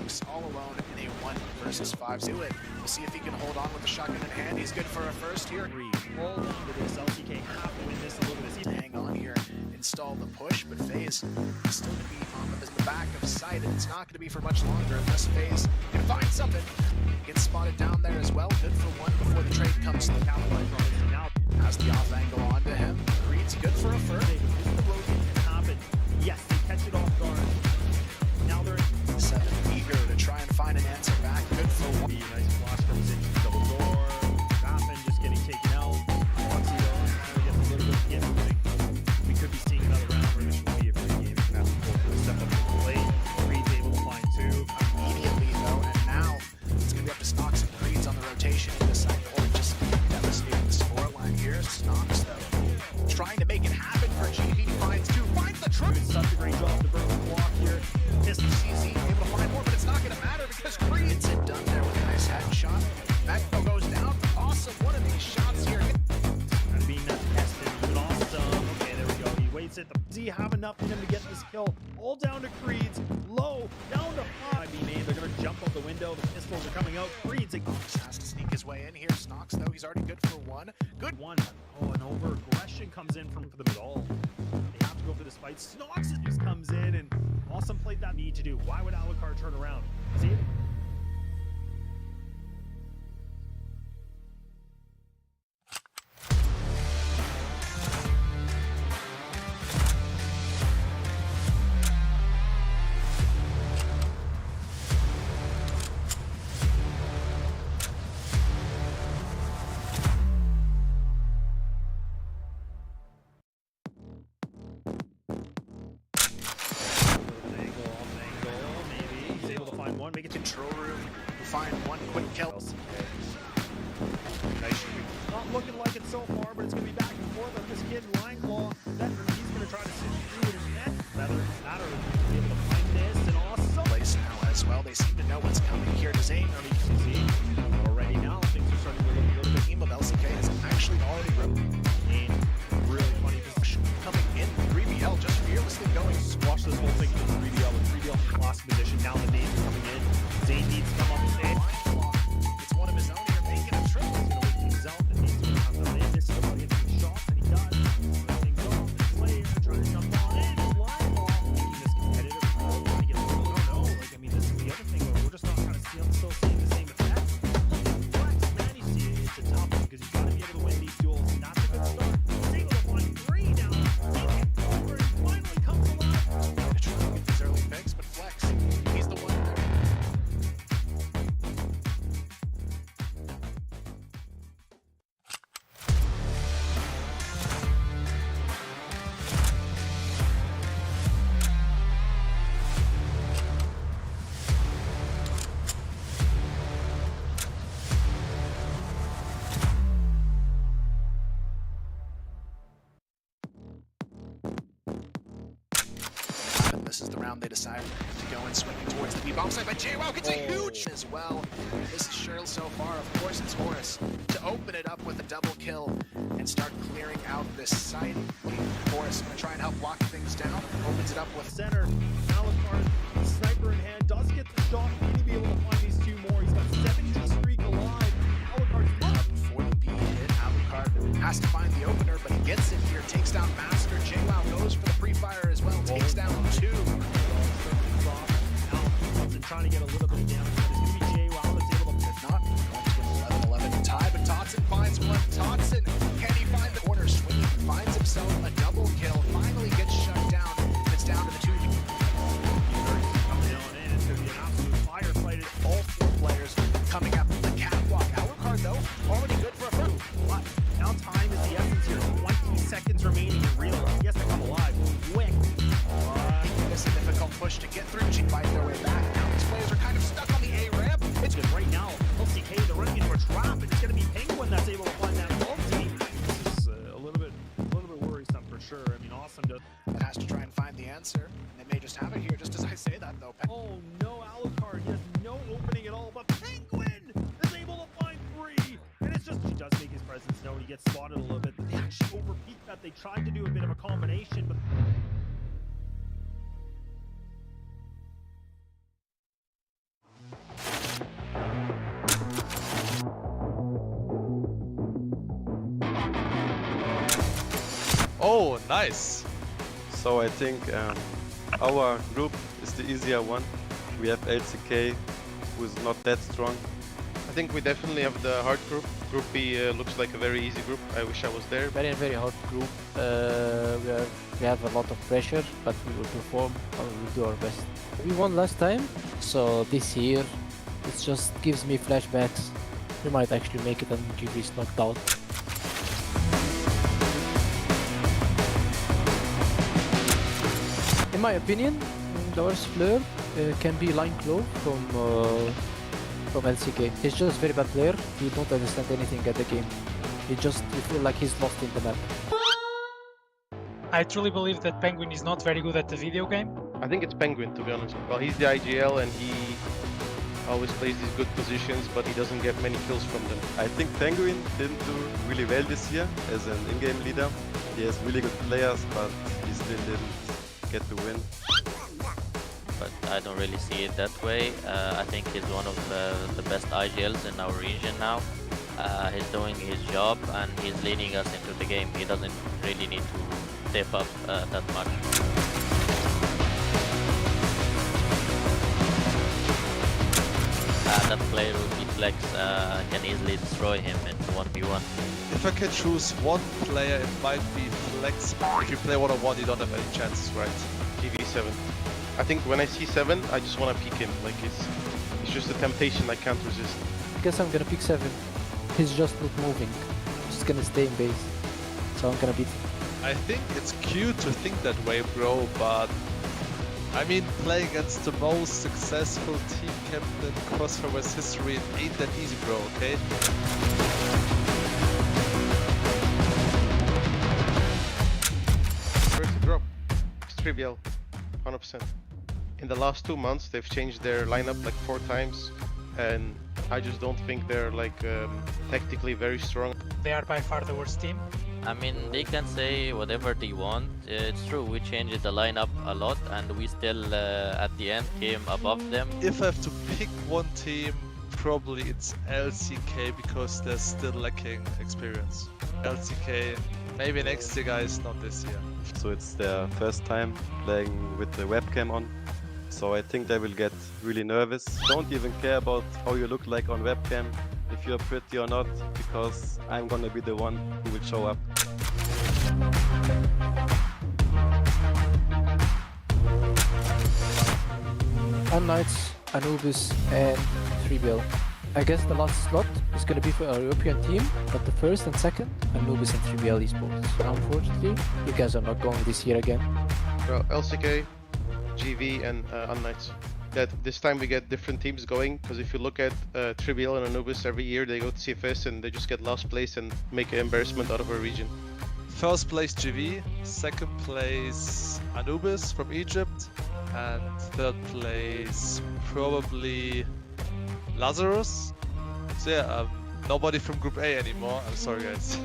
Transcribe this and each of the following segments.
Snox all alone in a 1 versus 5. Do it. We'll see if he can hold on with the shotgun in hand. He's good for a first here. Hold on to this. LCK have to win this a little bit. Hang on here, install the push, but FaZe is still going to be on the back of sight, and it's not going to be for much longer unless FaZe can find something. Gets spotted down there as well. Good for one before the trade comes to the counter. Now has the off angle onto him. Creed's good for a first. The rotation can happen. Yes, they catch it off guard. Now they're 7 eager to try and find an answer back. Good for one. Nice flash comes in, double door. Raffin just getting taken out. Foxy though, trying to get a little bit of get moving. We could be seeing another round where this will be a free game. It's going to have to go for a step up to the plate. Creed's able to find 2. Immediately though, and now it's going to be up to Snox and Creed's on the rotation in this side. Or just devastating the scoreline here. Snox though, trying to make it happen for GP. Finds 2, finds the truth. It's such a great job to burn the block here. Pistol CZ able to find more, but it's not going to matter because Creed's it done there with a nice headshot. Magno goes down. Awesome. One of these shots here. And being that tested, but awesome. Okay, there we go. He waits it. Does he have enough in him to get this kill? All down to Creed's. Low. Down to 5. They're going to jump out the window. The pistols are coming out. Creed's has to sneak his way in here. Snox, though, he's already good for 1. Good one. Oh, and over aggression comes in for them at all. They have to go for this fight. Snox just comes in and Awesome played that need to do. Why would Alucard turn around? See it? Make it control room, find one quick kill. Nice shooting. Not looking like it so far, but it's going to be back and forth on this kid, Line Claw. He's going to try to sit through his net. Matter to be able to find this and awesome. Place now as well. They seem to know what's coming here. Zane already now. Things are starting to look a little bit. The team of LCK has actually already wrote in really funny position. Coming in, 3BL just fearlessly going. Squash this whole thing with 3BL. With 3BL lost position. Now the names are coming in. Zane needs to come up with it. It's one of his own here, making a trip. He's going to wait himself and he's going to have to in. This is the one hitting shots, and he does. Things off, and Slayer trying to jump on in. Line ball. Making this competitive. Trying to get a little bit. No. Like, I mean, this is the other thing where we're just not kind of still seeing the same effect. Flex, man, you see it. It's a tough one because you've got to be able to win these duels. And that's a good start. He's able to find 3 now. He's over and finally comes alive. To try to get these early picks, but Flex, he's the one there. This is the round they decide to go and swinging towards the B-bomb side, but JWoww gets a huge as well. This is sure so far, of course, it's Horus to open it up with a double kill and start clearing out this site. Horus going to try and help lock things down, opens it up with center. Alucard, sniper in hand, does get the shot. Maybe be able to find these 2 more. He's got 70 streak alive. Alucard's up. Before the B hit, Alucard has to find the opener, but he gets it here, takes down Master. JWoww goes for the pre-fire as well, takes down 2. Trying to get a little bit of damage. It's going to be JWoww that's able to if not. 11-11 tie, but Totson finds one. Totson, can he find the corner swing? Finds himself a double kill. Finally gets shut down. It's down to the 2. Coming on in. It's going to be an absolute firefight. All 4 players coming up the catwalk. Alucard, though, already good for a first. But now time is the essence here. 20 seconds remaining in real. He has to come alive quick. It's a difficult push to get through. She fight their way back. Now these players are kind of stuck on the A ramp. It's good right now. LCK, they're running into a trap, and it's going to be Penguin that's able to find that multi. This is a little bit worrisome for sure. I mean, Awesome does. It has to try and find the answer. They may just have it here, just as I say that, though. Oh no, Alucard, he has no opening at all, but Penguin is able to find 3, and it's just, he does make his presence known. He gets spotted a little bit. They actually overpeaked that. They tried to do a bit of a combination, but Oh, nice. So I think our group is the easier one. We have LCK, who is not that strong. I think we definitely have the hard group. Group B looks like a very easy group. I wish I was there. Very hard group. We have a lot of pressure, but we will perform and we will do our best. We won last time, so this year it just gives me flashbacks. We might actually make it and GV is knocked out. In my opinion, Lazarus Fleur can be line clove from LCK. He's just very bad player. You don't understand anything at the game. You feel like he's lost in the map. I truly believe that Penguin is not very good at the video game. I think it's Penguin, to be honest. Well, he's the IGL and he always plays these good positions, but he doesn't get many kills from them. I think Penguin didn't do really well this year as an in-game leader. He has really good players, but he still didn't get the win. But I don't really see it that way. I think he's one of the best IGLs in our region now. He's doing his job and he's leading us into the game. He doesn't really need to step up that much. That player with Flex can easily destroy him in 1v1. If I can choose one player, it might be Flex. If you play 1-on-1, you don't have any chances, right? TV7. I think when I see 7, I just want to peek him. Like it's just a temptation I can't resist. I guess I'm gonna pick 7. He's just not moving. He's just gonna stay in base. So I'm gonna beat him. I think it's cute to think that way, bro, but I mean, playing against the most successful team captain in CrossFire's history, it ain't that easy, bro, okay? First to drop. It's trivial. 100%. In the last 2 months, they've changed their lineup like 4 times, and I just don't think they're like tactically very strong. They are by far the worst team. I mean, they can say whatever they want. It's true, we changed the lineup a lot and we still at the end came above them. If I have to pick one team, probably it's LCK because they're still lacking experience. LCK, maybe next year, guys, not this year. So it's their first time playing with the webcam on. So I think they will get really nervous. Don't even care about how you look like on webcam, if you're pretty or not, because I'm gonna be the one who will show up. Knights, Anubis and 3BL. I guess the last slot is gonna be for our European team, but the first and second, Anubis and 3BL Esports. Unfortunately, you guys are not going this year again. Well, LCK, GV and Knights. That this time we get different teams going, because if you look at Trivial and Anubis, every year they go to CFS and they just get last place and make an embarrassment out of our region. First place GV, second place Anubis from Egypt, and third place probably Lazarus. So yeah, nobody from Group A anymore. I'm sorry, guys.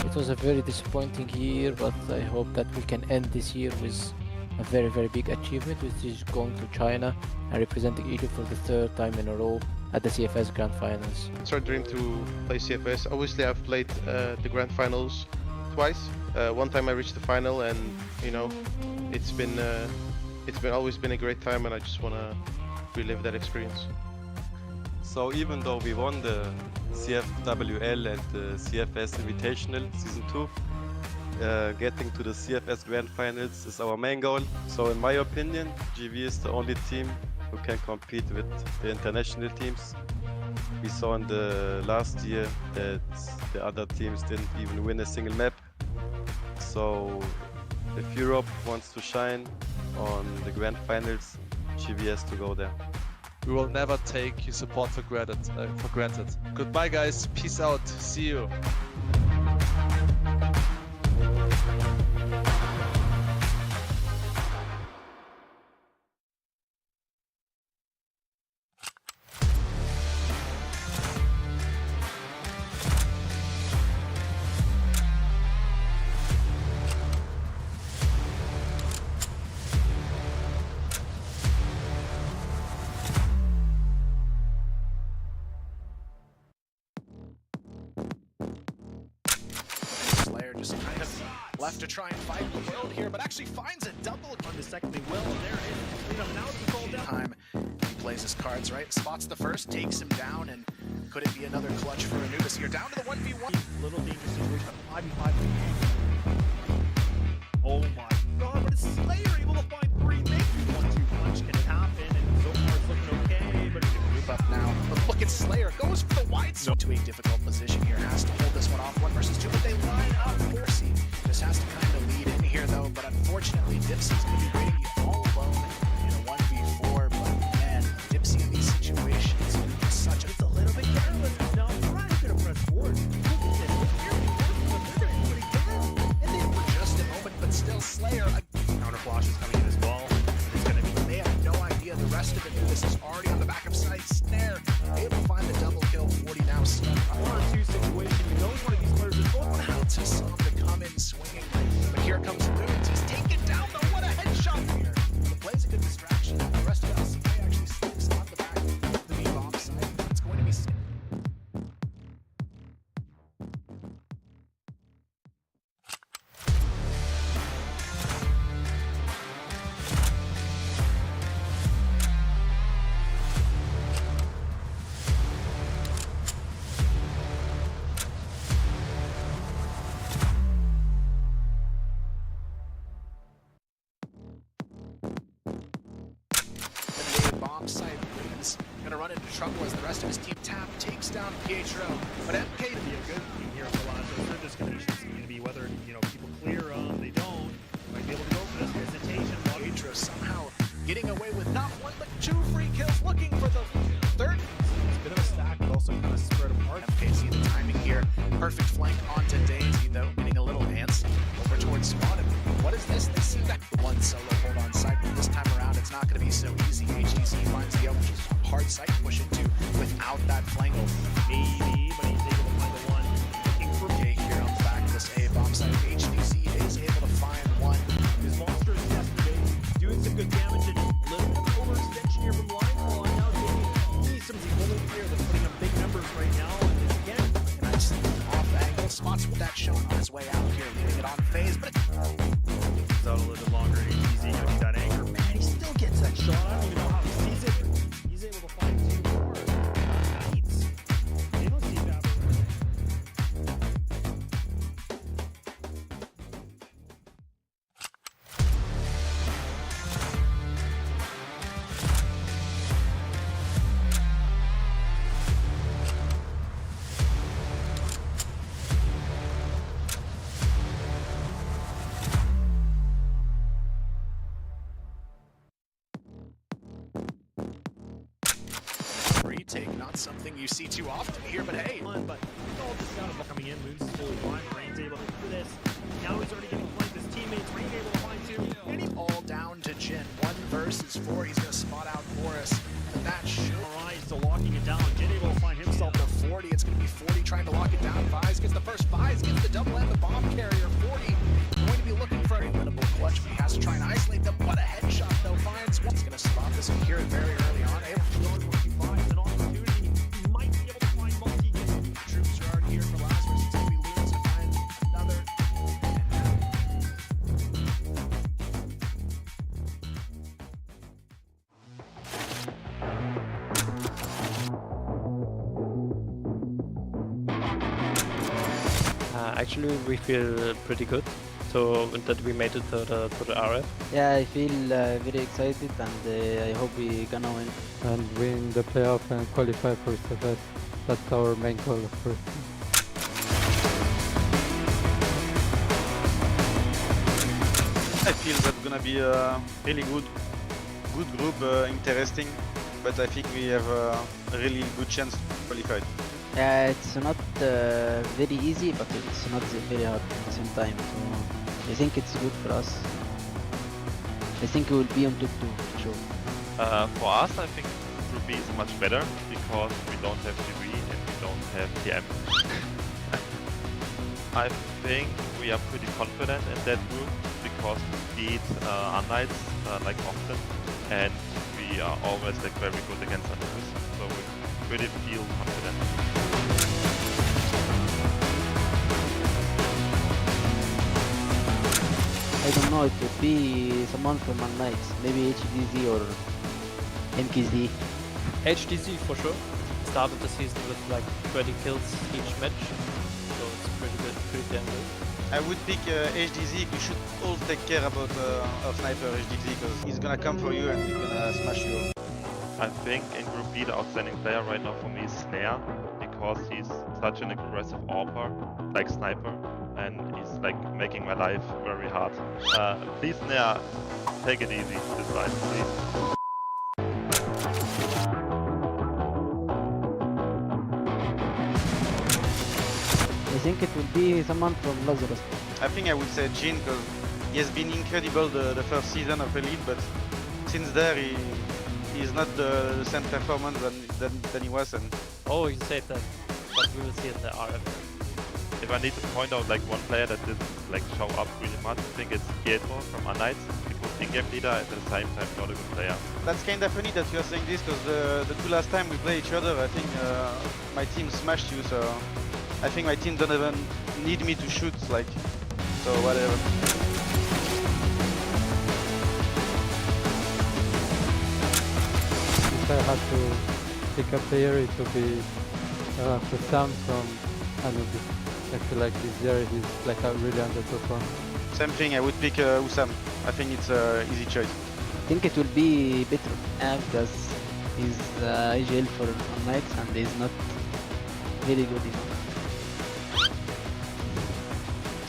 It was a very disappointing year, but I hope that we can end this year with a very big achievement, which is going to China and representing Egypt for the 3rd time in a row at the CFS Grand Finals. It's our dream to play CFS. Obviously, I've played the Grand Finals twice. One time I reached the final, and you know, it's been always been a great time, and I just want to relive that experience. So even though we won the CFWL and the CFS Invitational Season 2, getting to the CFS Grand Finals is our main goal. So in my opinion, GV is the only team who can compete with the international teams. We saw in the last year that the other teams didn't even win a single map. So if Europe wants to shine on the Grand Finals, GV has to go there. We will never take your support for granted. Goodbye, guys. Peace out. See you. left to try and fight the world here, but actually finds a double On the second, they will. There is clean up. Now it's all down. time. He plays his cards right, spots the first, takes him down, and could it be another clutch for Anubis here? Down to the 1v1. Little dangerous situation. 5v5. Oh my god, but it's Slayer able to find 3, maybe 1-2 punch. Can it happen? And so far it's looking okay, but Move up now. But look at Slayer, goes for the wide zone to a difficult position here. Has to hold this one off 1 versus 2, but they line up. Forcey just has to kind of lead in here though, but unfortunately Dipsy's going to be waiting all alone in a 1v4. But man, Dipsy in these situations is such a... it's a little bit careless. Now Brian could have pressed forward. Look at this. Look here. They're going to do it again. And then for just a moment, but still Slayer... Counter flash is coming in as well. It's going to be They have no idea. The rest of it, this is already on the back of sight. Snare able to find the double kill. 40 now stuck. 1-2 situation. You know one of these players is going Out to Sam to come in swinging. But here comes Loons. He's taken down though. What a headshot here. The play's a good distraction. The rest of LCK actually sticks on the back of the B-bomb side. It's going to be... bomb site. Loons gonna run into trouble as the rest of his team takes down Pietro. But MK to be a good thing here for Lazarus. They're just going to be whether, you know, people clear them, they don't. Might be able to go for this hesitation. Pietro somehow getting away with not 1 but 2 free kills, looking for the third. It's a bit of a stack, but also kind of spread apart. MKC the timing here. Perfect flank onto Daisy though, getting a little dance over towards Spawn. What is this? They see that one solo hold on site, but this time around it's not going to be so easy. HTC finds the open, hard site to push into without that flank. Maybe, but he's able to find the one. Looking for Okay, here on the back of this A bomb site, HTC is able to find one. his monsters yesterday. Doing some good damage and a little bit of overextension here from Linefall. And now taking some bullet here. They're putting up big numbers right now. And again, Nice off angle, spots with that showing on his way out here, leaving it on phase, but it's out a little bit longer. HTC gonna be that anchor. Man, he still gets that shot. I don't even know how he sees it. He's able to find 2 more. Nice. They don't see that. retake, not something you see too often here, but hey. But all just out of coming in, Moons is fully blind, Rain's able to do this. Now he's already getting flanked, his teammates, Rain able to find 2. And he's all down to Jin. 1 versus 4, he's gonna spot out Boris. And that should... Alright, still locking it down. Jin able to find himself the 40, it's gonna be 40 trying to lock it down. Vise gets the first, Vise gets the double and the bomb carrier. 40 going to be looking for a winnable clutch, but he has to try and isolate them. What a headshot though, finds one. He's gonna spot this and hear it very early on. Able to go on 45, an opportunity. He might be able to find multi. Troops are already here for Lazarus. It's gonna be Loons to find another. Actually, we feel pretty good. So that we made it to the RF Yeah, I feel very excited and I hope we gonna win. and win the playoff and qualify for CFS. That's our main goal, of course. I feel that's gonna be a really good group, interesting, but I think we have a really good chance to qualify. Yeah, it's not very easy, but it's not very hard at the same time. So I think it's good for us. I think we will be on top 2 for sure. For us, I think Group B is much better because we don't have GV and we don't have TM. I think we are pretty confident in that group because we beat Unlights like often, and we are always like very good against Anubis, so we really feel confident. I don't know, it would be someone from Man Knights, maybe HDZ or MKZ. HDZ for sure. Started the season with like 20 kills each match, so it's pretty good, pretty damn good. I would pick HDZ. We should all take care about our sniper HDZ because he's gonna come for you and he's gonna smash you. I think in Group B the outstanding player right now for me is Snare, because he's such an aggressive AWPer, like sniper, and he's like making my life very hard. Please Snare, take it easy this time, please. I think it will be someone from Lazarus. I think I would say Jin because he has been incredible the first season of Elite, but since there he's not the same performance than he was. And Oh, you said that, but we will see in the RF. If I need to point out like one player that didn't like show up really much, I think it's Pietro from Knights. Because in-game leader at the same time not a good player. that's kind of funny that you are saying this because the two last time we played each other, I think my team smashed you. So I think my team don't even need me to shoot, like, so whatever. If I had to pick a player, it would be Sam from Anubis. I feel like this year he's like a really underperformed. Same thing, I would pick Usam. I think it's an easy choice. I think it will be Petro, because he's IGL for Knights and he's not very good enough.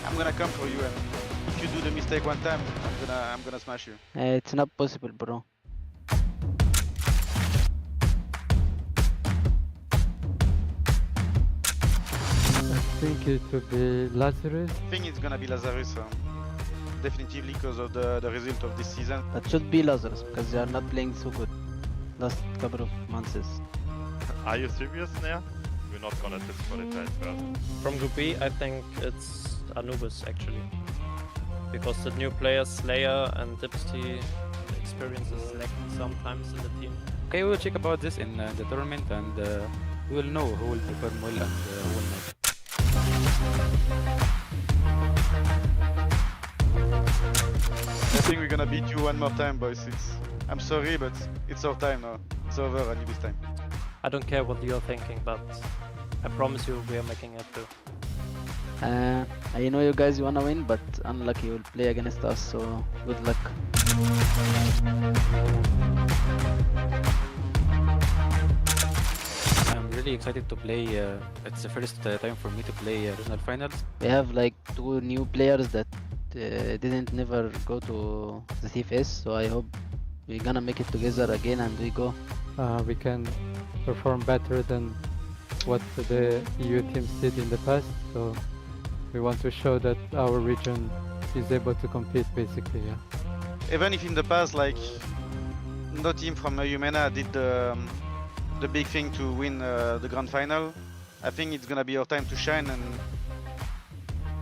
I'm gonna come for you, and if you do the mistake one time, I'm gonna smash you. It's not possible, bro. I think it would be Lazarus. I think it's gonna be Lazarus, definitively because of the result of this season. That should be Lazarus because they are not playing so good last couple of months. Are you serious, Snare? We're not gonna disqualify it first. From Group B, I think it's Anubis actually. Because the new players, Slayer and Dipsty, the experience is lacking sometimes in the team. Okay, we'll check about this in the tournament and we will know who will perform well and who will not. I think we're gonna beat you one more time, boys. I'm sorry, but it's our time now. It's over, Anubis time. I don't care what you're thinking, but I promise you we are making it too. I know you guys wanna win, but unlucky you'll play against us, so good luck. I'm really excited to play. It's the first time for me to play regional finals. We have like two new players that didn't never go to the CFS, so I hope we're gonna make it together again and we go. We can perform better than what the EU teams did in the past, so we want to show that our region is able to compete, basically, yeah. Even if in the past, like, no team from Eumena did the big thing to win the grand final, I think it's gonna be our time to shine, and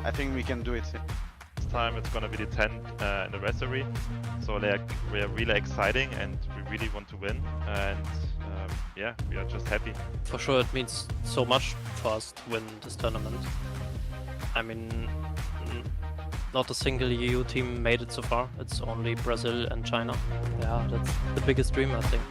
I think we can do it. This time it's gonna be the 10 anniversary, so we are really exciting and we really want to win, and yeah, we are just happy. For sure it means so much for us to win this tournament. I mean, not a single EU team made it so far. It's only Brazil and China. Yeah, that's the biggest dream, I think.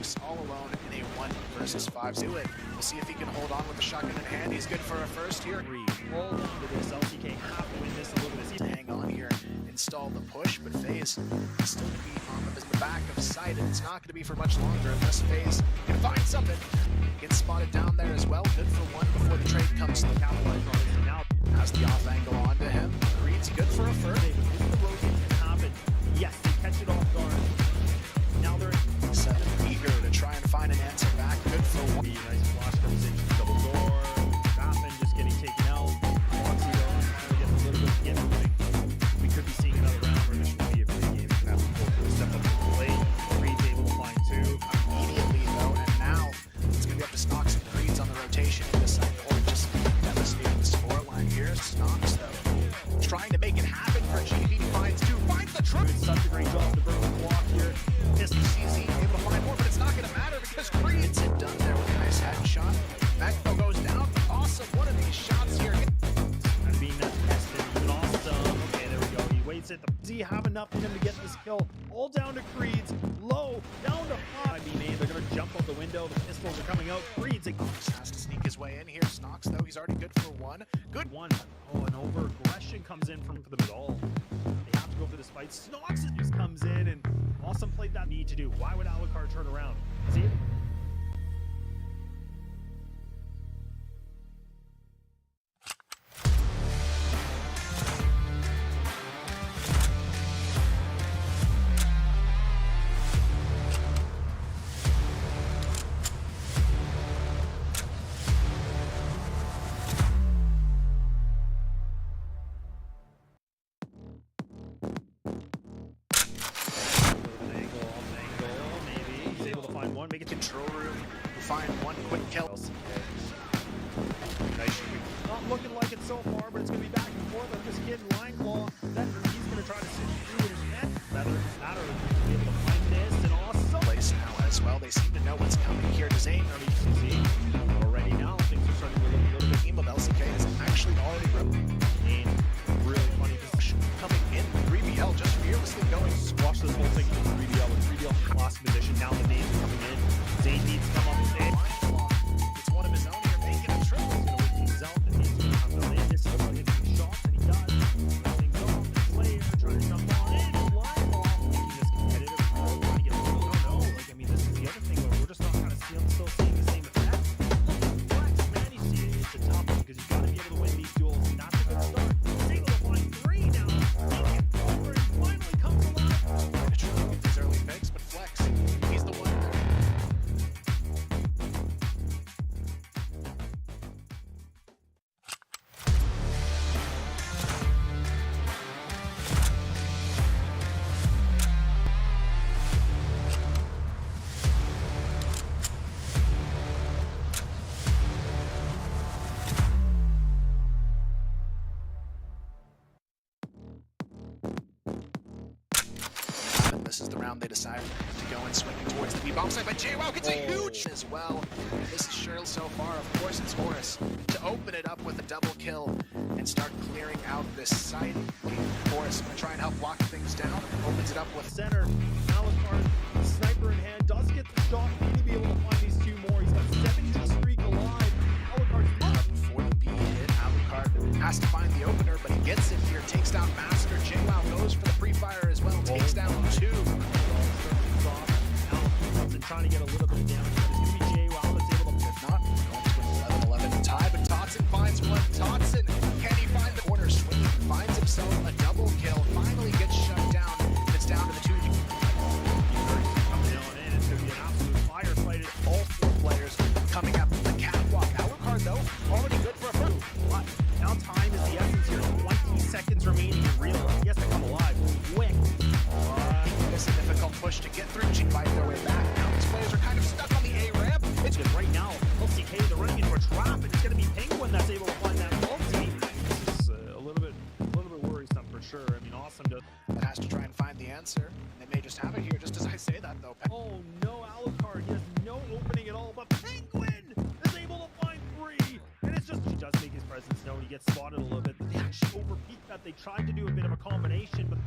Snox all alone in a 1 versus 5. Do it. We'll see if he can hold on with the shotgun in hand. He's good for a first here. Hold on to this. LCK have to win this a little bit. To hang on here, install the push, but FaZe is still going to be on the back of sight, and it's not going to be for much longer unless FaZe can find something. Gets spotted down there as well. Good for one before the trade comes to capitalize on it. Now has the off angle onto him. Creed's good for a first. If the rotation can happen, yes, they catch it off guard. Now they're 7 eager to try and find an answer back. Good for one. nice flash comes in, double door. Raffin just getting taken out. Foxy though, finally gets a little bit of moving. We could be seeing another round where this should be a free game. Have to step up to the plate. Creed's able to find 2 immediately though, and now it's going to be up to Snox and Creed's on the rotation in the side court. Just devastating the scoreline here. Snox though trying to make it happen for GV. Finds 2, finds the truth. Such a great job to burn the block here. CZ able to find more, but it's not going to matter because Creed gets it done there with a nice headshot. Magno goes down. Awesome. One of these shots here. And being that tested, even awesome. Okay, there we go. He waits it. Does he have enough in him to get this kill? All down to Creed's. Low. Down to 5. They're going to jump out the window. The pistols are coming out. Creed's has to sneak his way in here. Snox, though, he's already good for 1. Good one. Oh, an over aggression comes in from them at all. They have to go for this fight. Snox just comes in and awesome played that need to do. Why would Alucard turn around? See it? Make it control room. Find 1 quick kill. Nice shooting. Not looking like it so far, but it's going to be back and forth. I'm just kidding. Line claw. He's going to try to sit through his head. Rather matter to be able to find this and awesome place now as well. They seem to know what's coming here. Zane already now. Things are starting to look a little bit. Team of LCK is actually already and really funny position coming in. 3BL just fearlessly going. Squash this whole thing with 3BL. And 3BL lost position. Now the names are coming in. Zane needs to come up with it. It's one of his own here, making a triple. He's going to wake things out. And he's going to come in. This is about hitting shots, and he does. Things off. The player trying to jump on in. Line ball. Making this competitive. Trying to get a little. No. Like, I mean, this is the other thing where we're just not kind of still seeing the same effect. Flex, man, you see it. It's a tough one because you've got to be able to win these duels. And that's a good start. He's able to find 3 now. Taking over and finally comes alive. Trying to try to get these early picks, but Flex, he's the one there. This is the round they decide to go and swing towards the B-bomb side, but JWoww gets a huge as well. This is Cheryl so far. Of course, it's Horus to open it up with a double kill and start clearing out this site. Horus going to try and help lock things down. Opens it up with center. Alucard, sniper in hand, does get the shot. Maybe be able to find these 2 more. He's got 70 streak alive. Alucard's up before the B hit. Alucard has to find the opener, but he gets it here. Takes down Master. JWoww goes for the pre-fire as well. Takes down 2. Trying to get a little bit of damage, but it's going to be JWoww that's able to, if not, going to 11-11 tie, but Totson finds one. Totson, can he find the corner? Swinging, finds himself a double kill, finally gets shut down. It's down to the 2. Coming down in, it's going to be an absolute firefight. All 4 players coming up the catwalk. Alucard, though, already good for a first. But now time is the essence here. 20 seconds remaining in real life. He has to come alive quick. It's a difficult push to get through. She fight their way back. Now these players are kind of stuck on the A ramp. It's good right now. LCK, they're running into a trap, and it's going to be Penguin that's able to find that multi. This is a little bit worrisome for sure. I mean, awesome to. That has to try and find the answer. And they may just have it here, just as I say that, though. Oh no, Alucard, he has no opening at all, but Penguin is able to find 3. And it's just, he does make his presence known. He gets spotted a little bit, but they actually overpeaked that. They tried to do a bit of a combination, but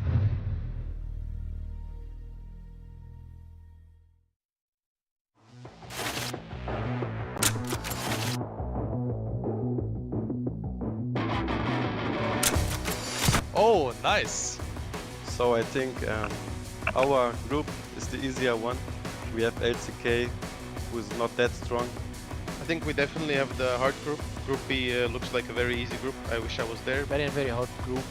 Nice. So I think our group is the easier one. We have LCK, who is not that strong. I think we definitely have the hard group. Group B looks like a very easy group. I wish I was there. Very hard group.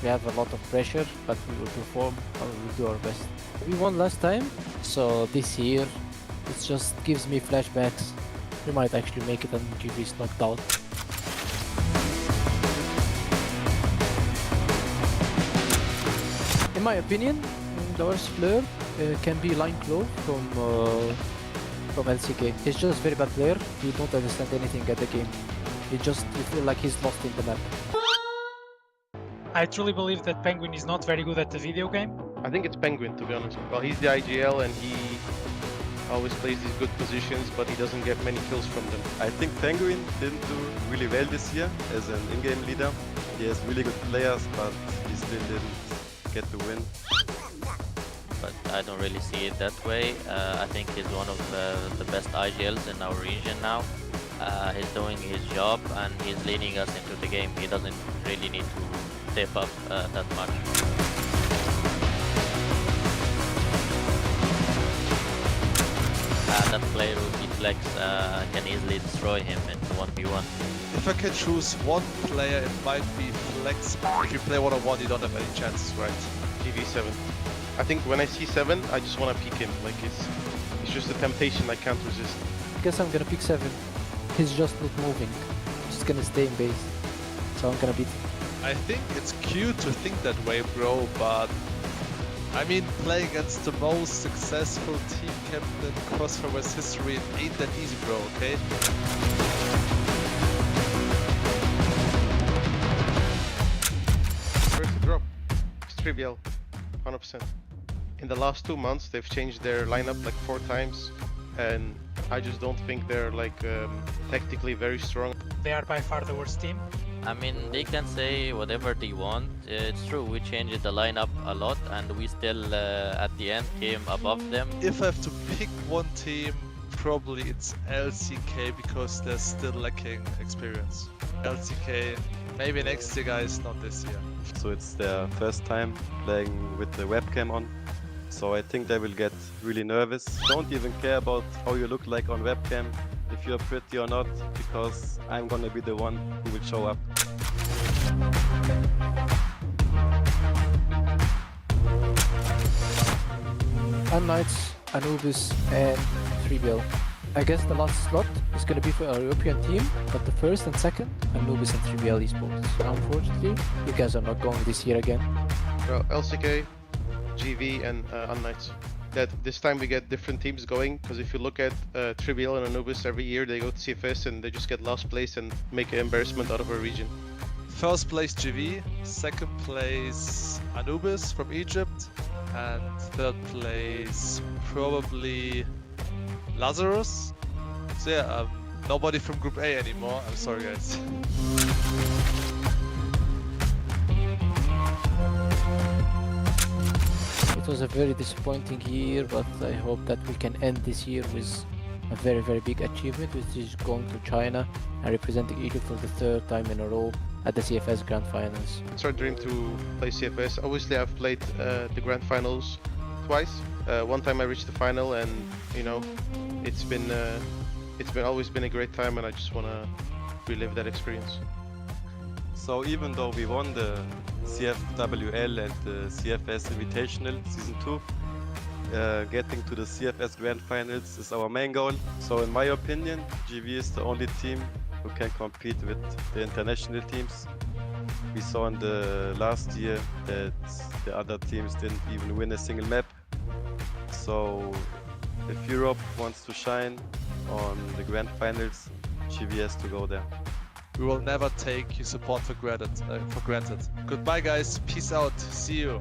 We have a lot of pressure, but we will perform and we will do our best. We won last time, so this year it just gives me flashbacks. We might actually make it and GV is knocked out. In my opinion, the worst player can be Line Clove from LCK. He's just a very bad player. You don't understand anything at the game. You feel like he's lost in the map. I truly believe that Penguin is not very good at the video game. I think it's Penguin, to be honest. Well, he's the IGL and he always plays these good positions, but he doesn't get many kills from them. I think Penguin didn't do really well this year as an in-game leader. He has really good players, but he still didn't get the win. But I don't really see it that way. I think he's one of the best IGLs in our region now. He's doing his job and he's leading us into the game. He doesn't really need to step up that much. That player with Flex can easily destroy him in 1v1. If I can choose one player, it might be Flex. If you play 1-on-1, you don't have any chances, right? GV7. I think when I see 7, I just want to peek him. Like it's just a temptation I can't resist. I guess I'm gonna pick 7. He's just not moving. He's just gonna stay in base. So I'm gonna beat him. I think it's cute to think that way, bro, but I mean, playing against the most successful team captain in CrossFire's history, it ain't that easy, bro, okay? First drop. It's trivial. 100%. In the last 2 months, they've changed their lineup like 4 times, and I just don't think they're like tactically very strong. They are by far the worst team. I mean, they can say whatever they want. It's true, we changed the lineup a lot and we still, at the end, came above them. If I have to pick one team, probably it's LCK because they're still lacking experience. LCK, maybe next year, guys, not this year. So it's their first time playing with the webcam on. So I think they will get really nervous. Don't even care about how you look like on webcam, if you're pretty or not, because I'm gonna be the one who will show up. Knights, Anubis, and 3BL. I guess the last slot is gonna be for our European team, but the first and second, Anubis and 3BL Esports. Unfortunately, you guys are not going this year again. Well, LCK, GV, and Knights. That this time we get different teams going, because if you look at 3BL and Anubis, every year they go to CFS and they just get last place and make an embarrassment out of our region. First place GV, second place Anubis from Egypt, and third place probably Lazarus. So yeah, nobody from Group A anymore. I'm sorry, guys. It was a very disappointing year, but I hope that we can end this year with a very big achievement, which is going to China and representing Egypt for the 3rd time in a row at the CFS Grand Finals. It's our dream to play CFS. Obviously, I've played the Grand Finals twice. One time I reached the final, and you know, it's been always been a great time, and I just want to relive that experience. So even though we won the CFWL and the CFS Invitational Season 2, getting to the CFS Grand Finals is our main goal. So in my opinion, GV is the only team who can compete with the international teams. We saw in the last year that the other teams didn't even win a single map. So if Europe wants to shine on the Grand Finals, GV has to go there. We will never take your support for granted. Goodbye, guys. Peace out. See you.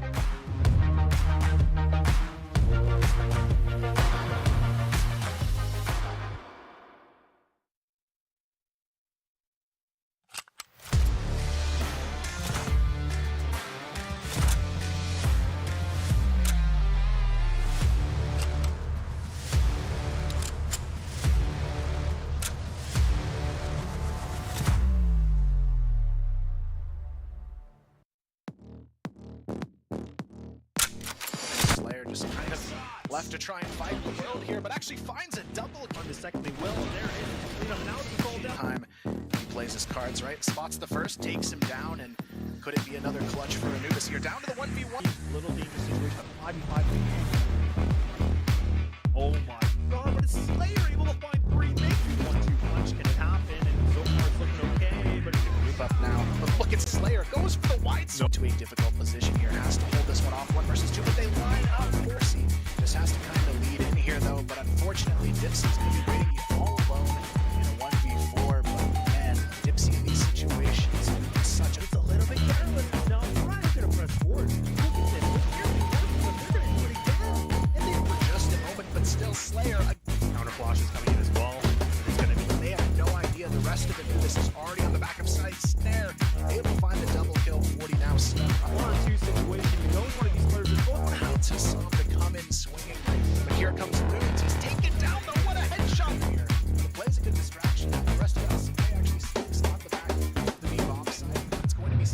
just kind of left to try and fight the world here, but actually finds a double On the second, they will. And there it is. Clean up now. It's all down. time. He plays his cards right, spots the first, takes him down, and could it be another clutch for Anubis? You're down to the 1v1. Little dangerous situation. 5v5. Oh my god, but it's Slayer able to find 3, maybe 1-2 punch. Can it happen? And so far it's looking okay, but it's Move up now. But look at Slayer, goes for the wide zone to a difficult position here. Has to hold this one off 1 versus 2, but they line up. Mercy just has to kind of lead in here though, but unfortunately Dipsy's going to be waiting all alone in a 1v4. But man, Dipsy in these situations, it's such a... It's a little bit careless. Now, Ryan's going to press forward. Look at this. It's nearly working, but they're going to do it again. And they for just a moment, but still Slayer... Counter flash is coming in as well. It's going to be... They have no idea. The rest of Anubis is already on the back of side. Snare able to find the double kill. 40 now stuck. 1-2 situation. You know one of these players is going Out to Sam to come in swinging. But here comes Loons. He's taken down though. What a headshot here. The play's a good distraction. The rest of us may actually sticks on the back of the B-bomb side. It's going to be...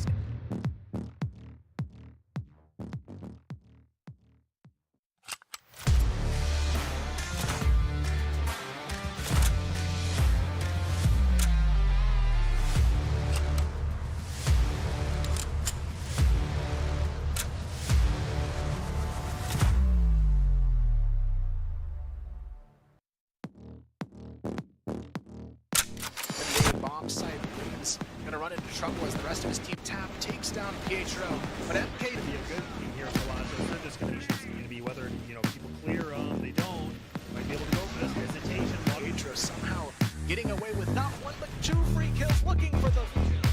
bomb site. Loons gonna run into trouble as the rest of his team takes down Pietro. But MK to be a good thing here for Lazarus. They're just going to be whether, you know, people clear them, they don't. Might be able to go for this hesitation. Pietro somehow getting away with not 1 but 2 free kills, looking for the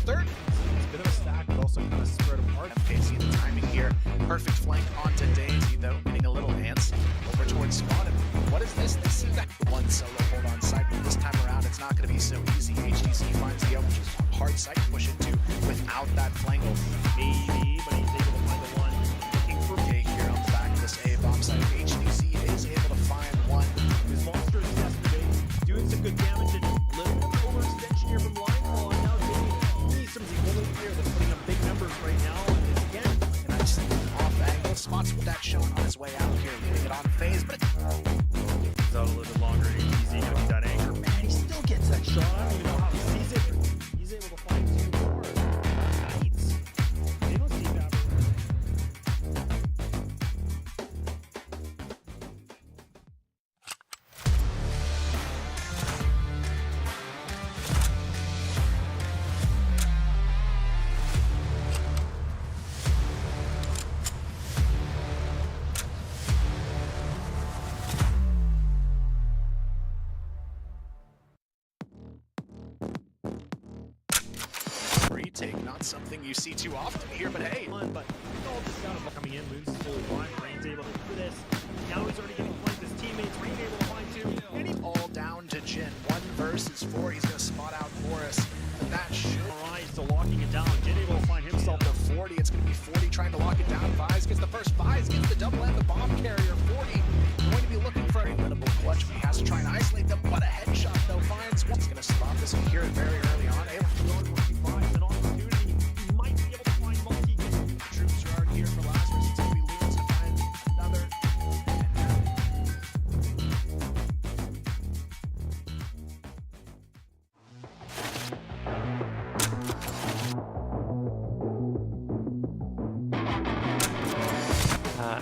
3rd. It's a bit of a stack, but also kind of spread apart. MK see the timing here. Perfect flank onto Daisy though, getting a little antsy over towards Spawn. What is this? They see that one solo hold on site, but this time around it's not going to be so easy. HTC finds the open, which is a hard site to push into without that flank. Maybe, but he's able to find the one. Looking for Okay, here on the back of this A bomb site, HTC is able to find one. his monsters yesterday, doing some good damage and a little bit of overextension here from Linefall. And now Jamie some equally here that's putting up big numbers right now. And it's again, And I just off angle spots with that shot on his way out here, leaving it on phase, but it's out a little bit longer. HTC gonna be that anchor. Man, he still gets that shot. I don't even know how he sees it. He's able to find 2 more. Nice. They don't see that. retake, not something you see too often here, but hey. But all this stuff coming in, Moon's fully blind, Rain's able to do this. Now he's already getting flanked with his teammates, Rain able to find 2. And he's all down to Jin. 1 versus 4, he's gonna spot out Forest. And that should... Alright, still locking it down. Jin able to find himself the 40, it's gonna be 40 trying to lock it down. Vise gets the first, Vise gets the double and the bomb carrier. 40 going to be looking for a winnable clutch, but he has to try and isolate them. What a headshot though, finds one. He's gonna stop this and hear it very early on. Able to go and he finds an opportunity. He might be able to find multi. Troops are already here for Lazarus. It's gonna be Loons to find another.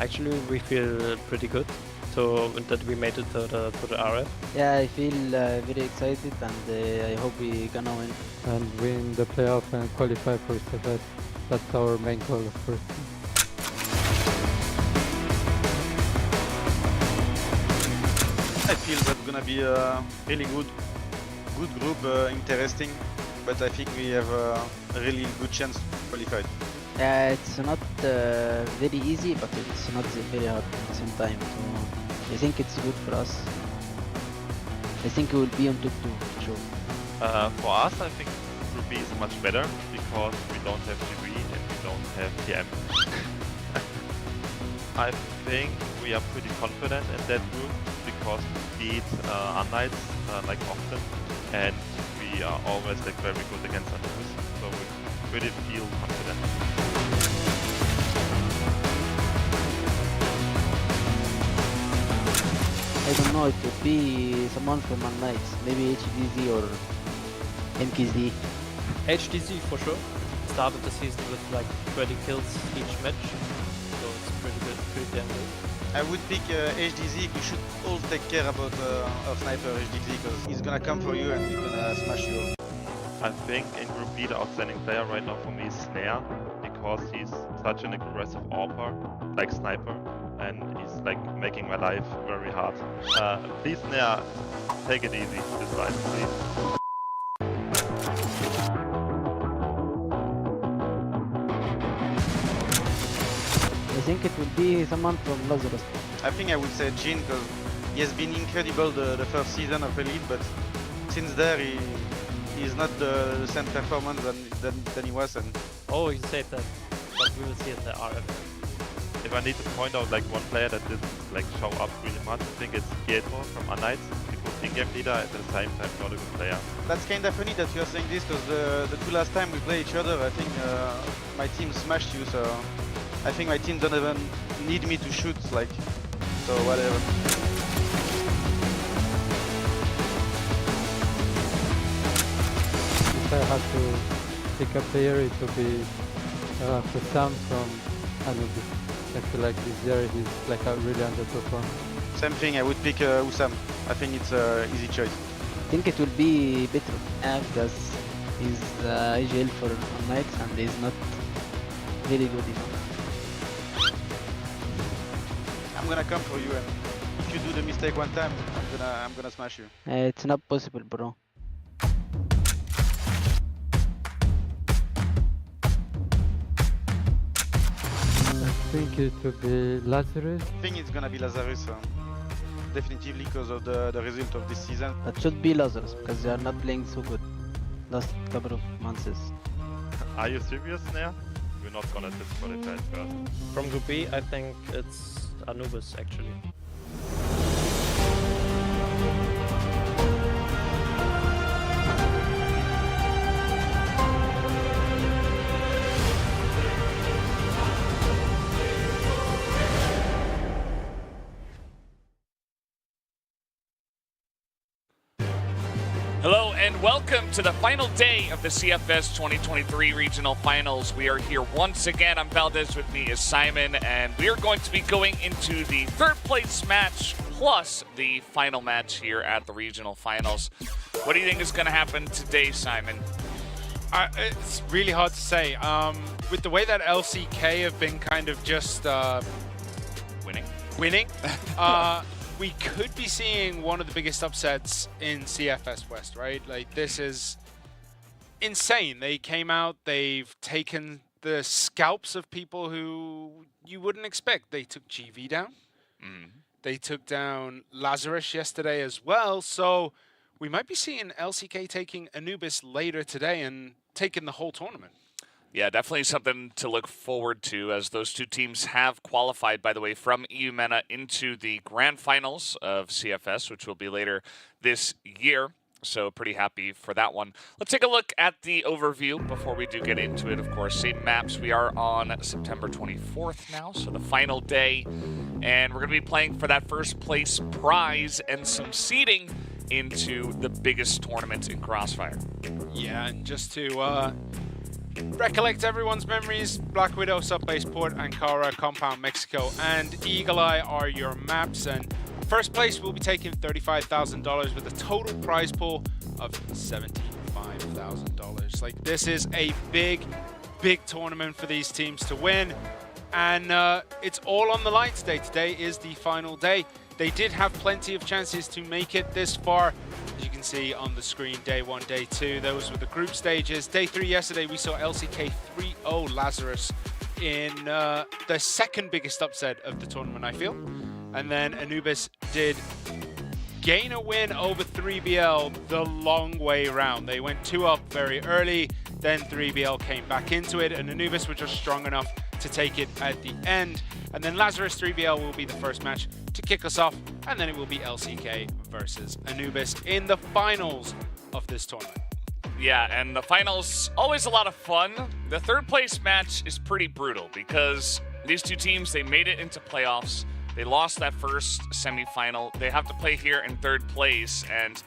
Actually, we feel pretty good that we made it to the RF. Yeah, I feel very excited, and I hope we gonna win. And win the playoff and qualify for CFS. That's our main goal, of course. I feel that's gonna be a really good group, interesting, but I think we have a really good chance to qualify. Yeah, it's not very easy, but it's not very hard at the same time. So I think it's good for us. I think we will be on top 2 for sure. For us, I think Group B is much better because we don't have GV and we don't have TM. I think we are pretty confident in that group because we beat Unlights like often, and we are always like very good against Anubis, so we really feel confident. don't know, it could be someone from Knights, maybe HDZ or MKZ. HDZ for sure. Started the season with like 20 kills each match, so it's pretty good, pretty damn good. I would pick HDZ. We should all take care about our sniper HDZ because he's gonna come for you and he's gonna smash you. I think in Group B the outstanding player right now for me is Snare, because he's such an aggressive AWPer, like sniper, and he's like making my life very hard. Please Snare, take it easy this life, please. I think it will be someone from Lazarus. I think I would say Jin because he has been incredible the first season of Elite, but since there he's not the same performance than he was. And oh, you said that, but we will see in the RF. If I need to point out like one player that didn't like show up really much, I think it's Pietro from Knights, because in-game leader at the same time not a good player. That's kind of funny that you're saying this because the two last time we played each other, I think my team smashed you, so I think my team don't even need me to shoot, like, so whatever. If I had to pick a player, it would be Sam from Anubis. I feel like this year he's like a really underperformed. Same thing, I would pick Usam. I think it's an easy choice. I think it will be Petro, because he's IGL for Knights and he's not really good enough. I'm gonna come for you, and if you do the mistake one time, I'm gonna smash you. It's not possible, bro. I think it would be Lazarus. I think it's gonna be Lazarus, definitively because of the result of this season. That should be Lazarus because they are not playing so good last couple of months. Are you serious, Snare? We're not gonna disqualify it first. From Group B, I think it's Anubis actually. Hello and welcome to the final day of the CFS 2023 Regional Finals. We are here once again. I'm Valdez, with me is Simon, and we are going to be going into the third place match plus the final match here at the Regional Finals. What do you think is going to happen today, Simon? It's really hard to say. With the way that LCK have been kind of just winning, we could be seeing one of the biggest upsets in CFS West, right? Like, this is insane. They came out, they've taken the scalps of people who you wouldn't expect. They took GV down. They took down Lazarus yesterday as well. So we might be seeing LCK taking Anubis later today and taking the whole tournament. Yeah, definitely something to look forward to, as those two teams have qualified, by the way, from Eumena into the grand finals of CFS, which will be later this year. So pretty happy for that one. Let's take a look at the overview before we do get into it. Of course, same maps. We are on September 24th now, so the final day. And we're going to be playing for that first place prize and some seeding into the biggest tournament in CROSSFIRE. Yeah, and just to recollect everyone's memories, Black Widow, Subbase Port, Ankara, Compound, Mexico, and Eagle Eye are your maps. And first place will be taking $35,000 with a total prize pool of $75,000. Like, this is a big tournament for these teams to win. And it's all on the line today. Today is the final day. They did have plenty of chances to make it this far. As you can see on the screen, day 1, day 2, those were the group stages. Day 3 yesterday, we saw LCK 3-0 Lazarus in the second biggest upset of the tournament, I feel. And then Anubis did gain a win over 3BL the long way around. They went 2-up very early, then 3BL came back into it, and Anubis were just strong enough to take it at the end. And then Lazarus 3BL will be the first match to kick us off, and then it will be LCK versus Anubis in the finals of this tournament. Yeah, and the finals, always a lot of fun. The third place match is pretty brutal because these two teams, they made it into playoffs They lost that first semifinal. They have to play here in third place, and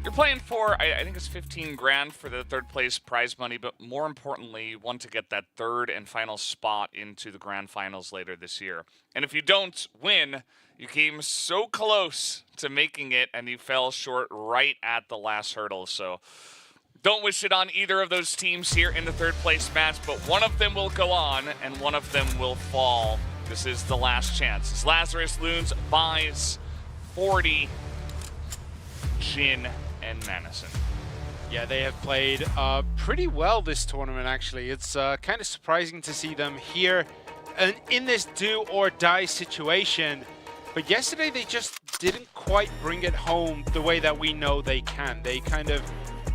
you're playing for, I think it's 15 grand for the third place prize money, but more importantly, you want to get that third and final spot into the grand finals later this year. And if you don't win, you came so close to making it, and you fell short right at the last hurdle. So don't wish it on either of those teams here in the third place match, but one of them will go on, and one of them will fall. This is the last chance. As Lazarus Loons buys 40 Jin and Madison. Yeah, they have played pretty well this tournament, actually. It's kind of surprising to see them here and in this do-or-die situation. But yesterday, they just didn't quite bring it home the way that we know they can. They kind of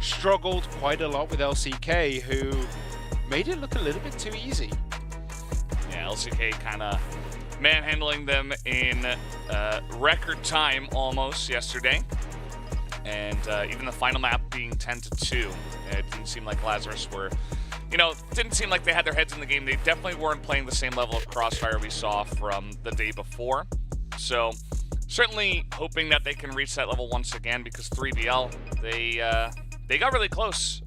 struggled quite a lot with LCK, who made it look a little bit too easy. Yeah, LCK kind of manhandling them in record time almost yesterday. And even the final map being 10-2, it didn't seem like Lazarus were, didn't seem like they had their heads in the game. They definitely weren't playing the same level of CROSSFIRE we saw from the day before. So certainly hoping that they can reach that level once again, because 3BL, they got really close,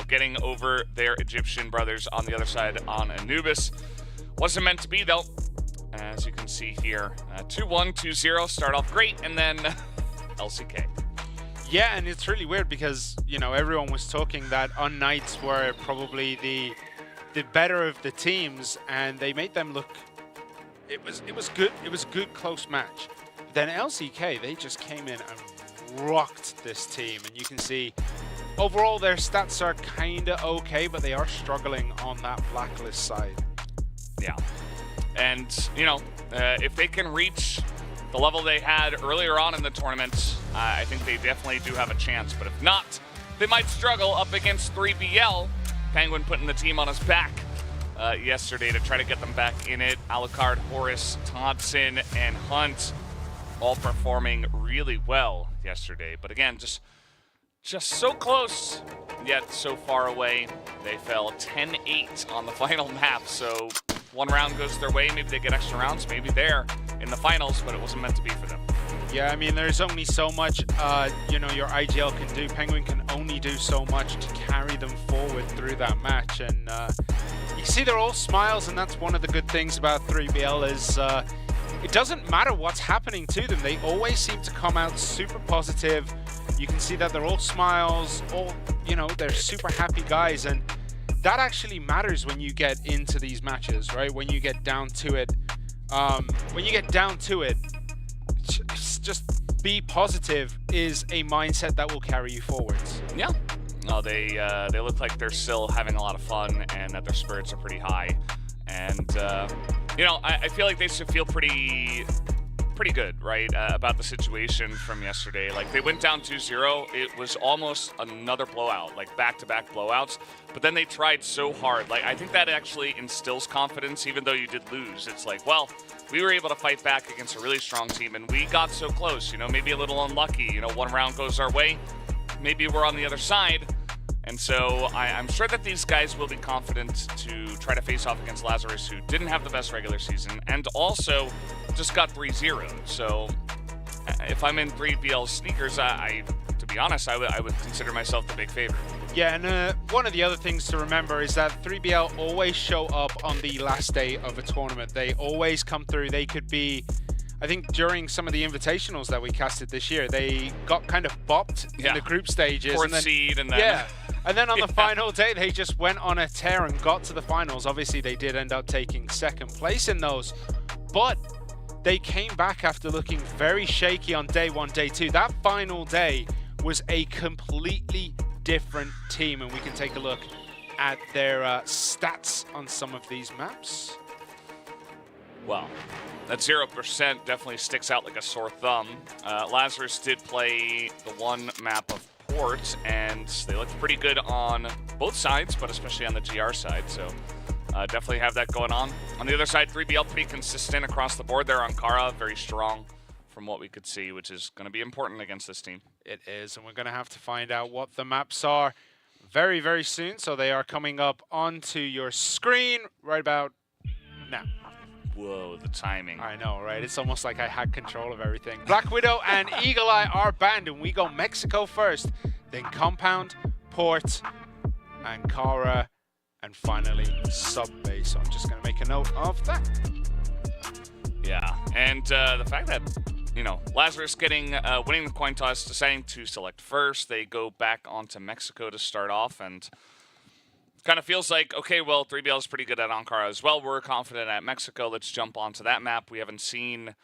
getting over their Egyptian brothers on the other side on Anubis. Wasn't meant to be, though, as you can see here. 2-1, 2-0, start off great, and then LCK. Yeah, and it's really weird because, everyone was talking that on nights were probably the better of the teams, and they made them look, it was good. It was a good close match. But then LCK, they just came in and rocked this team, and you can see overall their stats are kind of okay, but they are struggling on that blacklist side. Yeah, and if they can reach the level they had earlier on in the tournament, I think they definitely do have a chance. But if not, they might struggle up against 3BL. Penguin putting the team on his back yesterday to try to get them back in it. Alucard, Horus, Thompson, and Hunt all performing really well yesterday. But again, just so close, yet so far away. They fell 10-8 on the final map, so one round goes their way. Maybe they get extra rounds. Maybe they're in the finals, but it wasn't meant to be for them. Yeah, I mean, there's only so much, your IGL can do. Penguin can only do so much to carry them forward through that match. And you can see they're all smiles, and that's one of the good things about 3BL is it doesn't matter what's happening to them. They always seem to come out super positive. You can see that they're all smiles, they're super happy guys. And that actually matters when you get into these matches, right? When you get down to it. Just be positive is a mindset that will carry you forwards. Yeah. No, they look like they're still having a lot of fun and that their spirits are pretty high. And, I feel like they should feel pretty good, right, about the situation from yesterday. Like, they went down 2-0. It was almost another blowout, like back-to-back blowouts. But then they tried so hard. Like, I think that actually instills confidence, even though you did lose. It's like, well, we were able to fight back against a really strong team, and we got so close, maybe a little unlucky. One round goes our way. Maybe we're on the other side. And so I'm sure that these guys will be confident to try to face off against Lazarus, who didn't have the best regular season and also just got 3-0. So if I'm in 3BL's sneakers, to be honest, I would consider myself the big favorite. Yeah, and one of the other things to remember is that 3BL always show up on the last day of a tournament. They always come through. They could be, I think during some of the invitationals that we casted this year, they got kind of bopped in the group stages. Fourth seed and then... Yeah. And then on the final day, they just went on a tear and got to the finals. Obviously, they did end up taking second place in those. But they came back after looking very shaky on day one, day two. That final day was a completely different team. And we can take a look at their stats on some of these maps. Well, that 0% definitely sticks out like a sore thumb. Lazarus did play the one map of Port, and they looked pretty good on both sides, but especially on the GR side, so definitely have that going on. On the other side, 3BL pretty consistent across the board there on Kara, very strong from what we could see, which is going to be important against this team. It is, and we're going to have to find out what the maps are very, very soon, so they are coming up onto your screen right about now. Whoa, the timing. I know, right? It's almost like I had control of everything. Black Widow and Eagle Eye are banned, and we go Mexico first, then Compound, Port, Ankara, and finally Sub-Base. So I'm just going to make a note of that. Yeah, and the fact that, you know, Lazarus getting winning the coin toss, deciding to select first, they go back onto Mexico to start off, and kind of feels like, okay, well, 3BL is pretty good at Ankara as well. We're confident at Mexico. Let's jump onto that map. We haven't seen,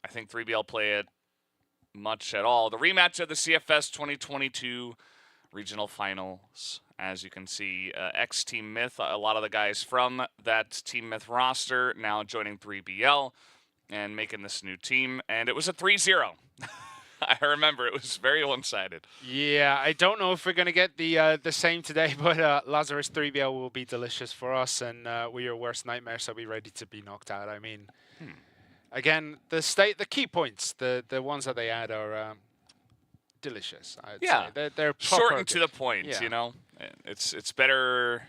I think, 3BL play it much at all. The rematch of the CFS 2022 regional finals. As you can see, ex-Team Myth, a lot of the guys from that Team Myth roster now joining 3BL and making this new team. And it was a 3-0. I remember it was very one-sided. Yeah, I don't know if we're going to get the same today, but Lazarus 3BL will be delicious for us, and we're your worst nightmare, so be ready to be knocked out. I mean, again, the key points, the ones that they add are delicious. I'd say. They're short and to the point. Yeah. You know, it's better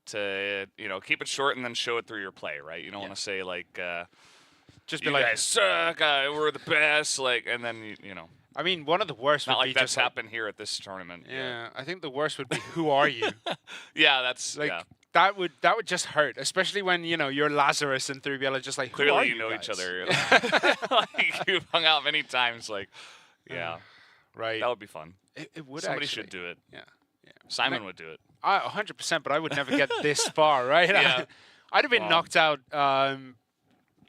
to keep it short and then show it through your play, right? You don't want to say like just you be like, guys suck, we're the best, like, and then you know. I mean, one of the worst Not would like be that's just happened here at this tournament. Yeah, I think the worst would be, who are you? Yeah, that's like that would just hurt, especially when you're Lazarus and 3BL are just like, who are clearly you know guys? each other. Like, you've hung out many times. Like, yeah, right. That would be fun. It would. Somebody actually. should do it. Yeah. Simon would do it. 100%, but I would never get this far, right? Yeah. I'd have been knocked out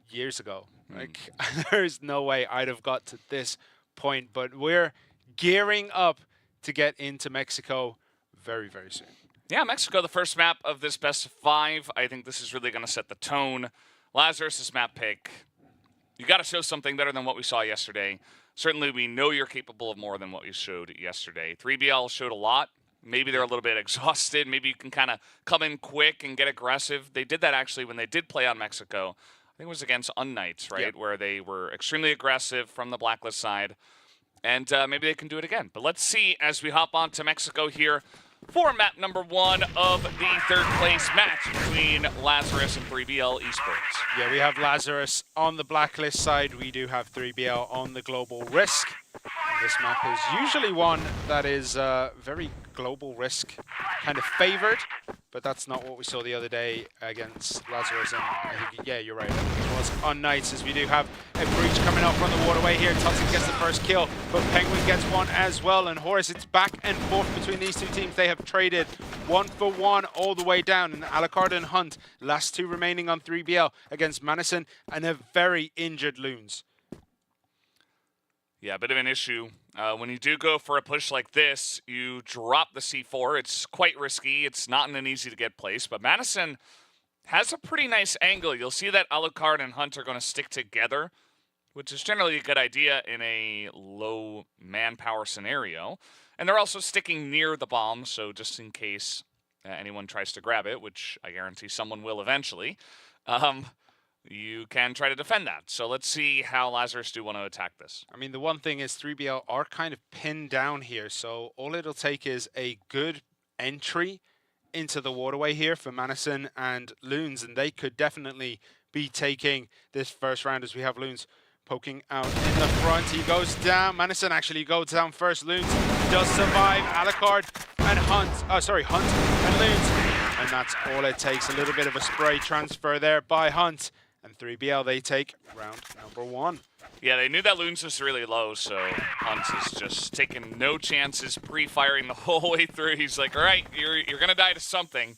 years ago. Like, there's no way I'd have got to this point, but we're gearing up to get into Mexico very, very soon. Yeah, Mexico, the first map of this best of 5. I think this is really going to set the tone. Lazarus' map pick. You got to show something better than what we saw yesterday. Certainly, we know you're capable of more than what you showed yesterday. 3BL showed a lot. Maybe they're a little bit exhausted. Maybe you can kind of come in quick and get aggressive. They did that actually when they did play on Mexico. I think it was against Unknights, right? Where they were extremely aggressive from the Blacklist side. And maybe they can do it again. But let's see as we hop on to Mexico here for map number 1 of the 3rd place match between Lazarus and 3BL Esports. Yeah, we have Lazarus on the Blacklist side. We do have 3BL on the Global Risk. And this map is usually one that is very Global Risk kind of favored, but that's not what we saw the other day against Lazarus. And I think, yeah, you're right. It was on Knights, as we do have a breach coming up from the waterway here. Tutson gets the first kill, but Penguin gets one as well. And Horus, it's back and forth between these two teams. They have traded 1 for 1 all the way down. And Alucard and Hunt, last 2 remaining on 3BL against Madison and a very injured Loons. Yeah, a bit of an issue. When you do go for a push like this, you drop the C4. It's quite risky. It's not in an easy-to-get place. But Madison has a pretty nice angle. You'll see that Alucard and Hunt are going to stick together, which is generally a good idea in a low manpower scenario. And they're also sticking near the bomb, so just in case anyone tries to grab it, which I guarantee someone will eventually, you can try to defend that. So let's see how Lazarus do want to attack this. I mean, the one thing is 3BL are kind of pinned down here, so all it'll take is a good entry into the waterway here for Madison and Loons, and they could definitely be taking this first round as we have Loons poking out in the front. He goes down. Madison actually goes down first. Loons does survive. Alucard and Hunt. Hunt and Loons. And that's all it takes. A little bit of a spray transfer there by Hunt. And 3BL, they take round number 1. Yeah, they knew that Loons was really low, so Hunt is just taking no chances, pre-firing the whole way through. He's like, all right, you're going to die to something.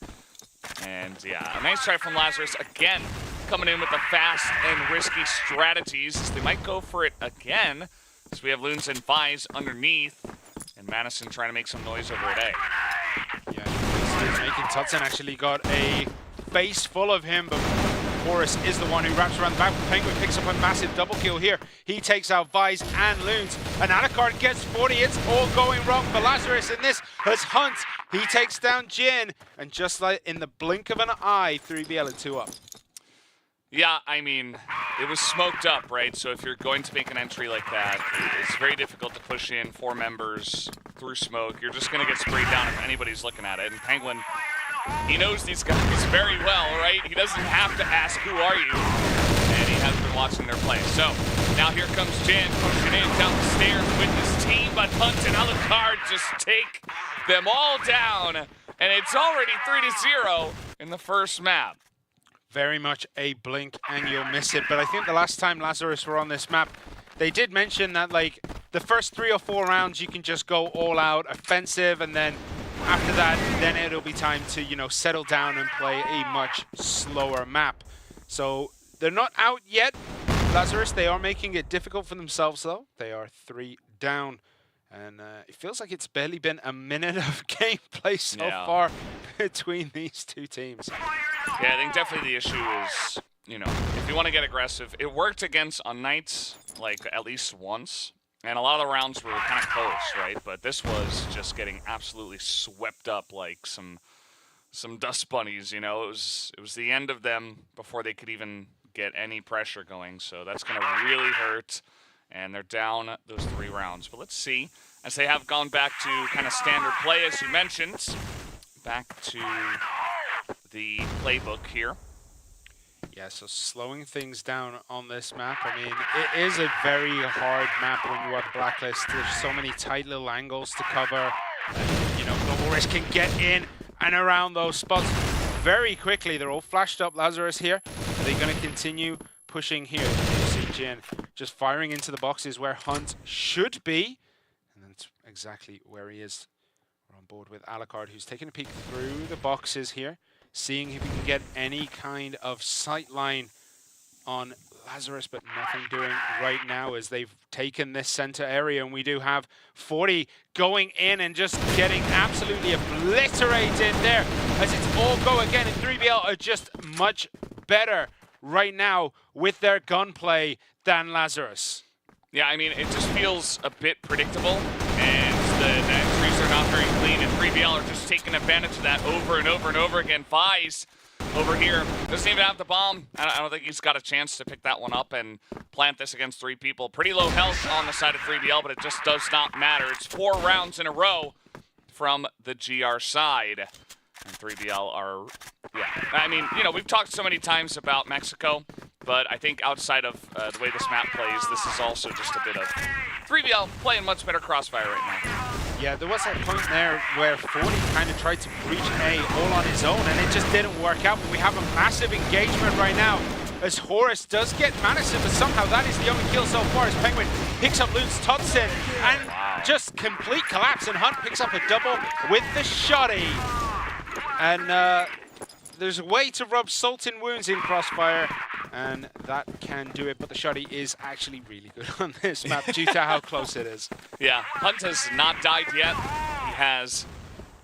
And yeah, a nice try from Lazarus again, coming in with the fast and risky strategies. They might go for it again, as we have Loons and Vise underneath, and Madison trying to make some noise over at A. Yeah, he's making Tutson actually got a face full of him, but Horus is the one who wraps around the back. Penguin picks up a massive double kill here. He takes out Vise and Loons. And Alucard gets 40. It's all going wrong for Lazarus in this as Hunt. He takes down Jin. And just like in the blink of an eye, 3BL are 2 up. Yeah, I mean, it was smoked up, right? So if you're going to make an entry like that, it's very difficult to push in 4 members through smoke. You're just going to get sprayed down if anybody's looking at it. And Penguin, he knows these guys very well, right? He doesn't have to ask, who are you? he has been watching their play. So now here comes Jan pushing in down the stairs with his team, but Hunt and Alucard just take them all down, and it's already 3-0 in the first map. Very much a blink and you'll miss it. But I think the last time Lazarus were on this map, they did mention that like the first 3 or 4 rounds you can just go all out offensive, and then after that, then it'll be time to, you know, settle down and play a much slower map. So they're not out yet, Lazarus. They are making it difficult for themselves though. They are 3 down. And it feels like it's barely been a minute of gameplay so far between these two teams. Yeah, I think definitely the issue is, you know, if you want to get aggressive, it worked against Unnights like at least once. And a lot of the rounds were kind of close, right? But this was just getting absolutely swept up like some dust bunnies, you know. It was the end of them before they could even get any pressure going. So that's going to really hurt. And they're down those 3 rounds. But let's see, as they have gone back to kind of standard play, as you mentioned, back to the playbook here. Yeah, so slowing things down on this map. I mean, it is a very hard map when you are the Blacklist. There's so many tight little angles to cover. You know, Global Risk can get in and around those spots very quickly. They're all flashed up. Lazarus here. Are they going to continue pushing here? You see Jin just firing into the boxes where Hunt should be. And that's exactly where he is. We're on board with Alucard, who's taking a peek through the boxes here, seeing if he can get any kind of sight line on Lazarus, but nothing doing right now as they've taken this center area. And we do have 40 going in and just getting absolutely obliterated there as it's all go again. And 3BL are just much better right now with their gunplay than Lazarus. Yeah, I mean, it just feels a bit predictable, and the entries are not very clean, and 3BL are just taking advantage of that over and over and over again. Fies over here doesn't even have the bomb. I don't think he's got a chance to pick that one up and plant this against 3 people. Pretty low health on the side of 3BL, but it just does not matter. It's 4 rounds in a row from the GR side. And 3BL are, yeah, I mean, you know, we've talked so many times about Mexico, but I think outside of the way this map plays, this is also just a bit of 3BL playing much better Crossfire right now. Yeah, there was that point there where 40 kind of tried to breach A all on his own, and it just didn't work out. But we have a massive engagement right now as Horus does get Madison, but somehow that is the only kill so far as Penguin picks up Loon's Totson, and just complete collapse, and Hunt picks up a double with the Shoddy. And there's a way to rub salt in wounds in Crossfire, and that can do it, but the Shoddy is actually really good on this map due to how close it is. Yeah, Hunt has not died yet. He has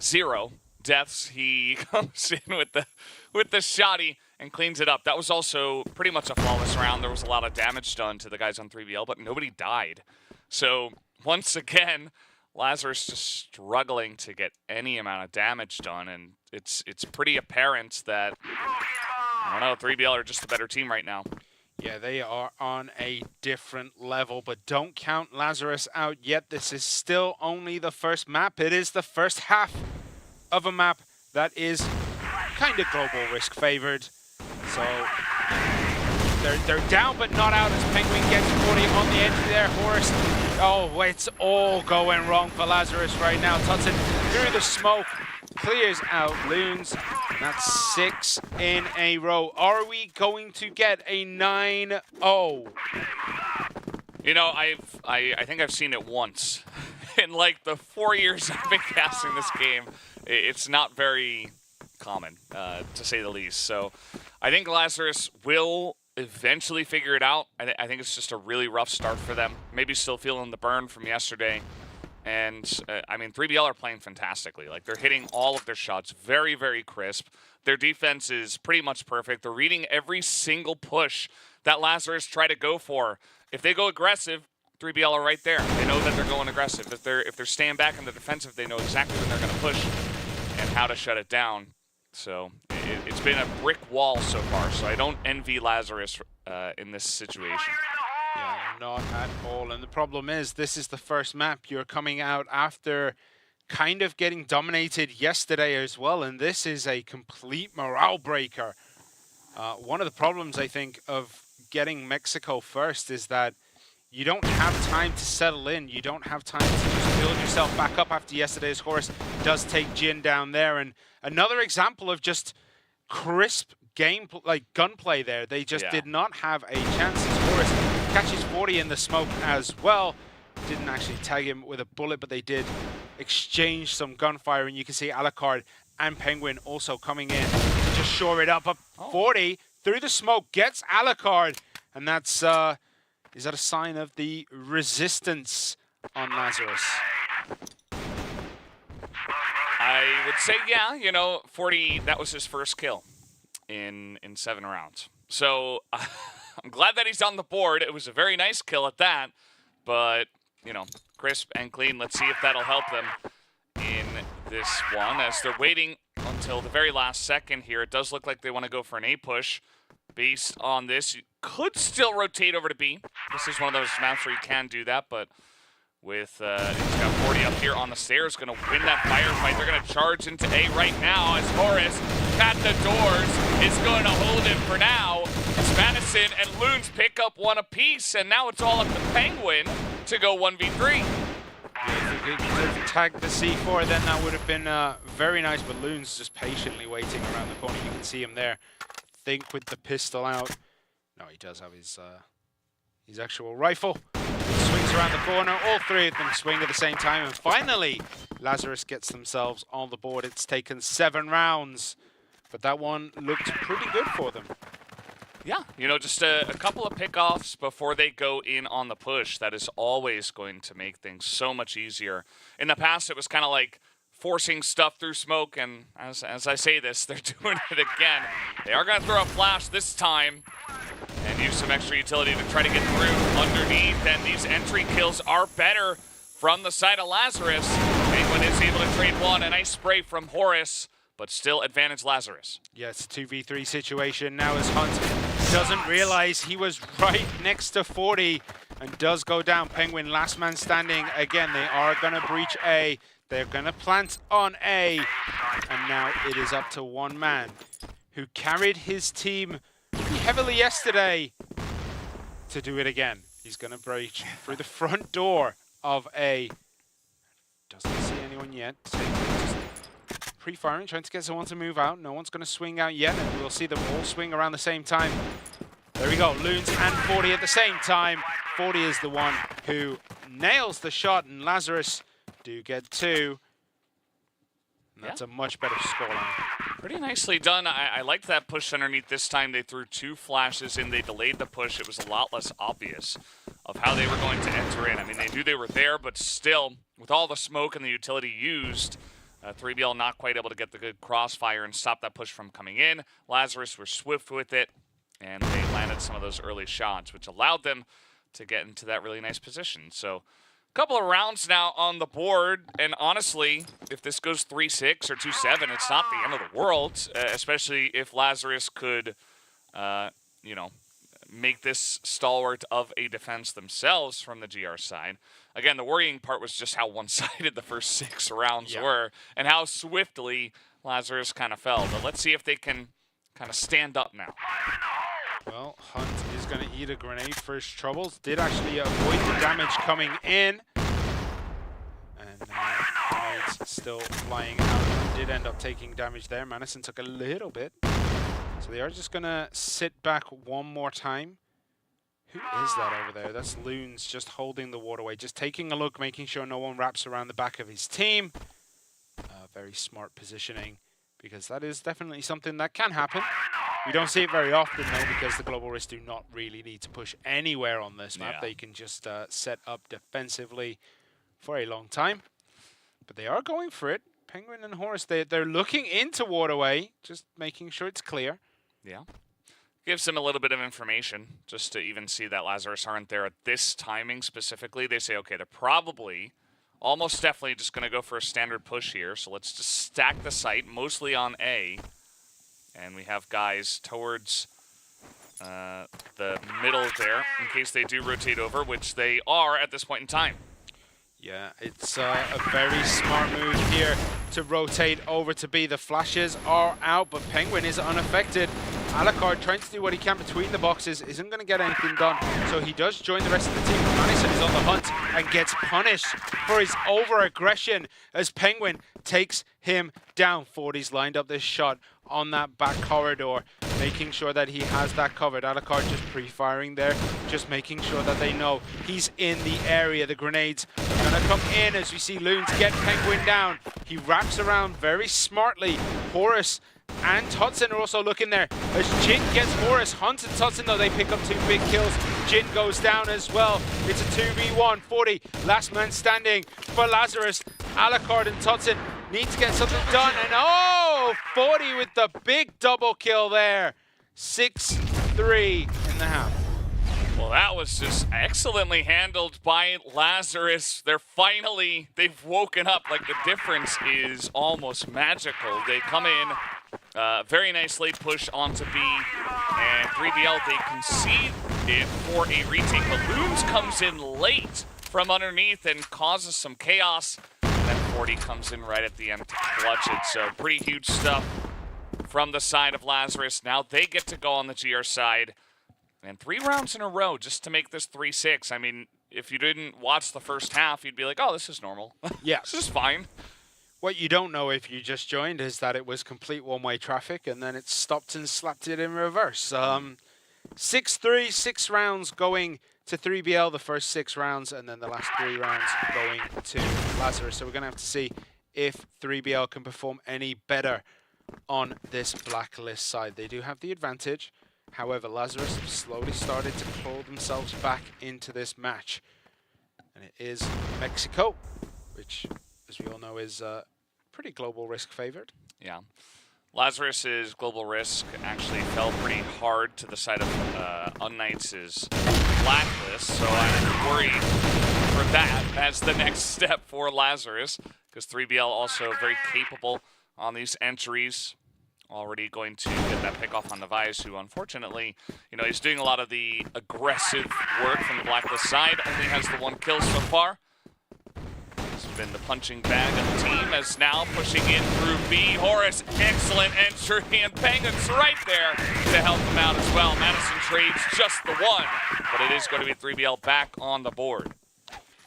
0 deaths. He comes in with the Shoddy and cleans it up. That was also pretty much a flawless round. There was a lot of damage done to the guys on 3BL, but nobody died. So once again, Lazarus just struggling to get any amount of damage done, and it's pretty apparent that, I don't know, 3BL are just a better team right now. Yeah, they are on a different level, but don't count Lazarus out yet. This is still only the first map. It is the first half of a map that is kind of Global Risk favored. So they're down but not out as Penguin gets 40 on the entry there. Horus, oh, it's all going wrong for Lazarus right now. Totson through the smoke, clears out Loons. And that's 6 in a row. Are we going to get a 9-0? You know, I think I've seen it once. In like the 4 years I've been casting this game, it's not very common, to say the least. So I think Lazarus will eventually figure it out. I think it's just a really rough start for them. Maybe still feeling the burn from yesterday. And, I mean, 3BL are playing fantastically. Like, they're hitting all of their shots very, very crisp. Their defense is pretty much perfect. They're reading every single push that Lazarus try to go for. If they go aggressive, 3BL are right there. They know that they're going aggressive. If they're staying back in the defensive, they know exactly when they're going to push and how to shut it down. So it's been a brick wall so far. So I don't envy Lazarus in this situation. Yeah, not at all. And the problem is, this is the first map. You're coming out after kind of getting dominated yesterday as well, and this is a complete morale breaker. One of the problems, I think, of getting Mexico first is that you don't have time to settle in. You don't have time to just build yourself back up after yesterday's Horus does take Jin down there. And another example of just crisp game, like gunplay there. They just did not have a chance. Horus catches 40 in the smoke as well. Didn't actually tag him with a bullet, but they did exchange some gunfire. And you can see Alucard and Penguin also coming in to just shore it up. 40 through the smoke gets Alucard. And that's... is that a sign of the resistance on Lazarus? I would say, yeah. You know, 40, that was his first kill in 7 rounds. So I'm glad that he's on the board. It was a very nice kill at that. But, you know, crisp and clean. Let's see if that'll help them in this one. As they're waiting until the very last second here, it does look like they want to go for an A push. Based on this, you could still rotate over to B. This is one of those maps where you can do that, but with he's got 40 up here on the stairs, going to win that firefight. They're going to charge into A right now as Horus at the doors is going to hold him for now. As Madison and Loons pick up one apiece, and now it's all up to Penguin to go 1v3. If you could tag the C4, then that would have been very nice, but Loons just patiently waiting around the corner. You can see him there. Think with the pistol out. No, he does have his actual rifle. Swings around the corner. All three of them swing at the same time. And finally, Lazarus gets themselves on the board. It's taken 7 rounds, but that one looked pretty good for them. Yeah, you know, just a couple of pickoffs before they go in on the push. That is always going to make things so much easier. In the past, it was kind of like forcing stuff through smoke, and as I say this, they're doing it again. They are going to throw a flash this time and use some extra utility to try to get through underneath, and these entry kills are better from the side of Lazarus. Penguin is able to trade one, a nice spray from Horus, but still advantage Lazarus. Yeah, it's a 2v3 situation now as Hunt doesn't realize he was right next to 40 and does go down. Penguin last man standing again. They are going to breach A. They're going to plant on A, and now it is up to one man who carried his team pretty heavily yesterday to do it again. He's going to breach through the front door of A. Doesn't see anyone yet. Just pre-firing, trying to get someone to move out. No one's going to swing out yet, and we'll see them all swing around the same time. There we go, Loons and 40 at the same time. 40 is the one who nails the shot, and Lazarus do get 2. And that's a much better scoreline. Pretty nicely done. I liked that push underneath this time. They threw 2 flashes in. They delayed the push. It was a lot less obvious of how they were going to enter in. I mean, they knew they were there, but still, with all the smoke and the utility used, 3BL not quite able to get the good crossfire and stop that push from coming in. Lazarus were swift with it, and they landed some of those early shots, which allowed them to get into that really nice position. So, couple of rounds now on the board, and honestly, if this goes 3-6 or 2-7, it's not the end of the world, especially if Lazarus could, you know, make this stalwart of a defense themselves from the GR side. Again, the worrying part was just how one-sided the first 6 rounds were, and how swiftly Lazarus kind of fell. But let's see if they can kind of stand up now. Well, Hunt is going to eat a grenade for his troubles. Did actually avoid the damage coming in. And grenades still flying out. Did end up taking damage there. Madison took a little bit. So they are just going to sit back one more time. Who is that over there? That's Loons just holding the waterway. Just taking a look, making sure no one wraps around the back of his team. Very smart positioning, because that is definitely something that can happen. We don't see it very often, though, because the Global Risk do not really need to push anywhere on this map. They can just set up defensively for a long time. But they are going for it. Penguin and Horus, they're looking into Waterway, just making sure it's clear. Yeah. Gives them a little bit of information, just to even see that Lazarus aren't there at this timing specifically. They say, okay, they're probably, almost definitely just going to go for a standard push here. So let's just stack the site, mostly on A. And we have guys towards the middle there, in case they do rotate over, which they are at this point in time. Yeah, it's a very smart move here to rotate over to B. The flashes are out, but Penguin is unaffected. Alucard trying to do what he can between the boxes, isn't going to get anything done. So he does join the rest of the team. Madison is on the hunt and gets punished for his over-aggression as Penguin takes him down. 40's lined up this shot on that back corridor, making sure that he has that covered. Alucard just pre-firing there, just making sure that they know he's in the area. The grenades are going to come in as we see Loons get Penguin down. He wraps around very smartly. Horus and Tutson are also looking there as Jin gets Horus. Hunt and Tutson, though, they pick up 2 big kills. Jin goes down as well. It's a 2v1. 40, last man standing for Lazarus. Alucard and Tutson need to get something done. And oh, 40 with the big double kill there. 6-3 in the half. Well, that was just excellently handled by Lazarus. They've woken up. Like, the difference is almost magical. They come in, very nice late push onto B, and 3BL, they concede it for a retake. But Loons comes in late from underneath and causes some chaos. And then 40 comes in right at the end to clutch it. So pretty huge stuff from the side of Lazarus. Now they get to go on the GR side. And 3 rounds in a row just to make this 3-6. I mean, if you didn't watch the first half, you'd be like, oh, this is normal. Yeah. This is fine. What you don't know if you just joined is that it was complete one-way traffic, and then it stopped and slapped it in reverse. 6-3, 6 rounds going to 3BL, the first 6 rounds, and then the last 3 rounds going to Lazarus. So we're going to have to see if 3BL can perform any better on this blacklist side. They do have the advantage. However, Lazarus have slowly started to claw themselves back into this match. And it is Mexico, which, as we all know, is pretty global risk favored. Yeah. Lazarus's global risk actually fell pretty hard to the side of Unknights' blacklist, so I'm worried for that as the next step for Lazarus, because 3BL also very capable on these entries. Already going to get that pick off on Nevias, who unfortunately, you know, he's doing a lot of the aggressive work from the blacklist side. Only has the 1 kill so far. This has been the punching bag of the team, as now pushing in through B. Horus, excellent entry, and Penguin's right there to help him out as well. Madison trades just the 1, but it is going to be 3BL back on the board.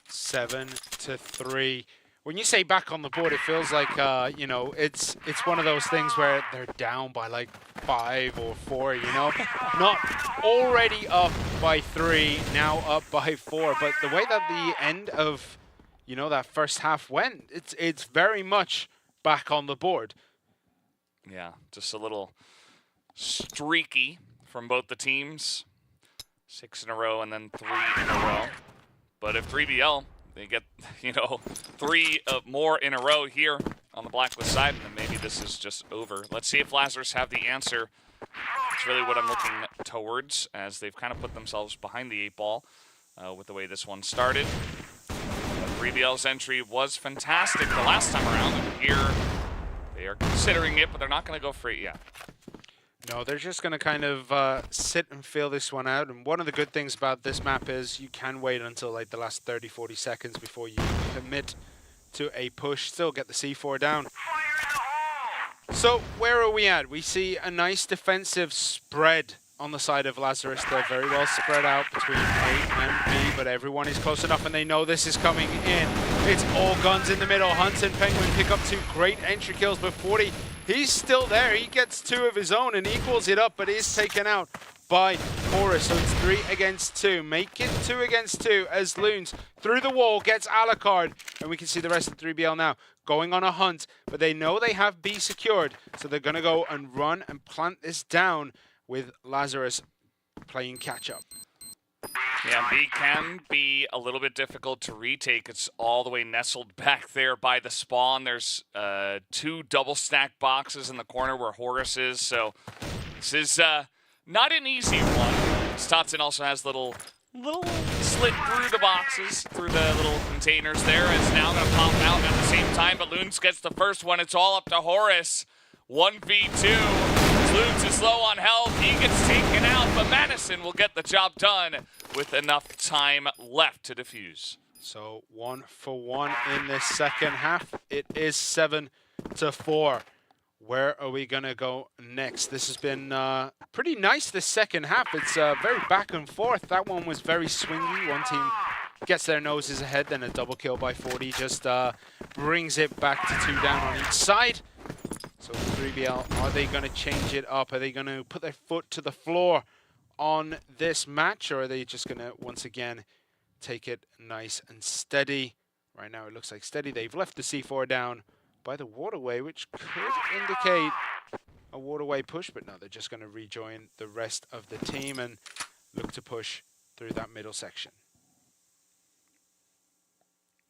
7-3. When you say back on the board, it feels like, you know, it's one of those things where they're down by like 5 or 4, you know? Not already up by 3, now up by 4. But the way that the end of, you know, that first half went, it's very much back on the board. Yeah, just a little streaky from both the teams. 6 in a row and then 3 in a row. But if 3BL, they get, you know, 3 more in a row here on the blacklist side, and then maybe this is just over. Let's see if Lazarus have the answer. It's really what I'm looking towards, as they've kind of put themselves behind the 8 ball with the way this one started. But 3BL's entry was fantastic the last time around, and here they are considering it, but they're not going to go for it yet. No, they're just going to kind of sit and feel this one out. And one of the good things about this map is you can wait until like the last 30-40 seconds before you commit to a push. Still get the C4 down. So where are we at? We see a nice defensive spread on the side of Lazarus. They're very well spread out between A and B, but everyone is close enough and they know this is coming in. It's all guns in the middle. Hunt and Penguin pick up 2 great entry kills, but 40, he's still there. He gets 2 of his own and equals it up, but is taken out by Horus. So it's 3 against 2. Make it 2 against 2 as Loons through the wall gets Alucard. And we can see the rest of 3BL now going on a hunt, but they know they have B secured. So they're going to go and run and plant this down with Lazarus playing catch up. Yeah, B can be a little bit difficult to retake. It's all the way nestled back there by the spawn. There's 2 double stack boxes in the corner where Horus is, so this is not an easy one. Stotson also has little slit through the boxes, through the little containers there. It's now going to pop out at the same time, but Loons gets the first one. It's all up to Horus. 1v2. Loons is low on health. He gets taken out, but Madison will get the job done with enough time left to defuse. So 1 for 1 in this second half. It is 7-4. Where are we going to go next? This has been pretty nice this second half. It's very back and forth. That one was very swingy. One team gets their noses ahead, then a double kill by 40 just brings it back to 2 down on each side. So 3BL, are they going to change it up? Are they going to put their foot to the floor on this match, or are they just going to once again take it nice and steady? Right now it looks like steady. They've left the C4 down by the waterway, which could indicate a waterway push, but no, they're just going to rejoin the rest of the team and look to push through that middle section.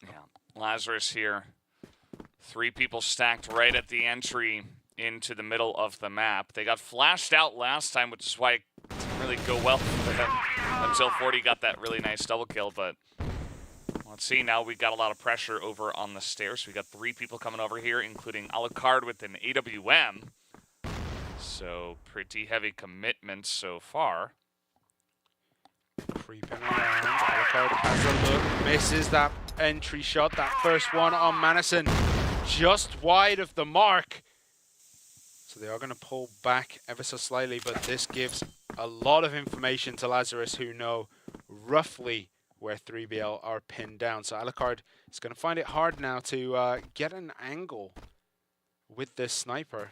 Yeah, Lazarus here. 3 people stacked right at the entry into the middle of the map. They got flashed out last time, which is why it didn't really go well for them until 40 got that really nice double kill, but let's see, now we got a lot of pressure over on the stairs. We got 3 people coming over here, including Alucard with an AWM. So pretty heavy commitment so far. Creeping around, Alucard has a look, misses that entry shot, that first one on Manison, just wide of the mark. So they are going to pull back ever so slightly, but this gives a lot of information to Lazarus, who know roughly where 3BL are pinned down. So Alucard is going to find it hard now to get an angle with this sniper.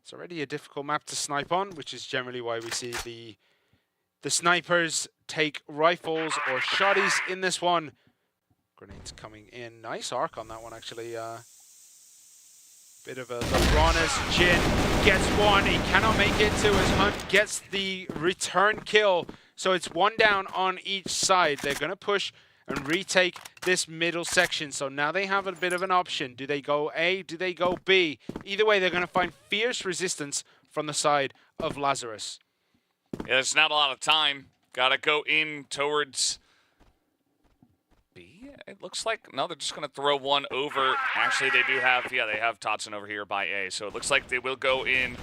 It's already a difficult map to snipe on, which is generally why we see the snipers take rifles or shotties in this one. Grenades coming in. Nice arc on that one, actually. Bit of a LeBron. Jin gets one. He cannot make it to his hunt. Gets the return kill. So it's 1 down on each side. They're going to push and retake this middle section. So now they have a bit of an option. Do they go A? Do they go B? Either way, they're going to find fierce resistance from the side of Lazarus. Yeah, there's not a lot of time. Got to go in towards B, it looks like. No, they're just going to throw one over. Actually, they do have, yeah, they have Totson over here by A. So it looks like they will go in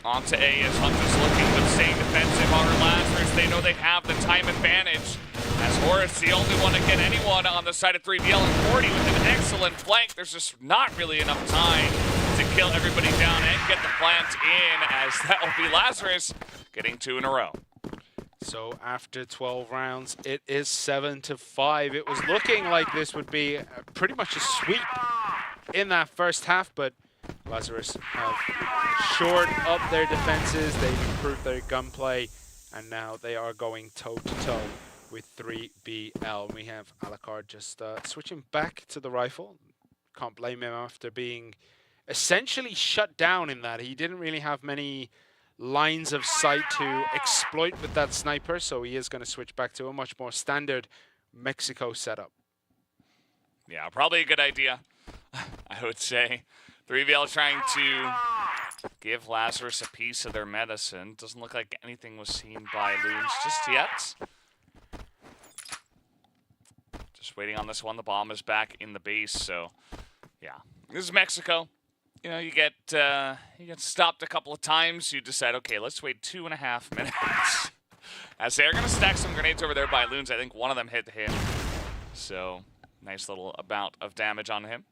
onto A as Hunt is looking, but staying defensive on Lazarus. They know they have the time advantage, as Horus the only one to get anyone on the side of 3BL, and 40 with an excellent flank. There's just not really enough time to kill everybody down and get the plant in, as that will be Lazarus getting 2 in a row. So after 12 rounds, it is 7-5. It was looking like this would be pretty much a sweep in that first half, but Lazarus have shored up their defenses. They've improved their gunplay, and now they are going toe-to-toe with 3BL. We have Alucard just switching back to the rifle. Can't blame him after being essentially shut down in that. He didn't really have many lines of sight to exploit with that sniper, so he is going to switch back to a much more standard Mexico setup. Yeah, probably a good idea, I would say. 3BL trying to give Lazarus a piece of their medicine. Doesn't look like anything was seen by Loons just yet. Just waiting on this one. The bomb is back in the base, so yeah. This is Mexico. You know, you get stopped a couple of times. You decide, okay, let's wait 2.5 minutes. As they're going to stack some grenades over there by Loons. I think one of them hit him. So, nice little amount of damage on him.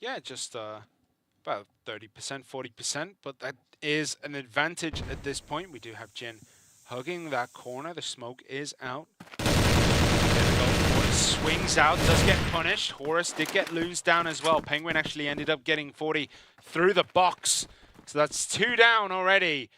Yeah, just about 30%, 40%, but that is an advantage at this point. We do have Jin hugging that corner. The smoke is out. Swings out, does get punished. Horus did get Loons down as well. Penguin actually ended up getting 40 through the box. So that's 2 down already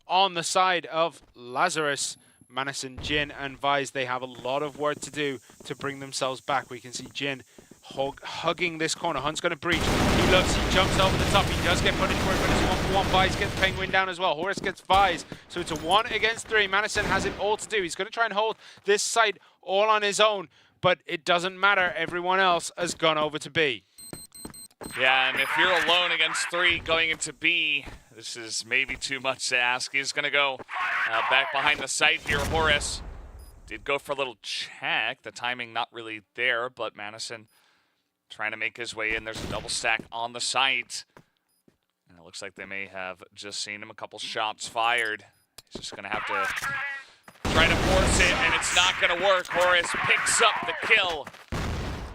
on the side of Lazarus. Manison, Jin, and Vise, they have a lot of work to do to bring themselves back. We can see Jin hugging this corner. Hunt's going to breach. He jumps over the top. He does get punished for it, but it's 1-for-1. Vise gets Penguin down as well. Horus gets Vise. So it's a 1 against 3. Manison has it all to do. He's going to try and hold this site all on his own, but it doesn't matter. Everyone else has gone over to B. Yeah, and if you're alone against 3 going into B, this is maybe too much to ask. He's going to go back behind the site here. Horus did go for a little check. The timing not really there, but Manison trying to make his way in. There's a double stack on the site. And it looks like they may have just seen him. A couple shots fired. He's just going to have to try to force it, and it's not going to work. Horus picks up the kill.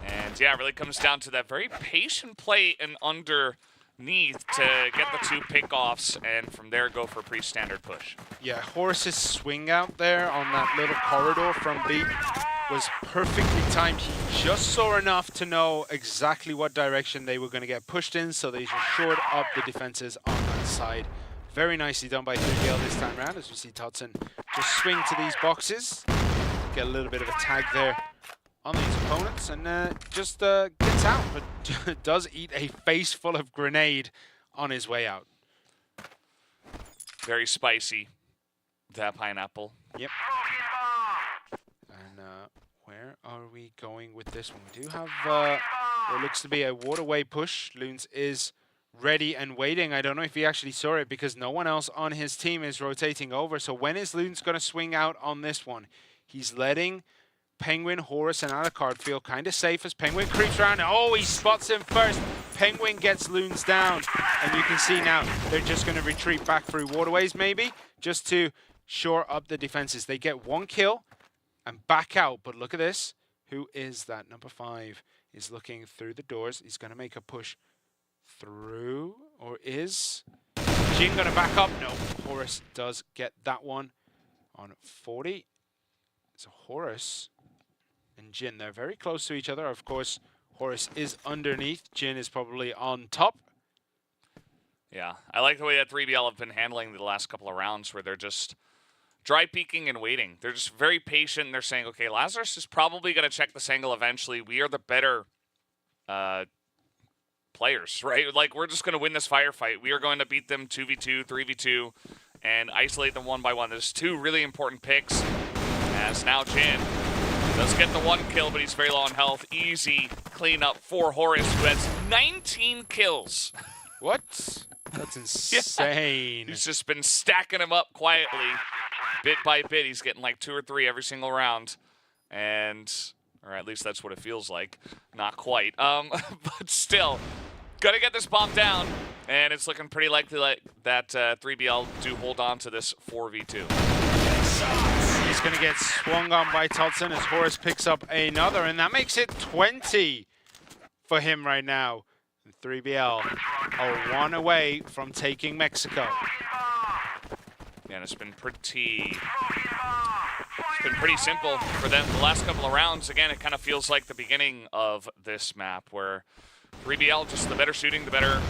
And yeah, it really comes down to that very patient play and under need to get the 2 pickoffs and from there go for a pretty standard push. Yeah, Horus's swing out there on that little corridor from B was perfectly timed. He just saw enough to know exactly what direction they were going to get pushed in, so they just shored up the defenses on that side. Very nicely done by 3BL this time around, as we see Totson just swing to these boxes, get a little bit of a tag there on these opponents, and just gets out, but does eat a face full of grenade on his way out. Very spicy, that pineapple. Yep. And where are we going with this one? We do have what looks to be a waterway push. Loons is ready and waiting. I don't know if he actually saw it because no one else on his team is rotating over. So when is Loons going to swing out on this one? He's letting Penguin, Horus, and Alucard feel kind of safe as Penguin creeps around. Oh, he spots him first. Penguin gets Loons down. And you can see now they're just going to retreat back through waterways maybe just to shore up the defenses. They get 1 kill and back out. But look at this. Who is that? Number 5 is looking through the doors. He's going to make a push through, or is Jin going to back up? No, Horus does get that one on 40. So Horus and Jin, they're very close to each other. Of course, Horus is underneath. Jin is probably on top. Yeah, I like the way that 3BL have been handling the last couple of rounds where they're just dry peeking and waiting. They're just very patient. They're saying, okay, Lazarus is probably going to check this angle eventually. We are the better players, right? Like, we're just going to win this firefight. We are going to beat them 2v2, 3v2, and isolate them 1 by 1. There's 2 really important picks, as now Jin does get the 1 kill, but he's very low on health. Easy cleanup for Horus, who has 19 kills. What? That's insane. Yeah. He's just been stacking them up quietly, bit by bit. He's getting like 2 or 3 every single round, and or at least that's what it feels like. Not quite. But still, gotta get this bomb down, and it's looking pretty likely like that 3BL do hold on to this 4v2. He's gonna get swung on by Totson as Horus picks up another, and that makes it 20 for him right now. 3BL are 1 away from taking Mexico. Yeah, and it's been pretty simple for them the last couple of rounds. Again, it kind of feels like the beginning of this map where 3BL, just the better shooting, the better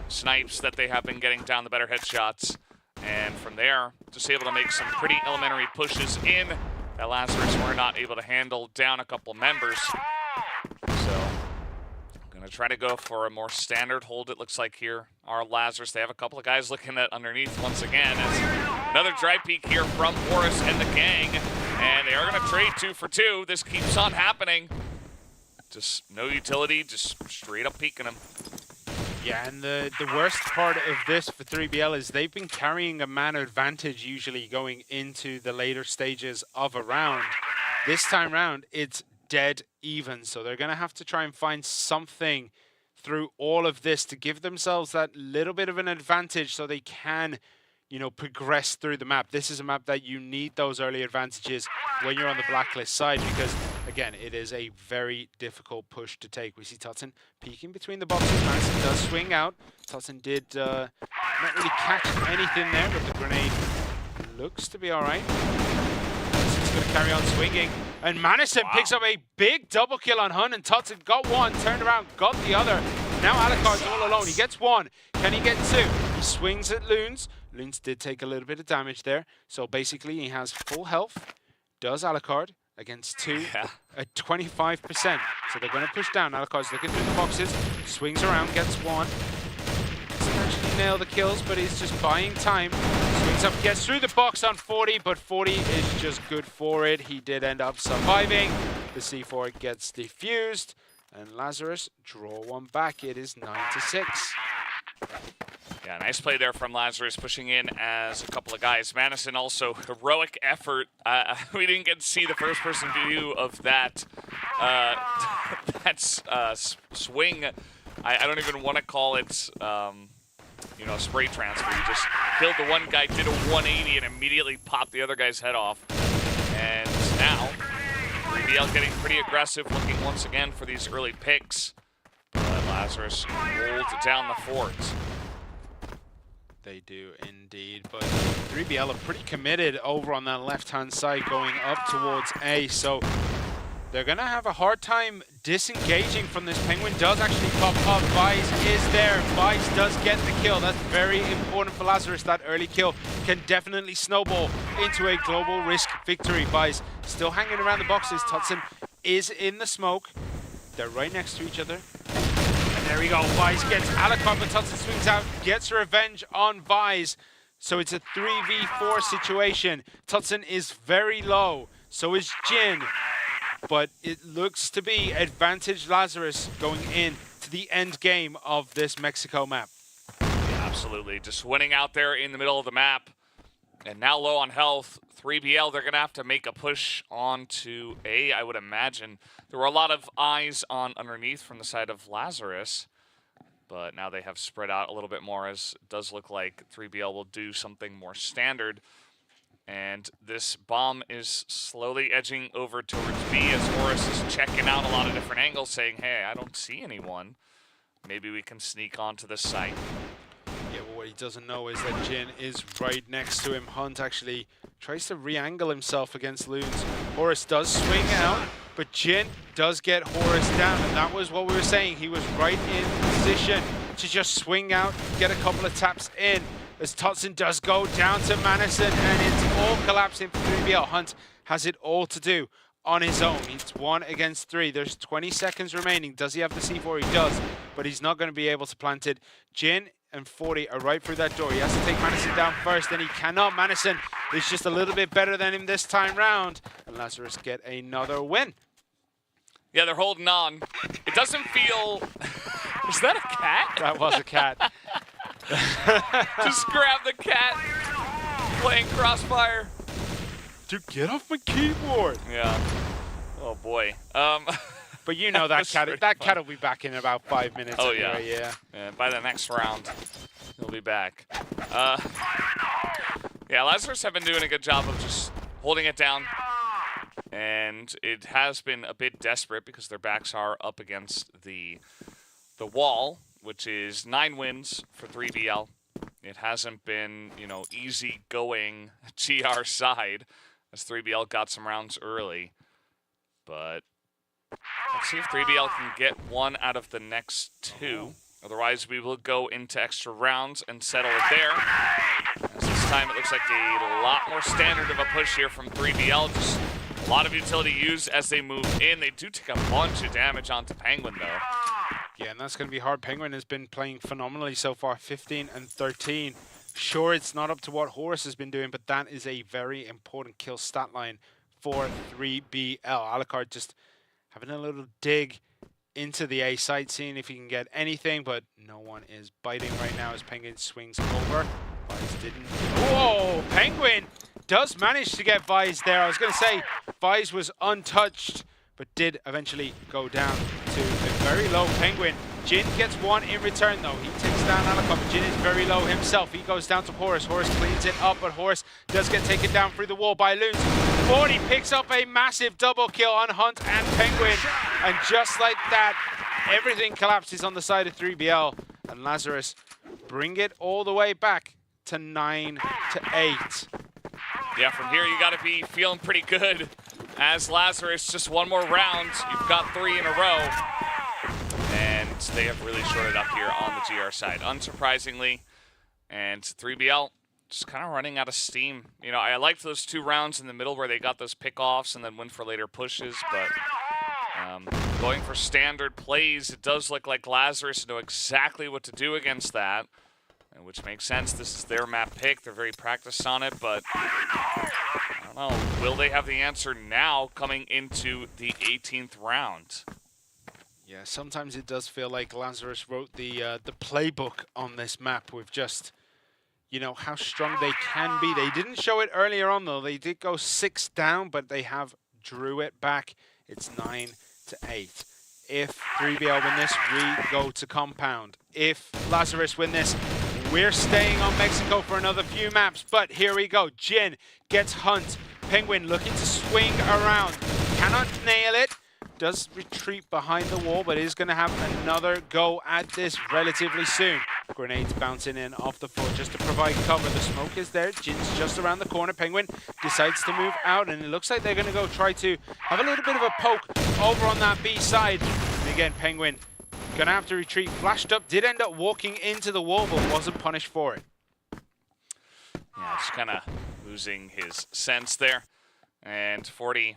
snipes that they have been getting down, the better headshots. And from there, just able to make some pretty elementary pushes in that Lazarus were not able to handle, down a couple members. So, gonna try to go for a more standard hold, it looks like here. Our Lazarus, they have a couple of guys looking at underneath once again. As another dry peek here from Horus and the gang. And they are gonna trade 2 for 2. This keeps on happening. Just no utility, just straight up peeking them. Yeah, and the worst part of this for 3BL is they've been carrying a man advantage usually going into the later stages of a round. This time round, it's dead even, so they're going to have to try and find something through all of this to give themselves that little bit of an advantage so they can, you know, progress through the map. This is a map that you need those early advantages when you're on the blacklist side because, again, it is a very difficult push to take. We see Totson peeking between the boxes. Madison does swing out. Totson did not really catch anything there, but the grenade looks to be all right. Madison's going to carry on swinging. And Madison picks up a big double kill on Hun, and Totson got 1, turned around, got the other. Now Alucard's all alone. He gets 1. Can he get 2? He swings at Loons. Loons did take a little bit of damage there. So basically he has full health. Does Alucard against 2 at 25%. So they're going to push down. Alucard's looking through the boxes. Swings around, gets 1. Doesn't actually nail the kills, but he's just buying time. Swings up, gets through the box on 40, but 40 is just good for it. He did end up surviving. The C4 gets defused. And Lazarus draw 1 back. It is 9-6. Yeah, nice play there from Lazarus, pushing in as a couple of guys. Madison also, heroic effort. We didn't get to see the first-person view of that swing. I don't even want to call it, you know, spray transfer. You just killed the one guy, did a 180, and immediately popped the other guy's head off. And now, 3BL getting pretty aggressive, looking once again for these early picks. But Lazarus rolled down the fort. They do indeed, but 3BL are pretty committed over on that left-hand side going up towards A, so they're going to have a hard time disengaging from this. Penguin does actually pop up. Vice is there. Vice does get the kill. That's very important for Lazarus. That early kill can definitely snowball into a global risk victory. Vice still hanging around the boxes. Tutson is in the smoke. They're right next to each other. And there we go. Vice gets Alucard, but Tutson swings out, gets revenge on Vice. So it's a 3v4 situation. Tutson is very low. So is Jin. But it looks to be advantage Lazarus going in to the end game of this Mexico map. Yeah, absolutely. Just winning out there in the middle of the map. And now low on health. 3BL, they're going to have to make a push on to A, I would imagine. There were a lot of eyes on underneath from the side of Lazarus. But now they have spread out a little bit more, as it does look like 3BL will do something more standard. And this bomb is slowly edging over towards B as Horus is checking out a lot of different angles, saying, hey, I don't see anyone. Maybe we can sneak onto the site. Yeah, but what he doesn't know is that Jin is right next to him. Hunt actually tries to re-angle himself against Loons. Horus does swing out, but Jin does get Horus down, and that was what we were saying. He was right in position to just swing out, get a couple of taps in, as Tutson does go down to Madison, and it's all collapsing for 3BL. Hunt has it all to do on his own. It's 1 against 3. There's 20 seconds remaining. Does he have the C4? He does, but he's not going to be able to plant it. Jin and 40 are right through that door. He has to take Madison down first, and he cannot. Madison is just a little bit better than him this time round, and Lazarus get another win. Yeah, they're holding on. It doesn't feel... Was that a cat? That was a cat. Just grab the cat. Playing CROSSFIRE. Dude, get off my keyboard. Yeah. Oh boy. But you know that cat will be back in about 5 minutes. Oh anyway, yeah. By the next round, he'll be back. Yeah, Lazarus have been doing a good job of just holding it down. And it has been a bit desperate because their backs are up against the wall, which is 9 wins for 3BL. It hasn't been, you know, easy going GR side as 3BL got some rounds early. But let's see if 3BL can get 1 out of the next 2. Otherwise, we will go into extra rounds and settle it there. As this time, it looks like a lot more standard of a push here from 3BL. Just a lot of utility used as they move in. They do take a bunch of damage onto Penguin, though. Yeah, and that's going to be hard. Penguin has been playing phenomenally so far, 15 and 13. Sure, it's not up to what Horus has been doing, but that is a very important kill stat line for 3BL. Alucard just having a little dig into the A site, seeing if he can get anything, but no one is biting right now as Penguin swings over. Vice didn't. Whoa! Penguin does manage to get Vice there. I was going to say Vice was untouched, but did eventually go down to a very low Penguin. Jin gets 1 in return, though. He takes down Alucard. Jin is very low himself. He goes down to Horus. Horus cleans it up, but Horus does get taken down through the wall by Loons. 40 picks up a massive double kill on Hunt and Penguin. And just like that, everything collapses on the side of 3BL. And Lazarus bring it all the way back to 9 to 8. Yeah, from here you got to be feeling pretty good. As Lazarus, just 1 more round. You've got 3 in a row. And they have really shorted up here on the GR side, unsurprisingly. And 3BL just kind of running out of steam. You know, I liked those 2 rounds in the middle where they got those pickoffs and then went for later pushes, but going for standard plays, it does look like Lazarus know exactly what to do against that, which makes sense. This is their map pick. They're very practiced on it, but I don't know. Will they have the answer now coming into the 18th round? Yeah, sometimes it does feel like Lazarus wrote the playbook on this map with just, you know, how strong they can be. They didn't show it earlier on, though. They did go 6 down, but they have drew it back. It's 9 to 8. If 3BL win this, we go to compound. If Lazarus win this, we're staying on Mexico for another few maps. But here we go. Jin gets Hunt. Penguin looking to swing around. Cannot nail it. does retreat behind the wall, but is going to have another go at this relatively soon. Grenades bouncing in off the floor just to provide cover. The smoke is there. Jin's just around the corner. Penguin decides to move out, and it looks like they're going to go try to have a little bit of a poke over on that B side. And again, Penguin going to have to retreat. Flashed up, did end up walking into the wall, but wasn't punished for it. Yeah, just kind of losing his sense there. And 40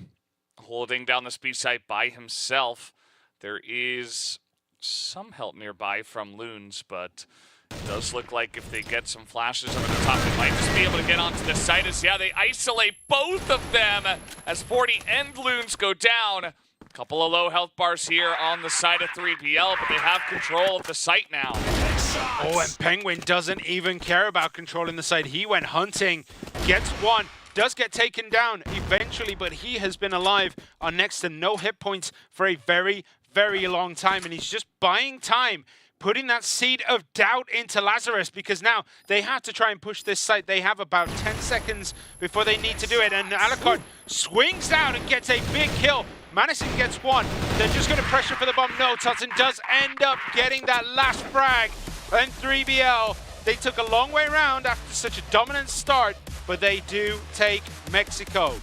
holding down this B site by himself. There is some help nearby from Loons, but it does look like if they get some flashes over the top, they might just be able to get onto the site. As yeah, they isolate both of them as 40 and Loons go down. A couple of low health bars here on the side of 3BL, but they have control of the site now. Oh, and Penguin doesn't even care about controlling the site. He went hunting, gets one, does get taken down eventually, but he has been alive on next to no hit points for a very, very long time, and he's just buying time, putting that seed of doubt into Lazarus, because now they have to try and push this site. They have about 10 seconds before they need to do it, and Alucard swings down and gets a big kill. Madison gets one. They're just going to pressure for the bomb. No, Tutson does end up getting that last frag. And 3BL, they took a long way around after such a dominant start, but they do take Mexico.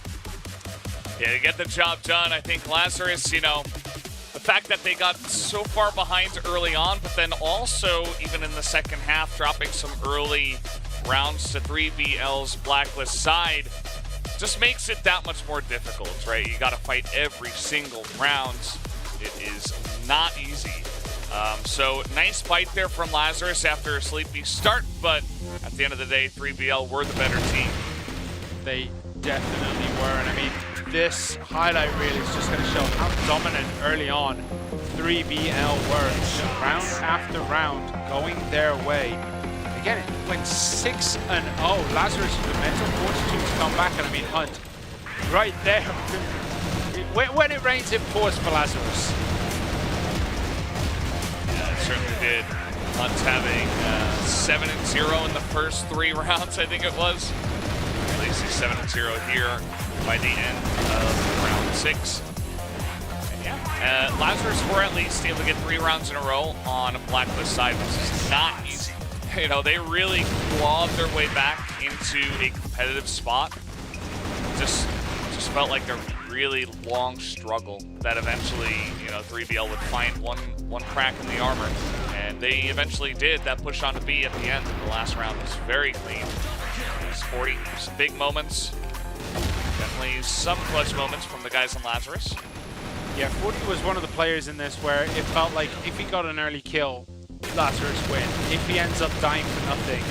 Yeah, to get the job done, I think Lazarus, you know, the fact that they got so far behind early on, but then also, even in the second half, dropping some early rounds to 3BL's Blacklist side, just makes it that much more difficult, right? You got to fight every single round. It is not easy. So nice fight there from Lazarus after a sleepy start, but at the end of the day, 3BL were the better team. They definitely were, and I mean, this highlight really is just going to show how dominant early on 3BL were. Round after round going their way. Again, it went 6-0. Lazarus with the mental fortitude to come back, and I mean, Hunt, right there. When it rains, it pours for Lazarus. Yeah, it certainly did. Hunt having 7-0 in the first 3 rounds, I think it was. At least he's 7-0 here by the end of round 6. And yeah, Lazarus were at least able to get 3 rounds in a row on a Blacklist side, which is not easy. You know, they really clawed their way back into a competitive spot. Just felt like a really long struggle that eventually, you know, 3BL would find one crack in the armor. And they eventually did. That push on to B at the end of the last round was very clean. There's 40, some big moments. Definitely some clutch moments from the guys on Lazarus. Yeah, 40 was one of the players in this where it felt like if he got an early kill, Lazarus win. If he ends up dying for nothing,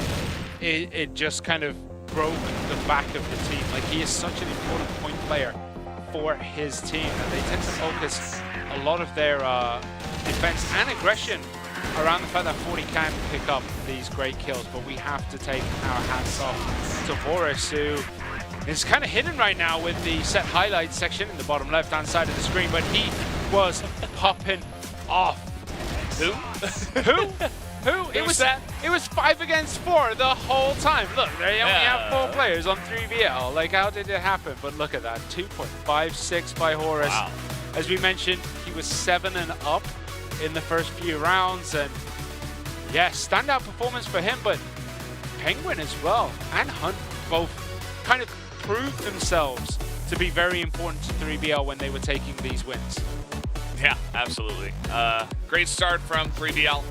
it just kind of broke the back of the team. Like, he is such an important point player for his team, and they tend to focus a lot of their defense and aggression around the fact that 40 can pick up these great kills. But we have to take our hats off to Boris, who is kind of hidden right now with the set highlights section in the bottom left-hand side of the screen, but he was popping off. Who? Who? It was 5 against 4 the whole time. Look, they only have 4 players on 3BL. Like, how did it happen? But look at that, 2.56 by Horus. Wow. As we mentioned, he was 7-up in the first few rounds, and yeah, standout performance for him. But Penguin as well and Hunt both kind of proved themselves to be very important to 3BL when they were taking these wins. Yeah, absolutely. Great start from 3BL.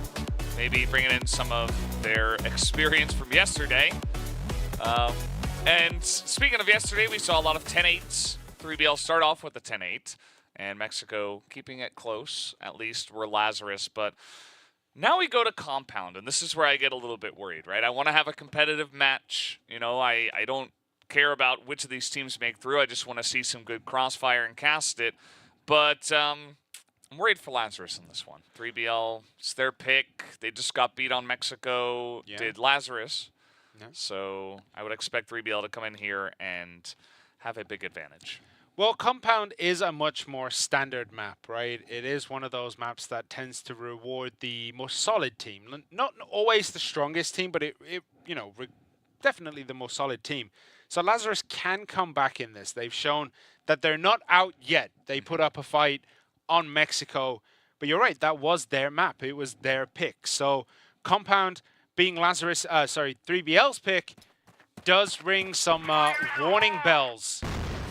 Maybe bringing in some of their experience from yesterday. And speaking of yesterday, we saw a lot of 10-8s. 3BL start off with a 10-8, and Mexico keeping it close, at least were Lazarus. But now we go to Compound, and this is where I get a little bit worried, right? I want to have a competitive match. You know, I don't care about which of these teams make through. I just want to see some good crossfire and cast it. But I'm worried for Lazarus in this one. 3BL, it's their pick. They just got beat on Mexico, did Lazarus. Yeah. So I would expect 3BL to come in here and have a big advantage. Well, Compound is a much more standard map, right? It is one of those maps that tends to reward the most solid team. Not always the strongest team, but it you know, definitely the most solid team. So Lazarus can come back in this. They've shown that they're not out yet. They put up a fight on Mexico. But you're right, that was their map. It was their pick. So Compound being Lazarus, 3BL's pick does ring some warning bells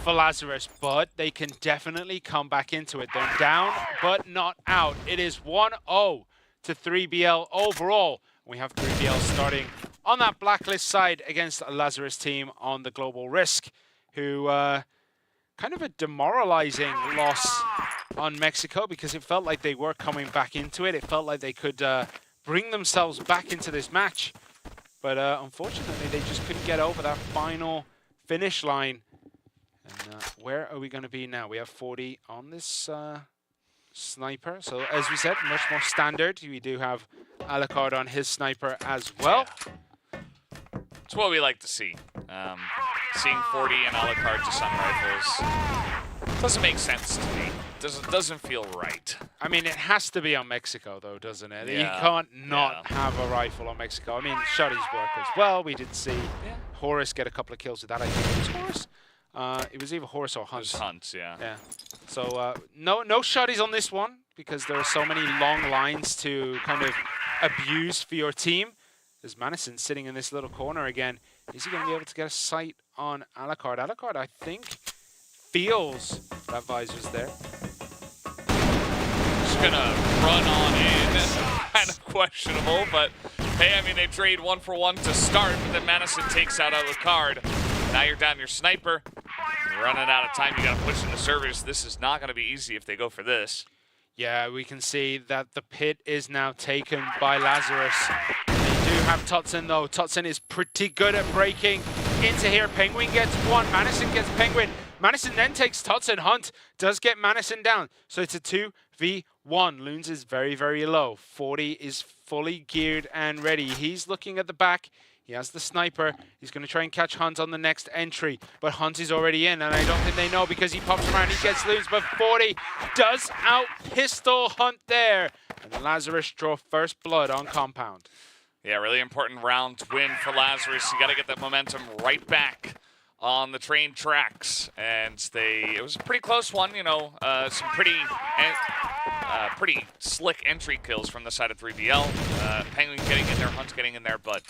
for Lazarus, but they can definitely come back into it. They're down, but not out. It is 1-0 to 3BL overall. We have 3BL starting on that blacklist side against a Lazarus team on the Global Risk, who kind of a demoralizing loss on Mexico because it felt like they were coming back into it. It felt like they could bring themselves back into this match. But unfortunately, they just couldn't get over that final finish line. And where are we going to be now? We have 40 on this sniper. So as we said, much more standard. We do have Alucard on his sniper as well. Yeah. It's what we like to see. Seeing 40 and Alucard to some rifles doesn't make sense to me. Doesn't feel right. I mean, it has to be on Mexico, though, doesn't it? Yeah. You can't not have a rifle on Mexico. I mean, Shotty's work as well. We did see Horus get a couple of kills with that. I think it was Horus. It was either Horus or Hunt. It was Hunt, yeah. Yeah. So no Shotties on this one because there are so many long lines to kind of abuse for your team. There's Madison sitting in this little corner again. Is he going to be able to get a sight on Alucard? Alucard, I think, feels that visor's there. Just gonna run on in. Kind of questionable, but hey, I mean, they trade 1-for-1 to start, but then Madison takes out Alucard. Now you're down your sniper. You're running out of time. You got to push into service. This is not going to be easy if they go for this. Yeah, we can see that the pit is now taken by Lazarus. They do have Totson, though. Totson is pretty good at breaking into here. Penguin gets one. Madison gets Penguin. Madison then takes Totson. Hunt does get Madison down. So it's a 2v1. Loons is very, very low. 40 is fully geared and ready. He's looking at the back. He has the sniper. He's going to try and catch Hunt on the next entry. But Hunt is already in, and I don't think they know because he pops around. He gets Loons, but 40 does out-pistol Hunt there. And Lazarus draw first blood on Compound. Yeah, really important round to win for Lazarus. You got to get that momentum right back on the train tracks. And it was a pretty close one, you know, some pretty slick entry kills from the side of 3BL. Penguin getting in there, Hunt getting in there, but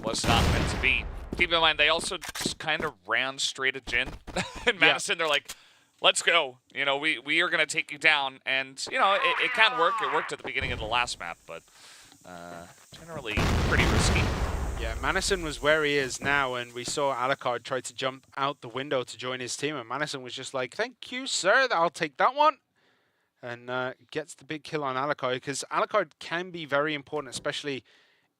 was not meant to be. Keep in mind, they also just kind of ran straight at Jin. In Madison, they're like, let's go. You know, we are going to take you down. And, you know, it can work. It worked at the beginning of the last map, but generally pretty risky. Yeah, Madison was where he is now, and we saw Alucard try to jump out the window to join his team, and Madison was just like, thank you, sir, I'll take that one. And gets the big kill on Alucard, because Alucard can be very important, especially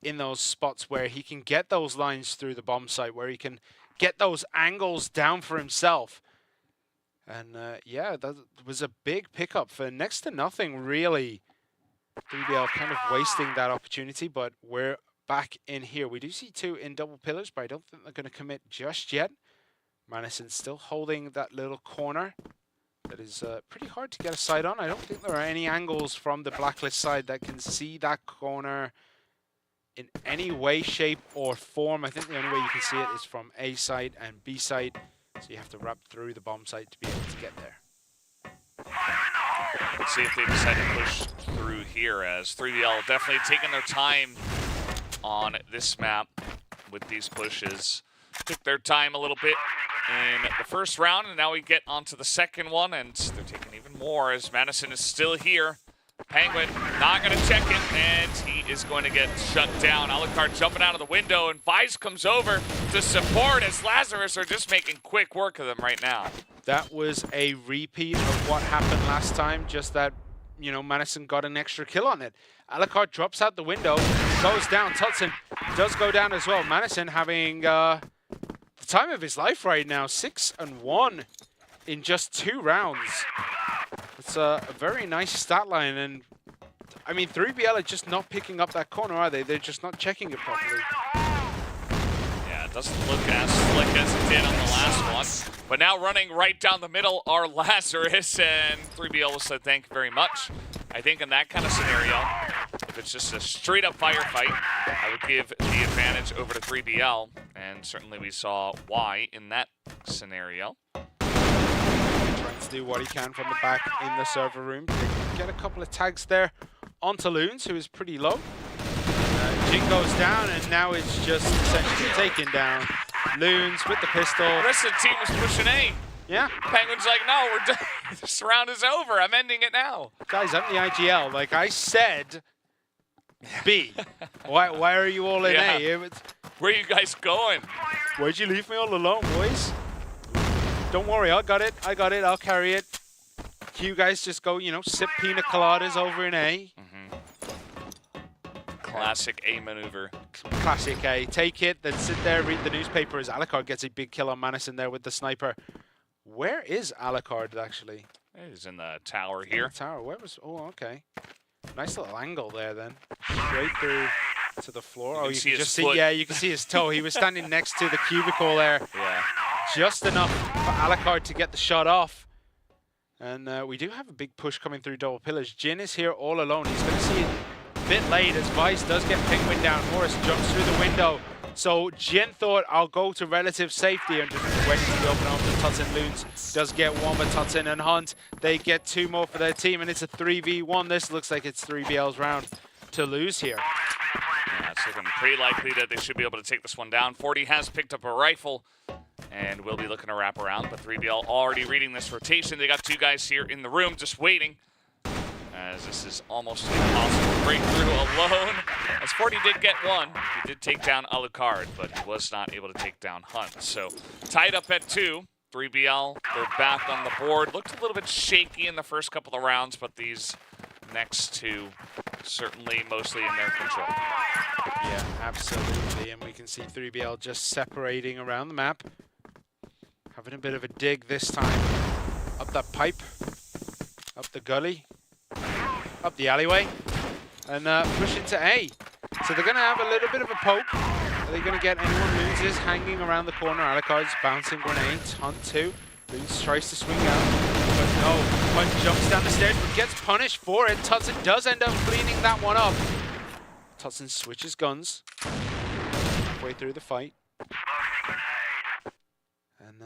in those spots where he can get those lines through the bomb site, where he can get those angles down for himself. And yeah, that was a big pickup for next to nothing, really. 3BL kind of wasting that opportunity, but we're back in here. We do see two in double pillars, but I don't think they're going to commit just yet. Madison still holding that little corner. That is pretty hard to get a sight on. I don't think there are any angles from the blacklist side that can see that corner in any way, shape, or form. I think the only way you can see it is from A site and B site. So you have to wrap through the bomb site to be able to get there. Let's see if they decide to push through here, as 3BL definitely taking their time on this map with these pushes. Took their time a little bit in the first round, and now we get onto the second one, and they're taking even more as Madison is still here. Penguin not going to check it, and he is going to get shut down. Alucard jumping out of the window, and Vice comes over to support as Lazarus are just making quick work of them right now. That was a repeat of what happened last time, just that, you know, Madison got an extra kill on it. Alucard drops out the window, goes down. Totson does go down as well. Madison having the time of his life right now, 6-1 in just 2 rounds. It's a very nice stat line, and I mean, 3BL are just not picking up that corner, are they? They're just not checking it properly. Yeah, it doesn't look as slick as it did on the last one. But now running right down the middle are Lazarus, and 3BL will say thank you very much. I think in that kind of scenario, if it's just a straight-up firefight, I would give the advantage over to 3BL, and certainly we saw why in that scenario. Trying to do what he can from the back in the server room, taking get a couple of tags there onto Loons, who is pretty low. Jin goes down, and now it's just essentially taking down Loons with the pistol. The rest of the team was pushing A. Yeah. Penguin's like, no, we're done. This round is over. I'm ending it now. Guys, I'm the IGL. Like I said, B. Why are you all in Yeah. A? Where are you guys going? Why'd you leave me all alone, boys? Don't worry, I got it. I'll carry it. You guys just go, you know, sip pina coladas over in A. Classic A maneuver. Classic A. Take it, then sit there, read the newspaper as Alucard gets a big kill on Manison there with the sniper. Where is Alucard, actually? He's in the tower here. The tower. Where was... Oh, okay. Nice little angle there, then. Straight through to the floor. You can see his just foot. see... Yeah, you can see his toe. He was standing next to the cubicle there. Yeah. Just enough for Alucard to get the shot off. And we do have a big push coming through double pillars. Jin is here all alone. He's going to see it a bit late as Vice does get Penguin down. Horus jumps through the window. So Jin thought, I'll go to relative safety and just waiting to be open up to Tots and Loons. Does get one, but Tots and Hunt, they get 2 more for their team, and it's a 3v1. This looks like it's 3BL's round to lose here. Yeah, it's looking pretty likely that they should be able to take this one down. 40 has picked up a rifle and will be looking to wrap around, but 3BL already reading this rotation. They got 2 guys here in the room just waiting, as this is almost impossible to break through alone. As 40 did get one, he did take down Alucard, but he was not able to take down Hunt. So tied up at 2. 3BL, they're back on the board. Looked a little bit shaky in the first couple of rounds, but these next 2 certainly mostly in their control. Yeah, absolutely. And we can see 3BL just separating around the map. Having a bit of a dig this time. Up that pipe. Up the gully. Up the alleyway. And push into A. So they're going to have a little bit of a poke. Are they going to get anyone? Loons is hanging around the corner. Alucard's bouncing grenades. Hunt 2. Loons tries to swing out. But no. Hunt jumps down the stairs but gets punished for it. Tutson does end up cleaning that one up. Tutson switches guns. Halfway through the fight. And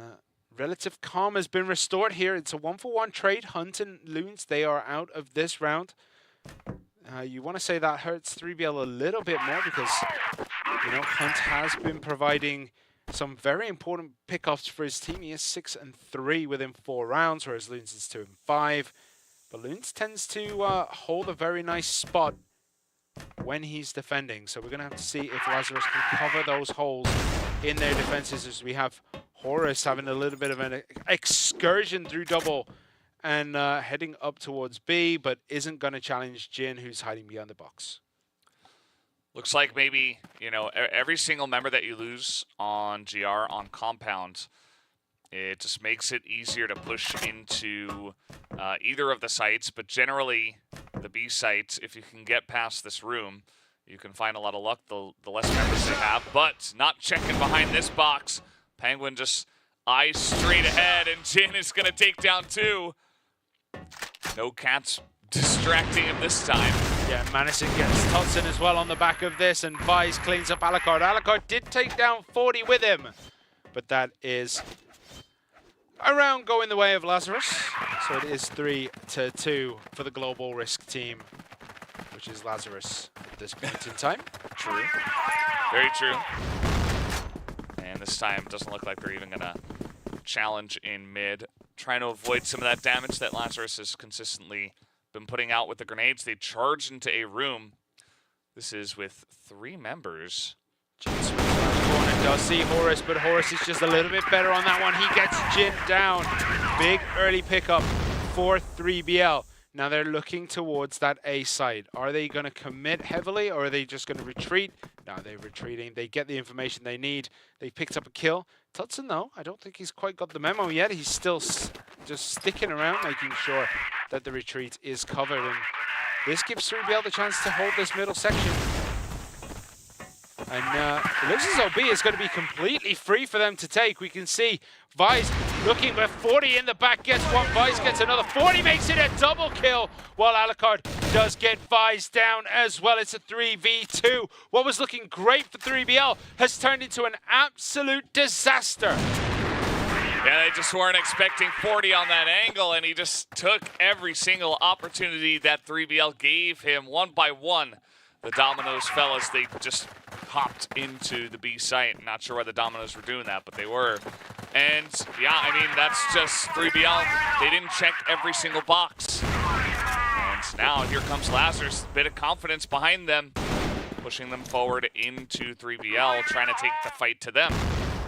relative calm has been restored here. It's a 1-for-1 trade. Hunt and Loons, they are out of this round. You want to say that hurts 3BL a little bit more because, you know, Hunt has been providing some very important pickups for his team. He is 6-3 within 4 rounds, whereas Loons is 2-5. But Loons tends to hold a very nice spot when he's defending. So we're going to have to see if Lazarus can cover those holes in their defenses, as we have Horus having a little bit of an excursion through double and heading up towards B, but isn't going to challenge Jin, who's hiding behind the box. Looks like maybe, you know, every single member that you lose on GR, on Compound, it just makes it easier to push into either of the sites, but generally the B site, if you can get past this room, you can find a lot of luck the less members they have, but not checking behind this box. Penguin just eyes straight ahead, and Jin is going to take down 2. No cats distracting him this time. Yeah, Manison gets Tutson as well on the back of this, and Vice cleans up Alucard. Alucard did take down 40 with him, but that is around going the way of Lazarus. So it is 3-2 for the Global Risk team, which is Lazarus at this point in time. True. Very true. And this time it doesn't look like they're even going to challenge in mid, trying to avoid some of that damage that Lazarus has consistently been putting out with the grenades. They charge into a room. This is with 3 members. Jin swings around the corner, does see Horus, but Horus is just a little bit better on that one. He gets Jin down. Big early pickup for 3BL. Now they're looking towards that A side. Are they going to commit heavily, or are they just going to retreat? No, they're retreating. They get the information they need. They picked up a kill. Tutson, though, I don't think he's quite got the memo yet. He's still just sticking around, making sure that the retreat is covered. And this gives 3BL the chance to hold this middle section. And it looks as though B is going to be completely free for them to take. We can see Vice looking with 40 in the back, gets one, Vice gets another. 40 makes it a double kill, while Alucard does get Vice down as well. It's a 3v2. What was looking great for 3BL has turned into an absolute disaster. Yeah, they just weren't expecting 40 on that angle, and he just took every single opportunity that 3BL gave him one by one. The dominoes fell as they just hopped into the B site. Not sure why the dominoes were doing that, but they were. And yeah, I mean, that's just 3BL. They didn't check every single box. And now here comes Lazarus, a bit of confidence behind them, pushing them forward into 3BL, trying to take the fight to them.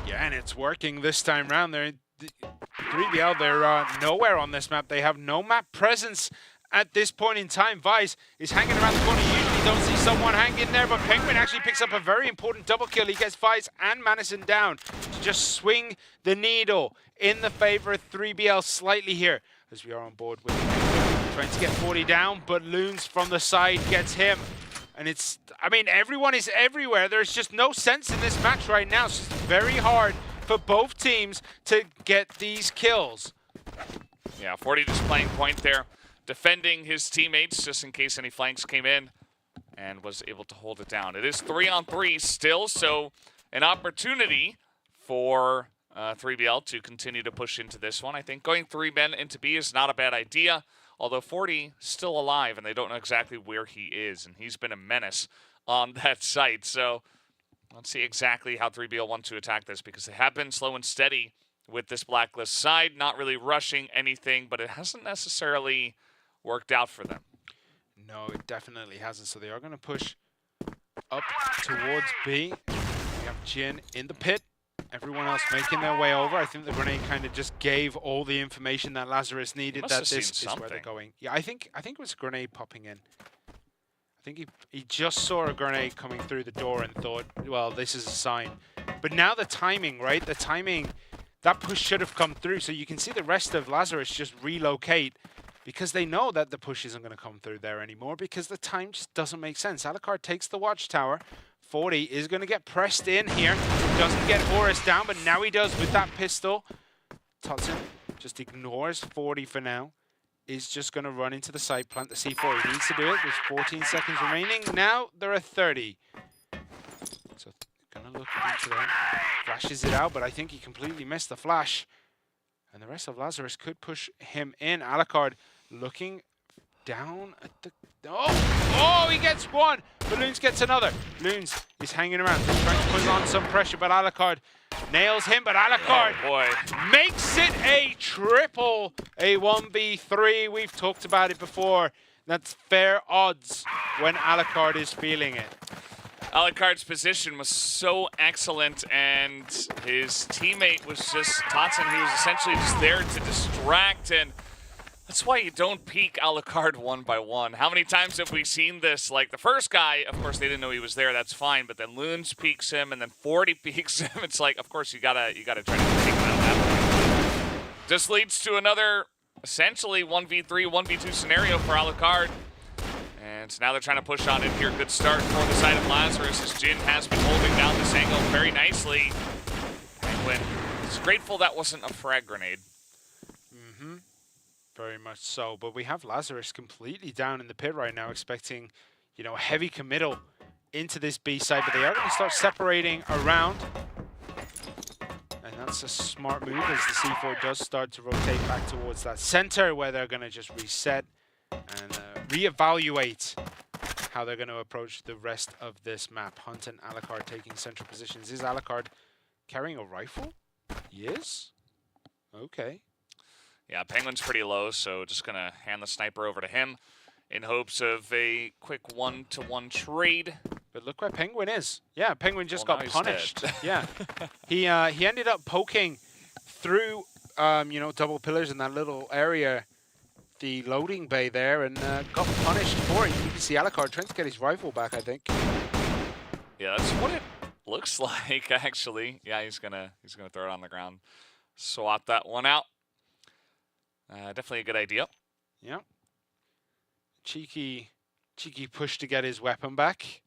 Yeah, and it's working this time round. 3BL, they're nowhere on this map. They have no map presence at this point in time. Vice is hanging around the corner. You usually don't see someone hanging there, but Penguin actually picks up a very important double kill. He gets Vice and Madison down to just swing the needle in the favor of 3BL slightly here, as we are on board with Penguin trying to get 40 down, but Loons from the side gets him. And it's, I mean, everyone is everywhere. There's just no sense in this match right now. It's just very hard for both teams to get these kills. Yeah, 40 just playing point there, defending his teammates just in case any flanks came in, and was able to hold it down. It is 3-on-3 still, so an opportunity for 3BL to continue to push into this one. I think going 3 men into B is not a bad idea, although 40 still alive, and they don't know exactly where he is, and he's been a menace on that site. So let's see exactly how 3BL want to attack this, because they have been slow and steady with this Blacklist side, not really rushing anything, but it hasn't necessarily worked out for them. No, it definitely hasn't. So they are going to push up towards B. We have Jin in the pit. Everyone else making their way over. I think the grenade kind of just gave all the information that Lazarus needed, that this is where they're going. Yeah, I think it was a grenade popping in. I think he just saw a grenade coming through the door and thought, well, this is a sign. But now the timing, right? The timing, that push should have come through. So you can see the rest of Lazarus just relocate, because they know that the push isn't going to come through there anymore, because the time just doesn't make sense. Alucard takes the watchtower. 40 is going to get pressed in here. Doesn't get Horus down, but now he does with that pistol. Tutson just ignores 40 for now. Is just going to run into the site, plant the C4. He needs to do it. There's 14 seconds remaining. Now there are 30. So going to look into that. Flashes it out, but I think he completely missed the flash. And the rest of Lazarus could push him in. Alucard looking down at the... Oh, he gets one, but Loons gets another. Loons is hanging around, trying to put on some pressure, but Alucard nails him, but Alucard makes it a triple, a 1v3. We've talked about it before. That's fair odds when Alucard is feeling it. Alucard's position was so excellent, and his teammate was just, Totson, he was essentially just there to distract, and that's why you don't peek Alucard one by one. How many times have we seen this? Like the first guy, of course they didn't know he was there, that's fine, but then Loons peeks him, and then 40 peeks him. It's like, of course you gotta try to take him out of that point. This leads to another, essentially 1v3, 1v2 scenario for Alucard. And now they're trying to push on in here. Good start for the side of Lazarus, as Jin has been holding down this angle very nicely. Penguin is grateful that wasn't a frag grenade. Mm-hmm. Very much so. But we have Lazarus completely down in the pit right now, expecting, you know, a heavy committal into this B side. But they are going to start separating around. And that's a smart move, as the C4 does start to rotate back towards that center, where they're going to just reset and reevaluate how they're going to approach the rest of this map. Hunt and Alucard taking central positions. Is Alucard carrying a rifle? He is? Okay. Yeah, Penguin's pretty low, so just going to hand the sniper over to him in hopes of a quick one-to-one trade. But look where Penguin is. Yeah, Penguin just got punished. Yeah. He ended up poking through, you know, double pillars in that little area, the loading bay there, and got punished for it. You can see Alucard trying to get his rifle back, I think. Yeah, that's what it looks like, actually. Yeah, he's gonna throw it on the ground. Swap that one out. Definitely a good idea. Yeah. Cheeky push to get his weapon back.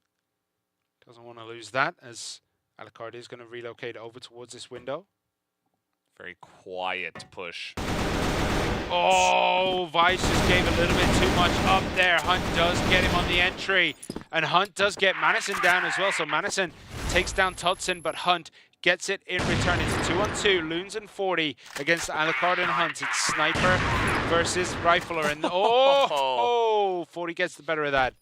Doesn't want to lose that, as Alucard is going to relocate over towards this window. Very quiet push. Oh, Vice just gave a little bit too much up there. Hunt does get him on the entry, and Hunt does get Madison down as well. So Madison takes down Tutson, but Hunt gets it in return. It's 2-on-2. Loons and 40 against Alucard and Hunt. It's Sniper versus Rifler. And 40 gets the better of that.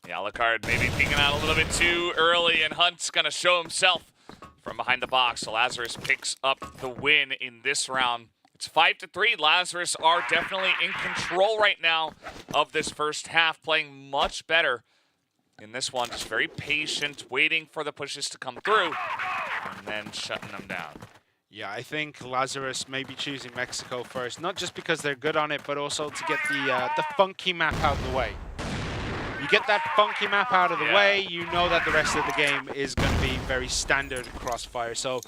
Yeah, Alucard maybe peeking out a little bit too early, and Hunt's going to show himself from behind the box. So Lazarus picks up the win in this round. It's 5-3. Lazarus are definitely in control right now of this first half, playing much better in this one. Just very patient, waiting for the pushes to come through, and then shutting them down. Yeah, I think Lazarus may be choosing Mexico first, not just because they're good on it, but also to get the funky map out of the way. You get that funky map out of the way, you know that the rest of the game is going to be very standard CROSSFIRE. So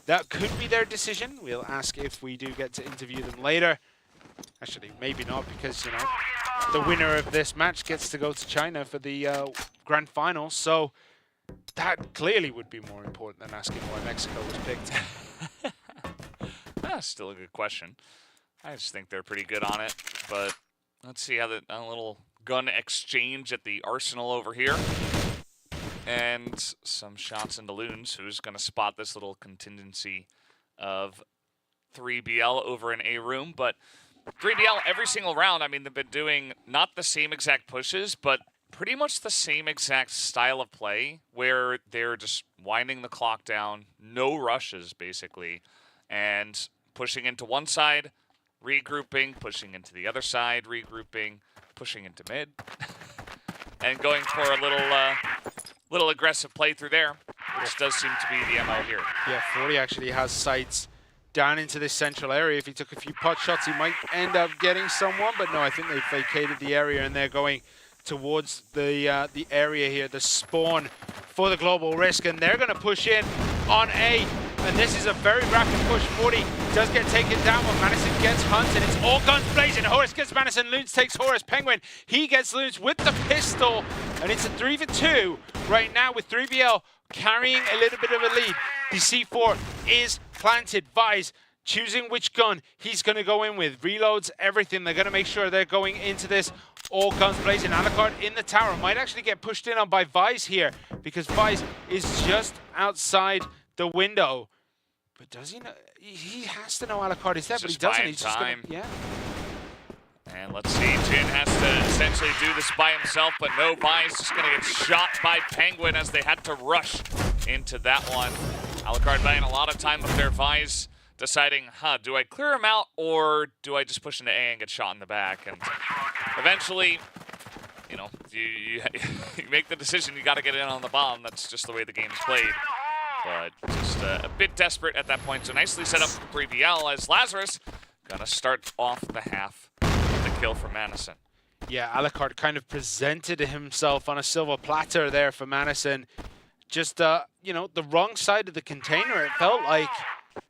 that could be their decision. We'll ask if we do get to interview them later. Actually, maybe not, because, you know, the winner of this match gets to go to China for the grand final. So that clearly would be more important than asking why Mexico was picked. That's still a good question. I just think they're pretty good on it. But let's see how a little gun exchange at the arsenal over here. And some shots into Loons, who's going to spot this little contingency of 3BL over in A room. But 3BL, every single round, I mean, they've been doing not the same exact pushes, but pretty much the same exact style of play, where they're just winding the clock down, no rushes, basically, and pushing into one side, regrouping, pushing into the other side, regrouping, pushing into mid, and going for a little aggressive play through there, which does seem to be the MO here. Yeah, 40 actually has sights down into this central area. If he took a few pot shots, he might end up getting someone, but no, I think they've vacated the area and they're going towards the area here, the spawn for the global risk, and they're going to push in on A. And this is a very rapid push. 40 does get taken down, but Madison gets hunted. It's all guns blazing. Horus gets Madison. Loons takes Horus. Penguin, he gets Loons with the pistol. And it's a 3v2 right now with 3BL carrying a little bit of a lead. The C4 is planted. Vise choosing which gun he's going to go in with. Reloads, everything. They're going to make sure they're going into this all guns blazing. Alucard in the tower. Might actually get pushed in on by Vise here, because Vise is just outside the window. But does he know? He has to know Alucard is there, but he doesn't. He's just gonna, yeah. And let's see, Jin has to essentially do this by himself, but no, Vise just gonna get shot by Penguin as they had to rush into that one. Alucard buying a lot of time with their Vise, deciding, do I clear him out or do I just push into A and get shot in the back? And eventually, you know, you make the decision, you gotta get in on the bomb. That's just the way the game's played. But just a bit desperate at that point. So nicely set up for 3BL as Lazarus gonna start off the half with the kill for Madison. Yeah, Alucard kind of presented himself on a silver platter there for Madison. Just, you know, the wrong side of the container, it felt like,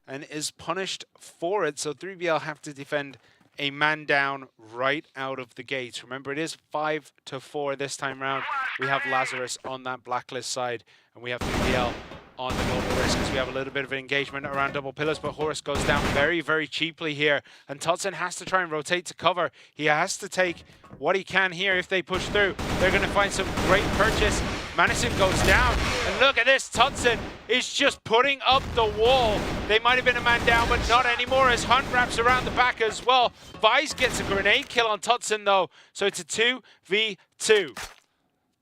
and is punished for it. So 3BL have to defend a man down right out of the gates. Remember, it is 5-4 this time round. We have Lazarus on that blacklist side, and we have 3BL on the global risk, as we have a little bit of engagement around double pillars, but Horus goes down very, very cheaply here, and Tutson has to try and rotate to cover. He has to take what he can here if they push through. They're going to find some great purchase. Madison goes down, and look at this, Tutson is just putting up the wall. They might have been a man down, but not anymore, as Hunt wraps around the back as well. Vise gets a grenade kill on Tutson though, so it's a 2v2.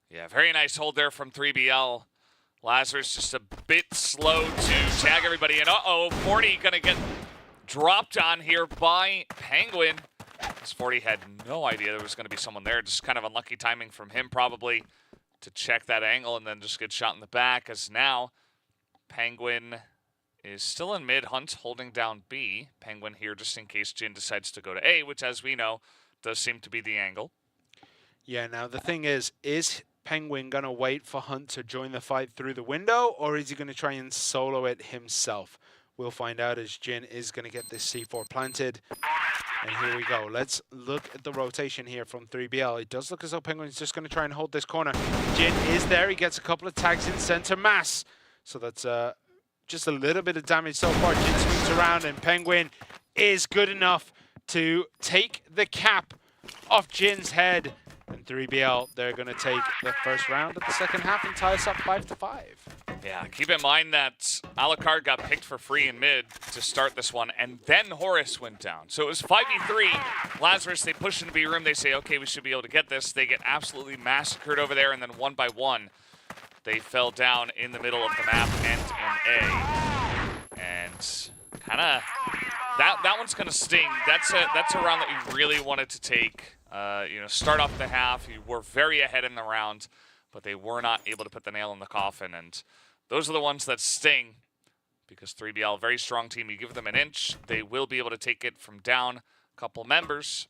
Yeah, very nice hold there from 3BL. Lazarus just a bit slow to tag everybody in. Uh-oh, 40 gonna get dropped on here by Penguin. This 40 had no idea there was gonna be someone there. Just kind of unlucky timing from him probably to check that angle and then just get shot in the back, as now Penguin is still in mid. Hunt holding down B. Penguin here just in case Jin decides to go to A, which as we know does seem to be the angle. Yeah, now the thing is Penguin gonna wait for Hunt to join the fight through the window, or is he gonna try and solo it himself? We'll find out, as Jin is gonna get this C4 planted. And here we go. Let's look at the rotation here from 3BL. It does look as though Penguin's just gonna try and hold this corner. Jin is there. He gets a couple of tags in center mass. So that's just a little bit of damage so far. Jin swings around, and Penguin is good enough to take the cap off Jin's head. And 3BL, they're going to take the first round of the second half and tie us up 5-5. Yeah, keep in mind that Alucard got picked for free in mid to start this one, and then Horus went down. So it was 5v3. Lazarus, they push into B room. They say, okay, we should be able to get this. They get absolutely massacred over there, and then one by one, they fell down in the middle of the map and in A. And kind of, that one's going to sting. That's a round that you really wanted to take. Start off the half. You were very ahead in the round, but they were not able to put the nail in the coffin, and those are the ones that sting, because 3BL, very strong team. You give them an inch, they will be able to take it from down a couple members.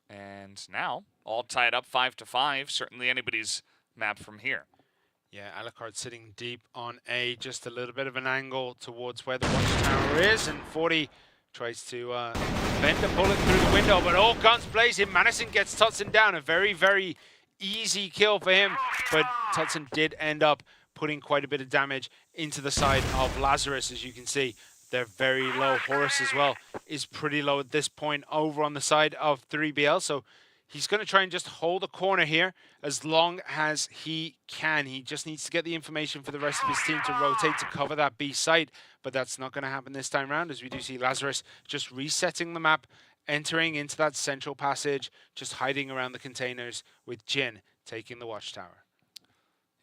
And now, all tied up 5-5. Certainly anybody's map from here. Yeah, Alucard sitting deep on A, just a little bit of an angle towards where the watchtower is, and 40 tries to bend a bullet through the window, but all guns blazing. Madison gets Tutson down. A very, very easy kill for him, but Tutson did end up putting quite a bit of damage into the side of Lazarus. As you can see, they're very low. Horus as well is pretty low at this point over on the side of 3BL, so he's going to try and just hold a corner here as long as he can. He just needs to get the information for the rest of his team to rotate to cover that B site, but that's not going to happen this time around, as we do see Lazarus just resetting the map, entering into that central passage, just hiding around the containers, with Jin taking the watchtower.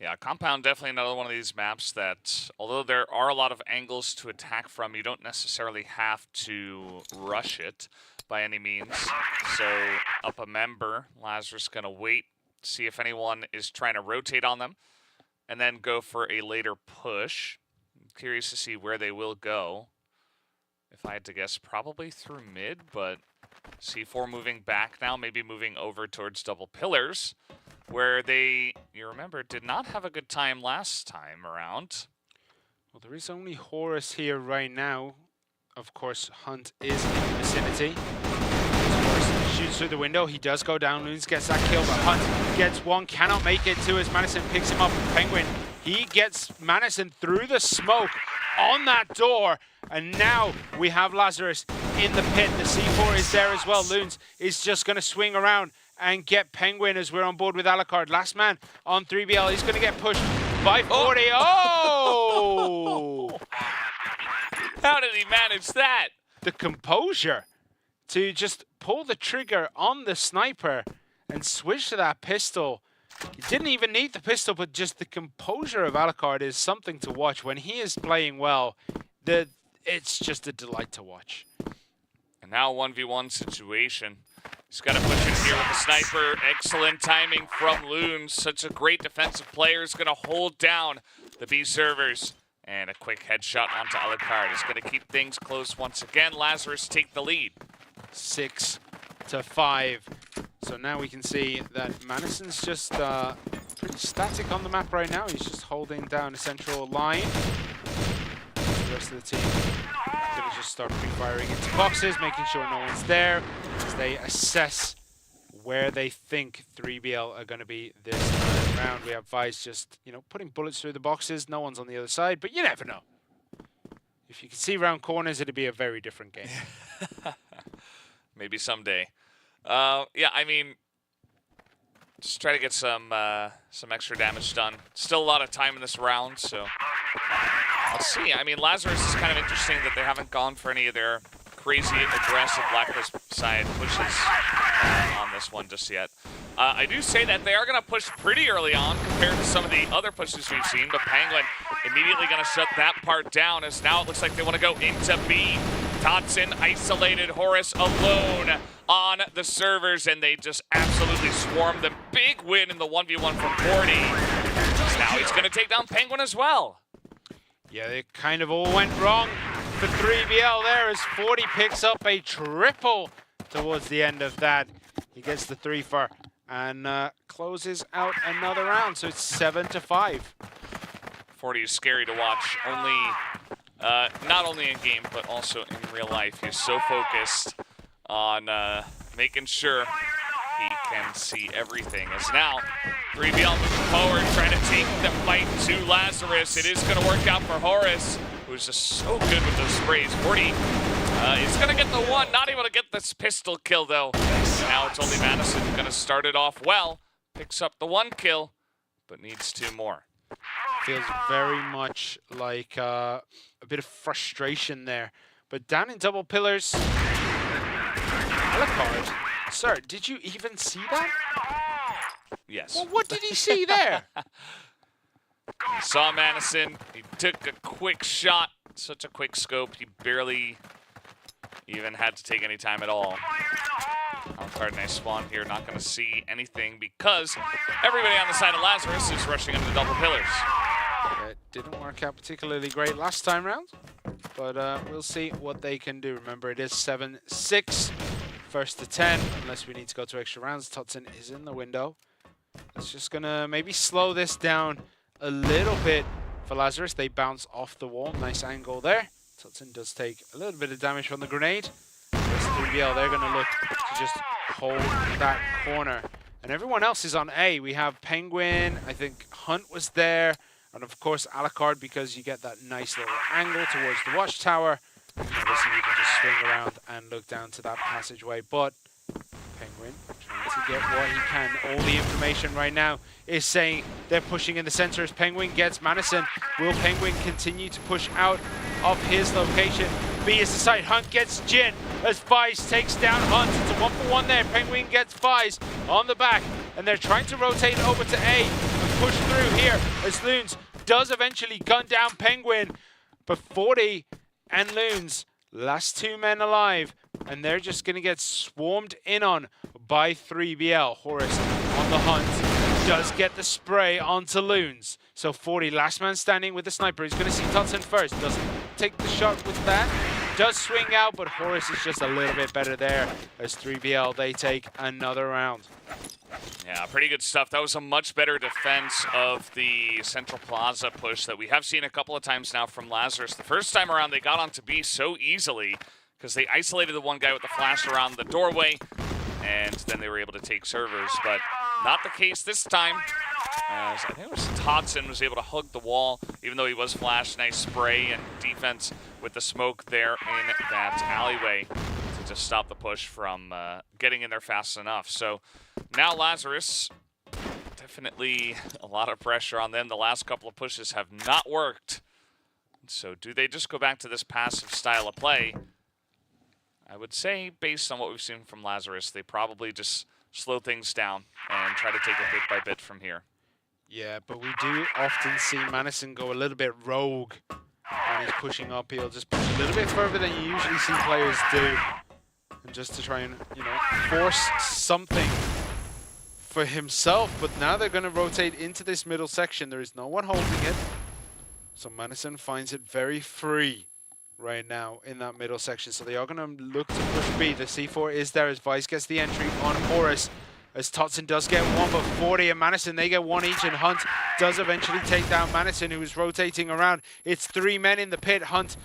Yeah, Compound, definitely another one of these maps that, although there are a lot of angles to attack from, you don't necessarily have to rush it by any means. So up a member, Lazarus going to wait, see if anyone is trying to rotate on them, and then go for a later push. I'm curious to see where they will go. If I had to guess, probably through mid, but C4 moving back now, maybe moving over towards double pillars, where they, you remember, did not have a good time last time around. Well, there is only Horus here right now. Of course, Hunt is in the vicinity. Horus shoots through the window. He does go down. Loons gets that kill, but Hunt gets one, cannot make it to as Madison picks him up with Penguin. He gets Madison through the smoke on that door, and now we have Lazarus in the pit. The C4 is there as well. Loons is just going to swing around and get Penguin as we're on board with Alucard. Last man on 3BL. He's going to get pushed by 40. Oh! How did he manage that? The composure to just pull the trigger on the sniper and switch to that pistol. He didn't even need the pistol, but just the composure of Alucard is something to watch. When he is playing well, it's just a delight to watch. And now 1v1 situation. He's got to push in here with the sniper. Excellent timing from Loons. Such a great defensive player. Is going to hold down the B servers. And a quick headshot onto Alucard. Is going to keep things close once again. Lazarus take the lead. 6-5. So now we can see that Madison's just pretty static on the map right now. He's just holding down a central line. The rest of the team going to just start pre-firing into boxes, making sure no one's there as they assess where they think 3BL are going to be this time around. We have Vice just, putting bullets through the boxes. No one's on the other side, but you never know. If you can see around corners, it'd be a very different game. Maybe someday. Yeah, I mean, just try to get some extra damage done. Still a lot of time in this round, so let's see. I mean, Lazarus is kind of interesting that they haven't gone for any of their crazy aggressive Blacklist side pushes on this one just yet. I do say that they are going to push pretty early on compared to some of the other pushes we've seen, but Penguin immediately going to shut that part down, as now it looks like they want to go into B. Dotson isolated, Horus alone on the servers, and they just absolutely swarmed them. Big win in the 1v1 from 40. Now he's going to take down Penguin as well. Yeah, they kind of all went wrong for 3BL there as 40 picks up a triple towards the end of that. He gets the 3-for and closes out another round, so it's 7-5. 40 is scary to watch. Not only in game, but also in real life. He's so focused on making sure he can see everything. As now, 3BL moving forward, trying to take the fight to Lazarus. It is going to work out for Horus, who's just so good with those sprays. 40 is going to get the one, not able to get this pistol kill, though. Now it's only Madison going to start it off well. Picks up the 1 kill, but needs 2 more. Feels very much like a bit of frustration there. But down in double pillars, Alucard, sir, did you even see that? Yes. Well, what did he see there? He saw Madison. He took a quick shot. Such a quick scope. He barely even had to take any time at all. Alucard, nice spawn here. Not going to see anything because everybody on the side of Lazarus is rushing into the double pillars. It didn't work out particularly great last time round, but we'll see what they can do. Remember, it is 7-6, first to 10, unless we need to go to extra rounds. Totson is in the window. It's just going to maybe slow this down a little bit for Lazarus. They bounce off the wall. Nice angle there. Totson does take a little bit of damage from the grenade. There's 3BL. They're going to look to just hold that corner. And everyone else is on A. We have Penguin. I think Hunt was there. And of course, Alucard, because you get that nice little angle towards the watchtower. And obviously, you can just swing around and look down to that passageway. But Penguin trying to get what he can. All the information right now is saying they're pushing in the center as Penguin gets Madison. Will Penguin continue to push out of his location? B is the side. Hunt gets Jin as Fies takes down Hunt. It's a 1-for-1 there. Penguin gets Fies on the back. And they're trying to rotate over to A and push through here as Loons does eventually gun down Penguin. But 40 and Loons, last two men alive. And they're just going to get swarmed in on by 3BL. Horus on the hunt. Does get the spray onto Loons. So 40, last man standing with the sniper. He's going to see Totson first. Doesn't take the shot with that. Does swing out, but Horus is just a little bit better there as 3BL, they take another round. Yeah, pretty good stuff. That was a much better defense of the Central Plaza push that we have seen a couple of times now from Lazarus. The first time around, they got onto B so easily because they isolated the one guy with the flash around the doorway, and then they were able to take servers. But not the case this time, as I think it was Totson was able to hug the wall, even though he was flashed. Nice spray and defense with the smoke there in that alleyway to just stop the push from getting in there fast enough. So now Lazarus, definitely a lot of pressure on them. The last couple of pushes have not worked. So do they just go back to this passive style of play? I would say, based on what we've seen from Lazarus, they probably just slow things down and try to take it bit by bit from here. Yeah, but we do often see Madison go a little bit rogue when he's pushing up. He'll just push a little bit further than you usually see players do. And just to try and, you know, force something for himself. But now they're going to rotate into this middle section. There is no one holding it. So Madison finds it very free right now in that middle section. So they are going to look to push B. The C4 is there as Vice gets the entry on Horus. As Totson does get one, but 40 and Madison, they get one each, and Hunt does eventually take down Madison, who is rotating around. It's 3 men in the pit. Hunt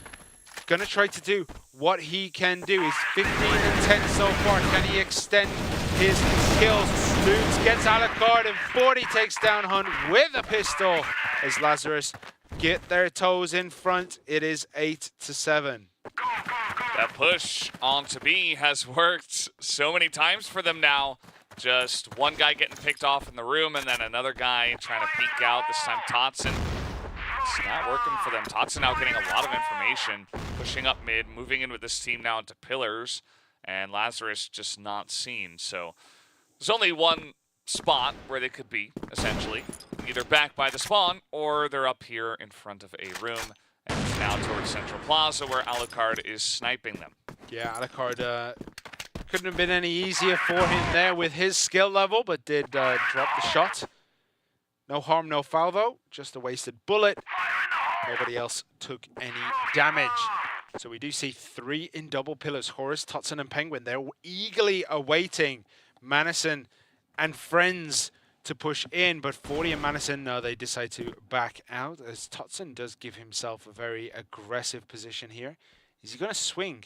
gonna try to do what he can do. He's 15 and 10 so far. Can he extend his skills? Loons gets Alucard, and 40 takes down Hunt with a pistol as Lazarus get their toes in front. It is 8-7. That push onto B has worked so many times for them now. Just one guy getting picked off in the room and then another guy trying to peek out. This time Totson. It's not working for them. Totson now getting a lot of information, pushing up mid, moving in with this team now into pillars, and Lazarus just not seen. So there's only one spot where they could be, essentially. Either back by the spawn, or they're up here in front of a room, and it's now towards Central Plaza where Alucard is sniping them. Yeah, Alucard couldn't have been any easier for him there with his skill level, but did drop the shot. No harm, no foul though, just a wasted bullet. Nobody else took any damage. So we do see 3 in double pillars, Horus, Totson and Penguin. They're eagerly awaiting Madison and friends to push in, but 40 and Madison, no, they decide to back out as Totson does give himself a very aggressive position here. Is he gonna swing?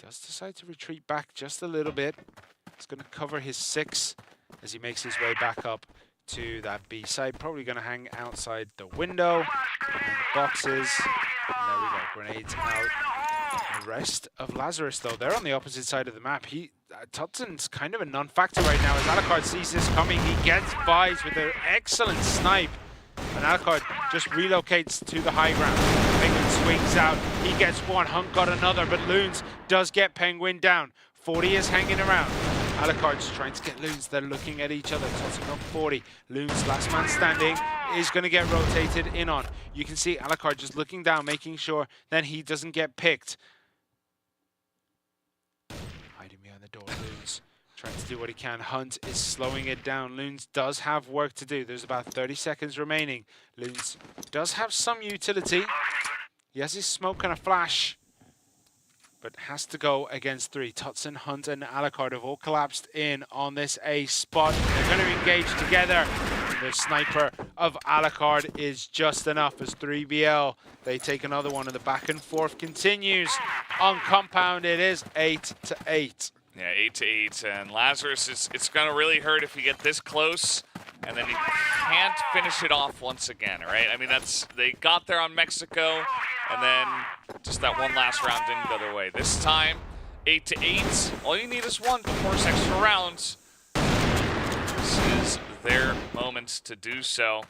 Does decide to retreat back just a little bit. He's going to cover his 6 as he makes his way back up to that B side. Probably going to hang outside the window and the boxes. And there we go, grenades out. the rest of Lazarus, though, they're on the opposite side of the map. Totson's kind of a non-factor right now. As Alucard sees this coming, he gets buys with an excellent snipe. And Alucard just relocates to the high ground. Penguin swings out. He gets one. Hunt got another, but Loons does get Penguin down. 40 is hanging around. Alucard's trying to get Loons. They're looking at each other. Totson got 40. Loons, last man standing, is going to get rotated in on. You can see Alucard just looking down, making sure that he doesn't get picked. Hiding behind the door, Loons. Trying to do what he can. Hunt is slowing it down. Loons does have work to do. There's about 30 seconds remaining. Loons does have some utility. He has his smoke and a flash, but has to go against 3. Totson, Hunt, and Alucard have all collapsed in on this A spot. They're going to engage together. The sniper of Alucard is just enough as 3BL. They take another one, and the back and forth continues. On compound, it is 8-8. Yeah, 8-8, and Lazarus, it's going to really hurt if you get this close, and then you can't finish it off once again, right? I mean, they got there on Mexico, and then just that one last round didn't go their way. This time, 8-8, all you need is one before 6 extra rounds. This is their moment to do so.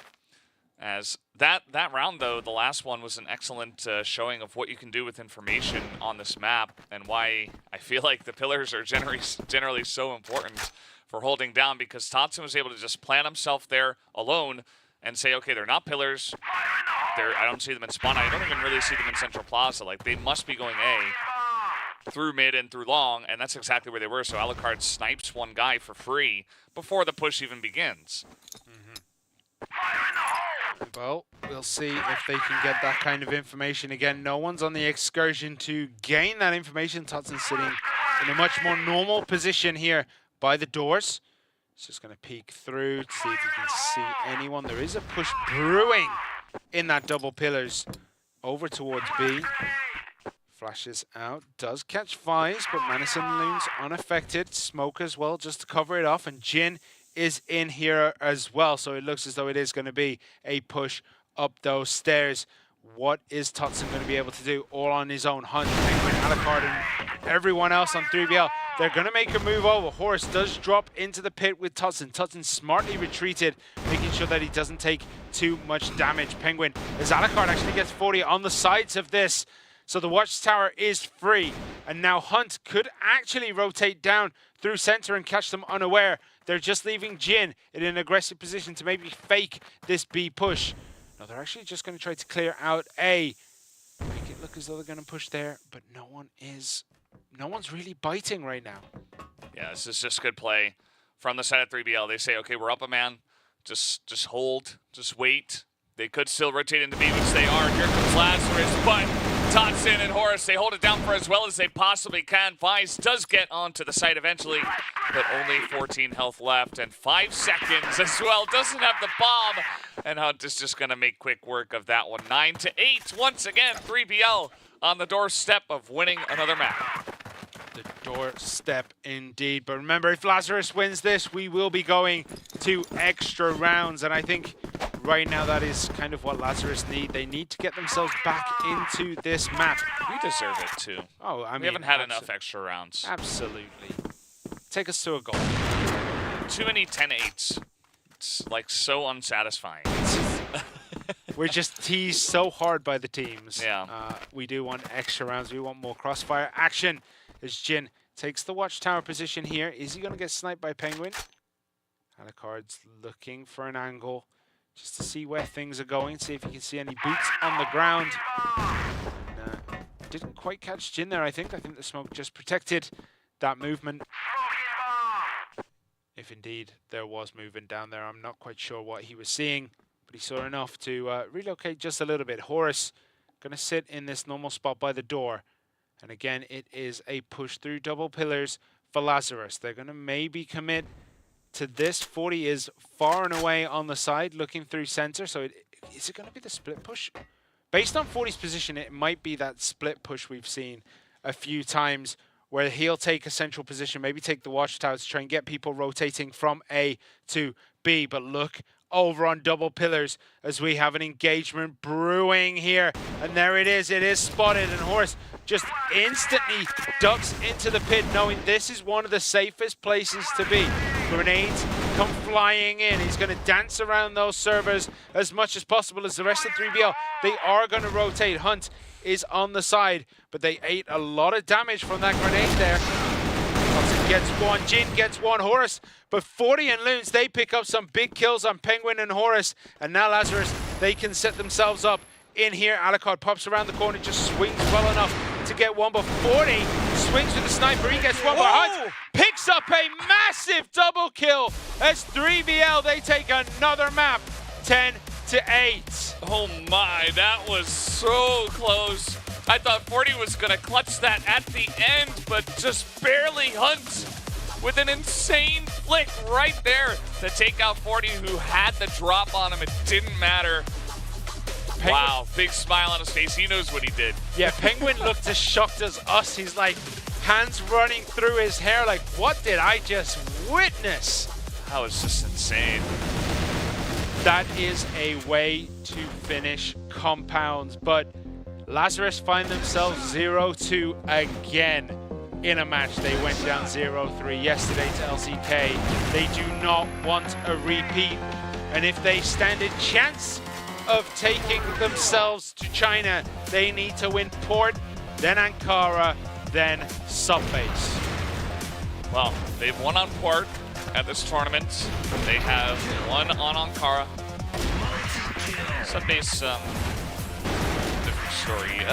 As that round, though, the last one was an excellent showing of what you can do with information on this map, and why I feel like the pillars are generally so important for holding down, because Totson was able to just plant himself there alone and say, okay, they're not pillars. I don't see them in spawn. I don't even really see them in Central Plaza. Like, they must be going A through mid and through long, and that's exactly where they were. So Alucard snipes one guy for free before the push even begins. Well, we'll see if they can get that kind of information. Again, no one's on the excursion to gain that information. Totson's sitting in a much more normal position here by the doors. He's just going to peek through to see if he can see anyone. There is a push brewing in that double pillars over towards B. Flashes out, does catch Fives, but Menace and Loons unaffected. Smoke as well, just to cover it off, and Jin is in here as well, so it looks as though it is going to be a push up those stairs. What is Totson going to be able to do all on his own? Hunt, Penguin, Alucard, and everyone else on 3BL. They're going to make a move over. Horus does drop into the pit with Totson. Totson smartly retreated, making sure that he doesn't take too much damage. Penguin, as Alucard actually gets 40 on the sides of this, so the watchtower is free. And now Hunt could actually rotate down through center and catch them unaware. They're just leaving Jin in an aggressive position to maybe fake this B push. No, they're actually just going to try to clear out A. Make it look as though they're going to push there, but no one's really biting right now. Yeah, this is just good play from the side of 3BL. They say, okay, we're up a man. Just hold, just wait. They could still rotate into B, which they are. Here comes Lazarus, but Totson and Horus, they hold it down for as well as they possibly can. Vice does get onto the site eventually, but only 14 health left and 5 seconds as well. Doesn't have the bomb, and Hunt is just going to make quick work of that one. 9-8, once again, 3BL on the doorstep of winning another map. The doorstep indeed. But remember, if Lazarus wins this, we will be going to extra rounds, and I think right now that is kind of what Lazarus need. They need to get themselves back into this map. We deserve it too. Oh, I mean, we haven't had enough extra rounds. Absolutely. Take us to a goal. Too many 10-8s. It's like so unsatisfying. We're just teased so hard by the teams. Yeah. We do want extra rounds. We want more crossfire action. As Jin takes the watchtower position here. Is he going to get sniped by Penguin? Alucard's looking for an angle just to see where things are going. See if he can see any boots on the ground. And, didn't quite catch Jin there, I think. I think the smoke just protected that movement. If indeed there was movement down there, I'm not quite sure what he was seeing, but he saw enough to relocate just a little bit. Horus going to sit in this normal spot by the door. And again, it is a push through double pillars for Lazarus. They're going to maybe commit to this. 40 is far and away on the side, looking through center. So is it going to be the split push? Based on 40's position, it might be that split push we've seen a few times, where he'll take a central position, maybe take the watchtower to try and get people rotating from A to B. But look over on double pillars as we have an engagement brewing here. And there it is spotted, and Horus just instantly ducks into the pit, knowing this is one of the safest places to be. Grenades come flying in. He's going to dance around those servers as much as possible as the rest of 3BL. They are going to rotate. Hunt is on the side, but they ate a lot of damage from that grenade there. Thompson gets one, Jin gets one, Horus, but 40 and Loons, they pick up some big kills on Penguin and Horus, and now Lazarus, they can set themselves up in here. Alucard pops around the corner, just swings well enough to get one, but 40 swings with the sniper, he gets one, but Hunt picks up a massive double kill as 3BL, they take another map, 10-8. Oh my, that was so close. I thought 40 was going to clutch that at the end, but just barely. Hunt with an insane flick right there to take out 40, who had the drop on him. It didn't matter. Penguin. Wow, big smile on his face. He knows what he did. Yeah, Penguin looked as shocked as us. He's like, hands running through his hair, like, what did I just witness? That was just insane. That is a way to finish compounds, but Lazarus find themselves 0-2 again in a match. They went down 0-3 yesterday to LCK. They do not want a repeat, and if they stand a chance of taking themselves to China, they need to win Port, then Ankara, then Subbase. Well, they've won on Port at this tournament. They have won on Ankara. Subbase, different story.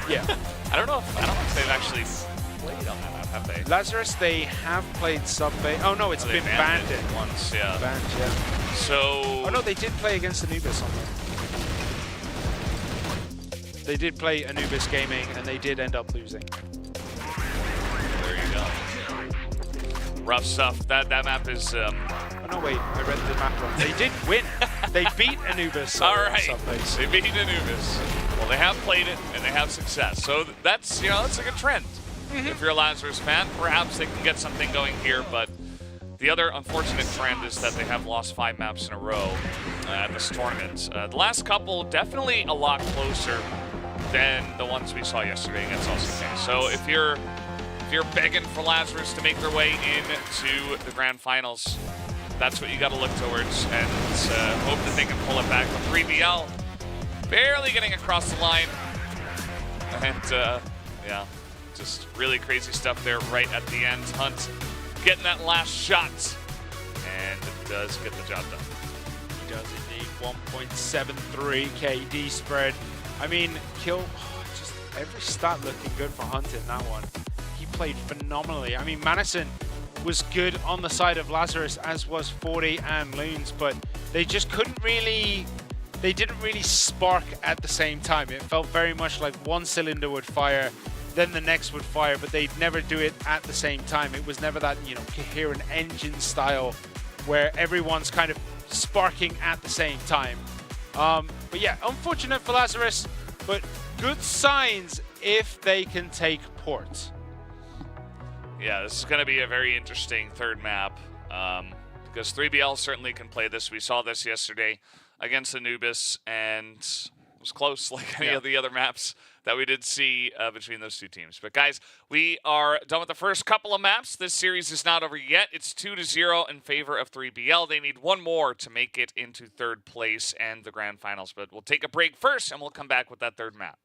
Yeah. I don't know if they've actually played on that map, have they? Lazarus, they have played Subbase. Oh no, it's been banned it once, yeah. Banned, yeah. So. Oh no, they did play against Anubis on there. They did play Anubis Gaming, and they did end up losing. There you go. Rough stuff. That map is. Oh no, wait, I read the map wrong. They did win. They beat Anubis. All right, they beat Anubis. Well, they have played it and they have success. So that's that's a good trend. If you're a Lazarus fan, perhaps they can get something going here. But the other unfortunate trend is that they have lost 5 maps in a row at this tournament. The last couple definitely a lot closer than the ones we saw yesterday against LCK. So if you're begging for Lazarus to make their way into the grand finals, that's what you got to look towards, and hope that they can pull it back. With 3BL barely getting across the line, and yeah, just really crazy stuff there right at the end. Hunt getting that last shot, and it does get the job done. He does indeed. 1.73 KD spread. I mean, just every stat looking good for Hunt in that one. He played phenomenally. I mean, Madison was good on the side of Lazarus, as was 40 and Loons, but they just couldn't really, they didn't really spark at the same time. It felt very much like one cylinder would fire, then the next would fire, but they'd never do it at the same time. It was never that, coherent engine style where everyone's kind of sparking at the same time. But yeah, unfortunate for Lazarus, but good signs if they can take Port. Yeah, this is going to be a very interesting third map, because 3BL certainly can play this. We saw this yesterday against Anubis, and it was close like any of the other maps that we did see between those two teams. But guys, we are done with the first couple of maps. This series is not over yet. It's 2-0 in favor of 3BL. They need one more to make it into third place and the grand finals. But we'll take a break first, and we'll come back with that third map.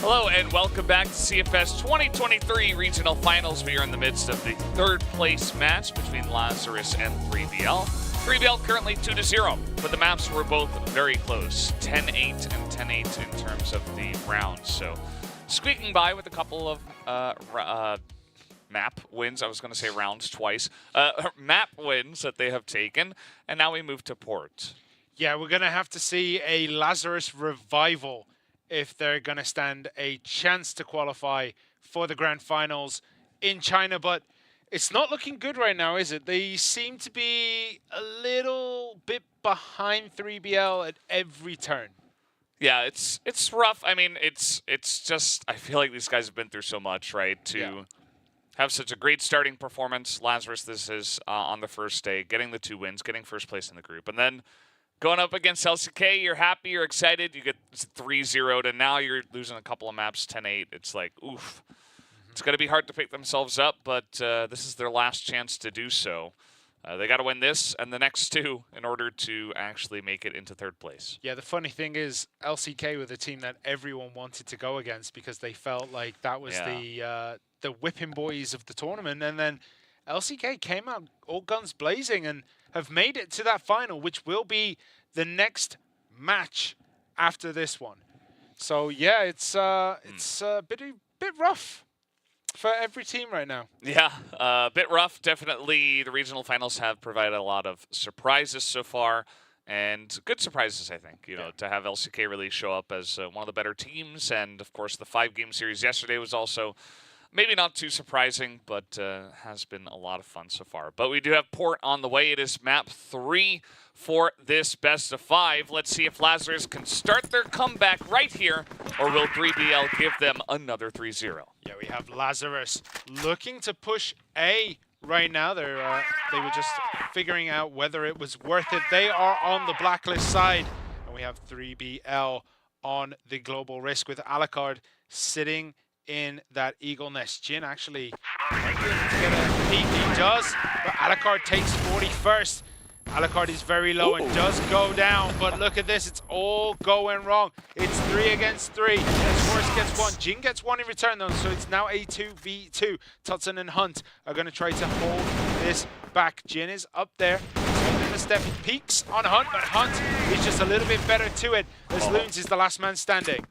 Hello and welcome back to CFS 2023 Regional Finals. We are in the midst of the third place match between Lazarus and 3BL. 3BL currently 2-0, but the maps were both very close, 10-8 and 10-8 in terms of the rounds. So squeaking by with a couple of map wins. I was going to say rounds twice. Map wins that they have taken, and now we move to Port. Yeah, we're going to have to see a Lazarus revival if they're going to stand a chance to qualify for the grand finals in China. But it's not looking good right now, is it? They seem to be a little bit behind 3BL at every turn. Yeah, it's rough. I mean, it's just, I feel like these guys have been through so much, right? To have such a great starting performance. Lazarus, this is on the first day, getting the 2 wins, getting first place in the group. And then going up against LCK, you're happy, you're excited, you get 3-0'd, and now you're losing a couple of maps 10-8. It's like, oof. It's going to be hard to pick themselves up, but this is their last chance to do so. They got to win this and the next 2 in order to actually make it into third place. Yeah, the funny thing is LCK were the team that everyone wanted to go against because they felt like that was the whipping boys of the tournament. And then LCK came out all guns blazing and have made it to that final, which will be the next match after this one. So yeah, it's a bit rough for every team right now. Yeah, a bit rough. Definitely the regional finals have provided a lot of surprises so far, and good surprises, I think. You know, to have LCK really show up as one of the better teams, and of course the 5-game series yesterday was also maybe not too surprising, but has been a lot of fun so far. But we do have Port on the way. It is map 3 for this best of 5. Let's see if Lazarus can start their comeback right here, or will 3BL give them another 3-0? Yeah, we have Lazarus looking to push A right now. They were just figuring out whether it was worth it. They are on the blacklist side, and we have 3BL on the global risk with Alucard sitting in that eagle nest. Jin actually might be able to get a peek. He does, but Alucard takes 41st. Alucard is very low and does go down, but look at this. It's all going wrong. It's 3 against 3. Forrest gets 1. Jin gets 1 in return, though, so it's now a 2v2. Tutson and Hunt are going to try to hold this back. Jin is up there. Taking a step. He peeks on Hunt, but Hunt is just a little bit better to it, as Loons is the last man standing.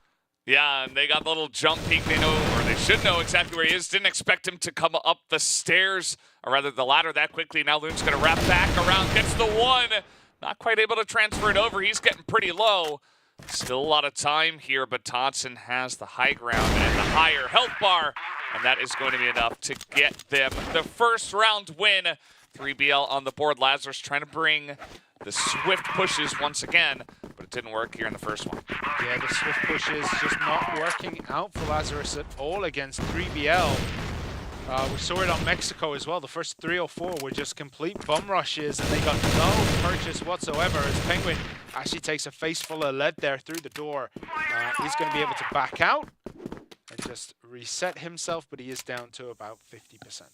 Yeah, and they got the little jump peek. They know, or they should know exactly where he is. Didn't expect him to come up the stairs, or rather the ladder that quickly. Now Loon's going to wrap back around, gets the 1. Not quite able to transfer it over. He's getting pretty low. Still a lot of time here, but Todson has the high ground and the higher health bar, and that is going to be enough to get them the first round win. 3BL on the board. Lazarus trying to bring the swift pushes once again, but it didn't work here in the first one. Yeah, the swift push is just not working out for Lazarus at all against 3BL. We saw it on Mexico as well. The first 3 or 4 were just complete bum rushes, and they got no purchase whatsoever as Penguin actually takes a face full of lead there through the door. He's going to be able to back out and just reset himself, but he is down to about 50%. So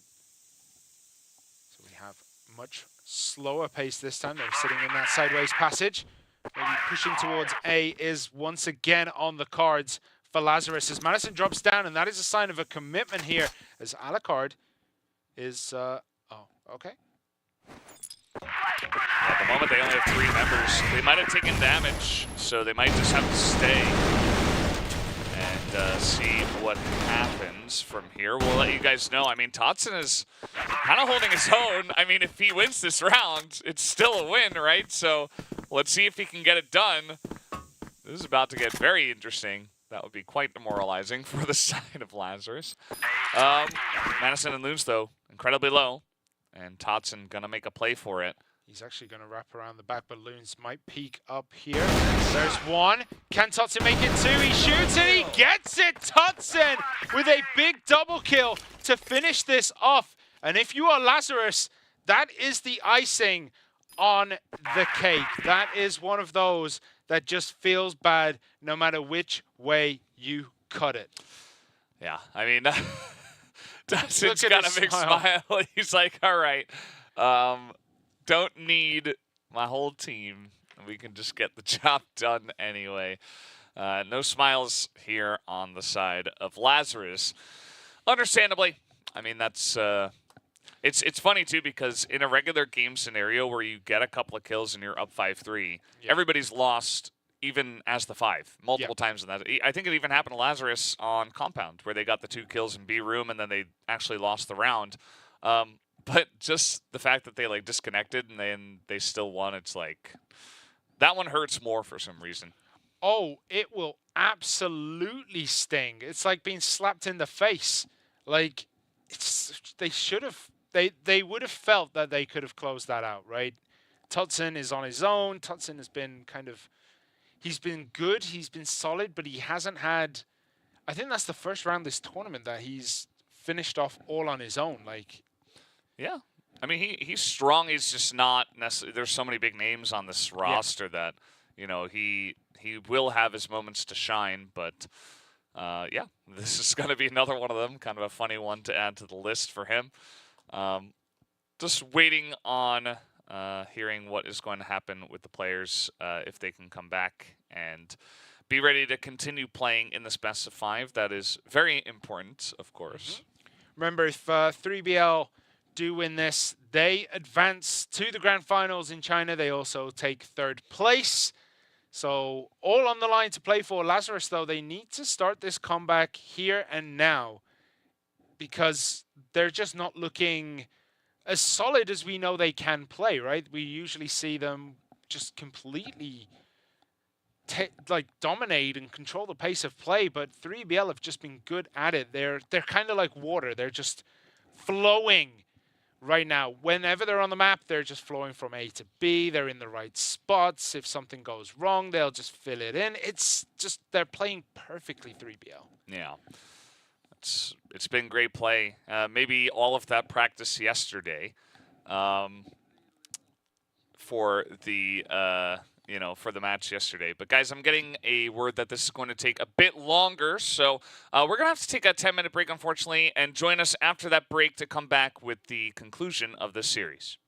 we have much slower pace this time. They're sitting in that sideways passage. Maybe pushing towards A is once again on the cards for Lazarus as Madison drops down, and that is a sign of a commitment here as Alucard is, oh, okay. At the moment, they only have 3 members. They might have taken damage, so they might just have to stay and see what happens from here. We'll let you guys know. I mean, Todson is kind of holding his own. I mean, if he wins this round, it's still a win, right? So let's see if he can get it done. This is about to get very interesting. That would be quite demoralizing for the side of Lazarus. Madison and Loons, though, incredibly low. And Todson going to make a play for it. He's actually going to wrap around the back, but Loons might peek up here. There's 1. Can Todson make it 2? He shoots and he gets it! Todson with a big double kill to finish this off. And if you are Lazarus, that is the icing on the cake. That is one of those that just feels bad no matter which way you cut it. Yeah, I mean, Todson's got a big smile. He's like, all right, don't need my whole team. We can just get the job done anyway. No smiles here on the side of Lazarus. Understandably, I mean, that's it's funny too, because in a regular game scenario where you get a couple of kills and you're up 5-3, everybody's lost even as the 5 multiple times in that. I think it even happened to Lazarus on Compound, where they got the 2 kills in B room and then they actually lost the round. But just the fact that they like disconnected and then they still won, it's like that one hurts more for some reason. Oh, it will absolutely sting. It's like being slapped in the face. Like, they should have, they would have felt that they could have closed that out, right? Tutson is on his own. Tutson has been kind of, he's been good, he's been solid, but he hasn't had, I think that's the first round this tournament that he's finished off all on his own. Like, yeah. I mean, he's strong. He's just not necessarily, there's so many big names on this roster that, you know, he will have his moments to shine, but yeah, this is going to be another one of them. Kind of a funny one to add to the list for him. Just waiting on hearing what is going to happen with the players, if they can come back and be ready to continue playing in this best of 5. That is very important, of course. Remember, if 3BL do win this, they advance to the grand finals in China. They also take 3rd place. So all on the line to play for. Lazarus, though, they need to start this comeback here and now, because they're just not looking as solid as we know they can play, right? We usually see them just completely like dominate and control the pace of play, but 3BL have just been good at it. They're kind of like water. They're just flowing right now. Whenever they're on the map, they're just flowing from A to B. They're in the right spots. If something goes wrong, they'll just fill it in. It's just, they're playing perfectly, 3BL. Yeah. It's been great play. Maybe all of that practice yesterday for the for the match yesterday. But guys, I'm getting a word that this is going to take a bit longer, so we're gonna have to take a 10-minute break, unfortunately, and join us after that break to come back with the conclusion of this series.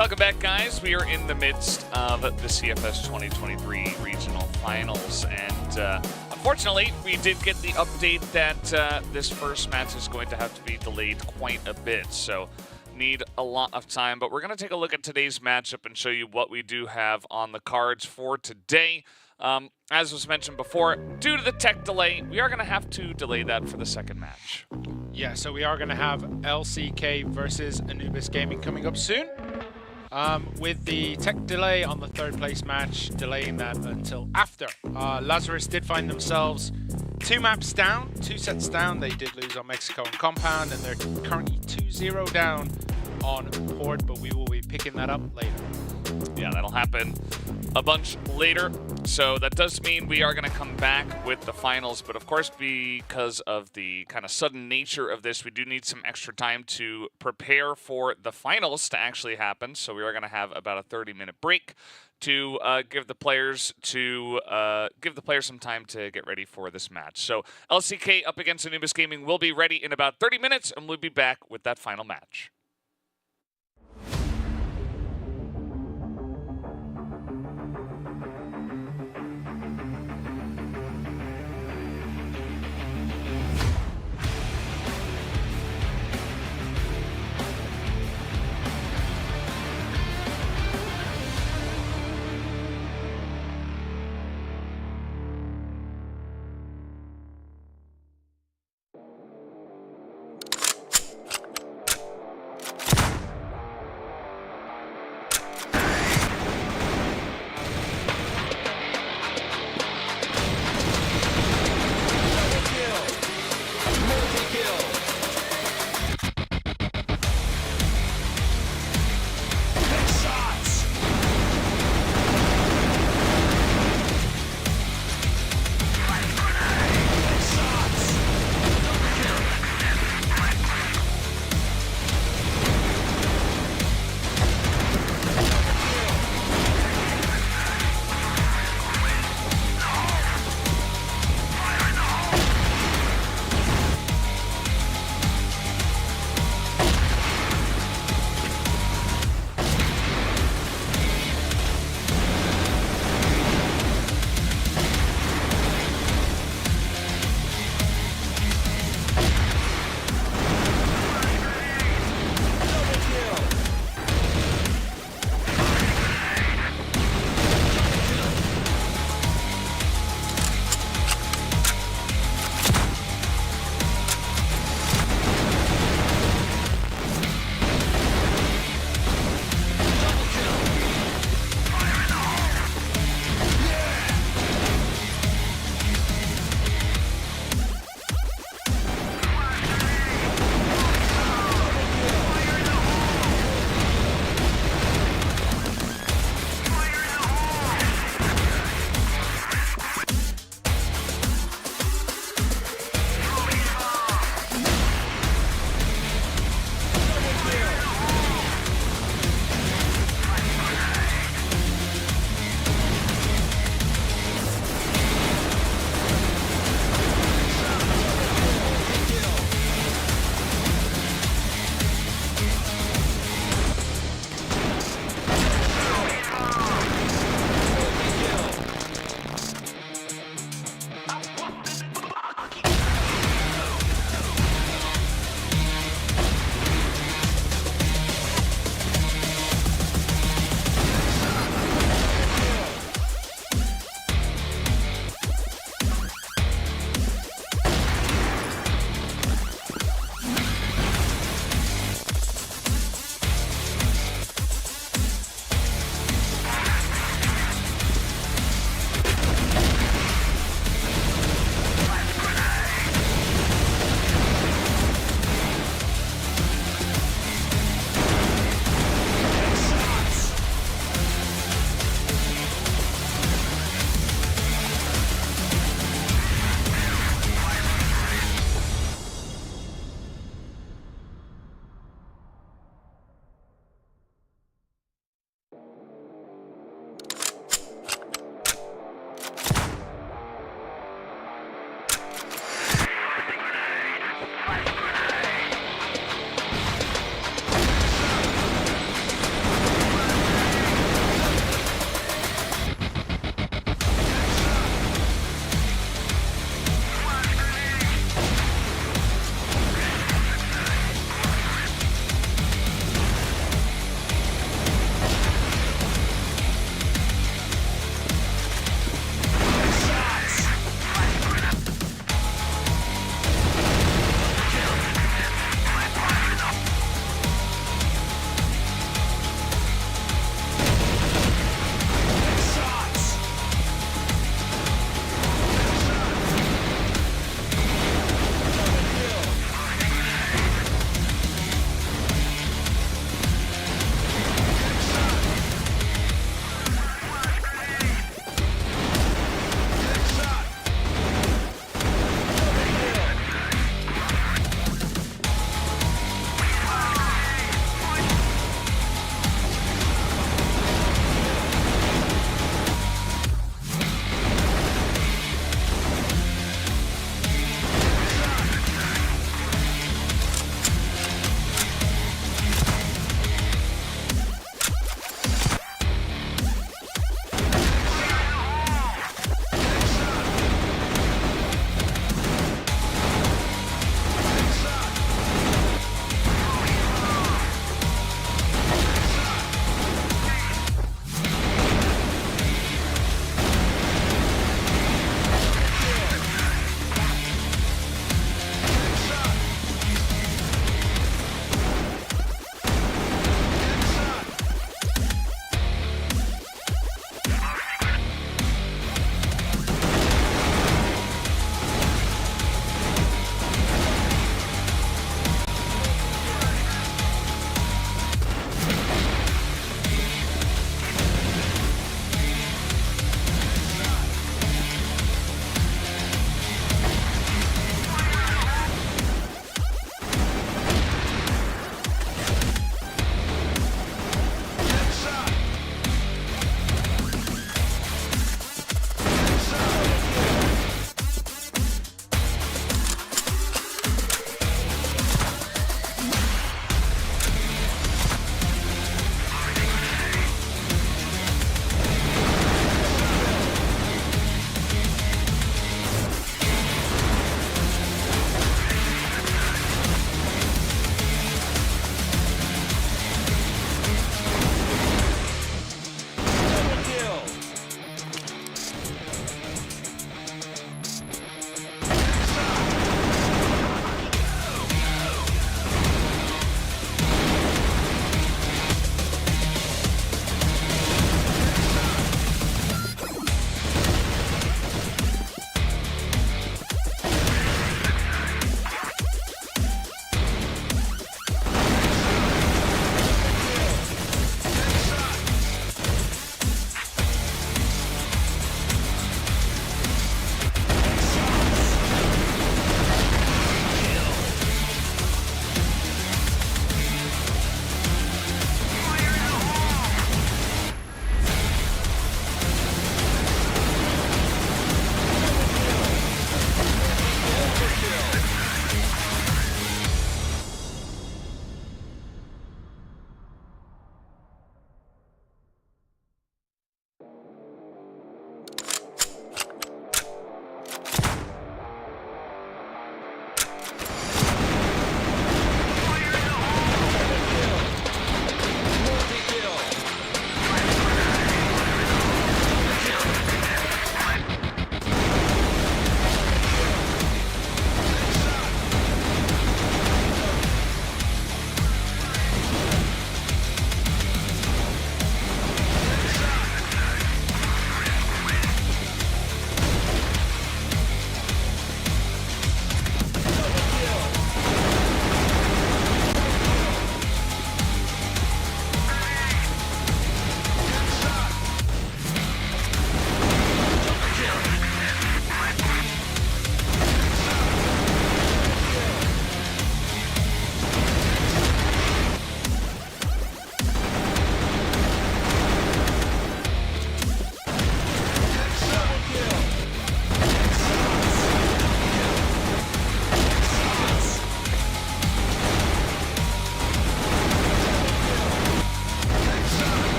Welcome back, guys. We are in the midst of the CFS 2023 regional finals, and unfortunately, we did get the update that this first match is going to have to be delayed quite a bit, so need a lot of time. But we're going to take a look at today's matchup and show you what we do have on the cards for today. As was mentioned before, due to the tech delay, we are going to have to delay that for the second match. Yeah, so we are going to have LCK versus Anubis Gaming coming up soon. With the tech delay on the third place match, delaying that until after. Lazarus did find themselves 2 maps down, 2 sets down. They did lose on Mexico and Compound, and they're currently 2-0 down on Port, but we will be picking that up later. Yeah, that'll happen a bunch later. So that does mean we are going to come back with the finals. But of course, because of the kind of sudden nature of this, we do need some extra time to prepare for the finals to actually happen. So we are going to have about a 30-minute break to give the players some time to get ready for this match. So LCK up against Anubis Gaming will be ready in about 30 minutes, and we'll be back with that final match.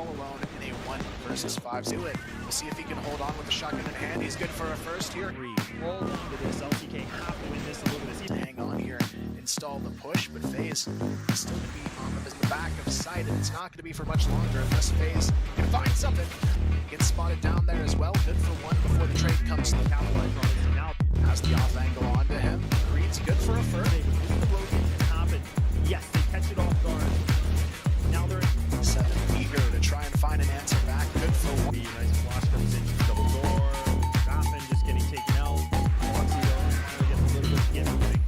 all alone in a 1 versus 5. Do it. We'll see if he can hold on with the shotgun in hand. He's good for a first here. Hold on to this. LCK have to win this a little bit. To hang on here, install the push, but FaZe is still going to be on the back of sight, and it's not going to be for much longer unless FaZe can find something. Gets spotted down there as well. Good for one before the trade comes to the capitalize on this. Now has the off angle onto him. Creed's good for a first. The rotation can happen. Yes, they catch it off guard. Now they're 7 eager to try and find an answer back. Good for one. nice flash comes in, double door. Raffin just getting taken out. Foxy though, trying to get a little bit to get moving.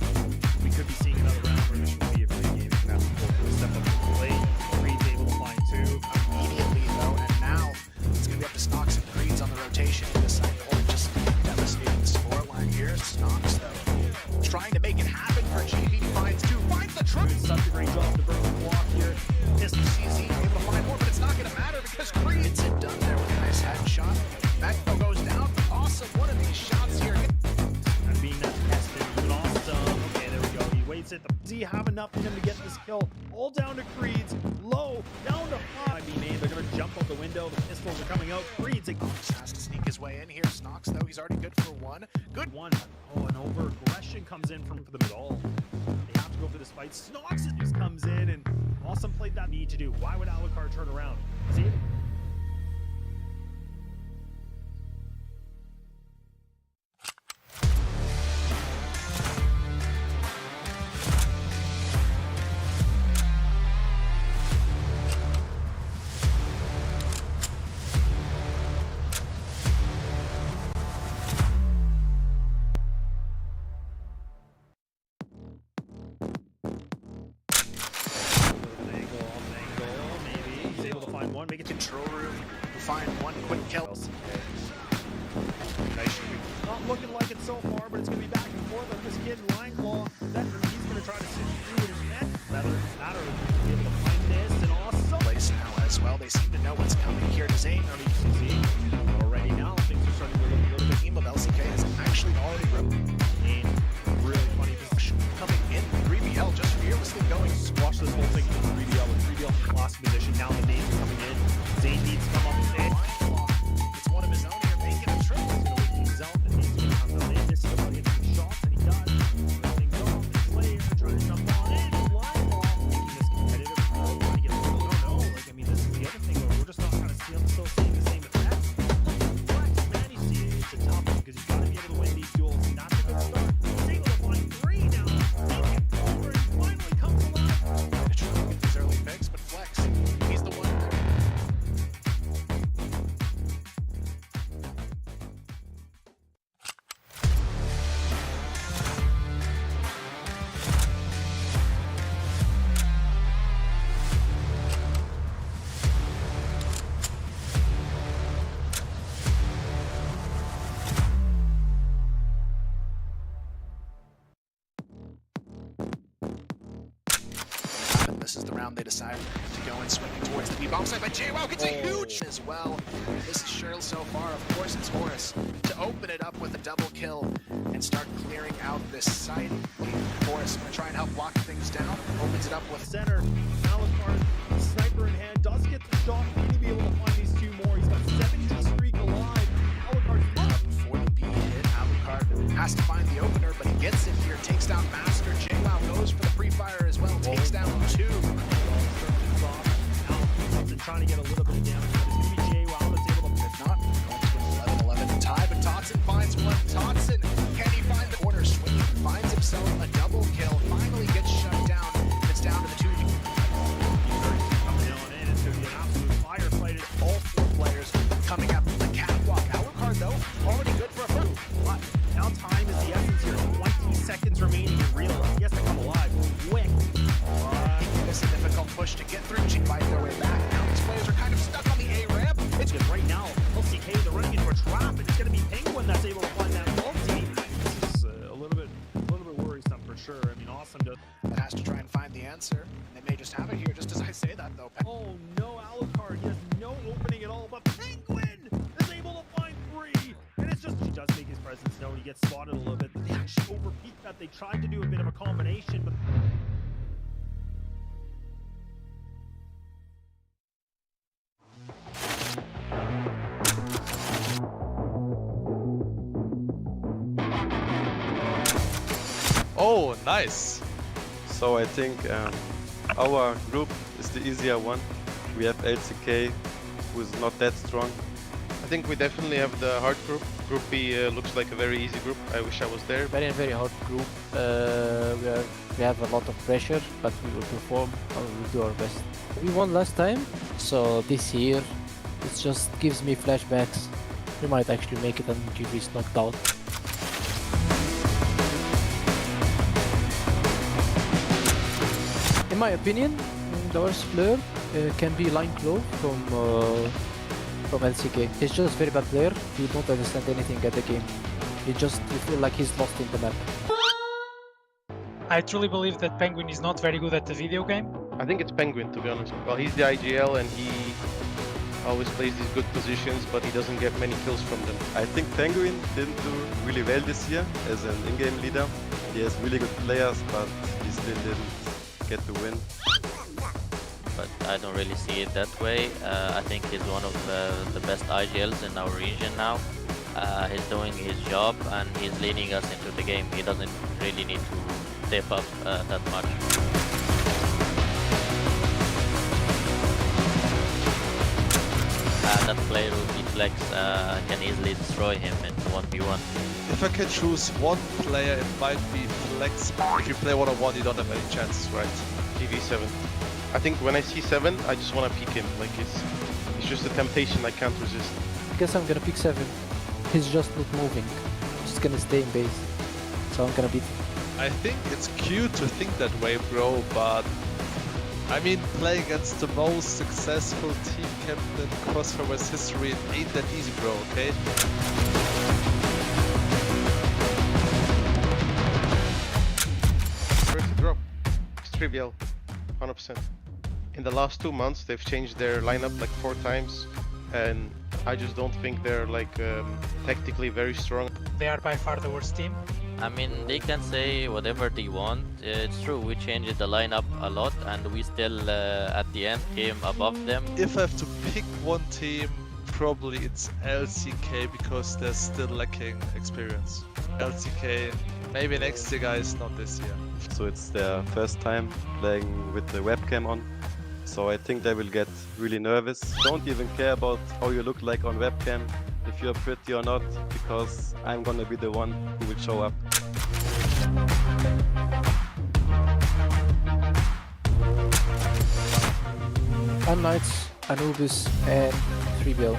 We could be seeing another round where this should be a free game. It's gonna have to go step up to the plate. Creed's able to find 2. Immediately though, and now it's gonna be up to Snox and Creeds on the rotation to decide or just devastating the scoreline here. Snox though, trying to make it happen for GV, finds 2, finds the truck. Doing such a great job to burn the block here. Pistol CZ able to find more, but it's not gonna matter because Creed gets it done there with a nice headshot. Magno goes down. Awesome, one of these shots here. And being that tested, even awesome. Okay, there we go. He waits it. Does he have enough in him to get this kill? All down to Creed's. Low, down to 5. They're gonna jump out the window. The pistols are coming out. Creed's has to sneak his way in here. Snox though, he's already good for 1. Good one. Oh, and over aggression comes in from them at all. They have to go for this fight. Snox just comes in and Awesome played that need to do. Why would Alucard turn around? See it? Make it control room. We find 1 quick kill. Nice shoot. Not looking like it so far, but it's going to be back and forth on this kid. Line claw. He's going to try to sit through his net. Matter to be able to find this and awesome place now as well. They seem to know what's coming here. Zane already now. Things are starting to look a little bit. Team of LCK has actually already wrote. And really funny position coming in. 3BL just fearlessly going. Squash this whole thing with 3BL. With 3BL lost position. Now the names are coming in. Zane needs to come up and say it's one of his own here, making a trip. He's going to wake things up, and he's going to come down in. This is about hitting shots, and he does. Things off, the player trying to jump on in, line ball, making this competitive. Trying to get a little, I mean, this is the other thing, where we're just not kind of still seeing the same effect. Flex, man, you see, it's a tough one, because you've got to be able to win these duels, and that's a good start. He's able to find 3 now, make it over, and finally comes alive. They're trying to get these early picks, but Flex, he's the one there. This is the round they decide to go and swinging towards the B-bomb side, but JWoww gets a huge as well. This is Cheryl so far. Of course, it's Horus to open it up with a double kill and start clearing out this site. Horus going to try and help lock things down. Opens it up with center. Alucard, sniper in hand, does get the shot. Need to be able to find these 2 more. He's got 70 streak alive. Alucard's up. Before the B hit, Alucard has to find the opener, but he gets it here. Takes down Master. JWoww goes for the pre-fire as well. Takes down 2. Trying to get a little bit of damage, but it's going to be JWoww that's able to, if not, going to 11-11 tie, but Totson finds one. Totson, can he find the corner swing? Finds himself a double kill, finally gets shut down. It's down to the 2. Coming on in, it's going to be an absolute firefight. All 4 players coming up the catwalk. Alucard, though, already good for a first. But now time is the essence here. 20 seconds remaining in real life. He has to come alive quick. It's a difficult push to get through. She fight their way back. Now these players are kind of stuck on the A ramp. It's good right now. LCK, they're running into a trap, and it's going to be Penguin that's able to find that multi. This is a little bit worrisome for sure. I mean, awesome to. But has to try and find the answer. They may just have it here, just as I say that though. Oh no, Alucard, he has no opening at all. But Penguin is able to find 3, and it's just he does make his presence known. He gets spotted a little bit. They actually overpeaked that. They tried to do a bit of a combination, but. Oh, nice. So I think our group is the easier one. We have LCK, who is not that strong. I think we definitely have the hard group. Group B looks like a very easy group. I wish I was there. Very hard group. We have a lot of pressure, but we will perform and we will do our best. We won last time, so this year it just gives me flashbacks. We might actually make it and GV is knocked out. In my opinion, the worst player can be Line Claw from LCK. He's just a very bad player. You don't understand anything at the game. You feel like he's lost in the map. I truly believe that Penguin is not very good at the video game. I think it's Penguin, to be honest. Well, he's the IGL and he always plays these good positions, but he doesn't get many kills from them. I think Penguin didn't do really well this year as an in-game leader. He has really good players, but he still didn't get the win. But I don't really see it that way. I think he's one of the best IGLs in our region now. He's doing his job and he's leading us into the game. He doesn't really need to step up that much. That player who beat Flex can easily destroy him in 1v1. If I can choose one player, it might be Flex. If you play one-on-one, you don't have any chances, right? TV7. I think when I see 7, I just want to peek him. Like it's just a temptation I can't resist. I guess I'm gonna pick 7. He's just not moving. Just gonna stay in base. So I'm gonna beat him. I think it's cute to think that way, bro, but I mean, playing against the most successful team captain in CrossFire's history, it ain't that easy, bro, okay? First to drop. It's trivial. 100%. In the last 2 months, they've changed their lineup like 4 times, and I just don't think they're like tactically very strong. They are by far the worst team. I mean, they can say whatever they want. It's true, we changed the lineup a lot and we still, at the end, came above them. If I have to pick one team, probably it's LCK because they're still lacking experience. LCK, maybe next year, guys, not this year. So it's their first time playing with the webcam on. So I think they will get really nervous. Don't even care about how you look like on webcam, if you're pretty or not, because I'm gonna be the one who will show up. Knights, Anubis, and 3BL.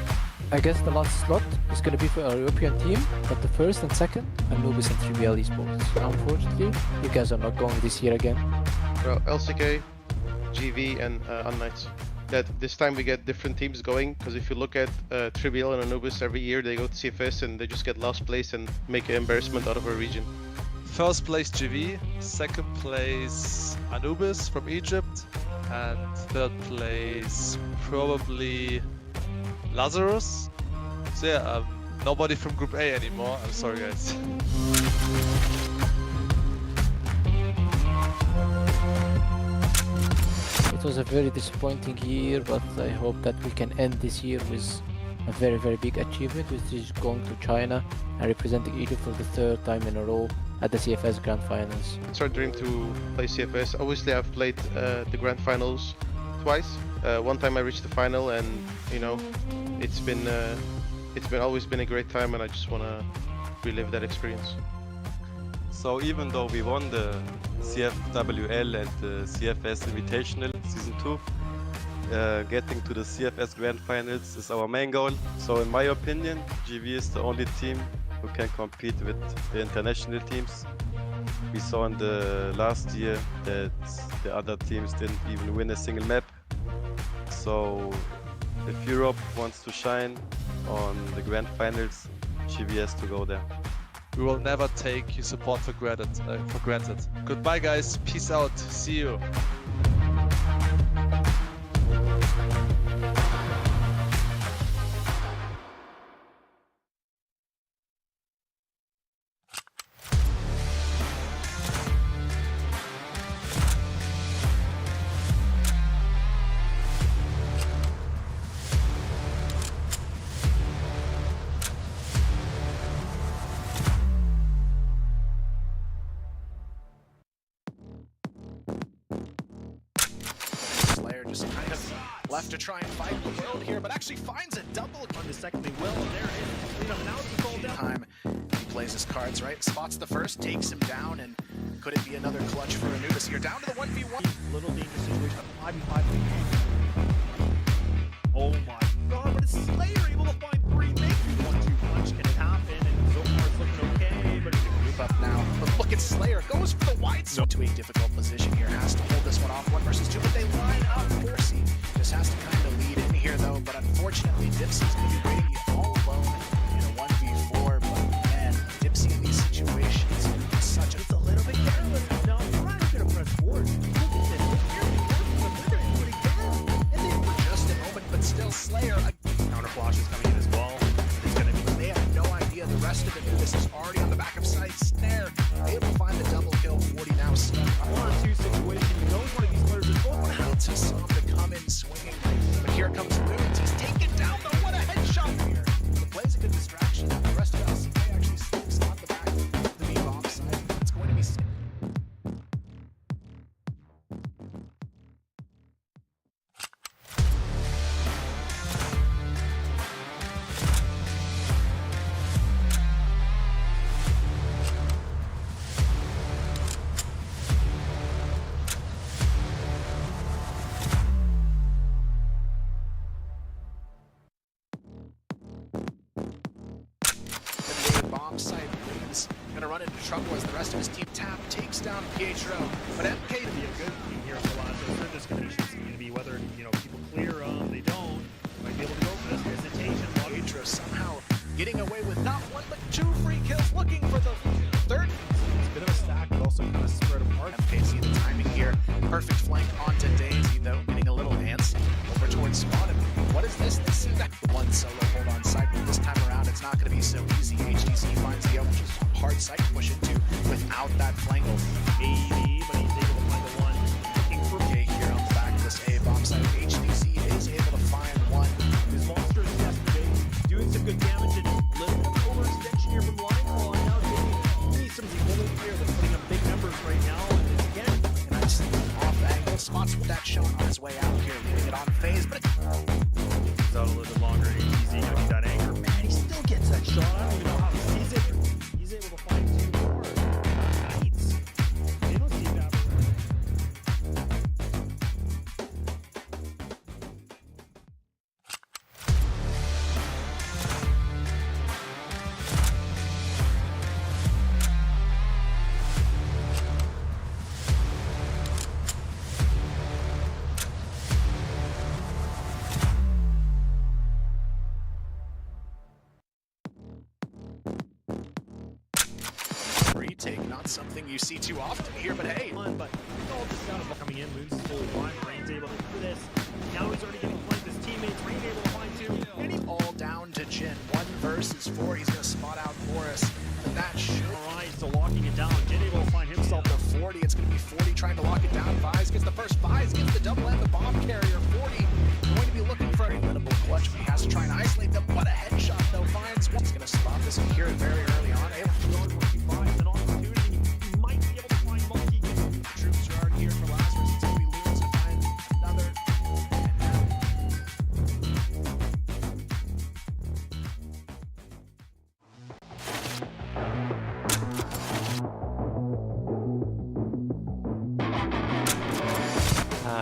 I guess the last slot is gonna be for our European team, but the first and second, Anubis and 3BL Esports. Unfortunately, you guys are not going this year again. Well, LCK, GV, and Knights. That this time we get different teams going, because if you look at Trivial and Anubis every year, they go to CFS and they just get last place and make an embarrassment out of our region. First place GV, second place Anubis from Egypt, and third place probably Lazarus. So yeah, nobody from Group A anymore. I'm sorry, guys. It was a very disappointing year, but I hope that we can end this year with a very big achievement, which is going to China and representing Egypt for the 3rd time in a row at the CFS Grand Finals. It's our dream to play CFS. Obviously, I've played the Grand Finals twice. One time I reached the final, and you know, it's been always been a great time, and I just want to relive that experience. So even though we won the CFWL and the CFS Invitational Season 2, getting to the CFS Grand Finals is our main goal. So in my opinion, GV is the only team who can compete with the international teams. We saw in the last year that the other teams didn't even win a single map. So if Europe wants to shine on the Grand Finals, GV has to go there. We will never take your support for granted. Goodbye, guys. Peace out. See you. have to try and fight the world here, but actually finds a double On the second, they will. There it is. You know, now it's all down. time. He plays his cards right, spots the first, takes him down, and could it be another clutch for Anubis here? Down to the 1v1. Little dangerous situation. 5v5. Oh my god, but it's Slayer able to find 3, make 1-2 punch. Can it happen? And so far it's looking okay, but it's a Move up now. But look at Slayer, goes for the wide zone to a difficult position here. Has to hold this one off 1 versus 2, but they line up. Forsey just has to kind of lead in here though, but unfortunately Dipsy's going to be waiting all alone in a 1v4. But man, Dipsy in these situations, it's a little bit careless. no, we're not going to press forward. Look at this. Look here. They're going to do it again. And they were just a moment, but still Slayer. Counter flash is coming in as well. It's going to be. They have no idea. The rest of Anubis is already on the back of sight. Snare able to find the double kill. 40 now stuck. 1-2 situation. You know one of these players is going How to Sam to come in swinging. But here comes Loons. He's taken down though. What a headshot here. The play's a good distraction. The rest of LCK actually sticks on the back of the B-bomb side. It's going to be bomb site. Loons gonna run into trouble as the rest of his team takes down Pietro. But MK to be a good team here for Lazarus. This condition's going to be whether, you know, people clear them, they don't. Might be able to go for this hesitation. Pietro somehow getting away with not 1 but 2 free kills, looking for the third. It's a bit of a stack, but also kind of spread apart. MKC the timing here. Perfect flank onto Daisy though, getting a little antsy over towards Spawn. What is this? They see that one solo hold on site, but this time around it's not going to be so easy. HTC finds the which is hard site to push into without that flank. Maybe, but he's able to find the one. Looking for Okay, here on the back of this A bomb site, HTC is able to find one. his monsters yesterday, doing some good damage and a little bit of overextension here from Linefall. And now he needs some equal here that's putting up big numbers right now. And it's again, Nice off angle spots with that showing on his way out here, leaving it on phase, but it's out a little bit longer. HTC gonna be that anchor. Man, he still gets that shot. I don't even know how he sees it. He's able to find 2 more. Nice. They don't see that. retake, not something you see too often here, but hey. But all just out of coming in, Moon's is fully blind, Rain's able to do this. Now he's already getting flanked, his teammates, Rain able to find 2. And he's all down to Jin. 1 versus 4, he's gonna spot out Morris. And that should. Alright, so locking it down, Jin able to find himself the 40, it's gonna be 40 trying to lock it down. Vise gets the first, Vise gets the double and the bomb carrier. 40 going to be looking for a winnable clutch, but he has to try and isolate them. What a headshot though, finds one. He's gonna spot this and hear it very early on. Able to go into 45, an opportunity. You might be able to find multi. Troops are already here for Lazarus. It's gonna be Loons to find another.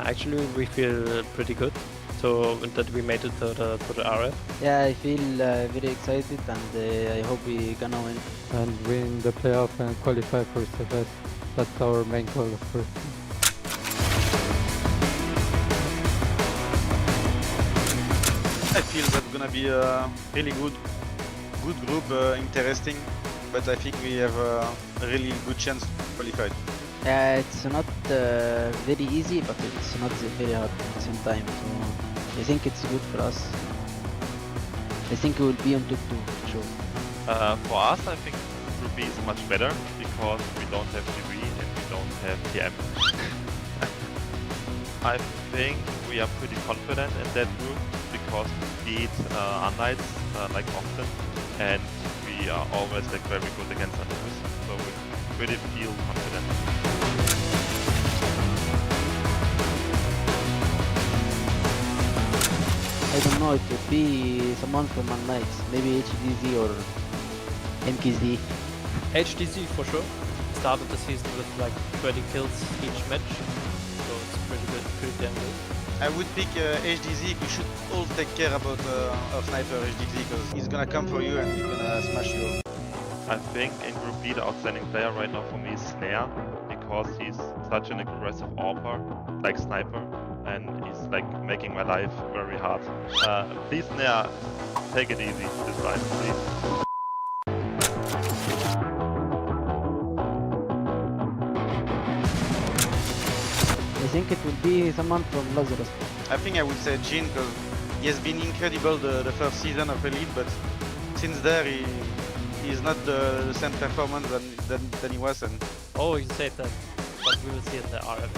Actually, we feel pretty good. So that we made it to the RF. Yeah, I feel very excited, and I hope we're gonna win. And win the playoff and qualify for CFS. That's our main goal, of course. I feel that's gonna be a really good group, interesting, but I think we have a really good chance to qualify. Yeah, it's not very easy, but it's not very hard at the same time. So I think it's good for us. I think we will be on top 2 for sure. For us, I think Group B is much better because we don't have GV and we don't have TM. I think we are pretty confident in that group because we beat Unlights like often, and we are always like very good against Anubis, so we really feel confident. I don't know, it would be someone from Knights, maybe HDZ or MKZ. HDZ for sure. Started the season with like 20 kills each match, so it's pretty good, pretty damn good. I would pick HDZ. We should all take care about our sniper HDZ because he's gonna come for you and he's gonna smash you. I think in Group B the outstanding player right now for me is Snare, because he's such an aggressive AWPer, like sniper, and he's like making my life very hard. Please Snare, take it easy this time, please. I think it will be someone from Lazarus. I think I would say Jin because he has been incredible the first season of Elite, but since there he's not the same performance than he was. And oh, you said that, but we will see in the RF.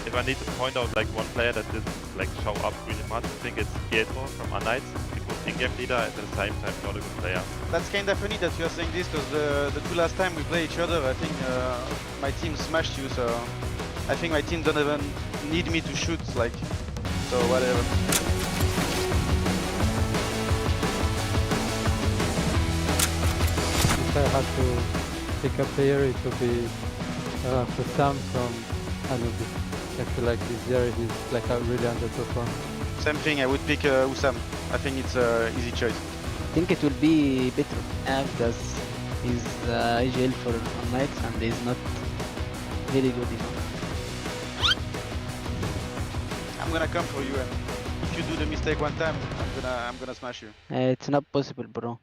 If I need to point out like one player that didn't like show up really much, I think it's Pietro from Knights. He was in-game leader and at the same time not a good player. That's kind of funny that you are saying this because the two last time we play each other, I think my team smashed you. So I think my team don't even need me to shoot, like, so whatever. If I had to pick a player, it would be Sam from Anubis. I feel like this year he's like a really underperformed. Same thing, I would pick Usam. I think it's an easy choice. I think it will be Petro, because he's IGL for Knights and he's not very good enough. I'm gonna come for you, and if you do the mistake one time, I'm gonna smash you. It's not possible, bro.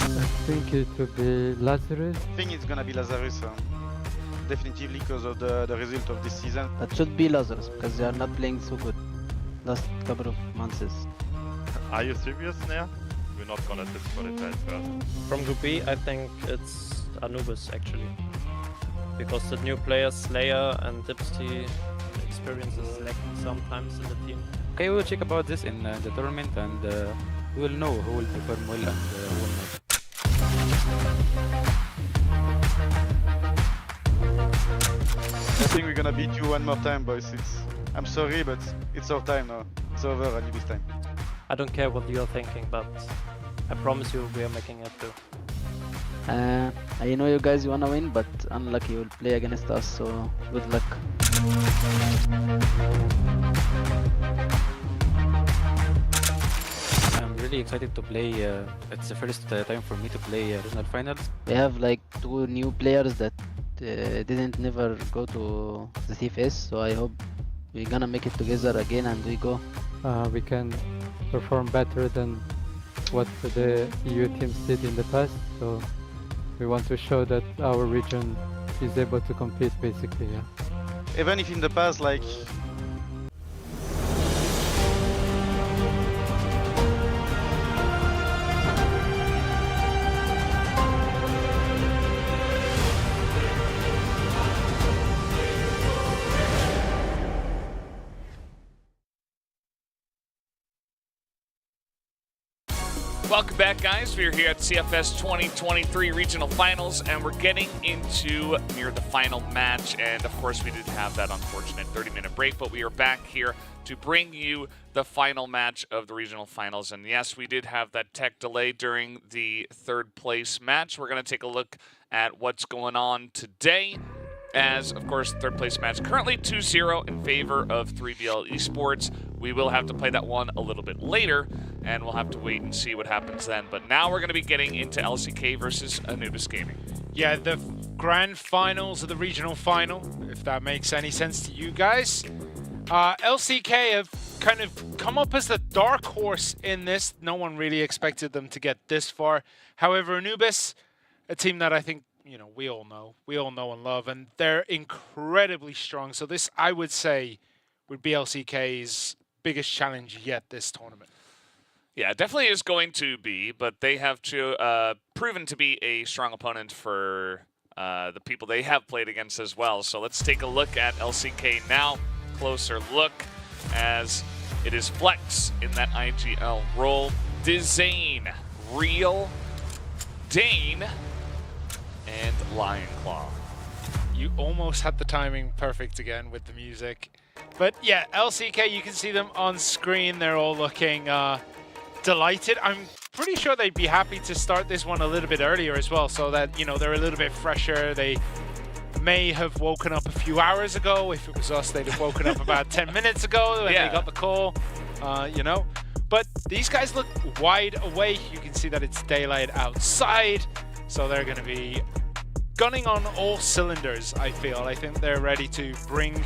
I think it would be Lazarus. I think it's gonna be Lazarus, definitively because of the result of this season. That should be Lazarus because they are not playing so good last couple of months. Are you serious, Snare? We're not gonna disqualify first. From Group B, I think it's Anubis actually, because the new players Slayer and Dipsty experience is lacking sometimes in the team. Okay, we will check about this in the tournament, and we will know who will perform well and who will not. I think we're gonna beat you one more time, boys. I'm sorry, but it's our time now. It's over, Anubis time. I don't care what you're thinking, but I promise you we are making it too. I know you guys wanna win, but unlucky you'll play against us, so good luck. I'm really excited to play. It's the first time for me to play regional finals. We have like 2 new players that didn't never go to the CFS, so I hope we're gonna make it together again and we go. We can perform better than what the EU teams did in the past, so we want to show that our region is able to compete, basically, yeah. Even if in the past, like, Welcome back, guys. We're here at CFS 2023 Regional Finals, and we're getting into near the final match. And of course, we did have that unfortunate 30-minute break, but we are back here to bring you the final match of the Regional Finals. And yes, we did have that tech delay during the third place match. We're going to take a look at what's going on today. As, of course, third place match currently 2-0 in favor of 3BL Esports. We will have to play that one a little bit later, and we'll have to wait and see what happens then. But now we're going to be getting into LCK versus Anubis Gaming. Yeah, the grand finals of the regional final, if that makes any sense to you guys. LCK have kind of come up as the dark horse in this. No one really expected them to get this far. However, Anubis, a team that I think, you know, we all know and love, and they're incredibly strong. So this, I would say, would be LCK's biggest challenge yet this tournament. Yeah, it definitely is going to be, but they have proven to be a strong opponent for the people they have played against as well. So let's take a look at LCK now. Closer look as it is Flex in that IGL role. Dizane, Real, Dane, and Lion Claw. You almost had the timing perfect again with the music. But yeah, LCK, you can see them on screen. They're all looking delighted. I'm pretty sure they'd be happy to start this one a little bit earlier as well, so that, you know, they're a little bit fresher. They may have woken up a few hours ago. If it was us, they'd have woken up about 10 minutes ago when they got the call, you know. But these guys look wide awake. You can see that it's daylight outside, so they're going to be gunning on all cylinders, I feel. I think they're ready to bring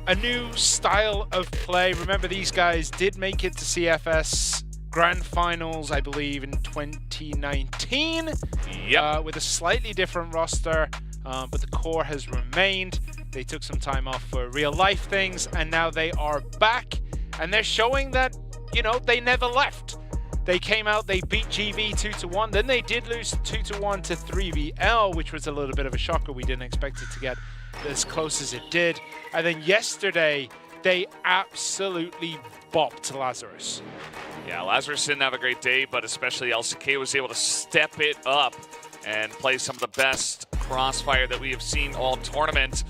a new style of play. Remember, these guys did make it to CFS Grand Finals, I believe, in 2019. Yep. With a slightly different roster, but the core has remained. They took some time off for real life things, and now they are back. And they're showing that, you know, they never left. They came out, they beat GV 2-1. Then they did lose 2-1 to 3BL, which was a little bit of a shocker. We didn't expect it to get as close as it did. And then yesterday, they absolutely bopped Lazarus. Yeah, Lazarus didn't have a great day, but especially LCK was able to step it up and play some of the best CROSSFIRE that we have seen all tournament.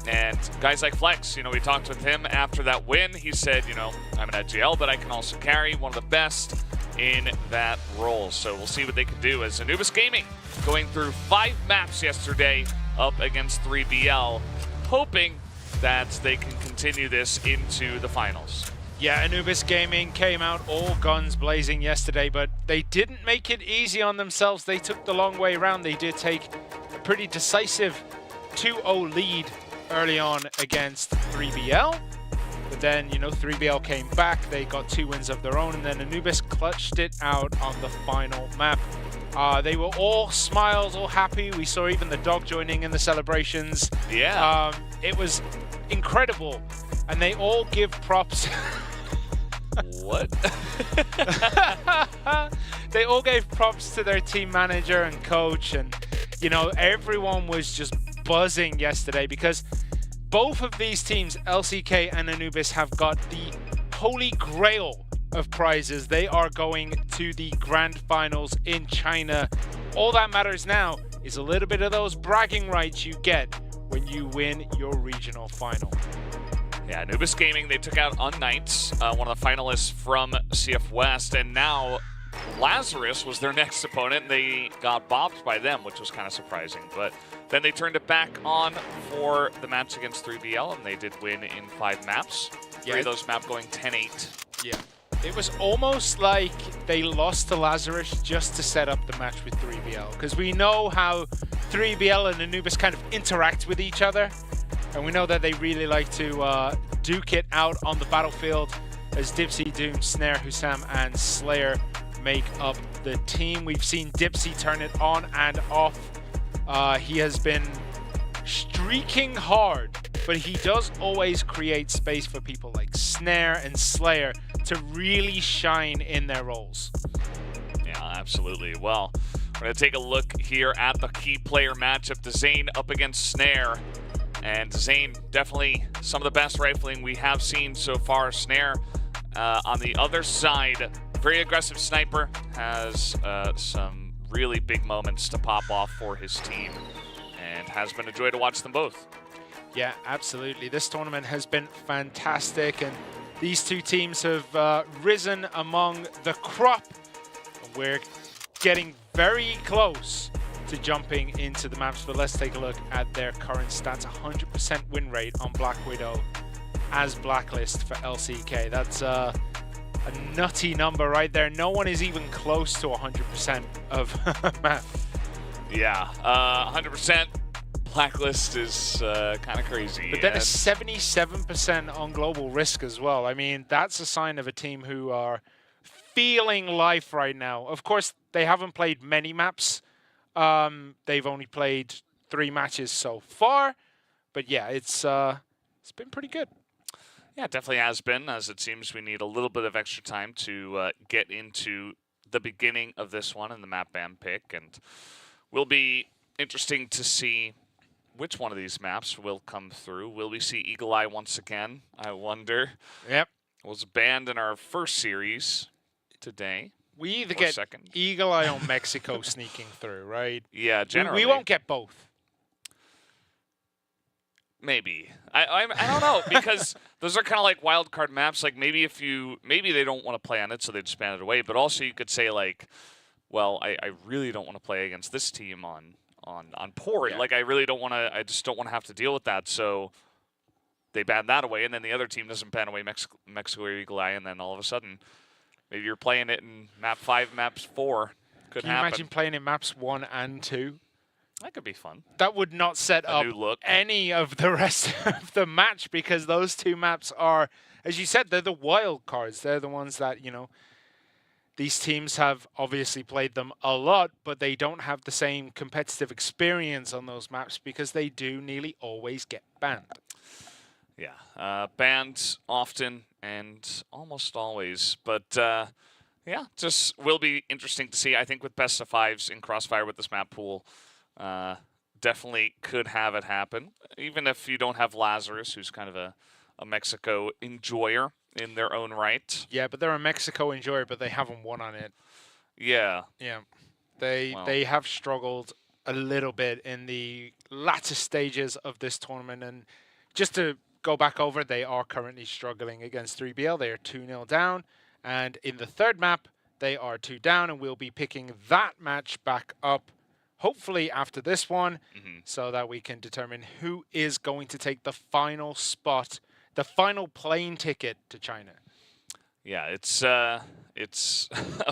And guys like Flex, you know, we talked with him after that win. He said, you know, I'm an AGL, but I can also carry, one of the best in that role. So we'll see what they can do as Anubis Gaming going through 5 maps yesterday up against 3BL, hoping that they can continue this into the finals. Yeah, Anubis Gaming came out all guns blazing yesterday, but they didn't make it easy on themselves. They took the long way around. They did take a pretty decisive 2-0 lead early on against 3BL. But then, you know, 3BL came back. They got 2 wins of their own, and then Anubis clutched it out on the final map. They were all smiles, all happy. We saw even the dog joining in the celebrations. Yeah. It was incredible. And they all give props. What? They all gave props to their team manager and coach. And, you know, everyone was just buzzing yesterday because both of these teams, LCK and Anubis, have got the holy grail of prizes. They are going to the grand finals in China. All that matters now is a little bit of those bragging rights you get when you win your regional final. Yeah, Anubis Gaming, they took out Unnights, one of the finalists from CF West, and now Lazarus was their next opponent, and they got bopped by them, which was kind of surprising. But then they turned it back on for the match against 3BL, and they did win in 5 maps. 3 of those maps going 10-8. Yeah. It was almost like they lost to Lazarus just to set up the match with 3BL, because we know how 3BL and Anubis kind of interact with each other, and we know that they really like to duke it out on the battlefield as Dipsy, Doom, Snare, Hussam, and Slayer make up the team. We've seen Dipsy turn it on and off. He has been streaking hard, but he does always create space for people like Snare and Slayer to really shine in their roles. Yeah, absolutely. Well, we're going to take a look here at the key player matchup. Zane up against Snare. And Zane, definitely some of the best rifling we have seen so far. Snare on the other side, very aggressive sniper, has some really big moments to pop off for his team, and has been a joy to watch them both. Yeah, absolutely. This tournament has been fantastic, and these two teams have risen among the crop. We're getting very close to jumping into the maps, but let's take a look at their current stats. 100% win rate on Black Widow as Blacklist for LCK. That's a nutty number right there. No one is even close to 100% of map. Yeah, 100% Blacklist is kind of crazy. But then a 77% on Global Risk as well. I mean, that's a sign of a team who are feeling life right now. Of course, they haven't played many maps. They've only played 3 matches so far, but yeah, it's been pretty good. Yeah, it definitely has been, as it seems we need a little bit of extra time to get into the beginning of this one and the map ban pick, and will be interesting to see which one of these maps will come through. Will we see Eagle Eye once again? I wonder. Yep. Was banned in our first series today. We either get second. Eagle Eye on Mexico sneaking through, right? Yeah, generally. We won't get both. Maybe. I don't know, because those are kind of like wild card maps. Like maybe maybe they don't want to play on it, so they just ban it away. But also you could say like, well, I really don't want to play against this team on port. Yeah. Like I really don't want to. I just don't want to have to deal with that. So they ban that away, and then the other team doesn't ban away Mexico or Eagle Eye, and then all of a sudden, maybe you're playing it in map 5, maps 4. Could Can you happen. imagine playing in maps 1 and 2? That could be fun. That would not set A up new look. any of the rest of the match, because those two maps are, as you said, they're the wild cards. They're the ones that, you know, these teams have obviously played them a lot, but they don't have the same competitive experience on those maps because they do nearly always get banned. Yeah, banned often and almost always. But yeah, just will be interesting to see. I think with best of 5s in CROSSFIRE with this map pool, definitely could have it happen. Even if you don't have Lazarus, who's kind of a Mexico enjoyer in their own right. Yeah, but they're a Mexico enjoyer, but they haven't won on it. Yeah. Yeah. They have struggled a little bit in the latter stages of this tournament. And just to go back over, they are currently struggling against 3BL. They are 2-0 down. And in the third map, they are 2 down. And we'll be picking that match back up, hopefully after this one, so that we can determine who is going to take the final spot, the final plane ticket to China. Yeah, it's a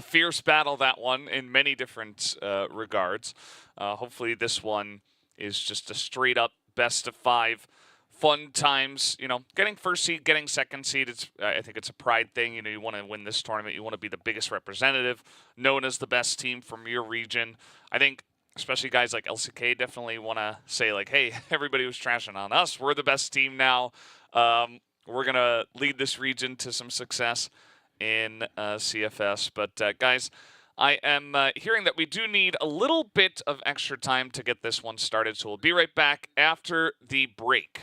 fierce battle, that one, in many different regards. Hopefully this one is just a straight up best of 5. Fun times, you know, getting first seed, getting second seed. I think it's a pride thing. You know, you want to win this tournament. You want to be the biggest representative, known as the best team from your region. I think especially guys like LCK definitely want to say like, hey, everybody was trashing on us. We're the best team now. We're going to lead this region to some success in CFS. But guys, I am hearing that we do need a little bit of extra time to get this one started. So we'll be right back after the break.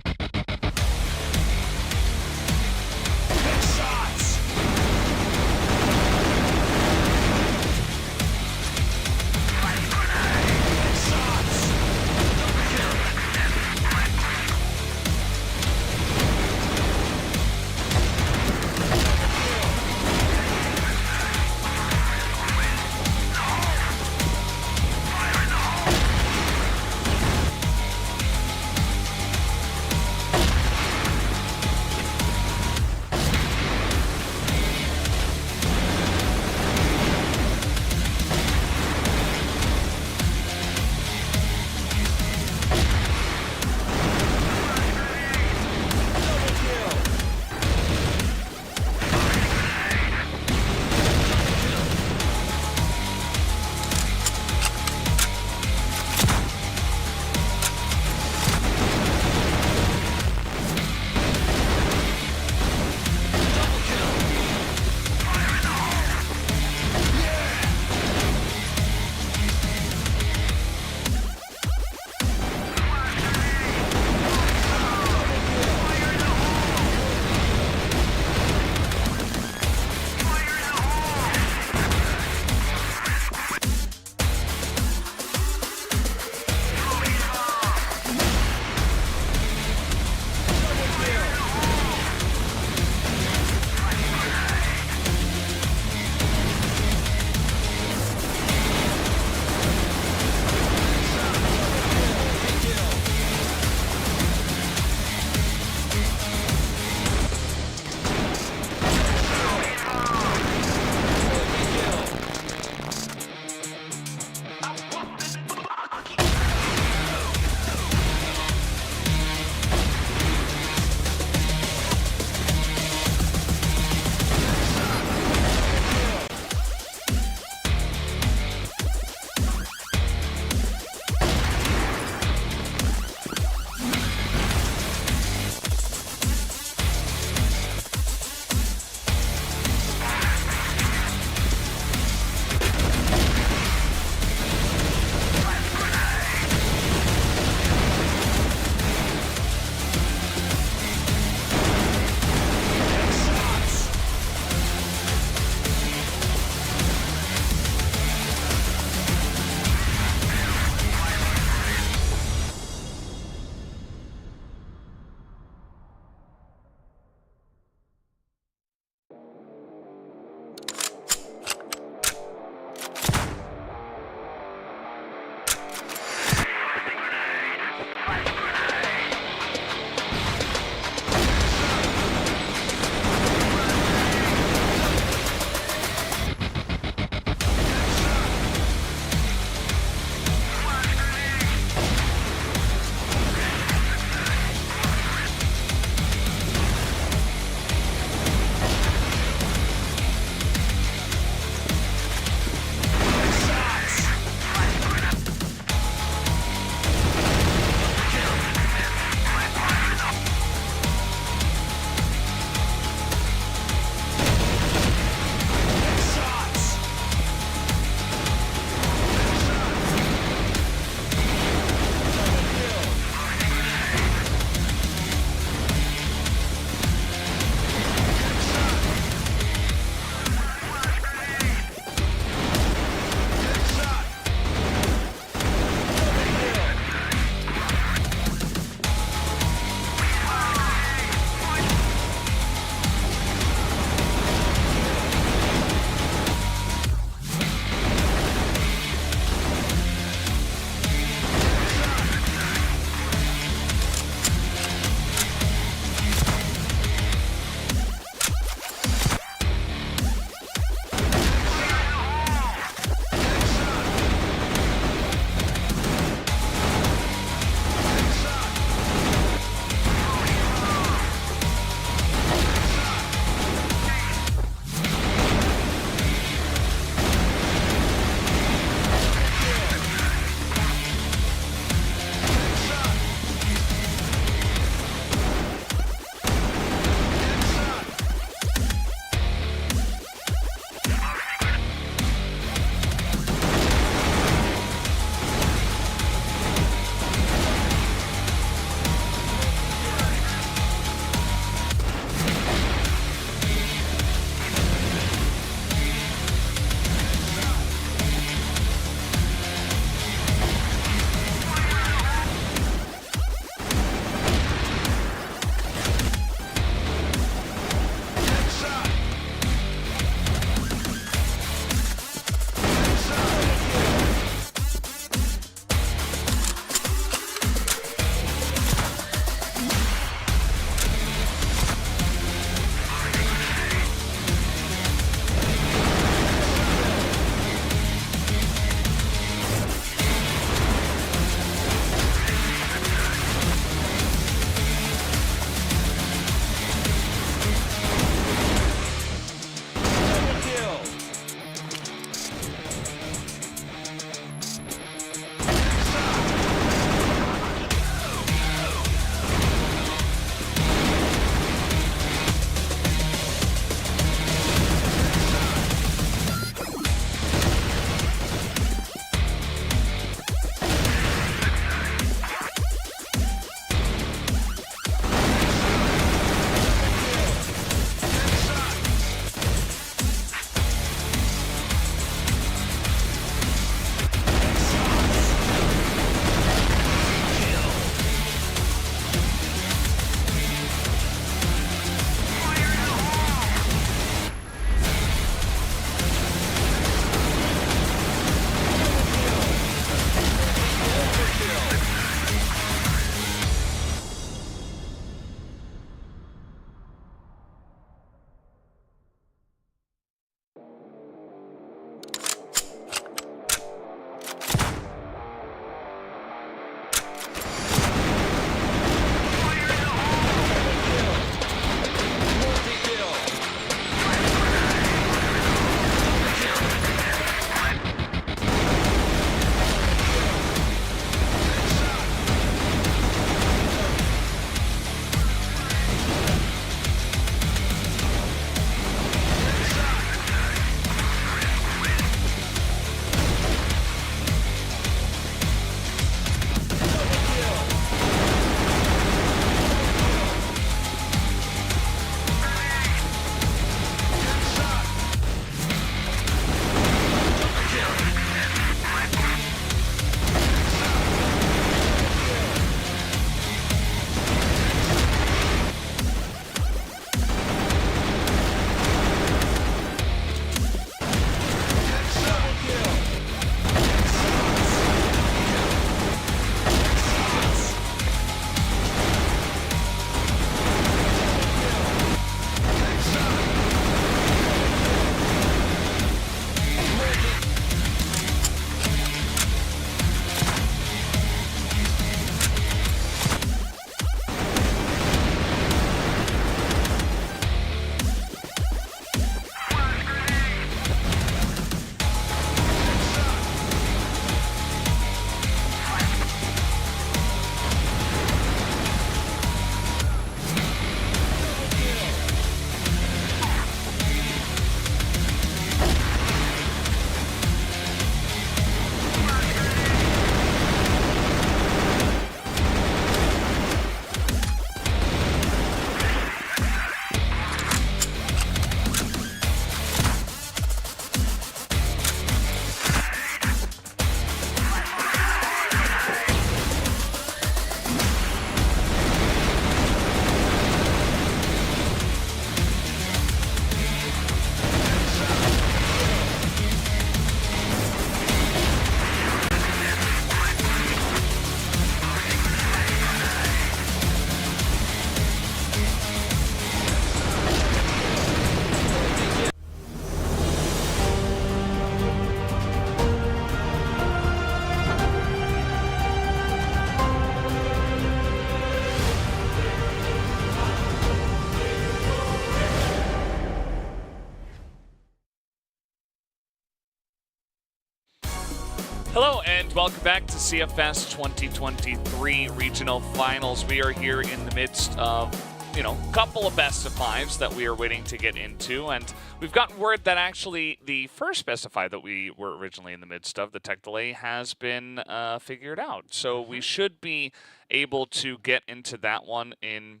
Hello and welcome back to CFS 2023 Regional Finals. We are here in the midst of, a couple of best of fives that we are waiting to get into, and we've gotten word that actually the first best of five that we were originally in the midst of, the tech delay, has been figured out. So we should be able to get into that one in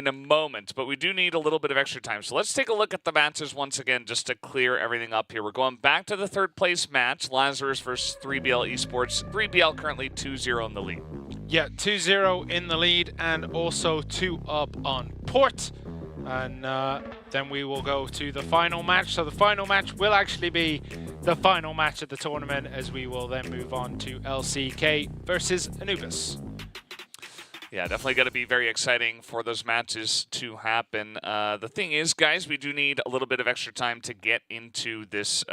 a moment, but we do need a little bit of extra time. So let's take a look at the matches once again, just to clear everything up here. We're going back to the third place match, Lazarus versus 3BL Esports. 3BL currently 2-0 in the lead. Yeah, 2-0 in the lead and also 2 up on Port. And then we will go to the final match. So the final match will actually be the final match of the tournament, as we will then move on to LCK versus Anubis. Yeah, definitely going to be very exciting for those matches to happen. The thing is, guys, we do need a little bit of extra time to get into this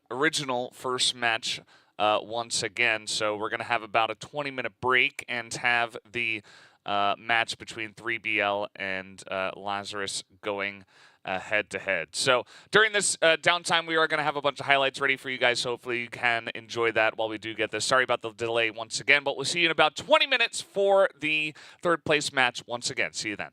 original first match once again. So we're going to have about a 20-minute break and have the match between 3BL and Lazarus going head-to-head. So during this downtime, we are going to have a bunch of highlights ready for you guys, so hopefully you can enjoy that while we do get this. Sorry about the delay once again, but we'll see you in about 20 minutes for the third place match once again. See you then.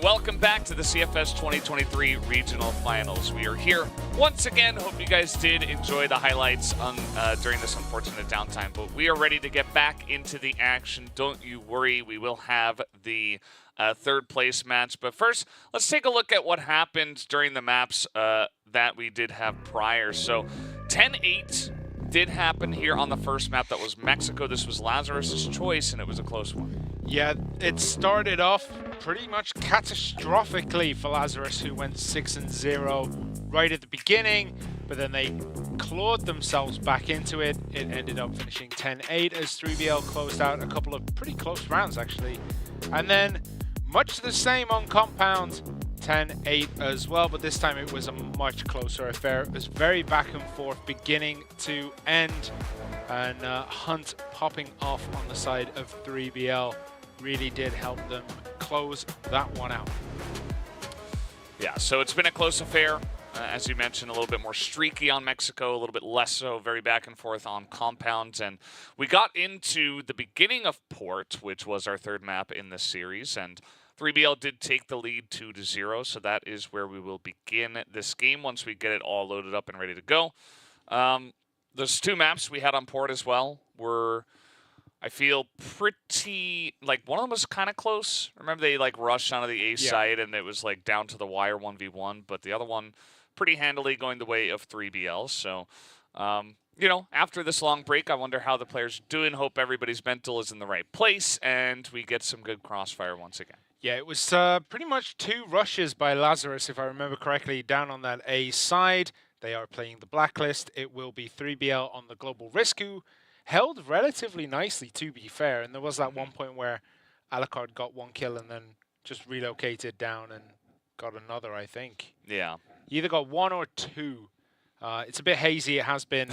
welcome back to the CFS 2023 Regional Finals. We are here once again. Hope you guys did enjoy the highlights during this unfortunate downtime, but we are ready to get back into the action. Don't you worry, we will have the third place match. But first, let's take a look at what happened during the maps that we did have prior. So 10-8 did happen here on the first map. That was Mexico. This was Lazarus's choice, and it was a close one. Yeah, it started off pretty much catastrophically for Lazarus, who went 6-0 right at the beginning, but then they clawed themselves back into it. It ended up finishing 10-8 as 3BL closed out a couple of pretty close rounds, actually. And then much the same on Compound, 10-8 as well, but this time it was a much closer affair. It was very back and forth, beginning to end, and Hunt popping off on the side of 3BL really did help them close that one out. Yeah, so it's been a close affair. As you mentioned, a little bit more streaky on Mexico, a little bit less so, very back and forth on Compounds. And we got into the beginning of Port, which was our third map in this series, and 3BL did take the lead 2-0, so that is where we will begin this game once we get it all loaded up and ready to go. Those two maps we had on Port as well were, I feel, pretty, like, one of them was kind of close. Remember, they, like, rushed onto the A side, and it was, like, down to the wire 1v1, but the other one pretty handily going the way of 3BL. So, you know, after this long break, I wonder how the players are doing. Hope everybody's mental is in the right place, and we get some good crossfire once again. Yeah, it was pretty much 2 rushes by Lazarus, if I remember correctly, down on that A side. They are playing the Blacklist. It will be 3BL on the Global Risk, who held relatively nicely, to be fair. And there was that one point where Alucard got 1 kill and then just relocated down and got another, I think. Yeah. He either got 1 or 2. It's a bit hazy. It has been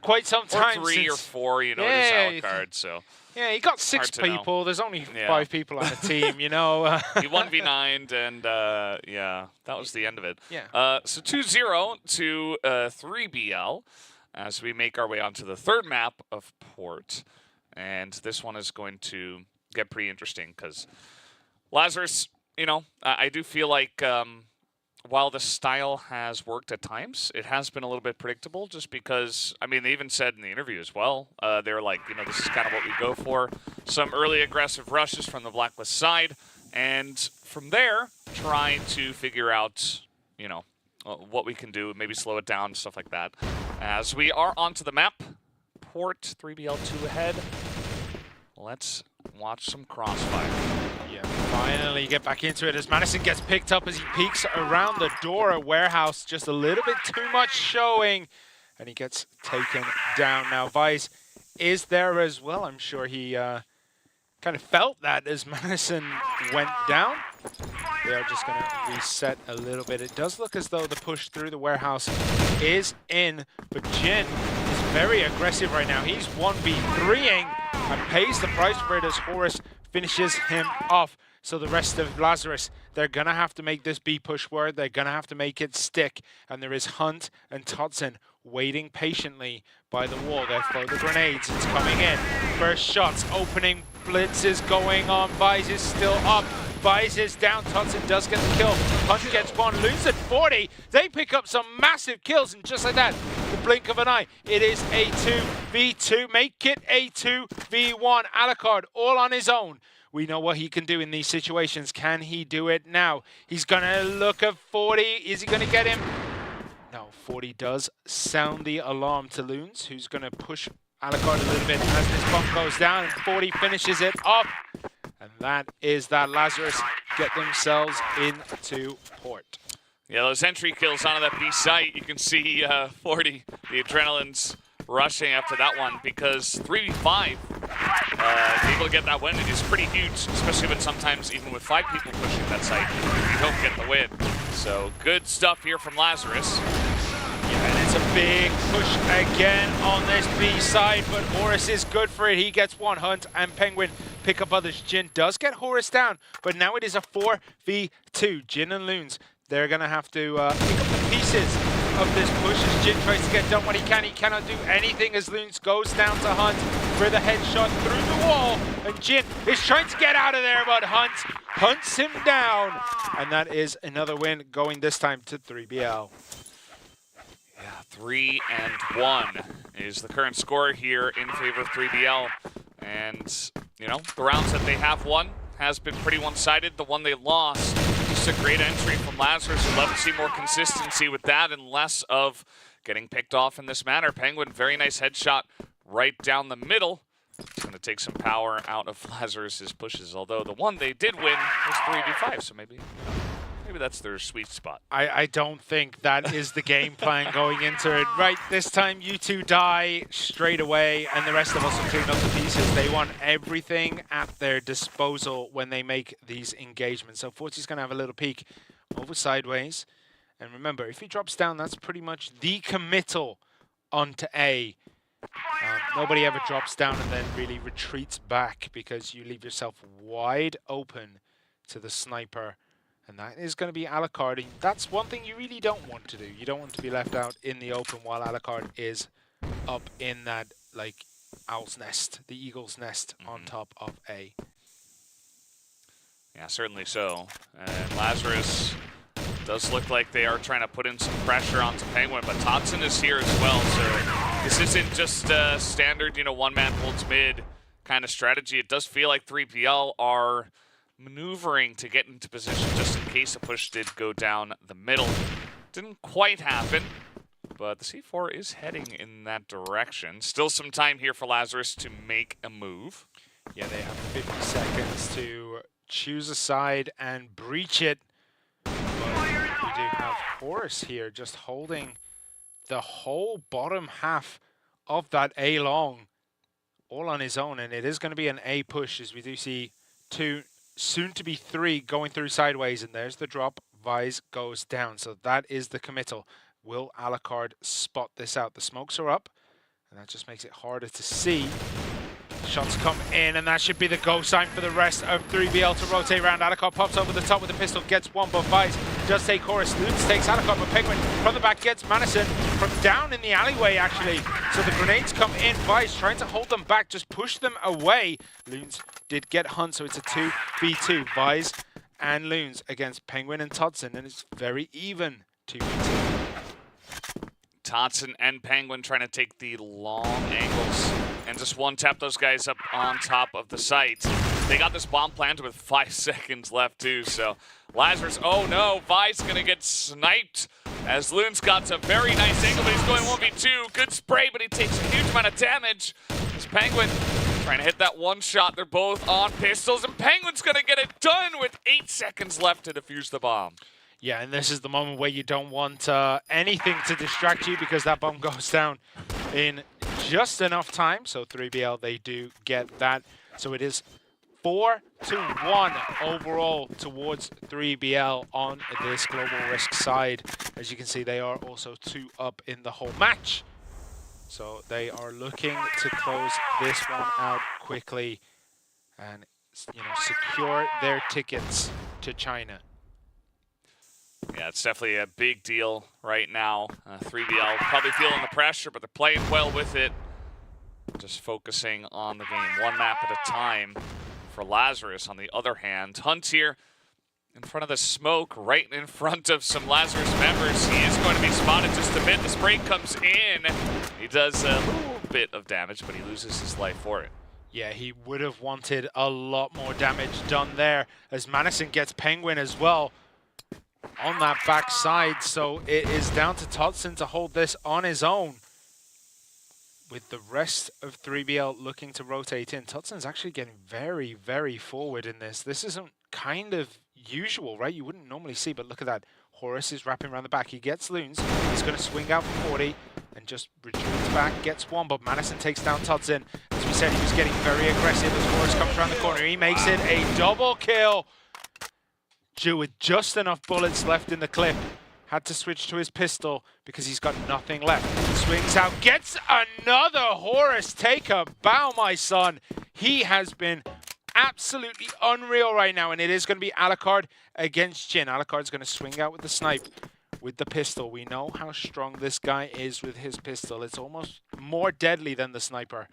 quite some time or 3 or 4, you know, it is Alucard, so. Yeah, he got 6 people. There's only 5 people on the team, you know. He 1v9'd, and yeah, that was the end of it. Yeah. So 2-0 to 3BL as we make our way onto the third map of Port. And this one is going to get pretty interesting because Lazarus, you know, I do feel like while the style has worked at times, it has been a little bit predictable just because, I mean, they even said in the interview as well, they were like, you know, this is kind of what we go for. Some early aggressive rushes from the Blacklist side, and from there, try to figure out, you know, what we can do, maybe slow it down, stuff like that. As we are onto the map, Port, 3BL2 ahead. Let's watch some crossfire. Yeah, finally get back into it as Madison gets picked up as he peeks around the door. A warehouse, just a little bit too much showing, and he gets taken down. Now Vice is there as well. I'm sure he kind of felt that as Madison went down. They are just going to reset a little bit. It does look as though the push through the warehouse is in, but Jin is very aggressive right now. He's 1v3ing and pays the price for it as Horus finishes him off. So the rest of Lazarus, they're going to have to make this B push work. They're going to have to make it stick. And there is Hunt and Totson waiting patiently by the wall. They throw the grenades. It's coming in. First shots opening. Blitz is going on. Vice is still up. Vice is down. Totson does get the kill. Hunt gets 1. Lose at 40. They pick up some massive kills. And just like that, the blink of an eye, it is a 2v2. Make it a 2v1. Alucard all on his own. We know what he can do in these situations. Can he do it now? He's going to look at 40. Is he going to get him? No, 40 does sound the alarm to Loons, who's going to push Alucard a little bit as this bomb goes down, and 40 finishes it off. And that is that. Lazarus get themselves into Port. Yeah, those entry kills onto that B site, you can see 40, the adrenaline's rushing after that one because 3v5, able to get that win is pretty huge, especially when sometimes even with 5 people pushing that site, you don't get the win. So good stuff here from Lazarus. Yeah, and it's a big push again on this B side, but Horus is good for it. He gets 1. Hunt and Penguin pick up others. Jin does get Horus down, but now it is a 4v2. Jin and Loons, they're going to have to pick up the pieces of this push as Jin tries to get done what he can. He cannot do anything as Loons goes down to Hunt for the headshot through the wall. And Jin is trying to get out of there, but Hunt hunts him down, and that is another win, going this time to 3BL. Yeah, 3-1 is the current score here in favor of 3BL. And, you know, the rounds that they have won has been pretty one-sided. The one they lost, just a great entry from Lazarus. We'd love to see more consistency with that and less of getting picked off in this manner. Penguin, very nice headshot right down the middle. It's going to take some power out of Lazarus's pushes, although the one they did win was 3v5, so maybe that's their sweet spot. I don't think that is the game plan going into it. Right, this time you two die straight away, and the rest of us will clean up the pieces. They want everything at their disposal when they make these engagements. So Forty's going to have a little peek over sideways. And remember, if he drops down, that's pretty much the committal onto A. Nobody ever drops down and then really retreats back, because you leave yourself wide open to the sniper. And that is going to be Alucard. And that's one thing you really don't want to do. You don't want to be left out in the open while Alucard is up in that, like, owl's nest, the eagle's nest on top of A. Yeah, certainly so. And Lazarus does look like they are trying to put in some pressure onto Penguin, but Totson is here as well. So this isn't just a standard, you know, one-man holds mid kind of strategy. It does feel like 3PL are maneuvering to get into position just in case a push did go down the middle. Didn't quite happen, but the C4 is heading in that direction. Still some time here for Lazarus to make a move. Yeah, they have 50 seconds to choose a side and breach it. But we do have Horus here just holding the whole bottom half of that A long all on his own, and it is going to be an A push, as we do see two, soon to be three, going through sideways, and there's the drop. Vise goes down, so that is the committal. Will Alucard spot this out? The smokes are up, and that just makes it harder to see. Shots come in, and that should be the go sign for the rest of 3BL to rotate around. Alucard pops over the top with the pistol, gets one, but Vise does take Horus. Loons takes Alucard, but Penguin from the back gets Madison from down in the alleyway, actually. So the grenades come in. Vise trying to hold them back, just push them away. Loons did get Hunt, so it's a 2v2. Vise and Loons against Penguin and Totson, and it's very even 2v2. Totson and Penguin trying to take the long angles and just one-tap those guys up on top of the site. They got this bomb planted with 5 seconds left too, so Lazarus, oh no, Vi's gonna get sniped as Loon's got a very nice angle, but he's going 1v2. Good spray, but he takes a huge amount of damage. As Penguin trying to hit that one shot. They're both on pistols, and Penguin's gonna get it done with 8 seconds left to defuse the bomb. Yeah, and this is the moment where you don't want anything to distract you, because that bomb goes down in just enough time. So 3BL, they do get that. So it is 4-1 overall towards 3BL on this Global Risk side. As you can see, they are also 2 up in the whole match. So they are looking to close this one out quickly and, you know, secure their tickets to China. Yeah, it's definitely a big deal right now. 3BL probably feeling the pressure, but they're playing well with it. Just focusing on the game, one map at a time. For Lazarus, on the other hand, Hunt here in front of the smoke, right in front of some Lazarus members. He is going to be spotted just a bit. The spray comes in. He does a little bit of damage, but he loses his life for it. Yeah, he would have wanted a lot more damage done there, as Madison gets Penguin as well on that back side. So it is down to Totson to hold this on his own, with the rest of 3BL looking to rotate in. Totson's actually getting very, very forward in this. This isn't kind of usual, right? You wouldn't normally see, but look at that. Horus is wrapping around the back. He gets Loons. He's going to swing out for 40 and just retreats back, gets one, but Madison takes down Totson. As we said, he was getting very aggressive as Horus comes around the corner. He makes it a double kill. Jew with just enough bullets left in the clip. Had to switch to his pistol because he's got nothing left. Swings out, gets another Horus. Take a bow, my son. He has been absolutely unreal right now, and it is going to be Alucard against Jin. Alucard's going to swing out with the snipe, with the pistol. We know how strong this guy is with his pistol. It's almost more deadly than the sniper.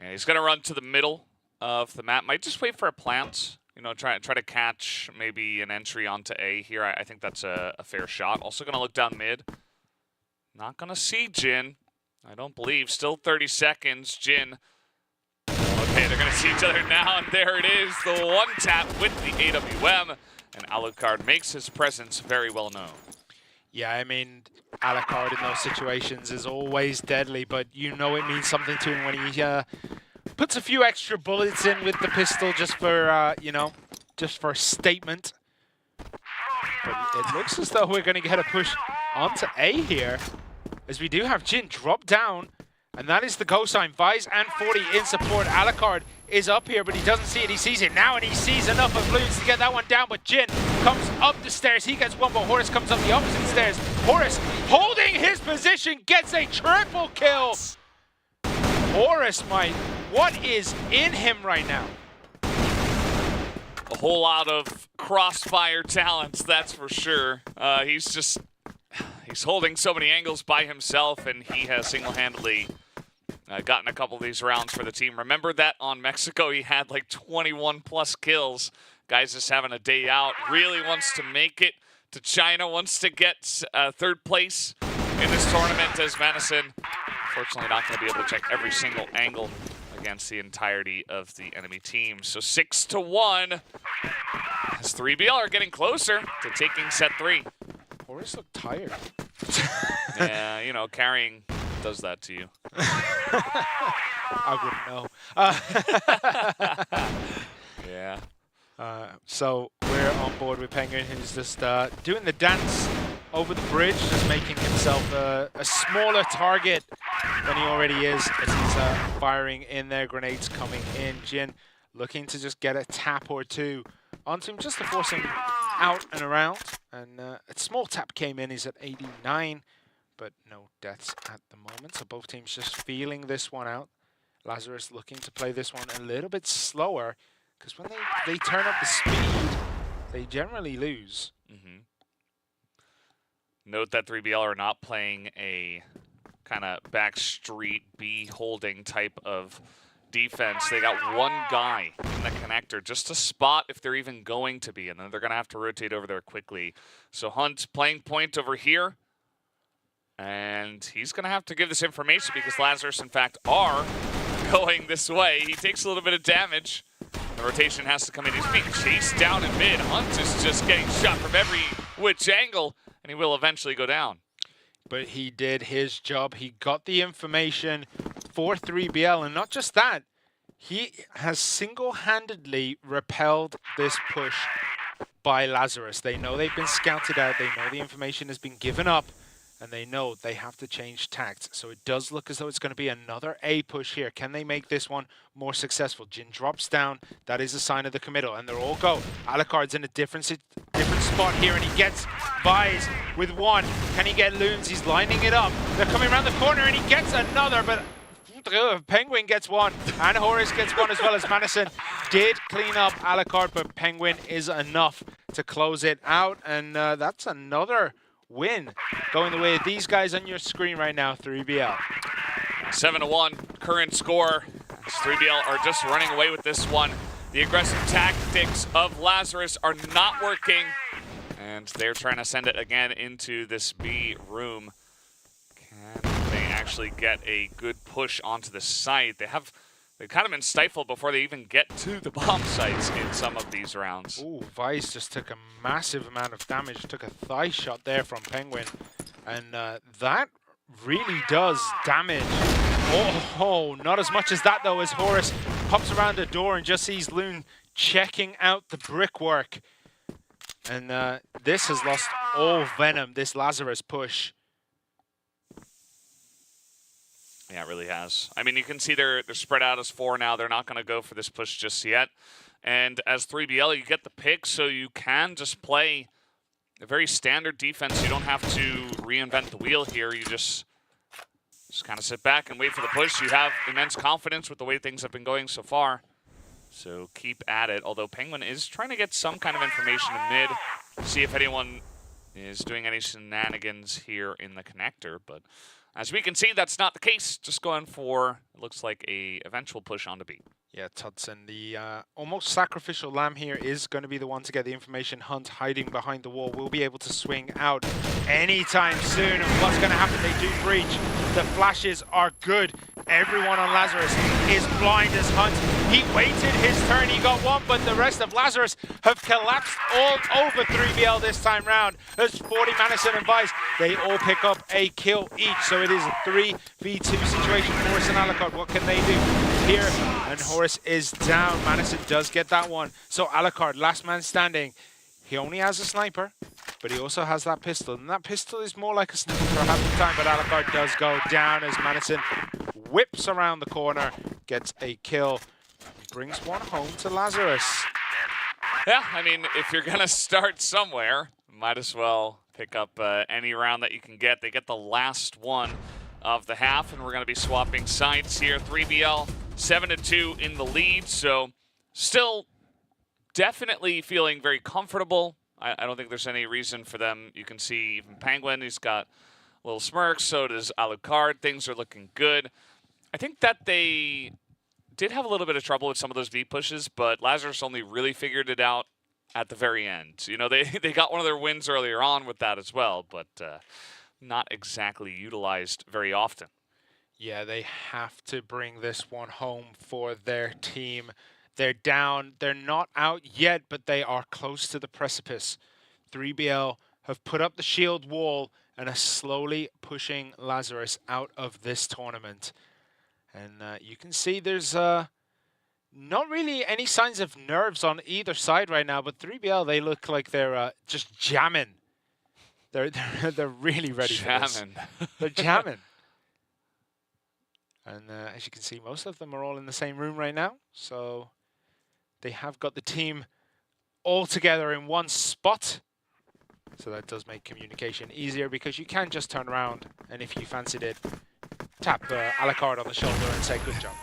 Yeah, he's going to run to the middle of the map. Might just wait for a plant you know, try to catch maybe an entry onto A here. I think that's a fair shot. Also going to look down mid. Not going to see Jin, I don't believe. Still 30 seconds. Jin. Okay, they're going to see each other now, and there it is. The one tap with the AWM, and Alucard makes his presence very well known. Yeah, I mean, Alucard in those situations is always deadly, but you know it means something to him when he puts a few extra bullets in with the pistol just for, you know, just for a statement. But it looks as though we're going to get a push onto A here, as we do have Jin drop down, and that is the go sign. Vice and 40 in support. Alucard is up here, but he doesn't see it. He sees it now, and he sees enough of Loons to get that one down, but Jin comes up the stairs. He gets one, but Horus comes up the opposite stairs. Horus, holding his position, gets a triple kill. Horus, what is in him right now? A whole lot of CROSSFIRE talents, that's for sure. He's holding so many angles by himself, and he has single-handedly gotten a couple of these rounds for the team. Remember that on Mexico, he had like 21+ kills. Guy's just having a day out. Really wants to make it to China. Wants to get third place in this tournament as Madison. Unfortunately, not going to be able to check every single angle against the entirety of the enemy team. So 6-1. As 3BL are getting closer to taking set 3. Horus looked tired. Yeah, you know, carrying does that to you. I wouldn't know. Yeah. So we're on board with Penguin, who's just doing the dance over the bridge, just making himself a smaller target than he already is, as he's firing in there. Grenades coming in. Jin looking to just get a tap or two onto him, just to force him out and around. And a small tap came in. He's at 89, but no deaths at the moment. So both teams just feeling this one out. Lazarus looking to play this one a little bit slower, because when they turn up the speed, they generally lose. Mm-hmm. Note that 3BL are not playing a kind of backstreet B holding type of defense. They got one guy in the connector just to spot if they're even going to be, and then they're going to have to rotate over there quickly. So Hunt playing point over here, and he's going to have to give this information because Lazarus, in fact, are going this way. He takes a little bit of damage. The rotation has to come in. He's being chased down in mid. Hunt is just getting shot from every which angle, and he will eventually go down. But he did his job. He got the information for 3BL, and not just that, he has single-handedly repelled this push by Lazarus. They know they've been scouted out, they know the information has been given up, and they know they have to change tacts. So it does look as though it's going to be another A push here. Can they make this one more successful? Jin drops down. That is a sign of the committal, and they're all go. Alucard's in a different spot here, and he gets Vise with one. Can he get Loons? He's lining it up. They're coming around the corner, and he gets another, but Penguin gets one, and Horus gets one as well, as Madison did clean up Alucard, but Penguin is enough to close it out, and that's another win going the way of these guys on your screen right now. 3BL 7-1 current score. 3BL are just running away with this one. The aggressive tactics of Lazarus are not working, and they're trying to send it again into this B room. Can they actually get a good push onto the site? They've kind of been stifled before they even get to the bomb sites in some of these rounds. Ooh, Vice just took a massive amount of damage, took a thigh shot there from Penguin, and that really does damage. Oh, not as much as that though, as Horus pops around the door and just sees Loon checking out the brickwork. And this has lost all venom, this Lazarus push. Yeah, it really has. I mean, you can see they're spread out as 4 now. They're not going to go for this push just yet. And as 3BL, you get the pick, so you can just play a very standard defense. You don't have to reinvent the wheel here. You just kind of sit back and wait for the push. You have immense confidence with the way things have been going so far. So keep at it. Although Penguin is trying to get some kind of information in mid, see if anyone is doing any shenanigans here in the connector. But as we can see, that's not the case. Just going for, it looks like, a eventual push onto B. Yeah, Tudson, the almost sacrificial lamb here is going to be the one to get the information. Hunt hiding behind the wall will be able to swing out anytime soon. And what's going to happen? They do breach. The flashes are good. Everyone on Lazarus is blind as Hunt. He waited his turn, he got one, but the rest of Lazarus have collapsed all over 3BL this time round. There's 40 Madison and Vice. They all pick up a kill each, so it is a 3v2 situation. Horus and Alucard, what can they do here? And Horus is down. Madison does get that one. So Alucard, last man standing. He only has a sniper, but he also has that pistol. And that pistol is more like a sniper half the time, but Alucard does go down as Madison whips around the corner, gets a kill, brings one home to Lazarus. Yeah, I mean, if you're going to start somewhere, might as well pick up any round that you can get. They get the last one of the half, and we're going to be swapping sides here. 3BL 7-2 in the lead, so still definitely feeling very comfortable. I don't think there's any reason for them. You can see even Penguin, he's got a little smirk, so does Alucard. Things are looking good. I think that they did have a little bit of trouble with some of those V pushes, but Lazarus only really figured it out at the very end. You know, they got one of their wins earlier on with that as well, but not exactly utilized very often. Yeah, they have to bring this one home for their team. They're down. They're not out yet, but they are close to the precipice. 3BL have put up the shield wall and are slowly pushing Lazarus out of this tournament. And you can see there's not really any signs of nerves on either side right now, but 3BL, they look like they're just jamming. They're really ready for this. They're jamming. And as you can see, most of them are all in the same room right now. So they have got the team all together in one spot. So that does make communication easier because you can just turn around and if you fancied it, tap Alucard on the shoulder and say good job.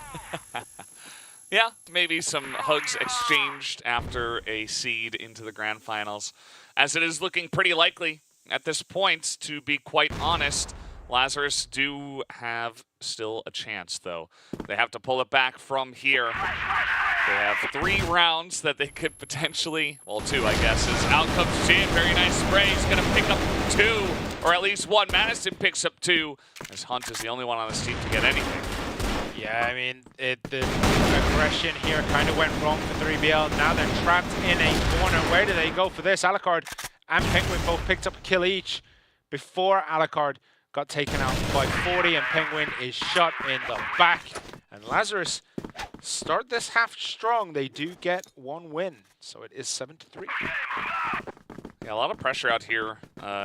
Yeah, maybe some hugs exchanged after a seed into the grand finals, as it is looking pretty likely at this point, to be quite honest. Lazarus do have still a chance, though. They have to pull it back from here. They have 3 rounds that they could potentially, well, 2, I guess, as out comes Jin. Very nice spray. He's going to pick up 2, or at least 1. Madison picks up 2, as Hunt is the only one on this team to get anything. Yeah, I mean, the aggression here kind of went wrong for 3BL. Now they're trapped in a corner. Where do they go for this? Alucard and Penguin both picked up a kill each before Alucard got taken out by 40, and Penguin is shot in the back. And Lazarus start this half strong. They do get 1 win, so it is 7-3. Yeah, a lot of pressure out here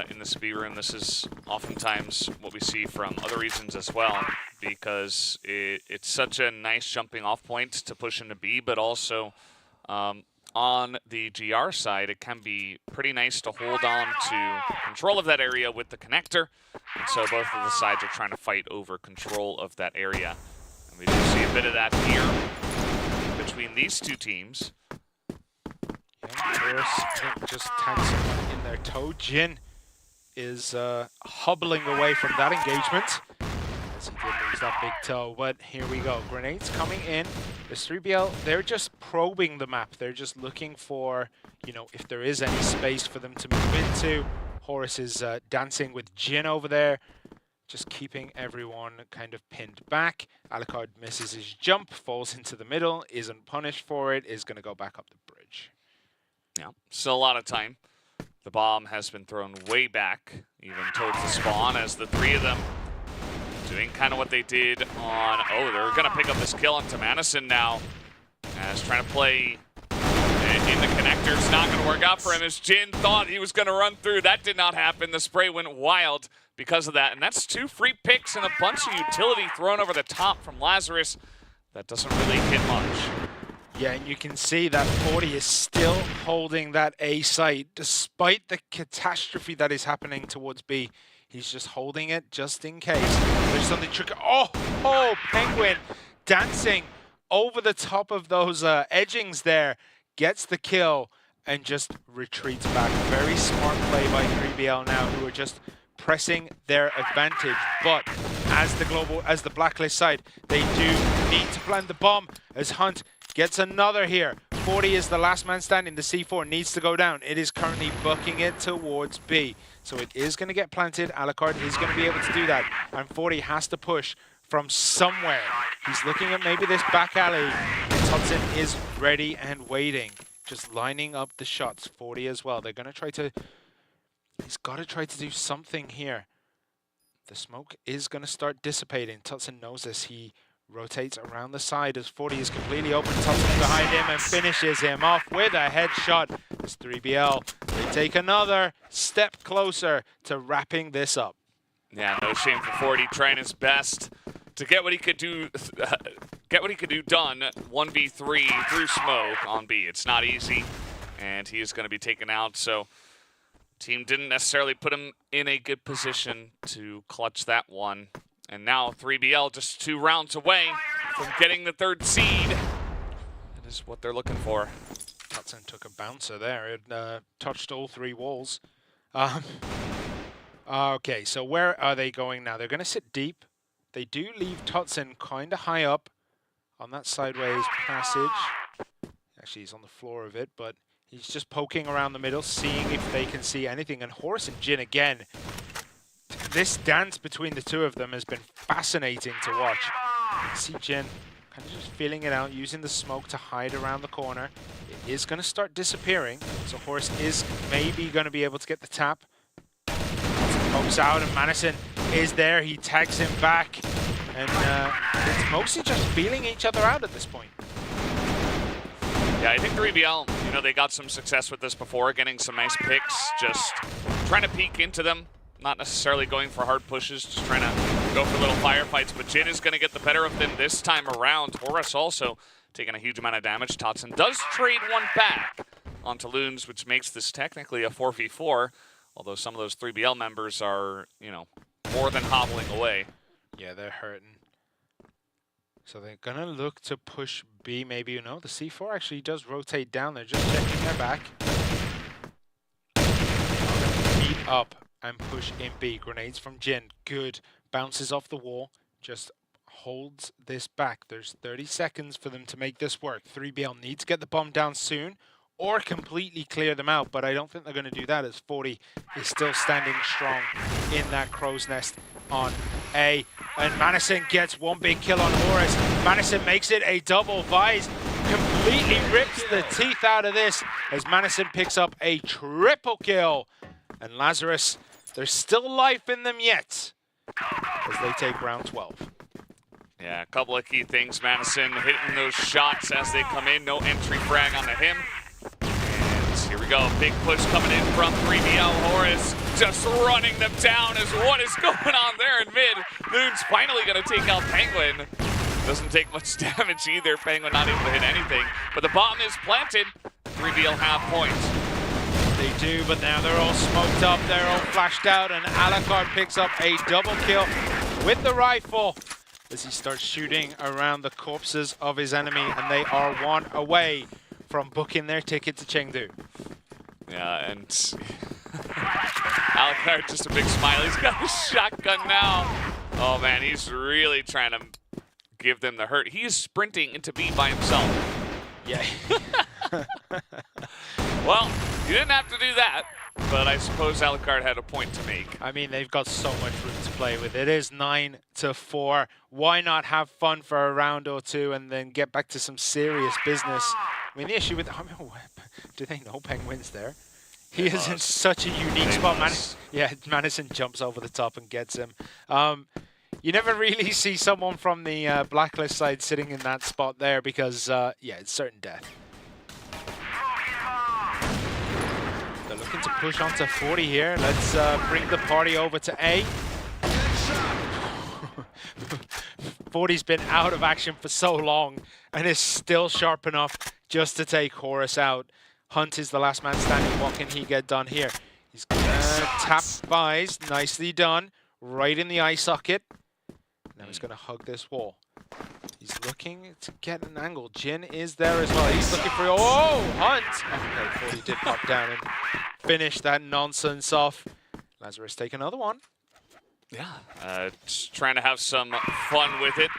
in this B room. This is oftentimes what we see from other regions as well, because it's such a nice jumping off point to push into B, but also on the GR side, it can be pretty nice to hold on to control of that area with the connector. And so both of the sides are trying to fight over control of that area. And we do see a bit of that here between these two teams. Yeah, Horus just tagged someone in their toe. Jin is hobbling away from that engagement, as he did lose that big toe. But here we go. Grenades coming in. This 3BL, they're just probing the map. They're just looking for, you know, if there is any space for them to move into. Horus is dancing with Jin over there, just keeping everyone kind of pinned back. Alucard misses his jump, falls into the middle, isn't punished for it, is going to go back up the bridge. Yeah, still a lot of time. The bomb has been thrown way back, even towards the spawn, as the 3 of them doing kind of what they did on... Oh, they're going to pick up this kill onto Madison now, as trying to play in the connector. It's not going to work out for him, as Jin thought he was going to run through. That did not happen. The spray went wild because of that, and that's 2 free picks and a bunch of utility thrown over the top from Lazarus. That doesn't really hit much. Yeah, and you can see that 40 is still holding that A site, despite the catastrophe that is happening towards B. He's just holding it just in case. There's something tricky. Oh, Penguin dancing over the top of those edgings there. Gets the kill and just retreats back. Very smart play by 3BL now, who are just pressing their advantage. But as the blacklist side, they do need to plant the bomb, as Hunt Gets another here. 40 is the last man standing. The C4 needs to go down. It is currently booking it towards B. So it is going to get planted. Alucard is going to be able to do that. And 40 has to push from somewhere. He's looking at maybe this back alley. And Tutson is ready and waiting. Just lining up the shots. 40 as well. They're going to try to... He's got to try to do something here. The smoke is going to start dissipating. Tutson knows this. He rotates around the side as 40 is completely open. Tutson behind him and finishes him off with a headshot. As 3BL, they take another step closer to wrapping this up. Yeah, no shame for 40, trying his best to get what he could do, done 1v3 through smoke on B. It's not easy, and he is going to be taken out. So, team didn't necessarily put him in a good position to clutch that one. And now 3BL just 2 rounds away from getting the 3rd seed. That is what they're looking for. Tutson took a bouncer there. It touched all 3 walls. Okay, so where are they going now? They're going to sit deep. They do leave Tutson kind of high up on that sideways passage. Actually, he's on the floor of it, but he's just poking around the middle, seeing if they can see anything. And Horus and Jin again. This dance between the 2 of them has been fascinating to watch. See Jin kind of just feeling it out, using the smoke to hide around the corner. It is going to start disappearing, so Horus is maybe going to be able to get the tap. Pokes out, and Madison is there. He tags him back, and it's mostly just feeling each other out at this point. Yeah, I think 3BL, you know, they got some success with this before, getting some nice picks, just trying to peek into them. Not necessarily going for hard pushes, just trying to go for little firefights. But Jin is going to get the better of them this time around. Horus also taking a huge amount of damage. Tutson does trade one back onto Loons, which makes this technically a 4v4. Although some of those 3BL members are, you know, more than hobbling away. Yeah, they're hurting. So they're going to look to push B, maybe, you know. The C4 actually does rotate down. They're just checking their back. Beat up and push in B. Grenades from Jin. Good. Bounces off the wall. Just holds this back. There's 30 seconds for them to make this work. 3BL need to get the bomb down soon or completely clear them out, but I don't think they're going to do that as 40 is still standing strong in that crow's nest on A. And Madison gets 1 big kill on Horus. Madison makes it a double Vise. Completely rips the teeth out of this as Madison picks up a triple kill. And Lazarus, there's still life in them yet as they take round 12. Yeah, a couple of key things. Madison hitting those shots as they come in. No entry frag onto him. And here we go. Big push coming in from 3BL. Horus just running them down as what is going on there in mid. Loon's finally going to take out Penguin. Doesn't take much damage either. Penguin not able to hit anything. But the bomb is planted. 3BL half point. They do, but now they're all smoked up, they're all flashed out, and Alucard picks up a double kill with the rifle as he starts shooting around the corpses of his enemy, and they are 1 away from booking their ticket to Chengdu. Yeah, and Alucard just a big smile. He's got a shotgun now. Oh man, he's really trying to give them the hurt. He is sprinting into B by himself. Yeah. Well, you didn't have to do that, but I suppose Alucard had a point to make. I mean, they've got so much room to play with. It is 9-4. Why not have fun for a round or 2 and then get back to some serious business? I mean, the issue with... do they know Penguin's there? He is in such a unique spot. Madison jumps over the top and gets him. You never really see someone from the Blacklist side sitting in that spot there because, yeah, it's certain death. They're looking to push onto 40 here. Let's bring the party over to A. 40's been out of action for so long and is still sharp enough just to take Horus out. Hunt is the last man standing. What can he get done here? He's gonna tap Vise. Nicely done. Right in the eye socket. Now he's gonna hug this wall. He's looking to get an angle. Jin is there as well. He's looking for... Oh, Hunt! Okay, 40 did pop down and finish that nonsense off. Lazarus take another one. Yeah, just trying to have some fun with it.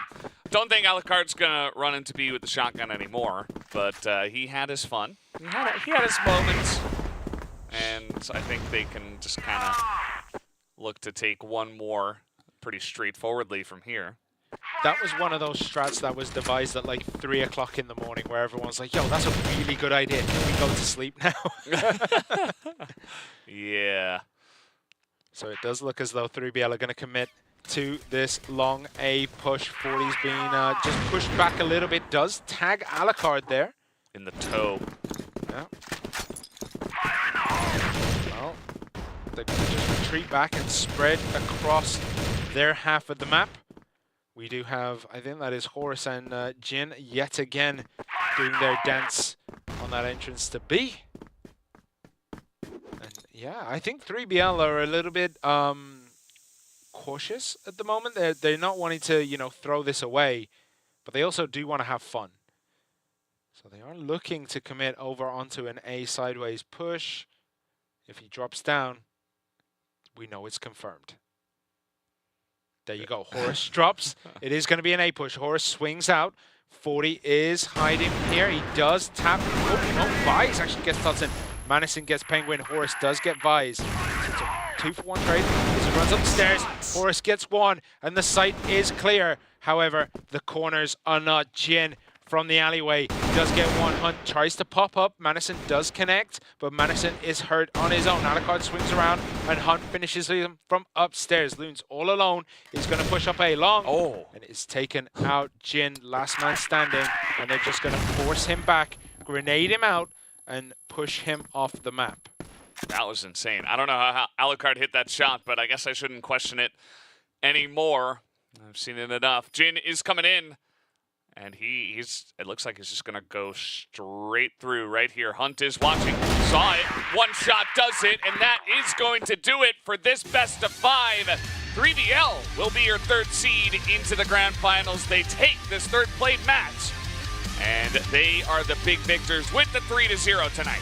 Don't think Alucard's gonna run into B with the shotgun anymore, but he had his fun. He had his moments, and I think they can just kind of look to take one more pretty straightforwardly from here. That was one of those strats that was devised at like 3 o'clock in the morning where everyone's like, yo, that's a really good idea. Can we go to sleep now? Yeah. So it does look as though 3BL are going to commit to this long A push. 40's being just pushed back a little bit. Does tag Alucard there. In the toe. Yeah. Well, they're going to just retreat back and spread across their half of the map. We do have, I think that is Horus and Jin yet again doing their dance on that entrance to B. And yeah, I think 3BL are a little bit cautious at the moment. They're not wanting to, you know, throw this away, but they also do want to have fun. So they are looking to commit over onto an A sideways push. If he drops down, we know it's confirmed. There you go. Horus drops. It is going to be an A push. Horus swings out. 40 is hiding here. He does tap. Oh, no. Vise actually gets Tutson. Madison gets Penguin. Horus does get Vise. It's a 2-for-1 trade. As he runs upstairs, Horus gets one, and the site is clear. However, the corners are not. Jin from the alleyway does get one. Hunt tries to pop up. Madison does connect, but Madison is hurt on his own. Alucard swings around, and Hunt finishes him from upstairs. Loon's all alone. He's going to push up A long, and is taken out. Jin, last man standing, and they're just going to force him back, grenade him out, and push him off the map. That was insane. I don't know how Alucard hit that shot, but I guess I shouldn't question it anymore. I've seen it enough. Jin is coming in. And it looks like he's just going to go straight through right here. Hunt is watching, saw it, one shot does it, and that is going to do it for this best of 5. 3BL will be your 3rd seed into the grand finals. They take this 3rd plate match, and they are the big victors with the 3-0 tonight.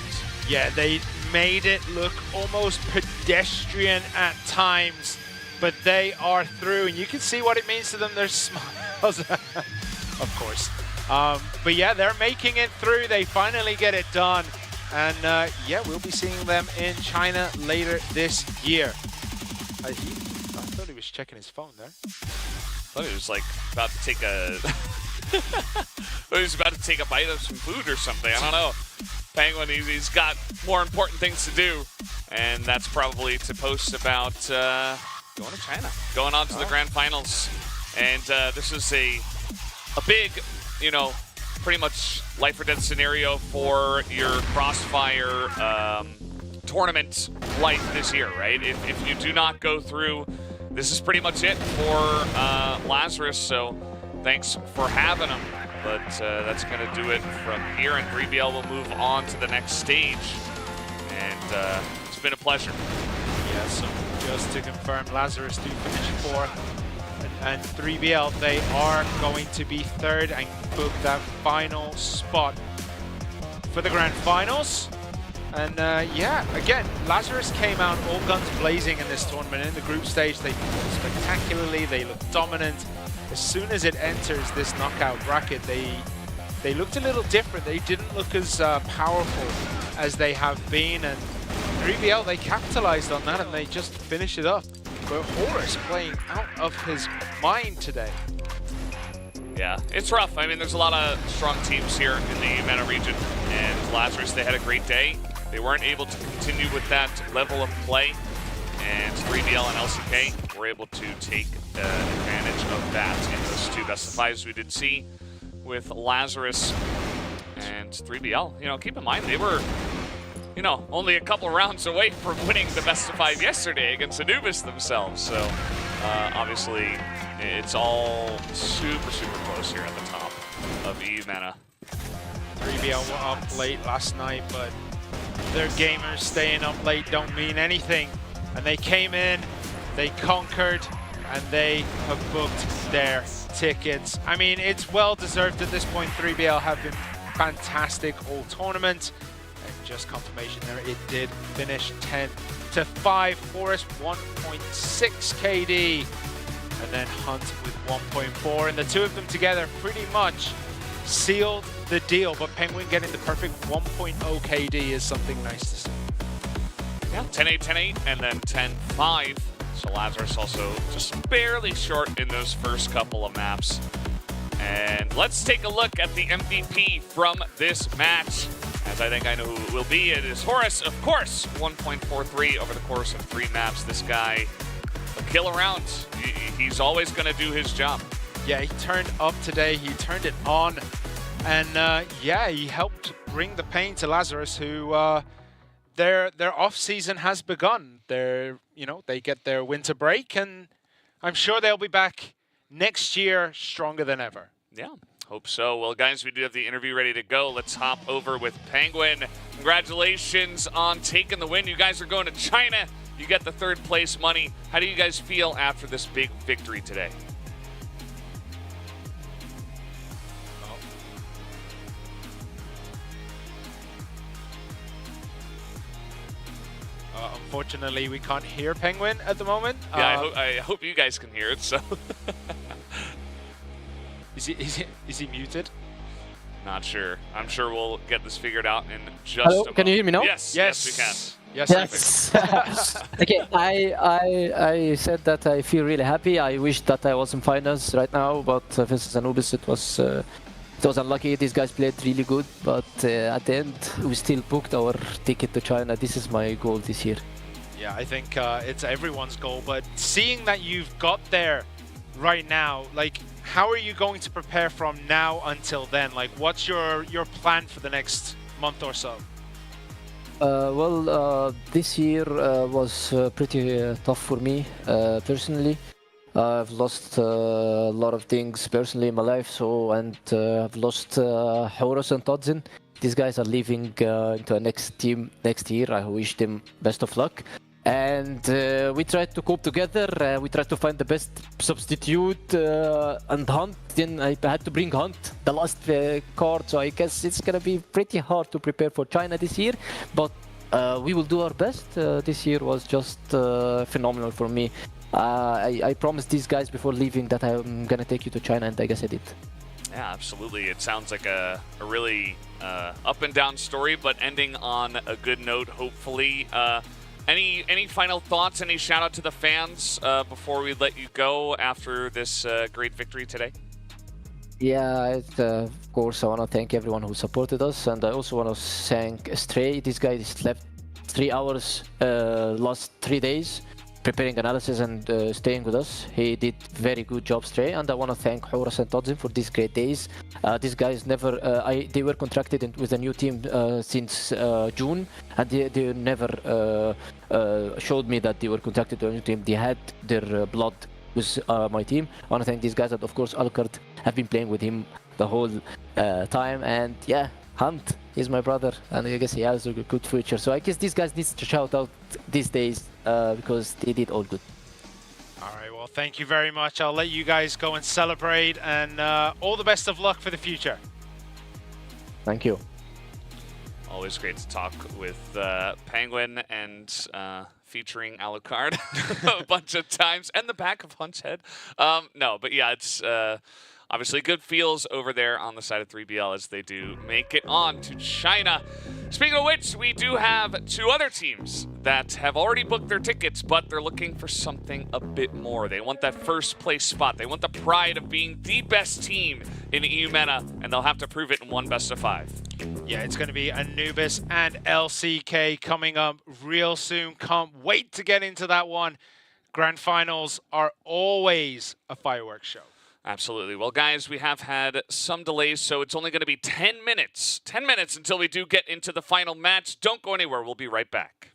Yeah, they made it look almost pedestrian at times, but they are through, and you can see what it means to them. Their smiles. Of course. But yeah, they're making it through. They finally get it done. And yeah, we'll be seeing them in China later this year. I thought he was checking his phone there. I thought he was like about to take a he was about to take a bite of some food or something. I don't know. Penguin, he's got more important things to do. And that's probably to post about going to China. Going on to the grand finals. And this is a big, you know, pretty much life or death scenario for your CROSSFIRE tournament life this year, right? If you do not go through, this is pretty much it for Lazarus, so thanks for having him. But that's going to do it from here, and 3BL will move on to the next stage. And it's been a pleasure. Yeah, so just to confirm, Lazarus do finish 4th. And 3BL, they are going to be 3rd and book that final spot for the grand finals. And yeah, again, Lazarus came out all guns blazing in this tournament. In the group stage, they performed spectacularly. They looked dominant. As soon as it enters this knockout bracket, they looked a little different. They didn't look as powerful as they have been. And 3BL, they capitalized on that and they just finished it up. But Horus playing out of his mind today. Yeah, it's rough. I mean, there's a lot of strong teams here in the Eumena region, and Lazarus, they had a great day. They weren't able to continue with that level of play, and 3BL and LCK were able to take advantage of that in those 2 best-of-5s we did see with Lazarus and 3BL. You know, keep in mind, they were, you know, only a couple rounds away from winning the best-of-5 yesterday against Anubis themselves. So, obviously, it's all super, super close here at the top of Eumena. 3BL were up late last night, but their gamers staying up late don't mean anything. And they came in, they conquered, and they have booked their tickets. I mean, it's well-deserved at this point. 3BL have been fantastic all tournament. And just confirmation there, it did finish 10-5. Horus 1.6 KD and then Hunt with 1.4, and the two of them together pretty much sealed the deal. But Penguin getting the perfect 1.0 KD is something nice to see. Yeah, 10-8, 10-8, and then 10-5. So Lazarus also just barely short in those first couple of maps. And let's take a look at the MVP from this match, as I think I know who it will be. It is Horus, of course, 1.43 over the course of 3 maps. This guy will kill around. He's always going to do his job. Yeah, he turned up today. He turned it on. And yeah, he helped bring the pain to Lazarus, who their off season has begun. They get their winter break, and I'm sure they'll be back next year stronger than ever. Yeah, hope so. Well, guys, we do have the interview ready to go. Let's hop over with Penguin. Congratulations on taking the win. You guys are going to China. You get the 3rd place money. How do you guys feel after this big victory today? Unfortunately, we can't hear Penguin at the moment. Yeah, I hope you guys can hear it. So, is he muted? Not sure. I'm sure we'll get this figured out in just Hello, a moment. can you hear me now? Yes, we can. Yes. Okay, I said that I feel really happy. I wish that I was in finals right now, but versus Anubis it was unlucky. These guys played really good, but at the end we still booked our ticket to China. This is my goal this year. Yeah, I think it's everyone's goal, but seeing that you've got there right now, like, how are you going to prepare from now until then? Like, what's your plan for the next month or so? This year was pretty tough for me personally. I've lost a lot of things personally in my life, and I've lost Horus and Todzin. These guys are leaving into a next team next year. I wish them best of luck. And we tried to cope together. We tried to find the best substitute and Hunt. Then I had to bring Hunt, the last card. So I guess it's gonna be pretty hard to prepare for China this year. But we will do our best. This year was just phenomenal for me. I promised these guys before leaving that I'm gonna take you to China, and I guess I did. Yeah, absolutely. It sounds like a really up and down story, but ending on a good note, hopefully. Any final thoughts, any shout out to the fans before we let you go after this great victory today? Yeah, of course, I want to thank everyone who supported us, and I also want to thank Stray. This guy slept 3 hours last 3 days preparing analysis and staying with us. He did very good job, Stray, and I want to thank Horus and Todzin for these great days. These guys never, they were contracted with a new team since June, and they never showed me that they were contracted to a new team. They had their blood with my team. I want to thank these guys, and of course Alucard. I've been playing with him the whole time, and yeah, Hunt is my brother, and I guess he has a good future. So I guess these guys need to shout out these days because they did all good. All right, well, thank you very much. I'll let you guys go and celebrate, and all the best of luck for the future. Thank you. Always great to talk with Penguin and featuring Alucard a bunch of times, and the back of Hunt's head. No, but yeah, it's obviously good feels over there on the side of 3BL as they do make it on to China. Speaking of which, we do have 2 other teams that have already booked their tickets, but they're looking for something a bit more. They want that first place spot. They want the pride of being the best team in Eumena, and they'll have to prove it in 1 best-of-5. Yeah, it's going to be Anubis and LCK coming up real soon. Can't wait to get into that one. Grand finals are always a fireworks show. Absolutely. Well, guys, we have had some delays, so it's only going to be 10 minutes. 10 minutes until we do get into the final match. Don't go anywhere. We'll be right back.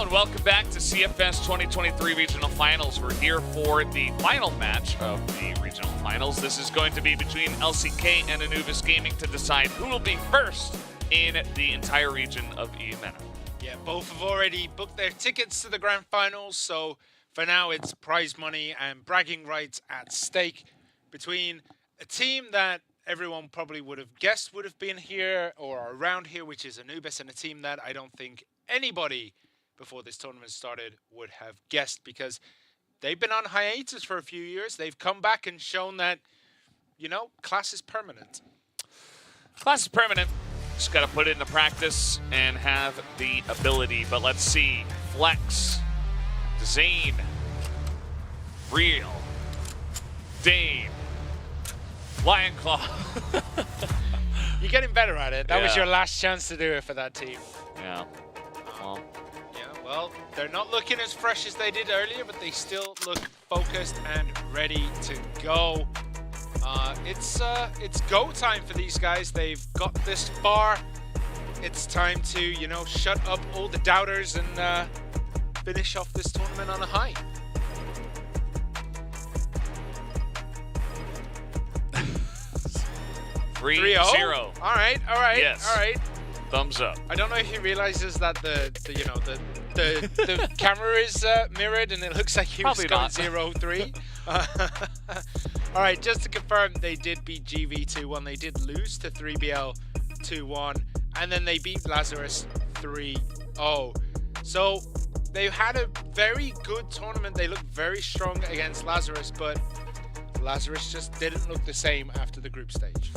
Hello and welcome back to CFS 2023 Regional Finals. We're here for the final match of the Regional Finals. This is going to be between LCK and Anubis Gaming to decide who will be first in the entire region of Eumena. Yeah, both have already booked their tickets to the Grand Finals, so for now it's prize money and bragging rights at stake between a team that everyone probably would have guessed would have been here or around here, which is Anubis, and a team that I don't think anybody before this tournament started would have guessed, because they've been on hiatus for a few years. They've come back and shown that, you know, class is permanent. Class is permanent. Just got to put it into practice and have the ability. But let's see. Flex, Zane, Real, Dane, Lion Claw. You're getting better at it. That was Yeah. your last chance to do it for that team. Yeah. Well, Well, they're not looking as fresh as they did earlier, but they still look focused and ready to go. It's go time for these guys. They've got this far. It's time to, you know, shut up all the doubters and finish off this tournament on a high. Three 3-0. 0. All right. Yes. All right. Thumbs up. I don't know if he realizes that the camera is mirrored and it looks like he was Probably going not. 0-3. All right, just to confirm, they did beat GV 2-1. They did lose to 3BL 2-1, and then they beat Lazarus 3-0. So they've had a very good tournament. They looked very strong against Lazarus, but Lazarus just didn't look the same after the group stage.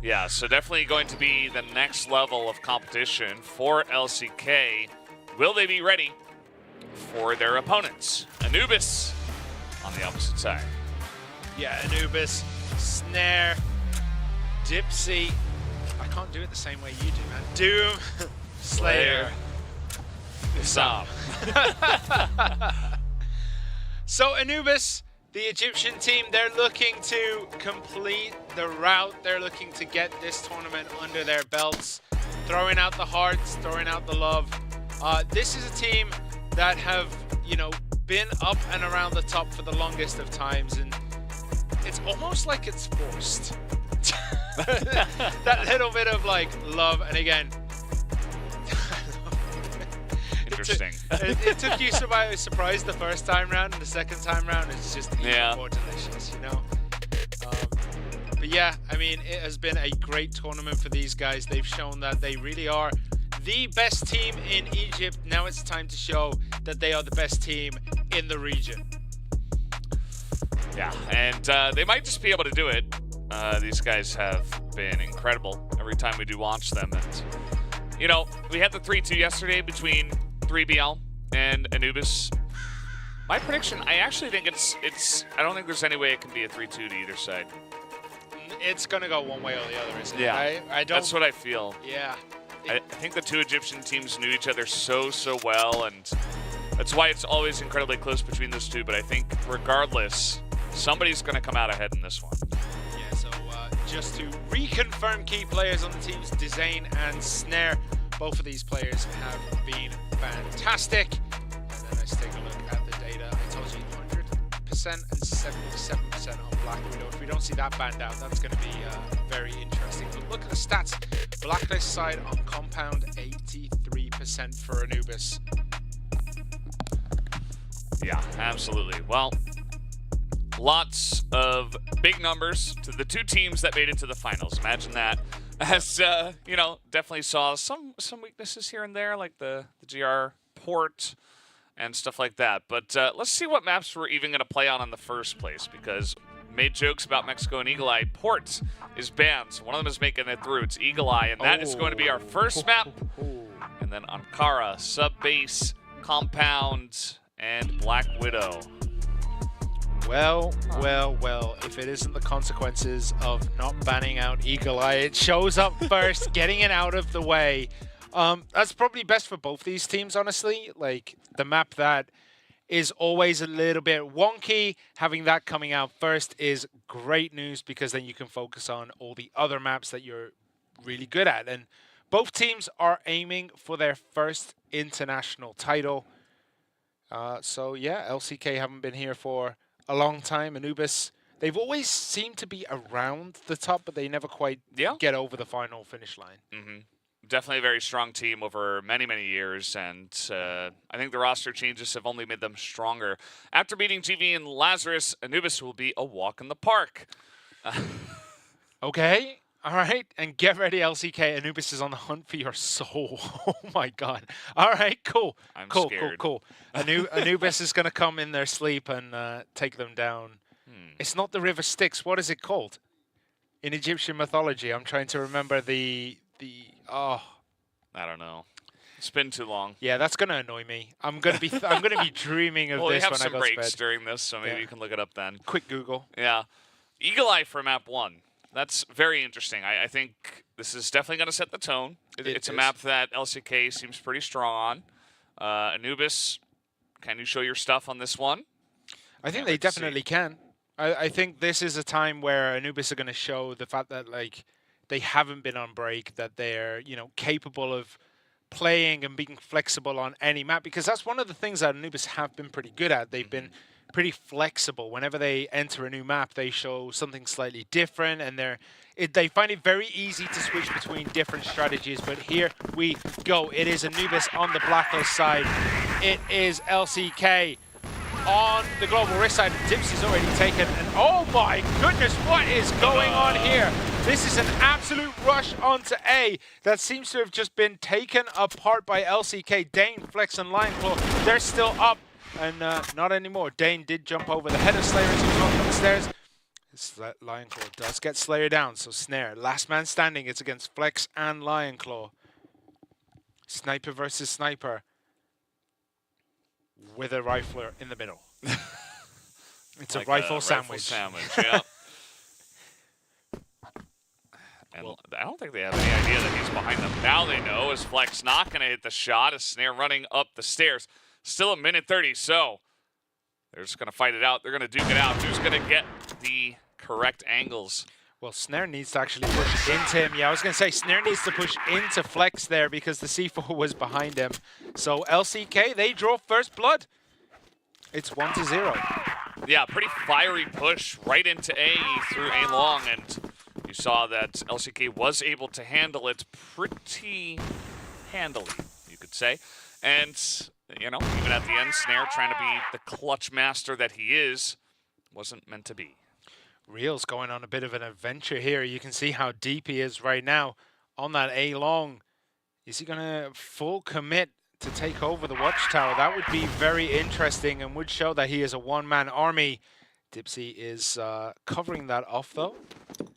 Yeah, so definitely going to be the next level of competition for LCK. Will they be ready for their opponents? Anubis on the opposite side. Yeah, Anubis, Snare, Dipsy. I can't do it the same way you do, man. Doom, Slayer, Stop. So Anubis, the Egyptian team, they're looking to complete the route. They're looking to get this tournament under their belts, throwing out the hearts, throwing out the love. This is a team that have, you know, been up and around the top for the longest of times, and it's almost like it's forced. That little bit of like love, and again, Interesting. it took you by surprise the first time round, and the second time round it's just even more delicious, you know. But yeah, I mean, it has been a great tournament for these guys. They've shown that they really are the best team in Egypt. Now it's time to show that they are the best team in the region. Yeah, and they might just be able to do it. These guys have been incredible every time we do watch them. And, you know, we had the 3-2 yesterday between 3BL and Anubis. My prediction, I actually think I don't think there's any way it can be a 3-2 to either side. It's going to go one way or the other, isn't it? Yeah, I don't, that's what I feel. Yeah. I think the two Egyptian teams knew each other so well, and that's why it's always incredibly close between those two. But I think regardless, somebody's going to come out ahead in this one. Yeah, so just to reconfirm key players on the teams, Dizane and Snare, both of these players have been fantastic. And then let's take a look at the data. I told you 100% and 77% on Black Widow. If we don't see that banned out, that's going to be very interesting. But look at the stats. Blacklist side on Compound, 83% for Anubis. Yeah, absolutely. Well, lots of big numbers to the two teams that made it to the finals. Imagine that. As, you know, definitely saw some weaknesses here and there, like the GR port and stuff like that. But let's see what maps we're even going to play on in the first place, because made jokes about Mexico and Eagle Eye. Port is banned, so one of them is making it through. It's Eagle Eye, and that is going to be our first map. And then Ankara, Sub-Base, Compound, and Black Widow. Well, if it isn't the consequences of not banning out Eagle Eye, it shows up first, getting it out of the way. That's probably best for both these teams, honestly. Like, the map that is always a little bit wonky, having that coming out first is great news, because then you can focus on all the other maps that you're really good at. And Both teams are aiming for their first international title. So yeah, LCK haven't been here for a long time. Anubis, they've always seemed to be around the top, but they never quite get over the final finish line. Definitely a very strong team over many, many years, and I think the roster changes have only made them stronger. After beating GV and Lazarus, Anubis will be a walk in the park. Okay, all right, and get ready, LCK. Anubis is on the hunt for your soul. Oh my god. All right, cool. I'm cool, scared. cool. Anubis is going to come in their sleep and take them down. It's not the River Styx. What is it called? In Egyptian mythology, I'm trying to remember the I don't know. It's been too long. Yeah, that's gonna annoy me. I'm gonna be dreaming of well, this we have when I some go breaks to bed. during this, so maybe you can look it up then. Quick Google. Yeah, Eagle Eye for map 1. That's very interesting. I think this is definitely going to set the tone. It's a map that LCK seems pretty strong on. Anubis, can you show your stuff on this one? I think they definitely can. I think this is a time where Anubis are going to show the fact that they haven't been on break, that they're capable of playing and being flexible on any map, because that's one of the things that Anubis have been pretty good at. They've been pretty flexible. Whenever they enter a new map, they show something slightly different, and they find it very easy to switch between different strategies. But here we go. It is Anubis on the Blacklist side. It is LCK on the Global Risk side. Dipsy's already taken, and oh my goodness, what is going on here? This is an absolute rush onto A that seems to have just been taken apart by LCK. Dane, Flex, and Lionclaw, they're still up, and not anymore. Dane did jump over the head of Slayer as he was walking up the stairs. Lionclaw does get Slayer down, so Snare, last man standing. It's against Flex and Lionclaw. Sniper versus Sniper, with a rifler in the middle. It's like a rifle sandwich. Yeah. And I don't think they have any idea that he's behind them. Now they know, as Flex not going to hit the shot, as Snare running up the stairs. Still a minute 30, so they're just going to fight it out. They're going to duke it out. Who's going to get the correct angles? Well, Snare needs to actually push into him. Yeah, I was going to say Snare needs to push into Flex there because the C4 was behind him. So LCK, they draw first blood. It's 1-0. Yeah, pretty fiery push right into A through A long, and you saw that LCK was able to handle it pretty handily, you could say. And, even at the end, Snare, trying to be the clutch master that he is, wasn't meant to be. Real's going on a bit of an adventure here. You can see how deep he is right now on that A long. Is he going to full commit to take over the watchtower? That would be very interesting and would show that he is a one-man army. Dipsy is covering that off, though.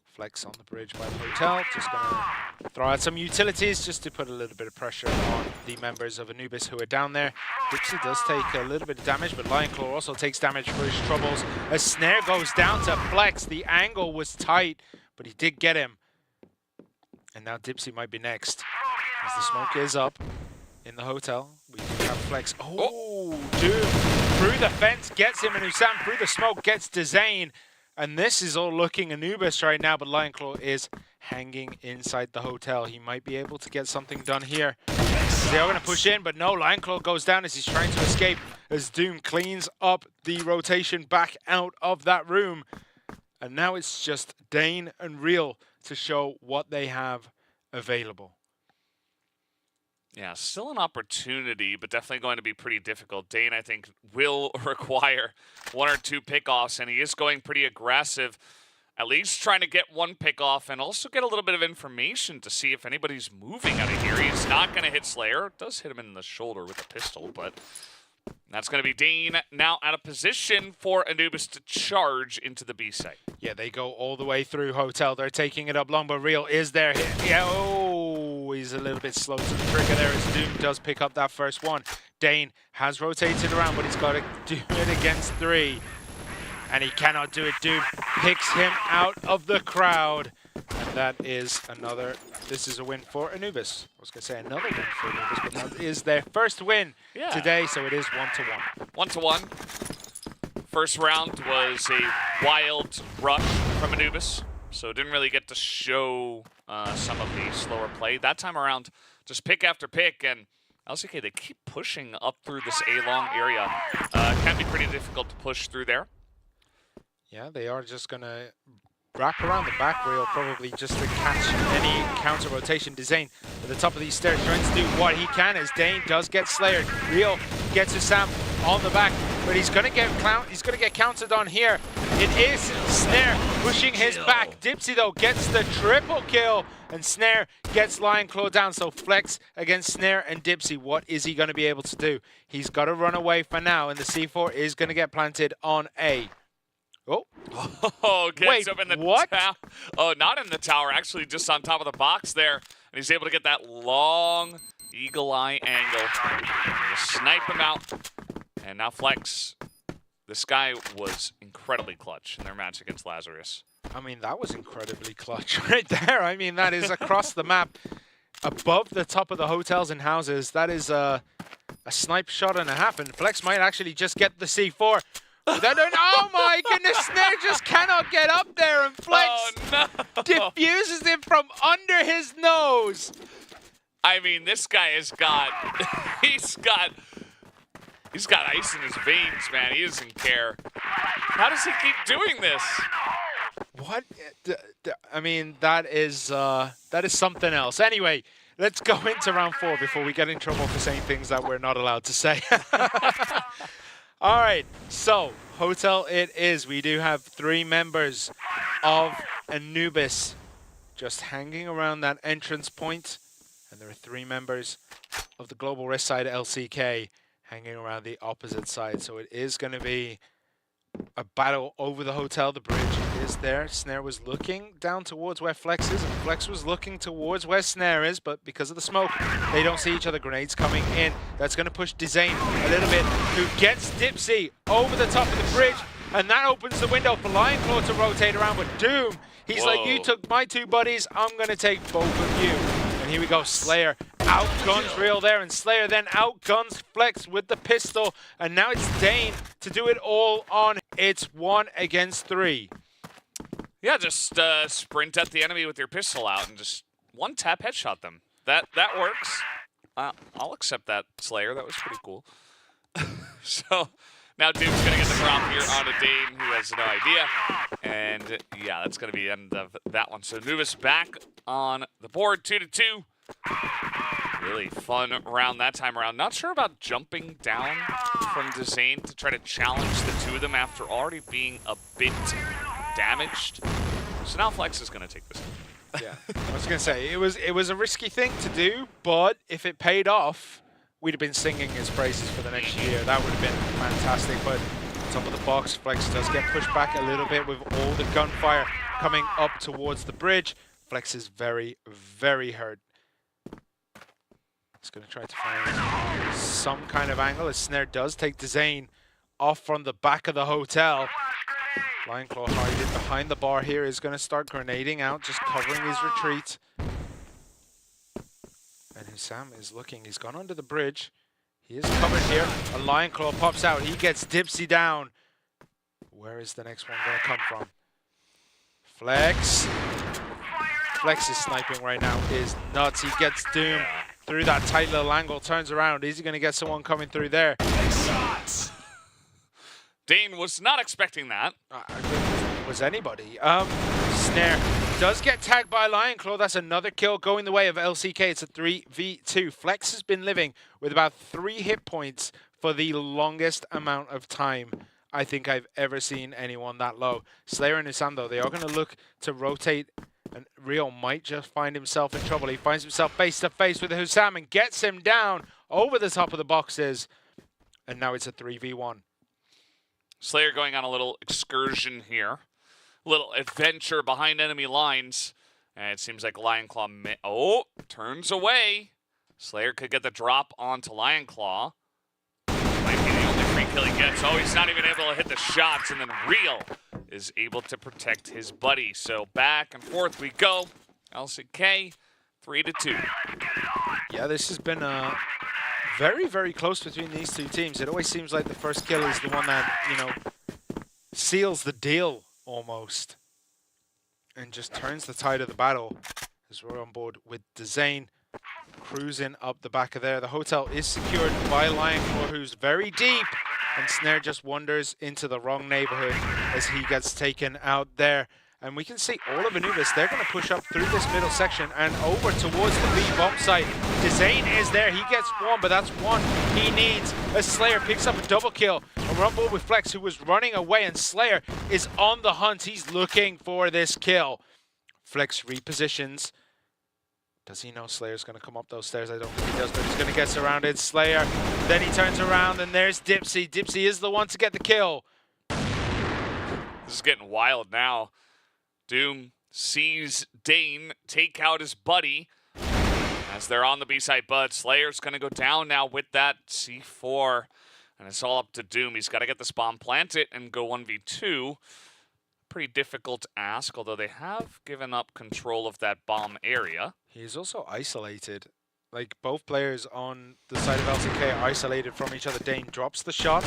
Flex on the bridge by the hotel. Just going to throw out some utilities just to put a little bit of pressure on the members of Anubis who are down there. Dipsy does take a little bit of damage, but Lionclaw also takes damage for his troubles. As Snare goes down to Flex, the angle was tight, but he did get him. And now Dipsy might be next. As the smoke is up in the hotel, we do have Flex. Oh, dude. Through the fence, gets him, and Usam through the smoke gets Dezane. And this is all looking Anubis right now, but Lionclaw is hanging inside the hotel. He might be able to get something done here. They are going to push in, but no, Lionclaw goes down as he's trying to escape, as Doom cleans up the rotation back out of that room. And now it's just Dane and Real to show what they have available. Yeah, still an opportunity, but definitely going to be pretty difficult. Dane, I think, will require 1 or 2 pickoffs, and he is going pretty aggressive, at least trying to get 1 pickoff and also get a little bit of information to see if anybody's moving out of here. He's not going to hit Slayer. It does hit him in the shoulder with a pistol, but that's going to be Dane now out of position for Anubis to charge into the B site. Yeah, they go all the way through hotel. They're taking it up long, but Real is there. Yeah, oh, he's a little bit slow to the trigger there as Doom does pick up that first one. Dane has rotated around, but he's got to do it against 3. And he cannot do it. Doom picks him out of the crowd. And that is another, this is a win for Anubis. I was going to say another win for Anubis, but that is their first win today, so it is 1-1. 1-1. First round was a wild rush from Anubis. so didn't really get to show some of the slower play. That time around, just pick after pick, and LCK, they keep pushing up through this A-long area. Can be pretty difficult to push through there. Yeah, they are just going to wrap around the back rail probably just to catch any counter rotation. Dezane at the top of these stairs trying to do what he can as Dane does get slayered. Real gets his Sam on the back, but he's gonna get countered on here. It is Snare pushing his back. Dipsy though gets the triple kill, and Snare gets Lion Claw down. So Flex against Snare and Dipsy. What is he gonna be able to do? He's got to run away for now, and the C4 is gonna get planted on A. Oh, gets up in the what? Oh, not in the tower, actually just on top of the box there. And he's able to get that long eagle eye angle. Snipe him out. And now Flex. This guy was incredibly clutch in their match against Lazarus. I mean, that was incredibly clutch right there. I mean, that is across the map, above the top of the hotels and houses. That is a snipe shot and a half, and Flex might actually just get the C4. Oh my goodness, Snare just cannot get up there, and Flex diffuses it from under his nose. I mean, this guy has got, he's got ice in his veins, man. He doesn't care. How does he keep doing this? What? I mean, that is something else. Anyway, let's go into round 4 before we get in trouble for saying things that we're not allowed to say. All right, so hotel it is. We do have 3 members of Anubis just hanging around that entrance point, and there are 3 members of the Global Risk side LCK hanging around the opposite side. So it is going to be a battle over the hotel. The bridge is there. Snare was looking down towards where Flex is, and Flex was looking towards where Snare is, but because of the smoke, they don't see each other. Grenades coming in. That's going to push Dezane a little bit, who gets Dipsy over the top of the bridge, and that opens the window for Lion Claw to rotate around. But Doom, he's like, you took my 2 buddies, I'm going to take both of you. And here we go, Slayer outguns Real there, and Slayer then outguns Flex with the pistol, and now it's Dane to do it all on. It's 1 against 3. Yeah, just sprint at the enemy with your pistol out and just one-tap headshot them. That works. I'll accept that, Slayer. That was pretty cool. So now Doom's going to get the drop here on a Dane who has no idea. And yeah, that's going to be the end of that one. So Anubis back on the board, 2-2. Really fun round that time around. Not sure about jumping down from Dezane to try to challenge the 2 of them after already being a bit damaged. So now Flex is going to take this. Yeah, I was going to say, it was a risky thing to do, but if it paid off, we'd have been singing his praises for the next year. That would have been fantastic. But top of the box, Flex does get pushed back a little bit with all the gunfire coming up towards the bridge. Flex is very, very hurt. He's going to try to find some kind of angle as Snare does take Dezane off from the back of the hotel. Lion Claw hiding behind the bar here is going to start grenading out, just covering his retreat. And Hussam is looking. He's gone under the bridge. He is covered here. A Lion Claw pops out. He gets Dipsy down. Where is the next one going to come from? Flex. Flex is sniping right now. Is nuts. He gets Doom through that tight little angle. Turns around. Is he going to get someone coming through there? Dane was not expecting that. Was anybody? Snare does get tagged by Lion Claw. That's another kill going the way of LCK. It's a 3v2. Flex has been living with about 3 hit points for the longest amount of time I think I've ever seen anyone that low. Slayer and Hussam, though, they are going to look to rotate, and Real might just find himself in trouble. He finds himself face to face with Hussam and gets him down over the top of the boxes. And now it's a 3v1. Slayer going on a little excursion here. A little adventure behind enemy lines. And it seems like Lion Claw turns away. Slayer could get the drop onto Lion Claw. Might be the only free kill he gets. Oh, he's not even able to hit the shots. And then Real is able to protect his buddy. So back and forth we go. LCK 3-2. Yeah, this has been very, very close between these 2 teams. It always seems like the first kill is the one that, you know, seals the deal almost. and just turns the tide of the battle as we're on board with Dezane cruising up the back of there. The hotel is secured by Lionclaw, who's very deep, and Snare just wanders into the wrong neighborhood as he gets taken out there. And we can see all of Anubis, they're going to push up through this middle section and over towards the B bomb site. Dezane is there, he gets one, but that's one he needs. As Slayer picks up a double kill, and we're on board with Flex, who was running away, and Slayer is on the hunt. He's looking for this kill. Flex repositions. Does he know Slayer's going to come up those stairs? I don't think he does, but he's going to get surrounded. Slayer, then he turns around, and there's Dipsy. Dipsy is the one to get the kill. This is getting wild now. Doom sees Dane take out his buddy as they're on the B-side, but Slayer's going to go down now with that C4, and it's all up to Doom. He's got to get this bomb planted and go 1v2. Pretty difficult ask, although they have given up control of that bomb area. He's also isolated. Like, both players on the side of LCK are isolated from each other. Dane drops the shot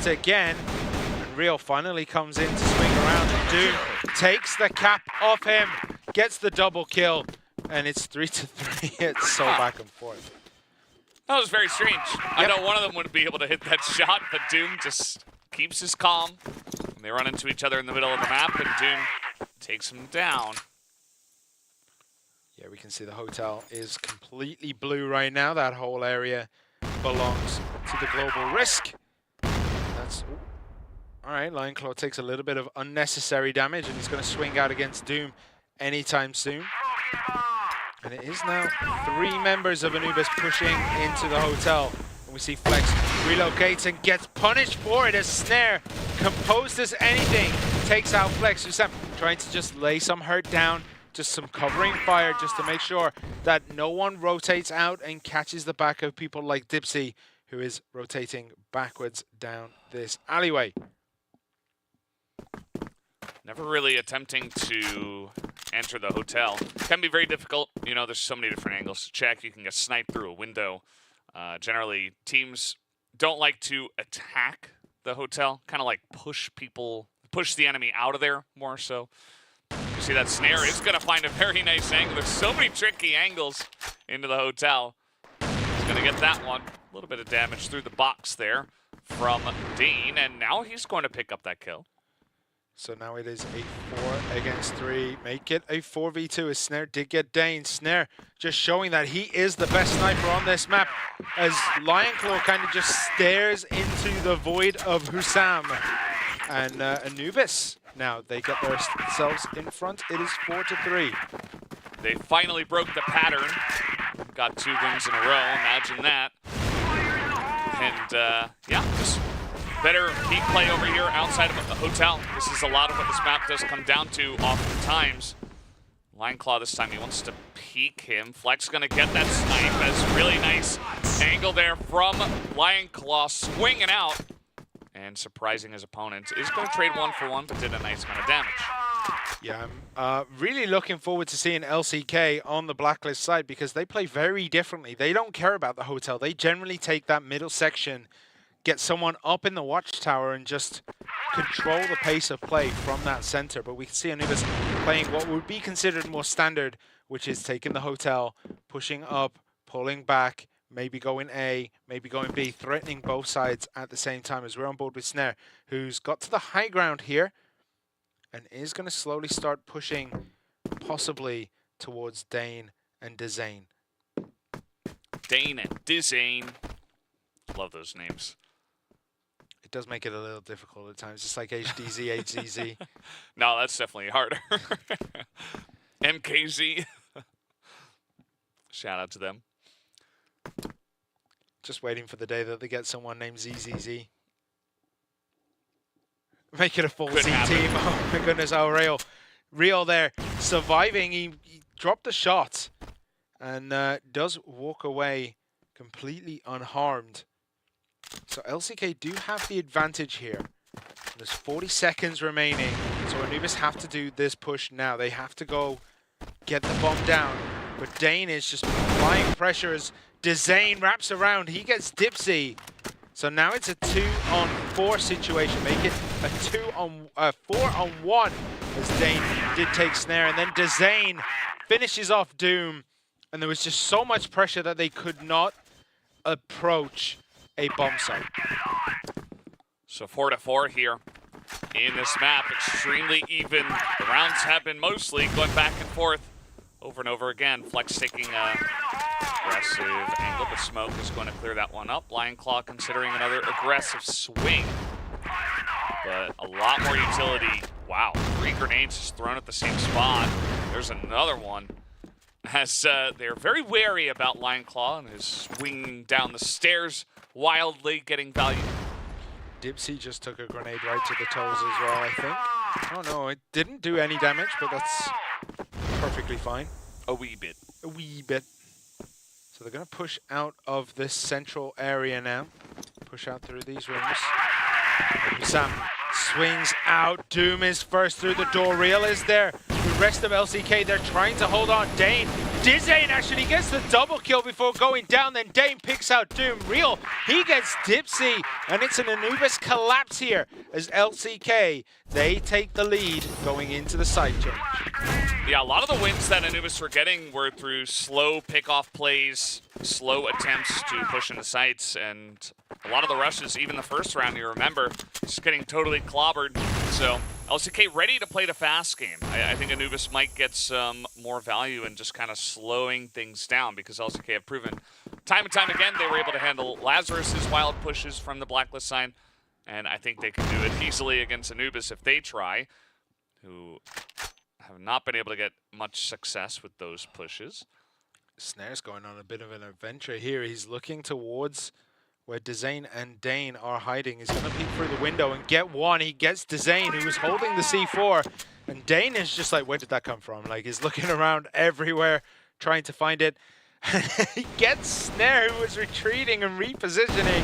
again, and Rio finally comes in to swing around, and Doom takes the cap off him, gets the double kill, and it's 3-3. It's so back and forth. That was very strange. I know one of them would be able to hit that shot, but Doom just keeps his calm. And they run into each other in the middle of the map, and Doom takes him down. Yeah, we can see the hotel is completely blue right now. That whole area belongs to the Global Risk. That's... All right, Lionclaw takes a little bit of unnecessary damage, and he's going to swing out against Doom anytime soon. And it is now 3 members of Anubis pushing into the hotel. And we see Flex relocates and gets punished for it as Snare, composed as anything, takes out Flex. Who's trying to just lay some hurt down, just some covering fire, just to make sure that no one rotates out and catches the back of people like Dipsy, who is rotating backwards down this alleyway. Never really attempting to enter the hotel. Can be very difficult. You know, there's so many different angles to check. You can get sniped through a window. Generally, teams don't like to attack the hotel. Kind of like push the enemy out of there more so. You see that Snare is going to find a very nice angle. There's so many tricky angles into the hotel. He's going to get that one. A little bit of damage through the box there from Dean, and now he's going to pick up that kill. So now it is a 4 against 3. Make it a 4v2 as Snare did get Dane. Snare just showing that he is the best sniper on this map as Lionclaw kind of just stares into the void of Hussam. And Anubis, now they get themselves in front. It is 4-3. They finally broke the pattern. Got 2 wins in a row, imagine that. And yeah, just better peak play over here outside of the hotel. This is a lot of what this map does come down to oftentimes. Lionclaw this time, he wants to peek him. Flex gonna get that snipe as really nice angle there from Lionclaw swinging out and surprising his opponent. Is gonna trade 1 for 1, but did a nice amount of damage. Yeah, I'm really looking forward to seeing LCK on the Blacklist side because they play very differently. They don't care about the hotel. They generally take that middle section, get someone up in the watchtower and just control the pace of play from that center. But we can see Anubis playing what would be considered more standard, which is taking the hotel, pushing up, pulling back, maybe going A, maybe going B, threatening both sides at the same time as we're on board with Snare, who's got to the high ground here and is going to slowly start pushing possibly towards Dane and Dezane. Dane and Dezane. Love those names. It does make it a little difficult at times. It's like HDZ, HZZ. No, that's definitely harder. MKZ. Shout out to them. Just waiting for the day that they get someone named ZZZ. Make it a full Z team. Oh my goodness, oh, Rio there surviving. He dropped the shot and does walk away completely unharmed. So LCK do have the advantage here. There's 40 seconds remaining, so Anubis have to do this push now. They have to go get the bomb down. But Dane is just applying pressure as Dezane wraps around. He gets Dipsy. So now it's a 2-on-4 situation. Make it a 4-on-1 as Dane did take Snare, and then Dezane finishes off Doom, and there was just so much pressure that they could not approach a bomb site. So 4-4 here in this map, extremely even. The rounds have been mostly going back and forth over and over again. Flex taking a aggressive angle, but Smoke is going to clear that one up. Lion Claw considering another aggressive swing, but a lot more utility. Wow, 3 grenades just thrown at the same spot. There's another one. As they're very wary about Lion Claw and his swinging down the stairs, wildly getting value. Dipsy just took a grenade right to the toes as well, I think. Oh no, it didn't do any damage, but that's perfectly fine. A wee bit. A wee bit. So they're going to push out of this central area now. Push out through these rooms. Sam swings out. Doom is first through the door. Real is there. The rest of LCK, they're trying to hold on. Dane. Dizane actually gets the double kill before going down. Then Dane picks out Doom. Real, he gets Dipsy. And it's an Anubis collapse here as LCK, they take the lead going into the side change. Yeah, a lot of the wins that Anubis were getting were through slow pickoff plays, slow attempts to push into sites, and a lot of the rushes, even the first round, you remember, just getting totally clobbered. So LCK ready to play the fast game. I think Anubis might get some more value in just kind of slowing things down, because LCK have proven time and time again they were able to handle Lazarus's wild pushes from the blacklist sign, and I think they can do it easily against Anubis if they try, who have not been able to get much success with those pushes. Snare's going on a bit of an adventure here. He's looking towards where Dezane and Dane are hiding. He's going to peek through the window and get one. He gets Dezane, who was holding the C4, and Dane is just like, where did that come from? Like, he's looking around everywhere, trying to find it. He gets Snare, who was retreating and repositioning.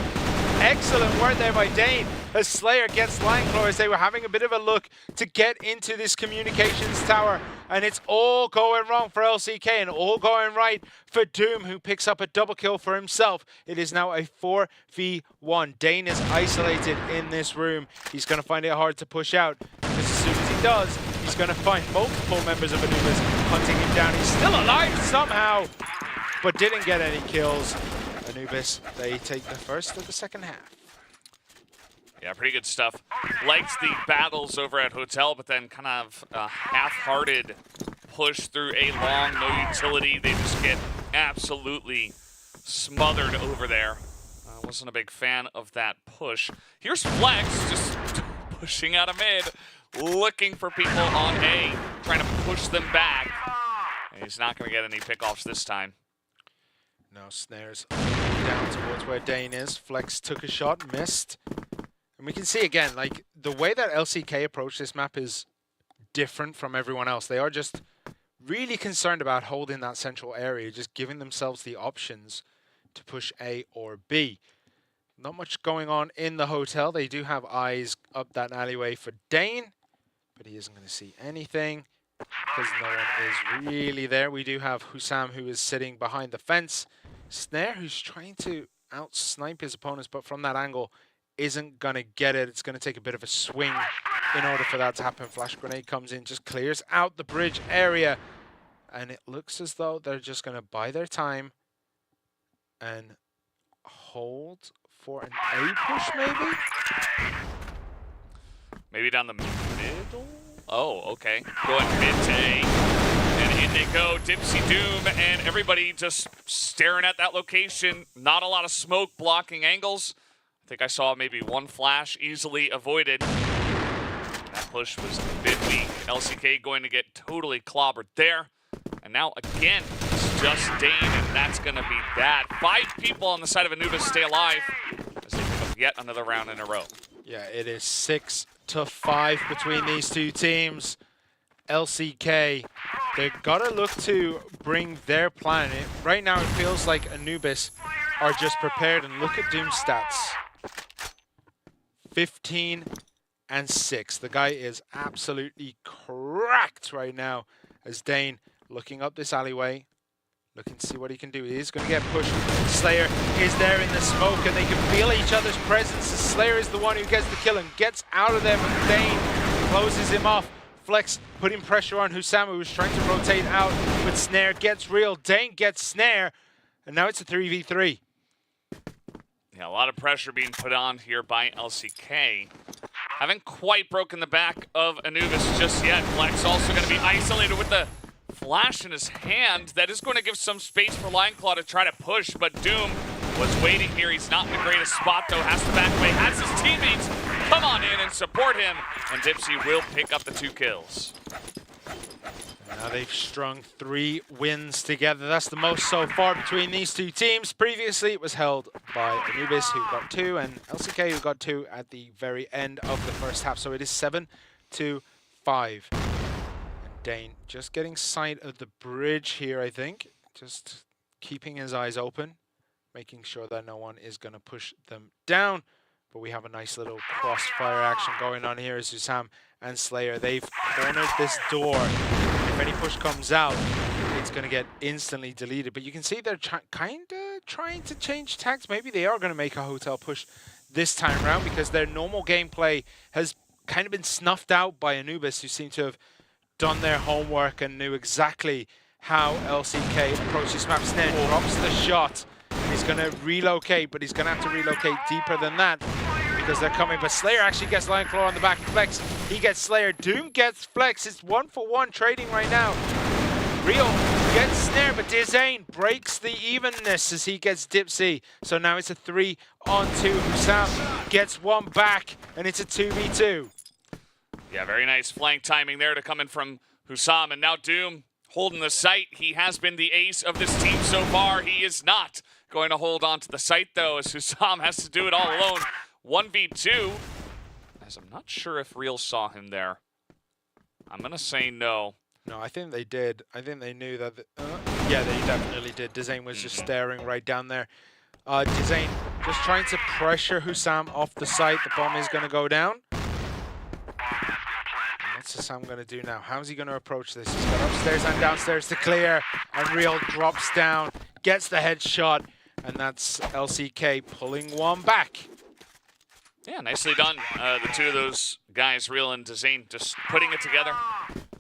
Excellent work there by Dane as Slayer gets Lion Claw as they were having a bit of a look to get into this communications tower. And it's all going wrong for LCK and all going right for Doom, who picks up a double kill for himself. It is now a 4v1. Dane is isolated in this room. He's going to find it hard to push out, because as soon as he does, he's going to find multiple members of Anubis hunting him down. He's still alive somehow, but didn't get any kills. Anubis, they take the first of the second half. Yeah, pretty good stuff. Liked the battles over at Hotel, but then kind of a half-hearted push through a long, no utility. They just get absolutely smothered over there. Wasn't a big fan of that push. Here's Flex just pushing out of mid, looking for people on A, trying to push them back. And he's not going to get any pickoffs this time. Now Snare's down towards where Dane is. Flex took a shot, missed. And we can see again, like, the way that LCK approach this map is different from everyone else. They are just really concerned about holding that central area, just giving themselves the options to push A or B. Not much going on in the Hotel. They do have eyes up that alleyway for Dane, but he isn't going to see anything because no one is really there. We do have Hussam, who is sitting behind the fence. Snare, who's trying to out-snipe his opponents, but from that angle isn't going to get it. It's going to take a bit of a swing in order for that to happen. Flash grenade comes in, just clears out the bridge area, and it looks as though they're just going to buy their time and hold for an A push, maybe? Maybe down the middle? Oh, okay. Going mid to A. And in they go, Dipsy Doom, and everybody just staring at that location. Not a lot of smoke blocking angles. I think I saw maybe one flash easily avoided. That push was a bit weak. LCK going to get totally clobbered there. And now again, it's just Dane, and that's going to be that. 5 people on the side of Anubis stay alive as they pick up yet another round in a row. Yeah, it is 6-5 between these two teams. LCK, they've got to look to bring their plan in. Right now, it feels like Anubis are just prepared, and look at Doom's stats. 15 and 6. The guy is absolutely cracked right now as Dane looking up this alleyway, looking to see what he can do. He is going to get pushed. Slayer is there in the smoke, and they can feel each other's presence. Slayer is the one who gets the kill and gets out of there, but Dane closes him off. Flex putting pressure on Hussam, who was trying to rotate out, but Snare gets real. Dane gets Snare, and now it's a 3v3. Yeah, a lot of pressure being put on here by LCK. Haven't quite broken the back of Anubis just yet. Flex also going to be isolated with the flash in his hand. That is going to give some space for Lionclaw to try to push, but Doom was waiting here. He's not in the greatest spot, though. Has to back away. Has his teammates come on in and support him. And Dipsy will pick up the 2 kills. Now they've strung 3 wins together. That's the most so far between these 2 teams. Previously, it was held by Anubis, who got 2, and LCK, who got 2 at the very end of the first half. So it is 7-5. And Dane just getting sight of the bridge here, I think. Just keeping his eyes open, making sure that no one is going to push them down. But we have a nice little crossfire action going on here as Hussam and Slayer. They've cornered this door. If any push comes out, it's going to get instantly deleted. But you can see they're kind of trying to change tags. Maybe they are going to make a hotel push this time around, because their normal gameplay has kind of been snuffed out by Anubis, who seem to have done their homework and knew exactly how LCK approaches map. Snare drops the shot. He's going to relocate, but he's going to have to relocate deeper than that because they're coming. But Slayer actually gets Lionclaw on the back. Flex, he gets Slayer. Doom gets Flex. It's 1-for-1 trading right now. Real gets Snare, but Dizane breaks the evenness as he gets Dipsy. So now it's a 3-on-2. Hussam gets 1 back, and it's a 2v2. Yeah, very nice flank timing there to come in from Hussam. And now Doom holding the site. He has been the ace of this team so far. He is not going to hold on to the site, though, as Hussam has to do it all alone. 1v2, as I'm not sure if Real saw him there. I'm going to say no. No, I think they did. I think they knew that. Yeah, they definitely did. Dizane was just staring right down there. Dizane just trying to pressure Hussam off the site. The bomb is going to go down. What's Hussam going to do now? How's he going to approach this? He's got upstairs and downstairs to clear. And Real drops down, gets the headshot, and that's LCK pulling 1 back. Yeah, nicely done. The 2 of those guys, Real and Dizane, just putting it together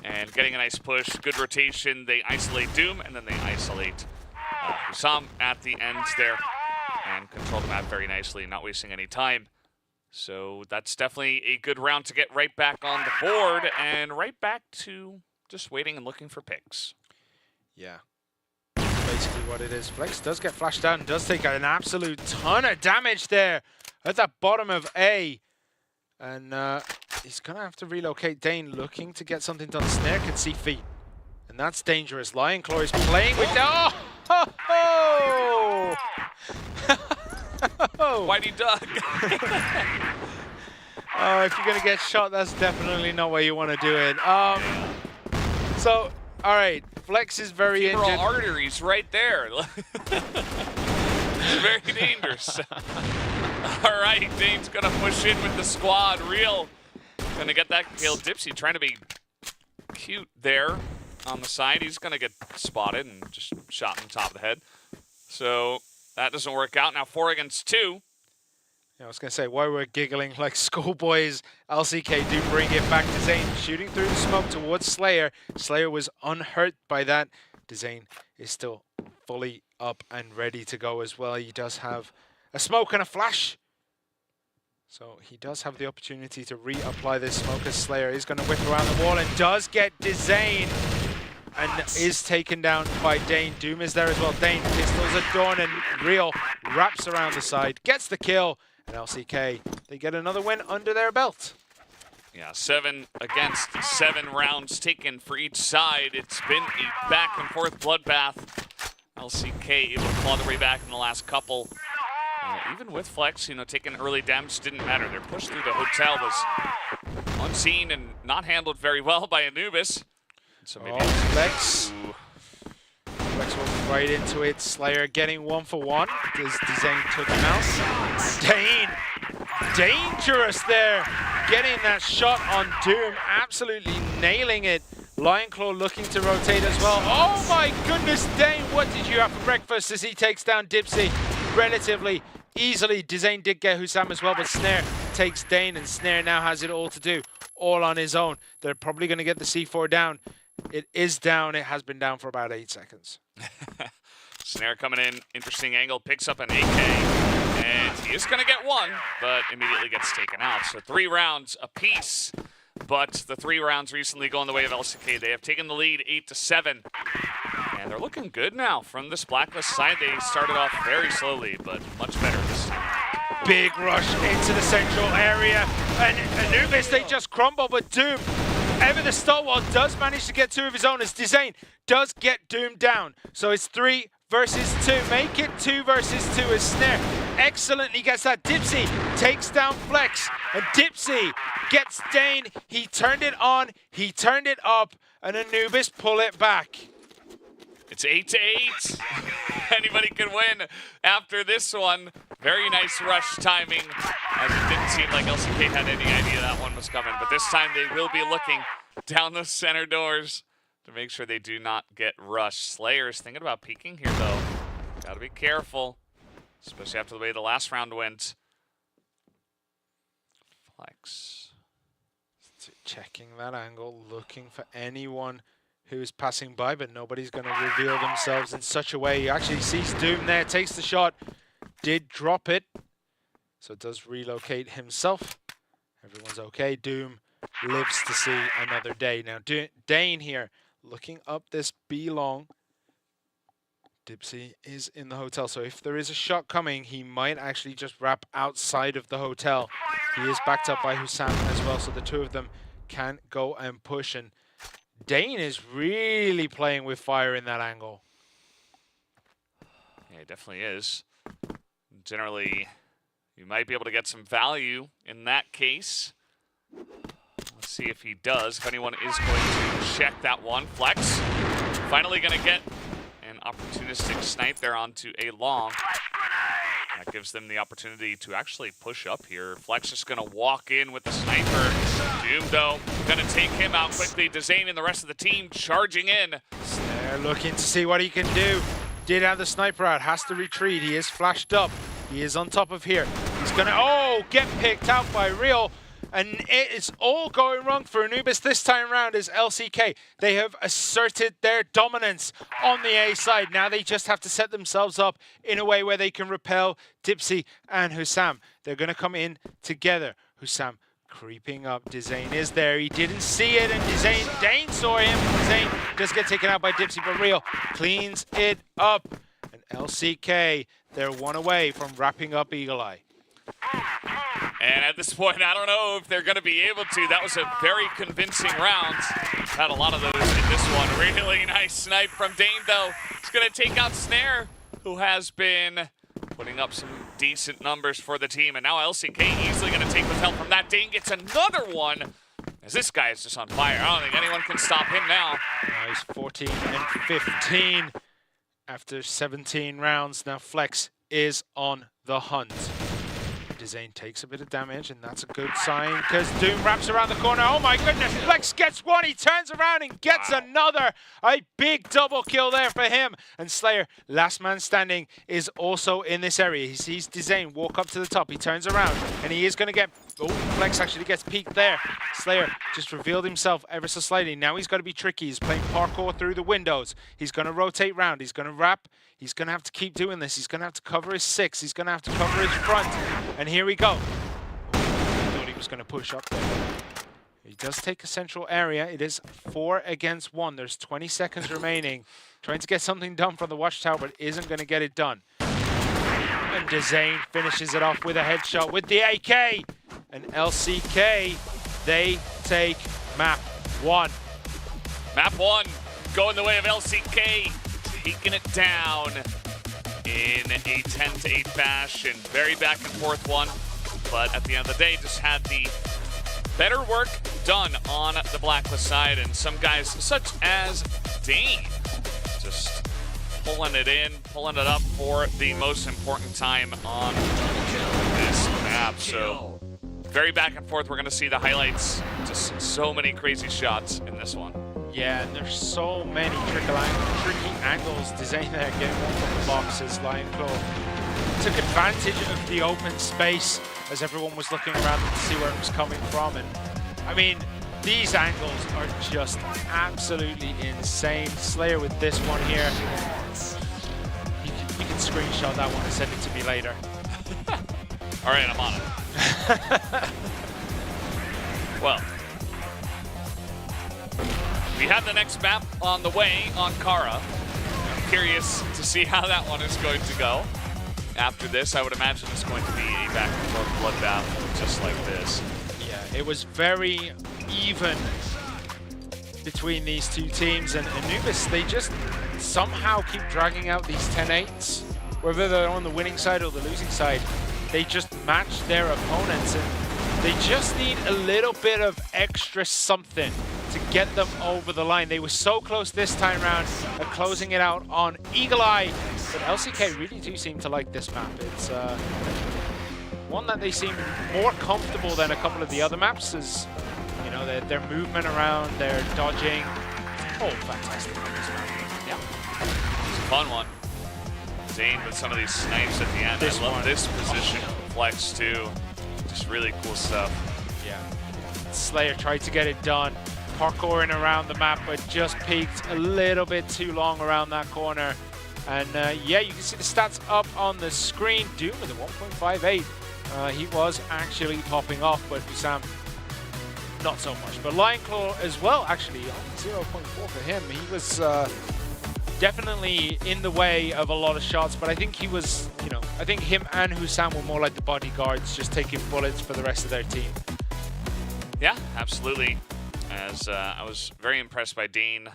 and getting a nice push. Good rotation. They isolate Doom, and then they isolate Hussam at the end there and control the map very nicely, not wasting any time. So that's definitely a good round to get right back on the board and right back to just waiting and looking for picks. Yeah, basically what it is. Flex does get flashed out and does take an absolute ton of damage there at the bottom of A. And he's going to have to relocate. Dane looking to get something done. Snare can see feet. And that's dangerous. Lionclaw is playing with... Oh! Ho, ho! Whitey Doug. Oh, if you're going to get shot, that's definitely not where you want to do it. So, all right. Flex is very injured. Femoral arteries right there. It's very dangerous. All right, Dane's going to push in with the squad. Real going to get that kill. Dipsy trying to be cute there on the side. He's going to get spotted and just shot in the top of the head. So that doesn't work out. Now 4 against 2. Yeah, I was going to say, why we're giggling like schoolboys, LCK do bring it back to Zane, shooting through the smoke towards Slayer. Slayer was unhurt by that. Dizane is still fully up and ready to go as well. He does have a smoke and a flash. So he does have the opportunity to reapply this smoke as Slayer is going to whip around the wall and does get Dizane and is taken down by Dane. Doom is there as well. Dane pistols at Dawn and Real wraps around the side, gets the kill. And LCK, they get another win under their belt. Yeah, 7 against 7 rounds taken for each side. It's been a back and forth bloodbath. LCK able to claw their way back in the last couple. Even with Flex, you know, taking early damage didn't matter. Their push through the hotel was unseen and not handled very well by Anubis. So maybe Flex walking right into it. Slayer getting 1 for 1 because Dizane took him out. Dane, dangerous there, getting that shot on Doom, absolutely nailing it. Lionclaw looking to rotate as well. Oh my goodness, Dane, what did you have for breakfast as he takes down Dipsy relatively easily. Dizane did get Hussam as well, but Snare overtakes Dane, and Snare now has it all to do, all on his own. They're probably going to get the C4 down. It is down. It has been down for about 8 seconds. Snare coming in, interesting angle, picks up an AK, and he is going to get one, but immediately gets taken out. So 3 rounds apiece, but the 3 rounds recently going the way of LCK. They have taken the lead 8-7, and they're looking good now from this Blacklist side. They started off very slowly, but much better this time. Big rush into the central area, and Anubis, they just crumble, but Doom, ever the stalwart, does manage to get 2 of his own as Dizane does get Doom down. So it's 3 versus 2. Make it 2 versus 2 as Snare excellently gets that. Dipsy takes down Flex, and Dipsy gets Dane. He turned it on, he turned it up, and Anubis pull it back. It's 8-8. Anybody can win after this one. Very nice rush timing, as it didn't seem like LCK had any idea that one was coming. But this time they will be looking down the center doors to make sure they do not get rushed. Slayer's thinking about peeking here, though. Gotta be careful, especially after the way the last round went. Flex. Checking that angle, looking for anyone who is passing by, but nobody's going to reveal themselves in such a way. He actually sees Doom there, takes the shot, did drop it, so does relocate himself. Everyone's okay. Doom lives to see another day. Now Dane here, looking up this B long. Dipsy is in the hotel, so if there is a shot coming, he might actually just wrap outside of the hotel. He is backed up by Hussam as well, so the 2 of them can go and push, and Dane is really playing with fire in that angle. Yeah, it definitely is. Generally, you might be able to get some value in that case. Let's see if he does. If anyone is going to check that one. Flex finally going to get an opportunistic snipe there onto a long. That gives them the opportunity to actually push up here. Flex is going to walk in with the sniper. Doom, though, going to take him out quickly. Dezane and the rest of the team charging in. Snare looking to see what he can do. Did have the sniper out, has to retreat. He is flashed up. He is on top of here. He's going to, get picked out by Real. And it is all going wrong for Anubis this time around as LCK. They have asserted their dominance on the A side. Now they just have to set themselves up in a way where they can repel Dipsy and Hussam. They're going to come in together. Hussam creeping up. Dizane is there. He didn't see it, and Dane saw him. Dizane does get taken out by Dipsy, but Real cleans it up. And LCK, they're 1 away from wrapping up Eagle Eye. And at this point, I don't know if they're going to be able to. That was a very convincing round. Had a lot of those in this one. Really nice snipe from Dane, though. He's going to take out Snare, who has been putting up some decent numbers for the team. And now LCK easily going to take with help from that. Dane gets another one, as this guy is just on fire. I don't think anyone can stop him now. He's 14 and 15 after 17 rounds. Now Flex is on the hunt. Dizane takes a bit of damage, and that's a good sign because Doom wraps around the corner. Oh my goodness, Flex gets one, he turns around and gets another. A big double kill there for him. And Slayer, last man standing, is also in this area. He sees Dizane walk up to the top, he turns around, and he is going to get... Oh, Flex actually gets peeked there. Slayer just revealed himself ever so slightly. Now he's got to be tricky. He's playing parkour through the windows. He's going to rotate round. He's going to wrap. He's going to have to keep doing this. He's going to have to cover his 6. He's going to have to cover his front. And here we go. I thought he was going to push up there. He does take a central area. It is 4 against 1. There's 20 seconds remaining. Trying to get something done from the watchtower, but isn't going to get it done. And Dizane finishes it off with a headshot with the AK. And LCK, they take map 1. Map 1 going the way of LCK, taking it down in a 10-8 fashion. Very back and forth one, but at the end of the day, just had the better work done on the Blacklist side, and some guys such as Dane just pulling it in, pulling it up for the most important time on this map. So very back and forth. We're going to see the highlights. Just so many crazy shots in this one. Yeah, and there's so many tricky angles. Dizane there getting one from the boxes. Lion Claw took advantage of the open space as everyone was looking around them to see where it was coming from. And I mean, these angles are just absolutely insane. Slayer with this one here. You can screenshot that one and send it to me later. All right, I'm on it. Well, we have the next map on the way on Kara. I'm curious to see how that one is going to go. After this, I would imagine it's going to be a back and forth bloodbath just like this. Yeah, it was very even between these two teams, and Anubis, they just somehow keep dragging out these 10-8s. Whether they're on the winning side or the losing side, they just match their opponents, and they just need a little bit of extra something to get them over the line. They were so close this time around at closing it out on Eagle Eye, but LCK really do seem to like this map. It's one that they seem more comfortable than a couple of the other maps, as you know, their movement around, their dodging, all fantastic on this map. Yeah, it's a fun one. Zane with some of these snipes at the end. I love this position. Flex too. Just really cool stuff. Yeah. Slayer tried to get it done. Parkouring around the map, but just peeked a little bit too long around that corner. And yeah, you can see the stats up on the screen. Doom with a 1.58. He was actually popping off, but Sam, not so much. But Lion Claw as well, actually, on 0.4 for him. He was definitely in the way of a lot of shots, but I think he was, you know, I think him and Hussam were more like the bodyguards, just taking bullets for the rest of their team. Yeah, absolutely. As I was very impressed by Dean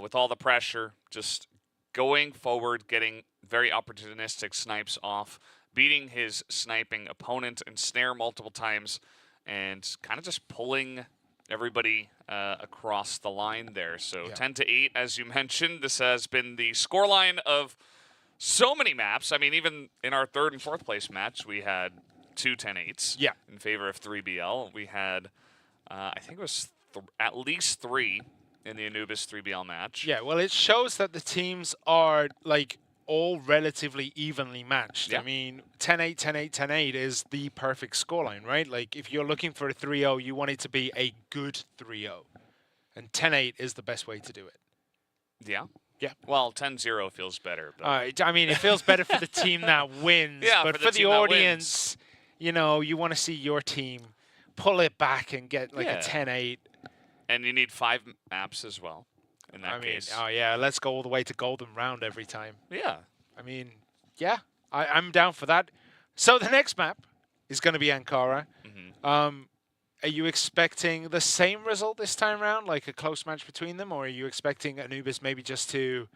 with all the pressure, just going forward, getting very opportunistic snipes off, beating his sniping opponent and Snare multiple times, and kind of just pulling everybody across the line there. So yeah. 10-8, as you mentioned, this has been the scoreline of so many maps. I mean, even in our third and fourth place match, we had 2 10-8s in favor of 3BL. We had, I think it was at least 3 in the Anubis 3BL match. Yeah, well, it shows that the teams are like all relatively evenly matched. Yeah. I mean, 10-8, 10-8, 10-8 is the perfect scoreline, right? Like, if you're looking for a 3-0, you want it to be a good 3-0. And 10-8 is the best way to do it. Yeah? Yeah. Well, 10-0 feels better. But I mean, it feels better for the team that wins. Yeah, but for the audience, you know, you want to see your team pull it back and get like a 10-8. And you need 5 maps as well. In that case. Oh yeah, let's go all the way to golden round every time. Yeah. I mean, yeah, I'm down for that. So the next map is going to be Ankara. Are you expecting the same result this time around, like a close match between them, or are you expecting Anubis maybe just to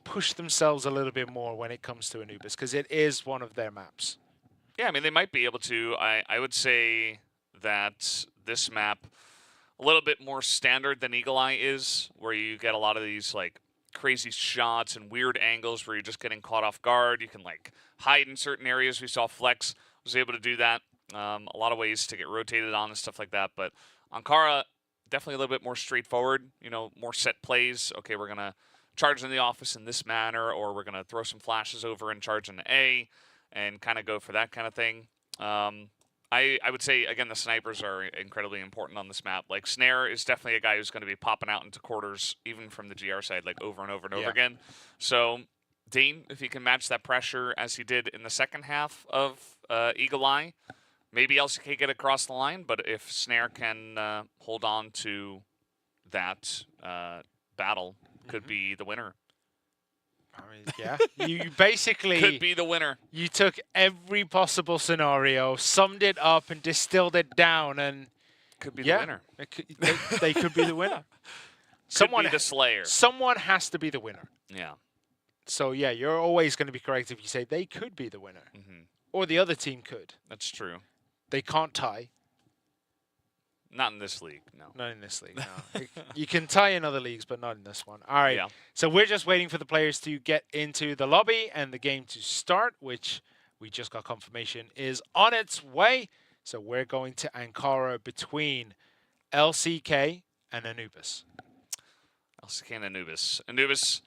push themselves a little bit more when it comes to Anubis, because it is one of their maps? Yeah, I mean, they might be able to. I would say that this map, a little bit more standard than Eagle Eye is, where you get a lot of these like crazy shots and weird angles where you're just getting caught off guard. You can like hide in certain areas. We saw Flex was able to do that. A lot of ways to get rotated on and stuff like that. But Ankara, definitely a little bit more straightforward, you know, more set plays. Okay, we're going to charge in the office in this manner, or we're going to throw some flashes over and charge in A and kind of go for that kind of thing. I would say, again, the snipers are incredibly important on this map. Like, Snare is definitely a guy who's going to be popping out into quarters, even from the GR side, like over and over and over again. So, Dean, if he can match that pressure as he did in the second half of Eagle Eye, maybe LCK get across the line, but if Snare can hold on to that battle, could be the winner. I mean, yeah, you basically could be the winner. You took every possible scenario, summed it up, and distilled it down, and could be the winner. They could be the winner. Someone be the Slayer. Someone has to be the winner. Yeah. So yeah, you're always going to be correct if you say they could be the winner, or the other team could. That's true. They can't tie. Not in this league, no. Not in this league, no. You can tie in other leagues, but not in this one. All right. Yeah. So we're just waiting for the players to get into the lobby and the game to start, which we just got confirmation is on its way. So we're going to Ankara between LCK and Anubis. LCK and Anubis. Anubis,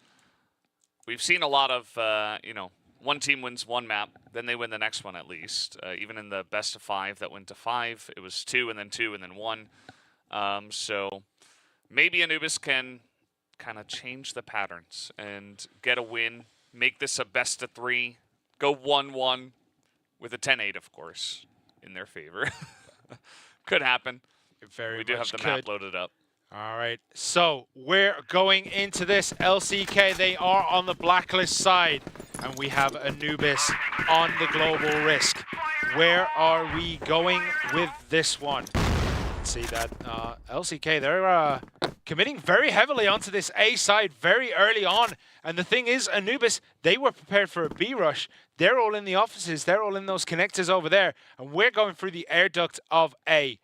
we've seen a lot of, you know, one team wins one map, then they win the next one at least. Even in the best of 5 that went to 5, it was 2 and then 2 and then 1. So maybe Anubis can kind of change the patterns and get a win, make this a best of 3, go 1-1 with a 10-8, of course, in their favor. Could happen. Very we do have much the could. map loaded up. All right, so we're going into this. LCK, they are on the blacklist side, and we have Anubis on the global risk. Where are we going with this one? Let's see that LCK, they're committing very heavily onto this A side very early on. And the thing is, Anubis, they were prepared for a B rush. They're all in the offices. They're all in those connectors over there. And we're going through the air duct of A.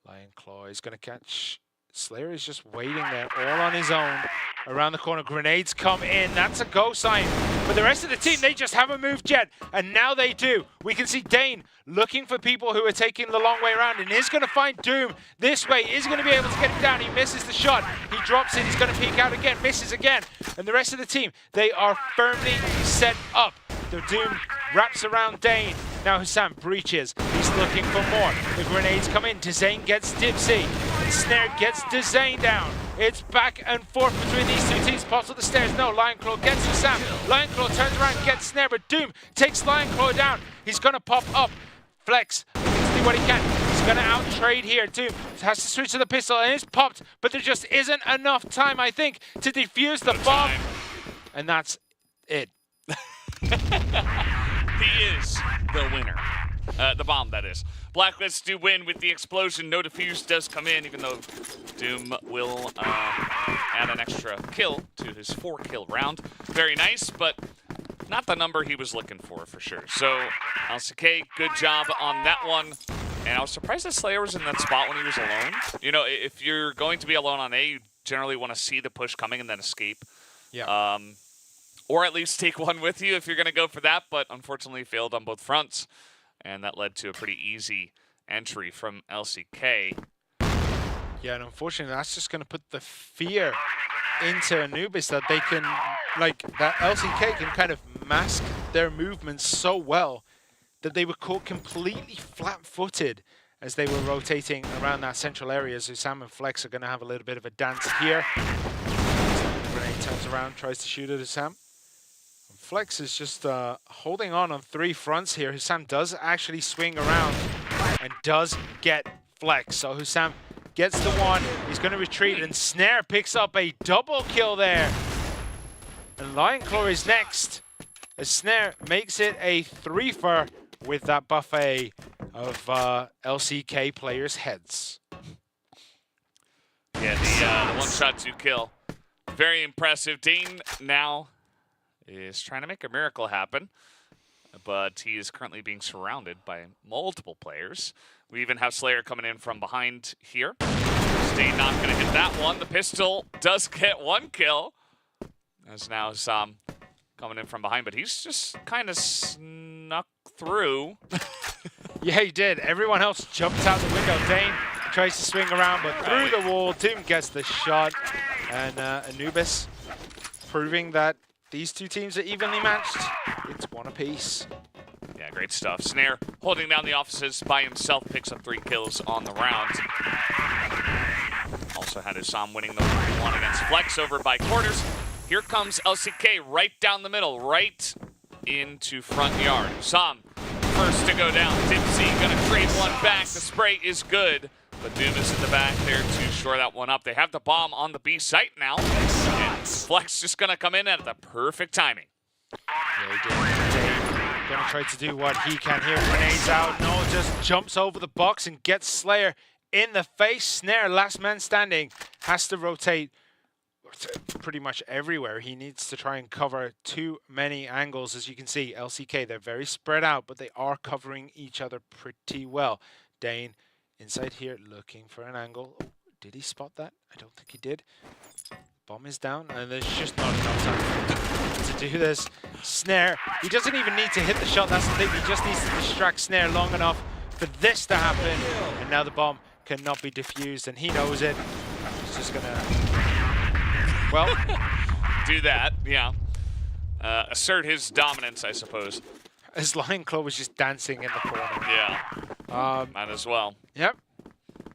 Lion Claw is going to catch. Slayer is just waiting there, all on his own. Around the corner, grenades come in. That's a go sign. But the rest of the team, they just haven't moved yet. And now they do. We can see Dane looking for people who are taking the long way around and is going to find Doom this way. Is going to be able to get him down. He misses the shot. He drops it. He's going to peek out again. Misses again. And the rest of the team, they are firmly set up. The Doom wraps around Dane. Now Hussam breaches. He's looking for more. The grenades come in. Dezane gets Dipsy. And Snare gets Dezane down. It's back and forth between these two teams. Pops up the stairs. No, Lionclaw gets Hussam. Lionclaw turns around, gets Snare, but Doom takes Lionclaw down. He's going to pop up. Flex looking to do what he can. He's going to out-trade here. Doom has to switch to the pistol, and it's popped, but there just isn't enough time, I think, to defuse the bomb. And that's it. He is the winner. The bomb, that is. Blacklist do win with the explosion. No defuse does come in, even though Doom will add an extra kill to his 4-kill round. Very nice, but not the number he was looking for sure. So, LCK, good job on that one. And I was surprised that Slayer was in that spot when he was alone. You know, if you're going to be alone on A, you generally want to see the push coming and then escape. Yeah. Or at least take one with you if you're going to go for that, but unfortunately failed on both fronts. And that led to a pretty easy entry from LCK. Yeah, and unfortunately, that's just going to put the fear into Anubis that they can, like, that LCK can kind of mask their movements so well that they were caught completely flat-footed as they were rotating around that central area. So Sam and Flex are going to have a little bit of a dance here. Grenade turns around, tries to shoot at Sam. Flex is just holding on 3 fronts here. Hussam does actually swing around and does get Flex. So Hussam gets the one. He's going to retreat, and Snare picks up a double kill there. And Lionclaw is next, as Snare makes it a 3-fer with that buffet of LCK players' heads. Yeah, the 1-shot 2-kill. Very impressive. Dane now is trying to make a miracle happen, but he is currently being surrounded by multiple players. We even have Slayer coming in from behind here. Dane not going to hit that one. The pistol does get 1 kill, as now Sam coming in from behind, but he's just kind of snuck through. Yeah, he did. Everyone else jumped out the window. Dane tries to swing around, but through the wall, Doom gets the shot, and Anubis proving that these two teams are evenly matched. It's 1 apiece. Yeah, great stuff. Snare holding down the offices by himself, picks up 3 kills on the round. Also had Hussam winning the 1 against Flex over by quarters. Here comes LCK right down the middle, right into front yard. Hussam first to go down. Dipsy gonna trade one back. The spray is good, but Doom is in the back there to shore that one up. They have the bomb on the B site now. And Flex just gonna come in at the perfect timing. Yeah, he did. Dane gonna try to do what he can here. Grenades out. No, just jumps over the box and gets Slayer in the face. Snare, last man standing, has to rotate pretty much everywhere. He needs to try and cover too many angles. As you can see, LCK, they're very spread out, but they are covering each other pretty well. Dane inside here looking for an angle. Oh, did he spot that? I don't think he did. Bomb is down, and there's just not enough time to do this. Snare, he doesn't even need to hit the shot. That's the thing. He just needs to distract Snare long enough for this to happen. And now the bomb cannot be defused, and he knows it. He's just gonna, well, do that, yeah. assert his dominance, I suppose. As Lion Claw was just dancing in the corner. Yeah, might as well. Yep.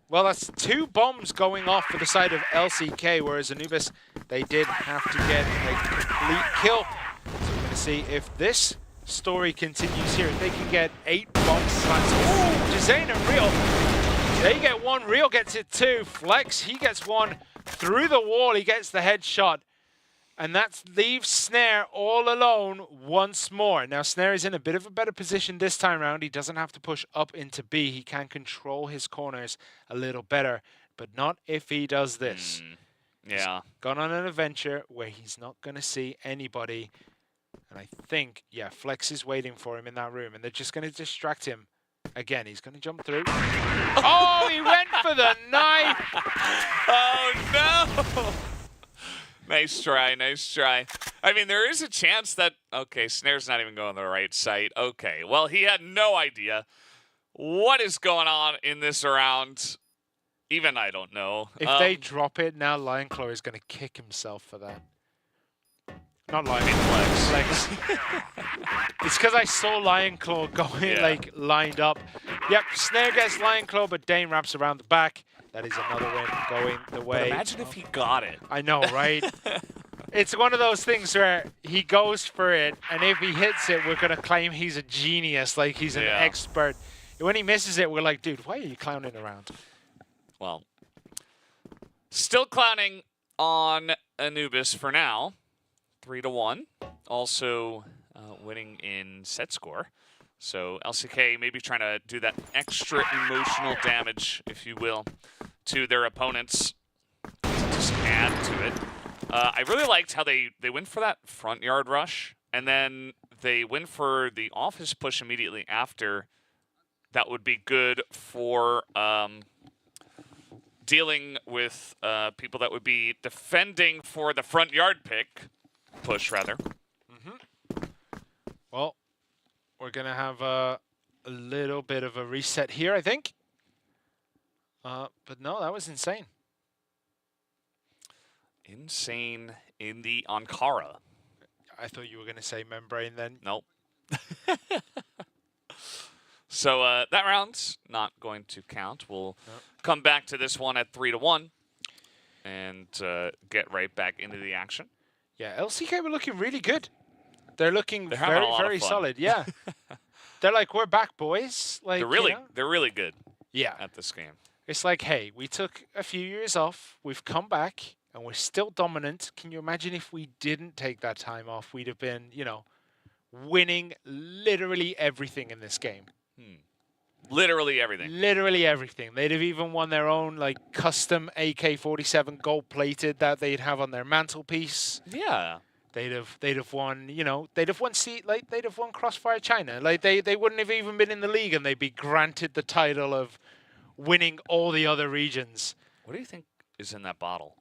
Well, that's 2 bombs going off for the side of LCK, whereas Anubis, they did have to get a complete kill. So we're going to see if this story continues here. If they can get 8 bombs planted. Ooh, Jazane and Real. They get 1, Real gets it 2. Flex, he gets 1 through the wall. He gets the headshot. And that leaves Snare all alone once more. Now, Snare is in a bit of a better position this time around. He doesn't have to push up into B. He can control his corners a little better, but not if he does this. Yeah. He's gone on an adventure where he's not going to see anybody. And I think, yeah, Flex is waiting for him in that room, and they're just going to distract him. Again, he's going to jump through. Oh, he went for the knife! Oh, no! Nice try, nice try. I mean, there is a chance that... Okay, Snare's not even going to the right site. Okay, well, he had no idea what is going on in this round. Even I don't know. If they drop it, now Lion Claw is going to kick himself for that. Not Lion Claw, Flex. It's because I saw Lion Claw going, like, lined up. Yep, Snare gets Lion Claw, but Dane wraps around the back. That is another win going the way. But imagine if he got it. I know, right? It's one of those things where he goes for it, and if he hits it, we're going to claim he's a genius, like he's an expert. And when he misses it, we're like, dude, why are you clowning around? Well, still clowning on Anubis for now. 3-1. Also winning in set score. So LCK maybe trying to do that extra emotional damage, if you will, to their opponents. Just add to it. I really liked how they went for that front yard rush, and then they went for the office push immediately after. That would be good for dealing with people that would be defending for the front yard pick. Push, rather. Well, we're going to have a little bit of a reset here, I think. But no, that was insane. Insane in the Ankara. I thought you were going to say membrane then. Nope. So that round's not going to count. We'll come back to this one at 3-1 and get right back into the action. Yeah, LCK were looking really good. They're looking They're very, very solid. Yeah. They're like, we're back, boys. Like, they're really good. Yeah. At this game. It's like, hey, we took a few years off. We've come back, and we're still dominant. Can you imagine if we didn't take that time off? We'd have been, you know, winning literally everything in this game. Literally everything. Literally everything. They'd have even won their own, like, custom AK-47 gold-plated that they'd have on their mantelpiece. Yeah. They'd have won, you know, they'd have won CROSSFIRE China. Like they wouldn't have even been in the league, and they'd be granted the title of winning all the other regions. What do you think is in that bottle?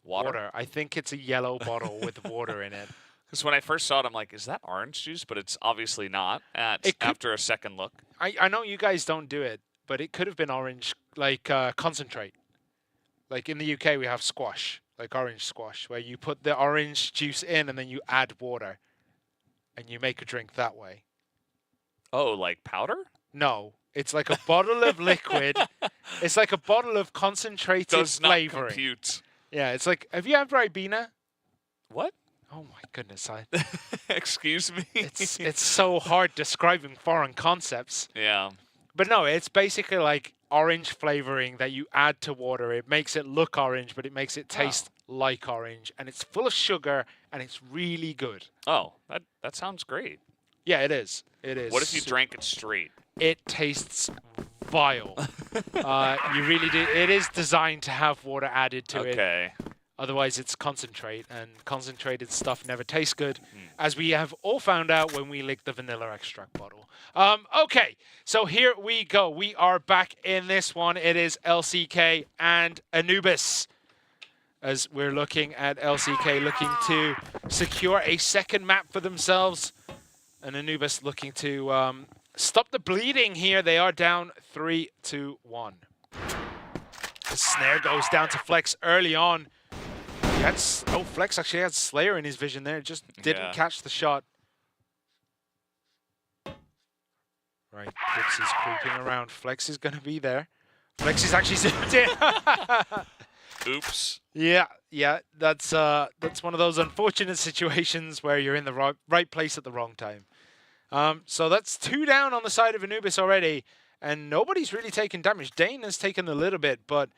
Water. I think it's a yellow bottle with water in it. Because when I first saw it, I'm like, is that orange juice? But it's obviously not after a second look. I know you guys don't do it, but it could have been orange, like concentrate. Like in the UK, we have squash, like orange squash, where you put the orange juice in and then you add water, and you make a drink that way. Oh, like powder? No, it's like a bottle of liquid. It's like a bottle of concentrated flavoring. Does not compute. Yeah, it's like, have you had Ribena? What? Oh my goodness, Excuse me? It's so hard describing foreign concepts. Yeah. But no, it's basically like orange flavoring that you add to water. It makes it look orange, but it makes it taste like orange. And it's full of sugar, and it's really good. Oh, that sounds great. Yeah, it is. It is. What if you drank it straight? It tastes vile. You really do. It is designed to have water added to it. Okay. Otherwise, it's concentrate, and concentrated stuff never tastes good, as we have all found out when we licked the vanilla extract bottle. Okay, so here we go. We are back in this one. It is LCK and Anubis, as we're looking at LCK looking to secure a second map for themselves, and Anubis looking to stop the bleeding here. They are down 3-1. The snare goes down to Flex early on. Oh, Flex actually had Slayer in his vision there. Just didn't catch the shot. Right, Dipsy's creeping around. Flex is going to be there. Flex is actually zoomed in. Oops. Yeah, that's one of those unfortunate situations where you're in the right place at the wrong time. So that's 2 down on the side of Anubis already, and nobody's really taken damage. Dane has taken a little bit, but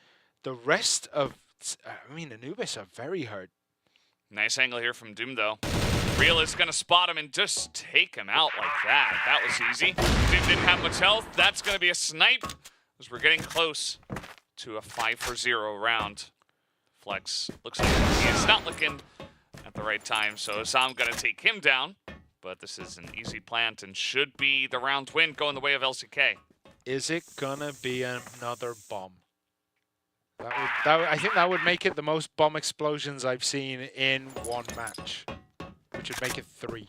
the rest of, Anubis are very hurt. Nice angle here from Doom, though. Real is going to spot him and just take him out like that. That was easy. Doom didn't have much health. That's going to be a snipe, as we're getting close to a 5-for-0 round. Flex looks like he is not looking at the right time, so Sam going to take him down. But this is an easy plant and should be the round win going the way of LCK. Is it going to be another bomb? I think that would make it the most bomb explosions I've seen in one match, which would make it 3.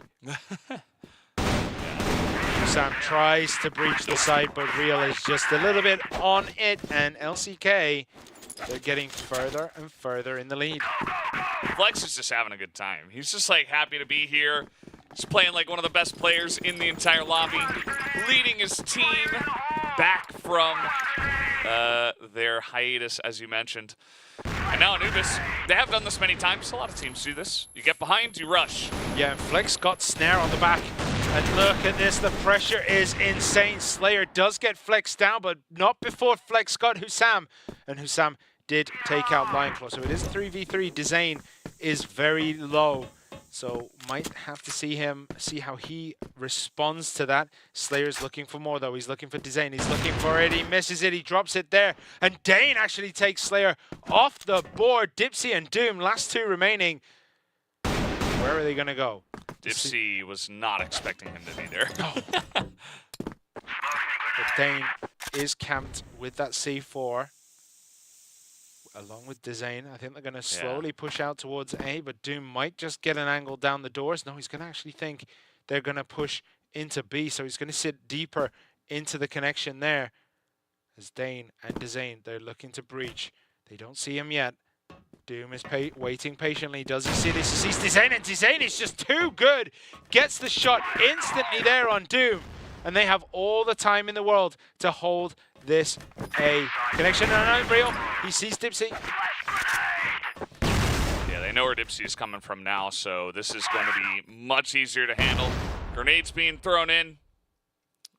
Sam tries to breach the site, but Real is just a little bit on it, and LCK, they're getting further and further in the lead. Flex is just having a good time. He's just like happy to be here. He's playing like one of the best players in the entire lobby, leading his team back from their hiatus, as you mentioned. And now Anubis, they have done this many times. A lot of teams do this. You get behind, you rush. Yeah, and Flex got Snare on the back. And look at this, the pressure is insane. Slayer does get Flex down, but not before Flex got Hussam. And Hussam did take out Lionclaw. So it is 3v3. Dezane is very low. So might have to see how he responds to that. Slayer's looking for more, though. He's looking for Dezane. He's looking for it. He misses it. He drops it there. And Dane actually takes Slayer off the board. Dipsy and Doom, last 2 remaining. Where are they going to go? Dipsy was not expecting him to be there. But Dane is camped with that C4. Along with Dezane, I think they're going to slowly push out towards A, but Doom might just get an angle down the doors. No, he's going to actually think they're going to push into B, so he's going to sit deeper into the connection there. As Dane and Dezane, they're looking to breach. They don't see him yet. Doom is waiting patiently. Does he see this? He sees Dezane, and Dezane is just too good. Gets the shot instantly there on Doom, and they have all the time in the world to hold this A connection. No, Real. He sees Dipsy. Yeah, they know where Dipsy is coming from now, so this is going to be much easier to handle. Grenades being thrown in,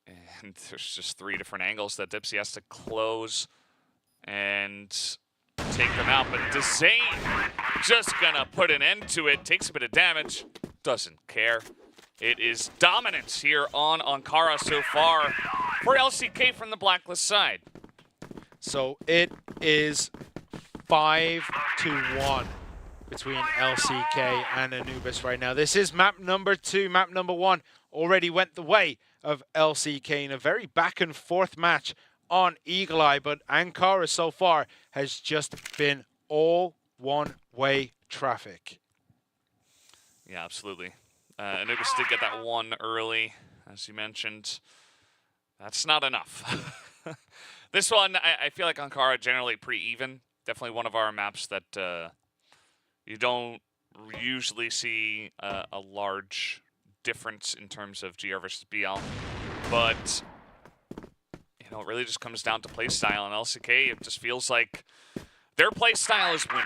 and there's just 3 different angles that Dipsy has to close and take them out. But Dezane just gonna put an end to it. Takes a bit of damage, doesn't care. It is dominance here on Ankara so far for LCK from the Blacklist side. So it is 5-1 between LCK and Anubis right now. This is map number 2. Map number 1 already went the way of LCK in a very back and forth match on Eagle Eye, but Ankara so far has just been all one-way traffic. Yeah, absolutely. Anubis did get that 1 early, as you mentioned. That's not enough. This one, I feel like Ankara generally pretty even. Definitely one of our maps that you don't usually see a large difference in terms of GR versus BL. But, you know, it really just comes down to play style. And LCK, it just feels like their play style is winning.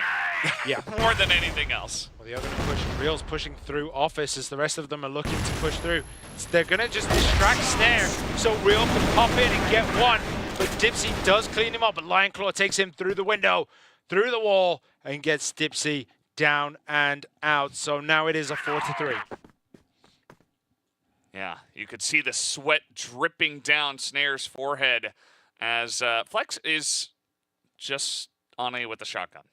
Yeah. More than anything else. Well, the other push, Real's pushing through Office as the rest of them are looking to push through. So they're going to just distract Snare so Real can pop in and get 1. But Dipsy does clean him up, but Lionclaw takes him through the window, through the wall, and gets Dipsy down and out. So now it is a 4-3. Yeah, you could see the sweat dripping down Snare's forehead as Flex is just on A with the shotgun.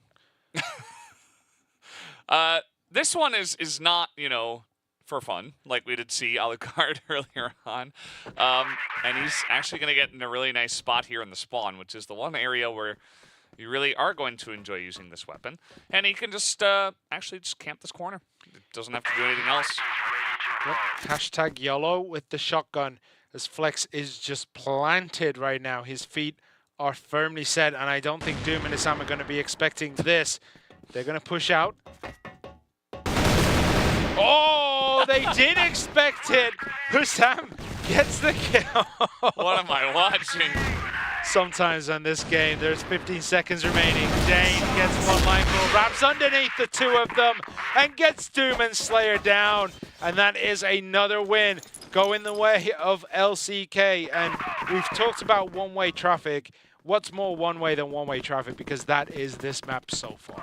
This one is not, you know, for fun, like we did see Alucard earlier on. And he's actually going to get in a really nice spot here in the spawn, which is the one area where you really are going to enjoy using this weapon. And he can just actually just camp this corner. It doesn't have to do anything else. Yep. Hashtag YOLO with the shotgun as Flex is just planted right now. His feet are firmly set, and I don't think Doom and Hussam are going to be expecting this. They're going to push out. Oh, they did expect it. Hussam gets the kill. What am I watching? Sometimes on this game, there's 15 seconds remaining. Dane gets one line goal, wraps underneath the two of them, and gets Doom and Slayer down. And that is another win going the way of LCK. And we've talked about one-way traffic. What's more one-way than one-way traffic? Because that is this map so far.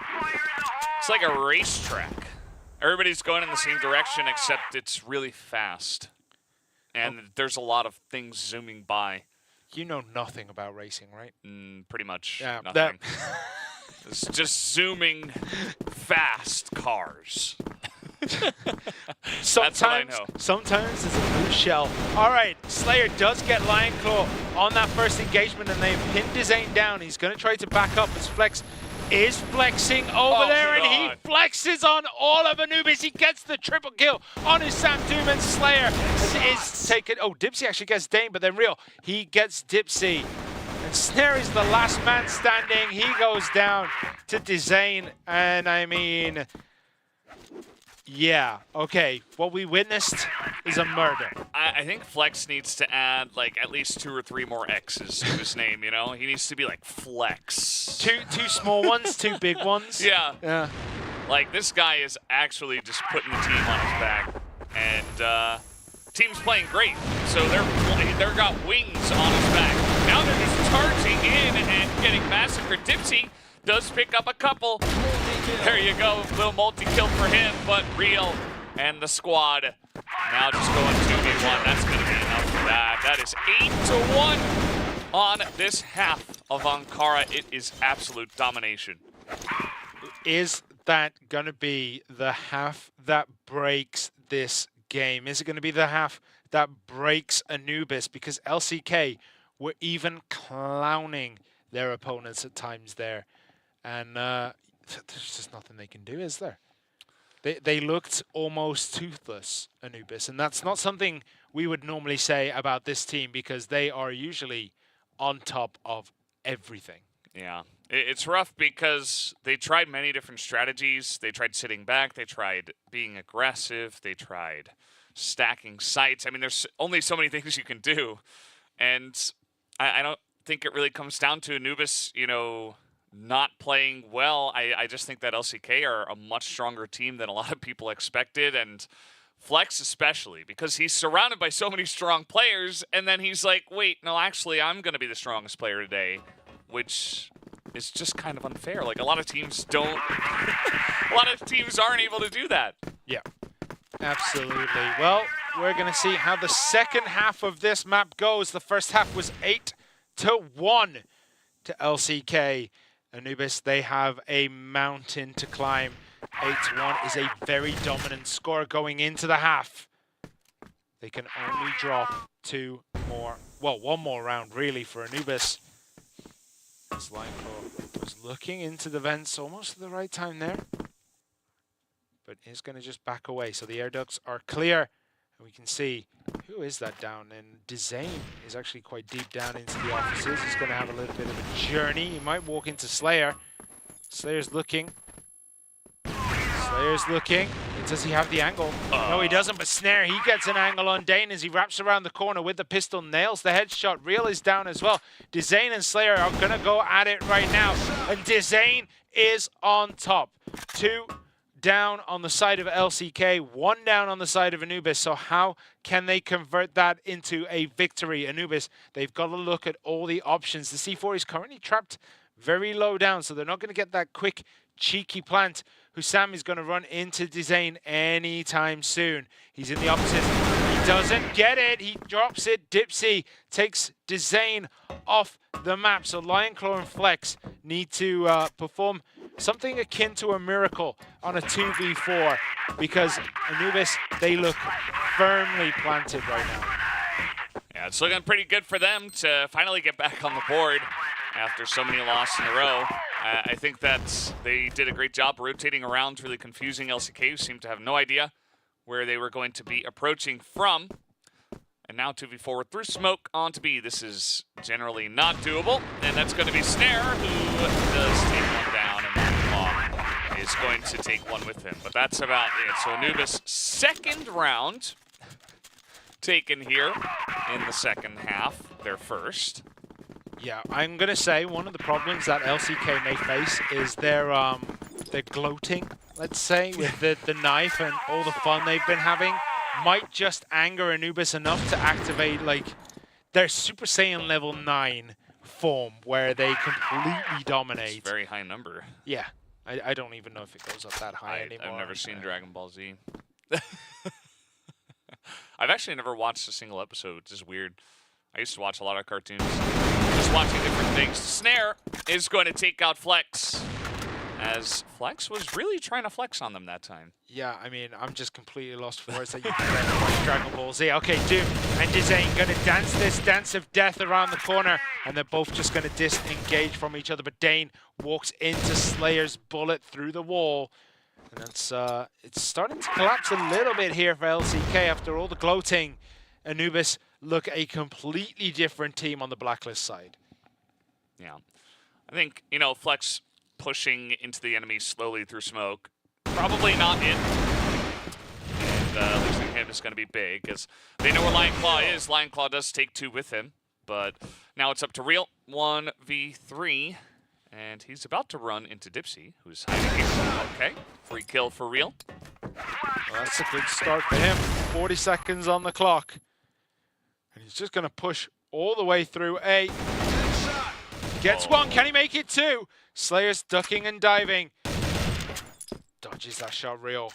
It's like a racetrack. Everybody's going in the same direction, except it's really fast. And there's a lot of things zooming by. You know nothing about racing, right? Pretty much Yeah, nothing. It's just zooming fast cars. Sometimes it's a blue shell. All right, Slayer does get Lion Claw on that first engagement, and they've pinned Dizane down. He's going to try to back up as Flex is flexing over there, and he flexes on all of Anubis. He gets the triple kill on his Sam Doom, and Slayer is taken. Oh, Dipsy actually gets Dane, but then Real, he gets Dipsy. And Snare is the last man standing. He goes down to Dizane, and I mean, yeah, okay. What we witnessed is a murder. I think Flex needs to add like at least 2 or 3 more X's to his name, you know? He needs to be like Flex. Two small ones, 2 big ones. Yeah. Like this guy is actually just putting the team on his back. And team's playing great. So they're got wings on his back. Now they're just charging in and getting massacred. Dipsy does pick up a couple. There you go, little multi-kill for him, but Real and the squad now just going 2v1. That's going to be enough for that. That is 8-1 on this half of Ankara. It is absolute domination. Is that going to be the half that breaks this game? Is it going to be the half that breaks Anubis? Because LCK were even clowning their opponents at times there. And there's just nothing they can do, is there? They looked almost toothless, Anubis, and that's not something we would normally say about this team because they are usually on top of everything. Yeah, it's rough because they tried many different strategies. They tried sitting back. They tried being aggressive. They tried stacking sites. I mean, there's only so many things you can do, and I don't think it really comes down to Anubis, you know, not playing well. I just think that LCK are a much stronger team than a lot of people expected, and Flex especially, because he's surrounded by so many strong players, and then he's like, wait, no, actually, I'm going to be the strongest player today, which is just kind of unfair. Like, a lot of teams don't, a lot of teams aren't able to do that. Yeah, absolutely. Well, we're going to see how the second half of this map goes. The first half was 8-1 to LCK. Anubis, they have a mountain to climb. 8-1 is a very dominant score going into the half. They can only drop 2 more, well, 1 more round really for Anubis. This Lion Claw was looking into the vents almost at the right time there, but is going to just back away. So the air ducts are clear, and we can see who is that down. And Dizane is actually quite deep down into the offices. He's going to have a little bit of a journey. He might walk into Slayer. Slayer's looking. Slayer's looking. Does he have the angle? No, he doesn't, but Snare, he gets an angle on Dane as he wraps around the corner with the pistol, nails the headshot. Real is down as well. Dizane and Slayer are going to go at it right now, and Dizane is on top. 2 down on the side of LCK, 1 down on the side of Anubis. So how can they convert that into a victory? Anubis, they've got to look at all the options. The C4 is currently trapped very low down, so they're not going to get that quick, cheeky plant. Hussam is going to run into Dizane anytime soon. He's in the opposite. He doesn't get it. He drops it. Dipsy takes Dizane off the map. So Lion Claw and Flex need to perform something akin to a miracle on a 2v4 because Anubis, they look firmly planted right now. Yeah, it's looking pretty good for them to finally get back on the board after so many losses in a row. I think that they did a great job rotating around, really confusing LCK, who seemed to have no idea where they were going to be approaching from. And now 2v4 through smoke onto B. This is generally not doable, and that's going to be Snare, who does take 1 down, and that is going to take one with him, but that's about it. So Anubis, second round taken here in the second half, their first. Yeah, I'm gonna say one of the problems that LCK may face is their gloating, let's say, with the knife and all the fun they've been having, might just anger Anubis enough to activate like their Super Saiyan level 9 form where they completely dominate. It's a very high number. Yeah, I don't even know if it goes up that high anymore. I've never seen Dragon Ball Z. I've actually never watched a single episode, which is weird. I used to watch a lot of cartoons, just watching different things. Snare is going to take out Flex, as Flex was really trying to flex on them that time. Yeah, I mean, I'm just completely lost for words that you can watch Dragon Ball Z. Okay, Doom and Dizane going to dance this dance of death around the corner, and they're both just going to disengage from each other, but Dane walks into Slayer's bullet through the wall, and that's it's starting to collapse a little bit here for LCK after all the gloating. Anubis look a completely different team on the Blacklist side. Yeah, I think, you know, Flex pushing into the enemy slowly through smoke, probably not it. And losing him is going to be big, because they know where Lion Claw is. Lion Claw does take 2 with him, but now it's up to Real, 1v3, and he's about to run into Dipsy, who's hiding here. Okay, free kill for Real. Well, that's a good start for him. 40 seconds on the clock. And he's just going to push all the way through A. Gets one. Can he make it 2? Slayer's ducking and diving. Dodges that shot, Real.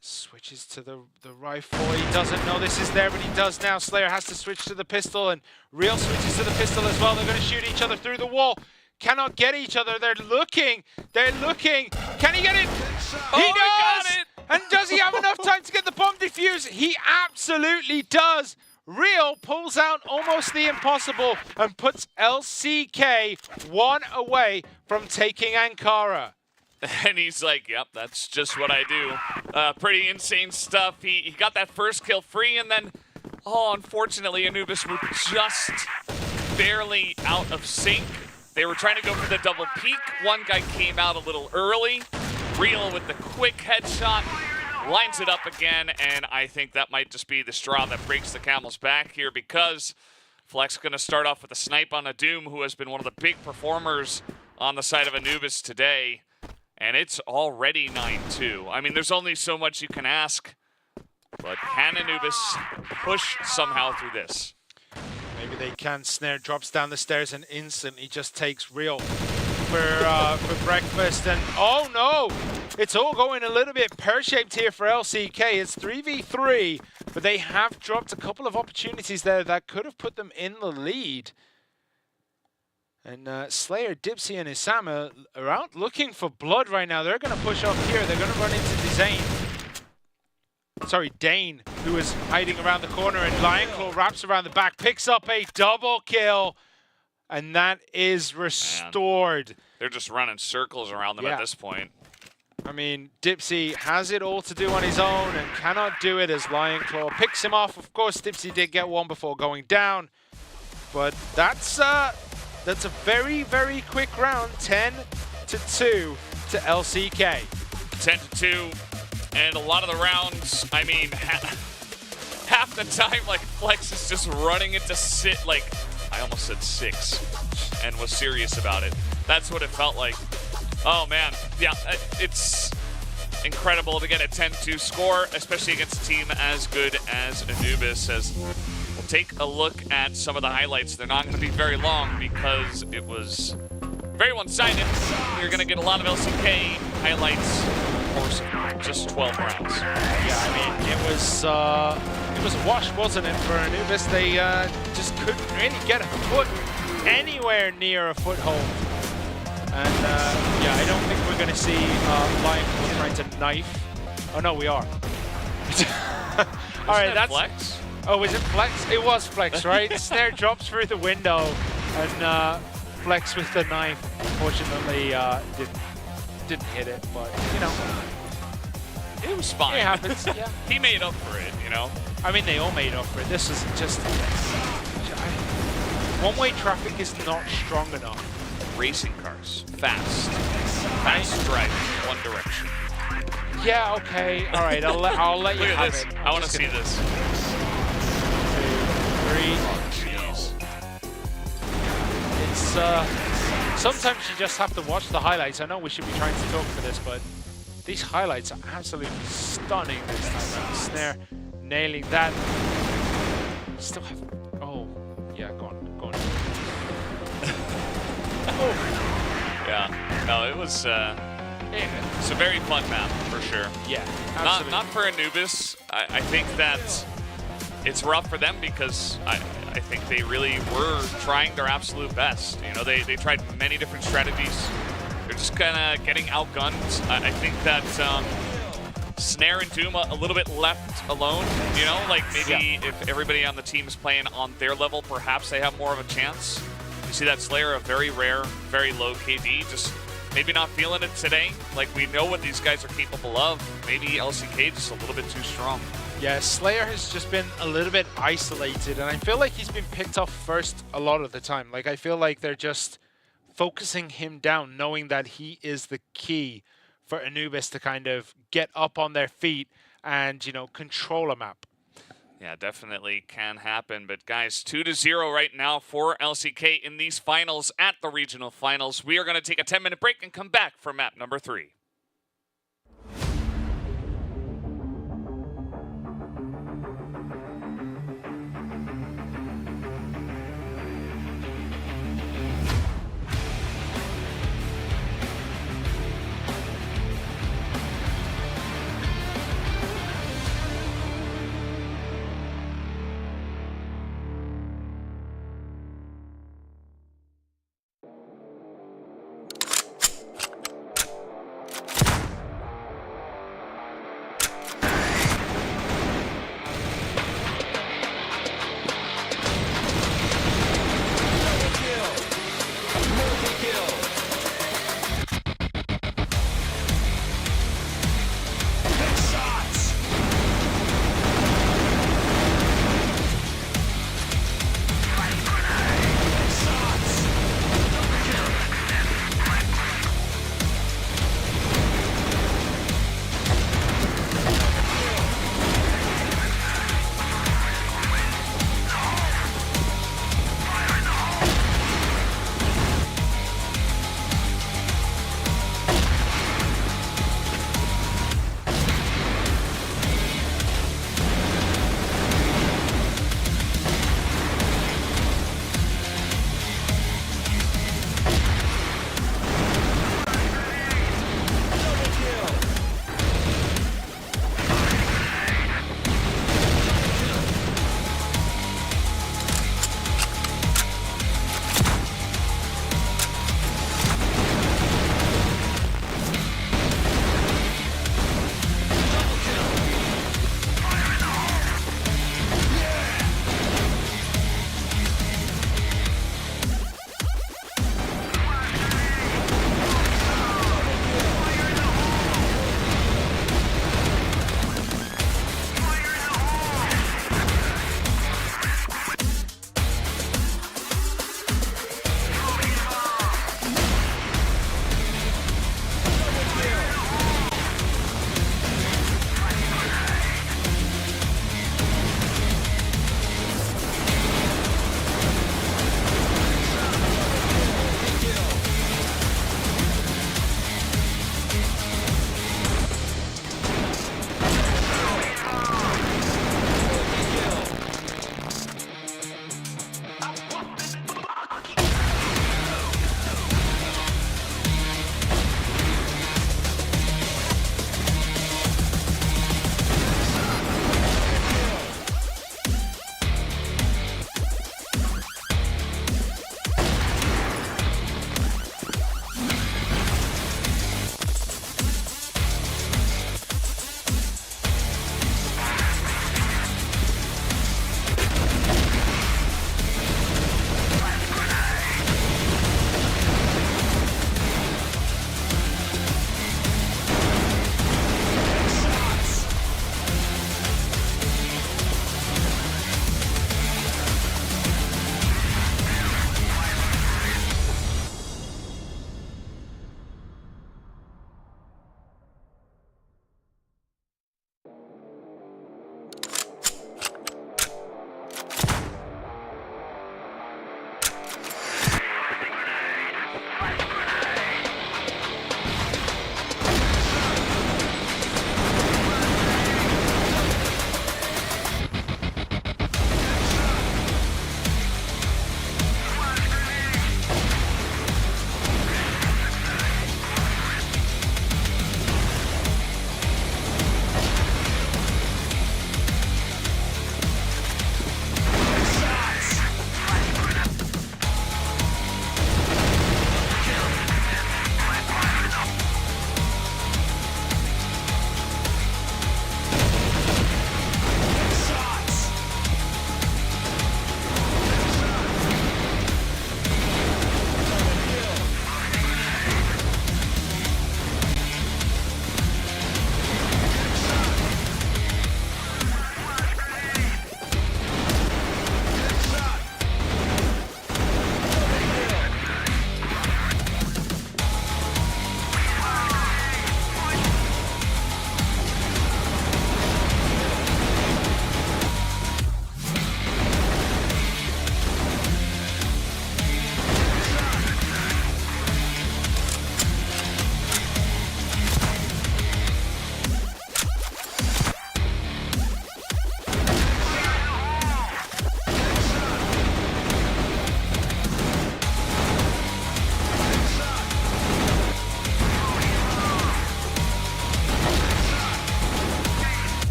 Switches to the rifle. He doesn't know this is there, but he does now. Slayer has to switch to the pistol, and Real switches to the pistol as well. They're going to shoot each other through the wall. Cannot get each other. They're looking. They're looking. Can he get it? He does! Got it! And does he have enough time to get the bomb defused? He absolutely does. Real pulls out almost the impossible and puts LCK 1 away from taking Ankara. And he's like, yep, that's just what I do. Pretty insane stuff. He got that first kill free, and then, oh, unfortunately, Anubis were just barely out of sync. They were trying to go for the double peek. One guy came out a little early. Real with the quick headshot. Lines it up again, and I think that might just be the straw that breaks the camel's back here, because Flex going to start off with a snipe on a Doom, who has been one of the big performers on the side of Anubis today, and it's already 9-2. I mean, there's only so much you can ask, but can Anubis push somehow through this? Maybe they can. Snare drops down the stairs and instantly just takes Real for breakfast, and oh no! It's all going a little bit pear-shaped here for LCK. It's 3v3, but they have dropped a couple of opportunities there that could have put them in the lead. And Slayer, Dipsy, and Isama are out looking for blood right now. They're going to push off here. They're going to run into Dane. Sorry, Dane, who is hiding around the corner, and Lionclaw wraps around the back, picks up a double kill, and that is restored. Man, they're just running circles around them at this point. I mean, Dipsy has it all to do on his own and cannot do it as Lionclaw picks him off. Of course, Dipsy did get one before going down, but that's a very, very quick round. 10-2 to LCK. 10-2, and a lot of the rounds, I mean, half the time, like, Flex is just running into I almost said 6 and was serious about it. That's what it felt like. Oh man, yeah, it's incredible to get a 10-2 score, especially against a team as good as Anubis. As we'll take a look at some of the highlights. They're not going to be very long because it was very one-sided. You're going to get a lot of LCK highlights for just 12 rounds. Yeah, I mean, it was a wash, wasn't it, for Anubis? They just couldn't really get a foot anywhere near a foothold. And yeah, I don't think we're going to see Lionclaw trying to knife. Oh no, we are. All right, that's Flex. Oh, is it Flex? It was Flex, right? Snare drops through the window, and Flex with the knife. Unfortunately, didn't hit it, but you know, it was fine. It happens. Yeah, he made up for it. You know. I mean, they all made up for it. This is just one-way traffic is not strong enough. Racing cars, fast. fast drive in one direction. Yeah, okay. All right, I'll let you Look at have this. it. I want to see this. 2, 3. Jeez. It's sometimes you just have to watch the highlights. I know we should be trying to talk for this, but these highlights are absolutely stunning this time around. Snare nailing that. Still have. Oh, yeah, go on. Oh. Yeah. No, it was. It's a very fun map for sure. Yeah. Absolutely. Not for Anubis. I think that it's rough for them because I think they really were trying their absolute best. You know, they tried many different strategies. They're just kind of getting outgunned. I think that Snare and Doom a little bit left alone. You know, like maybe if everybody on the team is playing on their level, perhaps they have more of a chance. You see that Slayer, a very rare, very low KD, just maybe not feeling it today. Like, we know what these guys are capable of. Maybe LCK just a little bit too strong. Yeah, Slayer has just been a little bit isolated, and I feel like he's been picked off first a lot of the time. Like, I feel like they're just focusing him down, knowing that he is the key for Anubis to kind of get up on their feet and, you know, control a map. Yeah, definitely can happen. But guys, 2-0 right now for LCK in these finals at the regional finals. We are going to take a 10-minute break and come back for map number 3.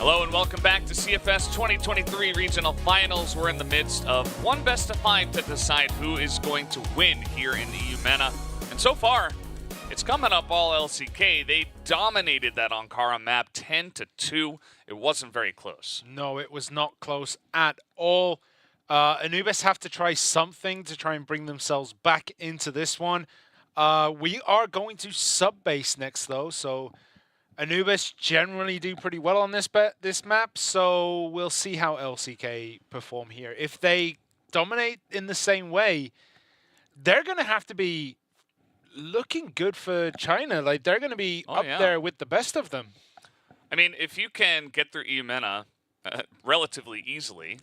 Hello and welcome back to CFS 2023 Regional Finals. We're in the midst of one best of 5 to decide who is going to win here in the Eumena. And so far, it's coming up all LCK. They dominated that Ankara map 10-2. It wasn't very close. No, it was not close at all. Anubis have to try something to try and bring themselves back into this one. We are going to sub-base next, though, so Anubis generally do pretty well on this map, so we'll see how LCK perform here. If they dominate in the same way, they're going to have to be looking good for China. Like, they're going to be up there with the best of them. I mean, if you can get through Eumena relatively easily,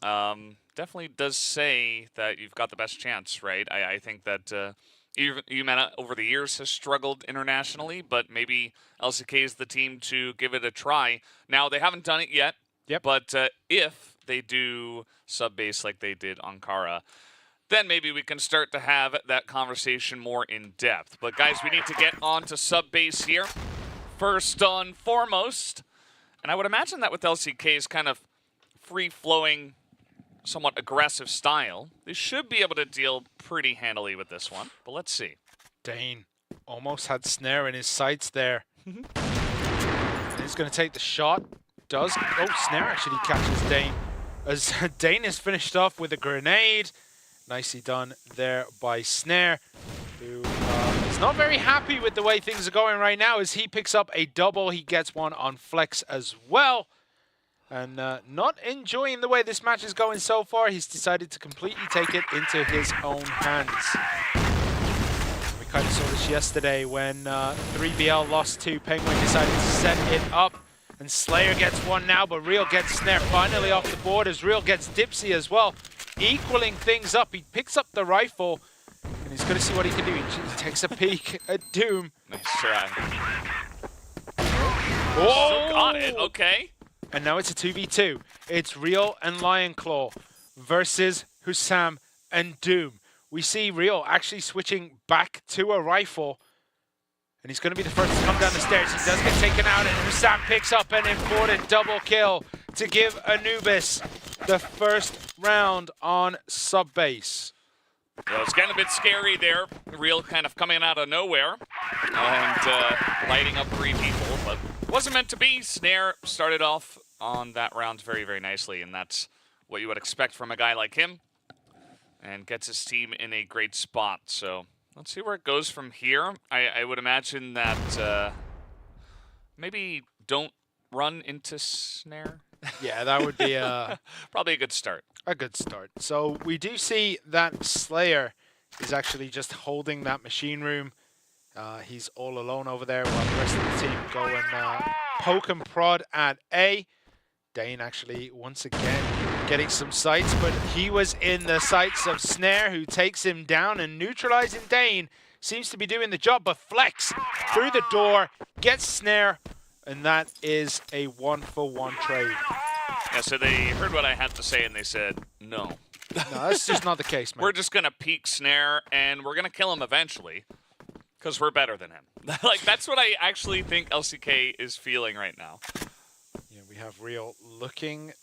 definitely does say that you've got the best chance, right? I think that Eumena over the years has struggled internationally, but maybe LCK is the team to give it a try. Now, they haven't done it yet, but if they do sub-base like they did Ankara, then maybe we can start to have that conversation more in depth. But guys, we need to get on to sub-base here. First and foremost, and I would imagine that with LCK's kind of free-flowing, somewhat aggressive style, they should be able to deal pretty handily with this one, but let's see. Dane almost had Snare in his sights there. He's going to take the shot. Oh, Snare actually catches Dane. As Dane is finished off with a grenade. Nicely done there by Snare, who is not very happy with the way things are going right now as he picks up a double. He gets one on Flex as well. And not enjoying the way this match is going so far. He's decided to completely take it into his own hands. We kind of saw this yesterday when 3BL lost to Penguin, decided to set it up. And Slayer gets one now, but Real gets Snare finally off the board as Real gets Dipsy as well. Equaling things up. He picks up the rifle, and he's going to see what he can do. He takes a peek at Doom. Nice try. Oh! Still got it, okay. And now it's a 2v2. It's Real and Lionclaw versus Hussam and Doom. We see Real actually switching back to a rifle. And he's going to be the first to come down the stairs. He does get taken out, and Hussam picks up an important double kill to give Anubis the first round on sub-base. Well, it's getting a bit scary there. Real kind of coming out of nowhere and lighting up 3 people, but wasn't meant to be. Snare started off on that round very, very nicely, and that's what you would expect from a guy like him, and gets his team in a great spot. So let's see where it goes from here. I would imagine that maybe don't run into Snare. Yeah, that would be probably a good start. A good start. So we do see that Slayer is actually just holding that machine room. He's all alone over there while the rest of the team go and poke and prod at A. Dane actually once again getting some sights, but he was in the sights of Snare, who takes him down, and neutralizing Dane seems to be doing the job. But Flex through the door gets Snare, and that is a 1-for-1 trade. Yeah, so they heard what I had to say and they said, no. No, that's just not the case, man. We're just going to peek Snare and we're going to kill him eventually because we're better than him. Like, that's what I actually think LCK is feeling right now. Yeah, we have Real looking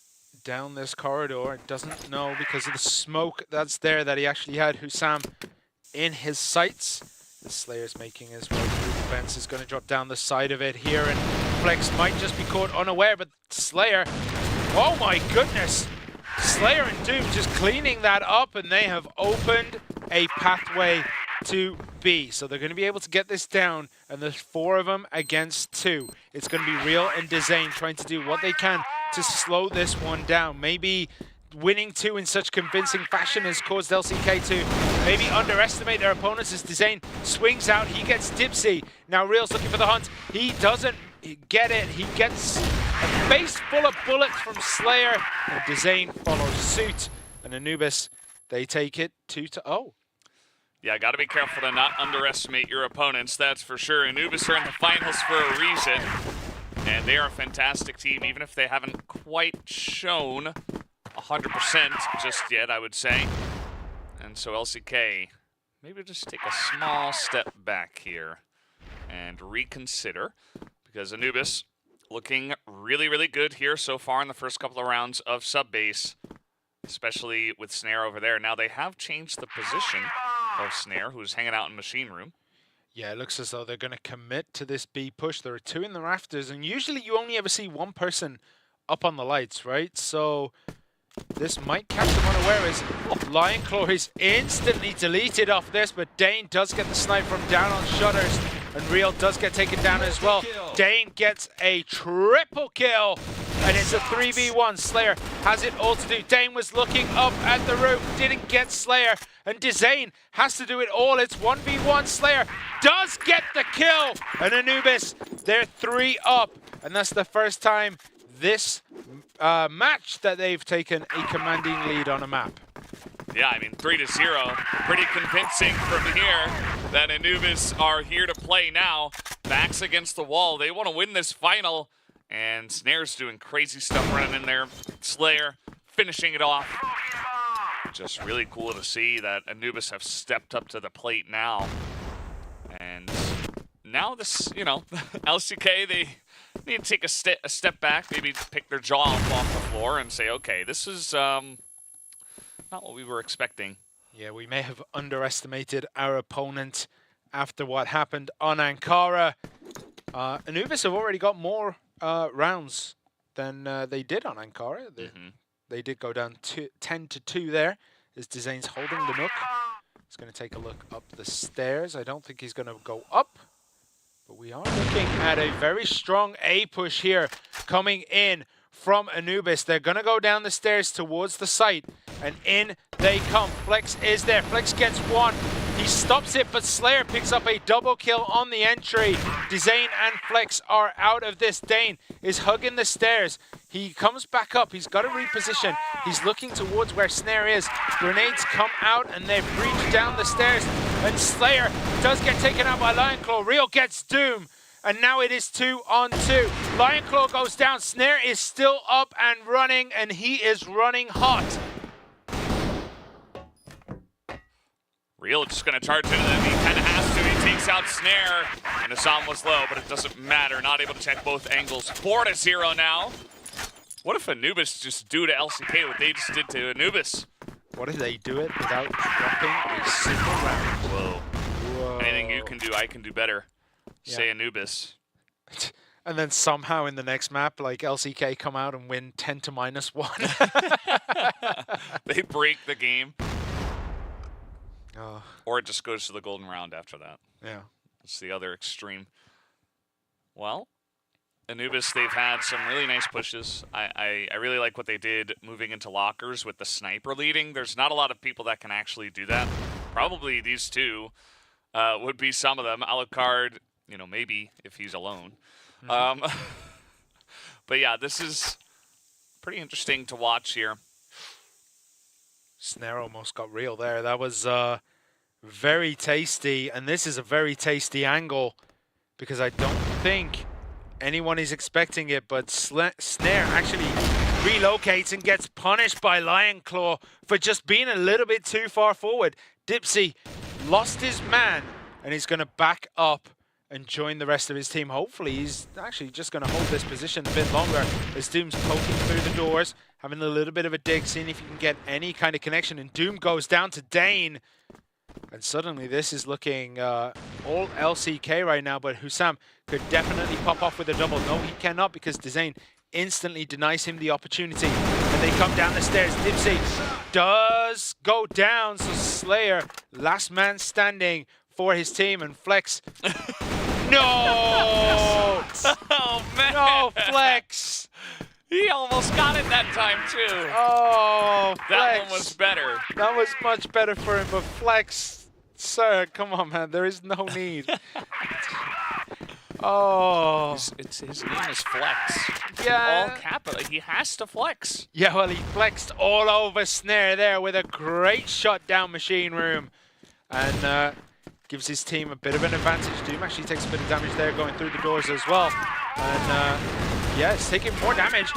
down this corridor. Doesn't know because of the smoke that's there that he actually had Hussam in his sights. The Slayer's making his way through the fence. Is going to drop down the side of it here, and Flex might just be caught unaware, but Slayer, oh my goodness! Slayer and Doom just cleaning that up, and they have opened a pathway to B. So they're going to be able to get this down, and there's 4 of them against 2. It's going to be Real and Dezane trying to do what they can to slow this one down. Maybe winning 2 in such convincing fashion has caused LCK to maybe underestimate their opponents as Dezane swings out. He gets Dipsy. Now Real's looking for the hunt. He doesn't get it. He gets a base full of bullets from Slayer, and Dezane follows suit. And Anubis, they take it 2-0. Yeah, got to be careful to not underestimate your opponents, that's for sure. Anubis are in the finals for a reason, and they are a fantastic team, even if they haven't quite shown 100% just yet, I would say. And so LCK, maybe just take a small step back here and reconsider, because Anubis looking really, really good here so far in the first couple of rounds of sub base, especially with Snare over there. Now they have changed the position of Snare, who's hanging out in machine room. Yeah, it looks as though they're going to commit to this B push. There are 2 in the rafters, and usually you only ever see 1 person up on the lights, right? So this might catch them unawares. Lion Claw is instantly deleted off this, but Dane does get the snipe from down on shutters, and Real does get taken down as well. Dane gets a triple kill, and it's a 3v1. Slayer has it all to do. Dane was looking up at the roof, didn't get Slayer, and Dizane has to do it all. It's 1v1. Slayer does get the kill, and Anubis, they're 3 up, and that's the first time this match that they've taken a commanding lead on a map. Yeah, I mean, 3-0, pretty convincing from here that Anubis are here to play now. Backs against the wall. They want to win this final, and Snare's doing crazy stuff running in there. Slayer finishing it off. Just really cool to see that Anubis have stepped up to the plate now. And now this, you know, LCK, they need to take a step back, maybe pick their jaw off the floor and say, okay, this is not what we were expecting. Yeah, we may have underestimated our opponent after what happened on Ankara. Anubis have already got more rounds than they did on Ankara. They did go down 10-2 there, as Dizane's holding the Nook. He's going to take a look up the stairs. I don't think he's going to go up, but we are looking at a very strong A push here coming in from Anubis. They're going to go down the stairs towards the site, and in they come. Flex is there. Flex gets 1. He stops it, but Slayer picks up a double kill on the entry. Dizane and Flex are out of this. Dane is hugging the stairs. He comes back up. He's got to reposition. He's looking towards where Snare is. Grenades come out, and they breach down the stairs. And Slayer does get taken out by Lion Claw. Real gets Doom. And now it is 2-on-2. Lion Claw goes down. Snare is still up and running, and he is running hot. Real just going to charge into them. He kind of has to. He takes out Snare, and Assam was low, but it doesn't matter. Not able to check both angles. 4-0 now. What if Anubis just do to LCK what they just did to Anubis? What if they do it without dropping a single round? Whoa. Anything you can do, I can do better. Yeah. Say Anubis. And then somehow in the next map, like LCK come out and win 10 to -1. They break the game. Oh. Or it just goes to the golden round after that. Yeah. It's the other extreme. Well, Anubis, they've had some really nice pushes. I really like what they did moving into lockers with the sniper leading. There's not a lot of people that can actually do that. Probably these two would be some of them. Alucard, you know, maybe if he's alone. But yeah, this is pretty interesting to watch here. Snare almost got Real there. That was very tasty, and this is a very tasty angle because I don't think anyone is expecting it, but Snare actually relocates and gets punished by Lion Claw for just being a little bit too far forward. Dipsy lost his man, and he's going to back up and join the rest of his team. Hopefully, he's actually just going to hold this position a bit longer as Doom's poking through the doors, having a little bit of a dig, seeing if he can get any kind of connection, and Doom goes down to Dane. And suddenly this is looking all LCK right now, but Hussam could definitely pop off with a double. No, he cannot, because Dizane instantly denies him the opportunity. And they come down the stairs. Dipsy does go down, so Slayer, last man standing for his team, and Flex. No! Oh, man! No, Flex! He almost got it that time, too. Oh, Flex. That one was better. That was much better for him, but Flex, sir, come on, man. There is no need. Oh. His name is Flex. Yeah. All capital. He has to flex. Yeah, well, he flexed all over Snare there with a great shot down Machine Room. And gives his team a bit of an advantage. Doom actually takes a bit of damage there going through the doors as well. And yeah, it's taking more damage.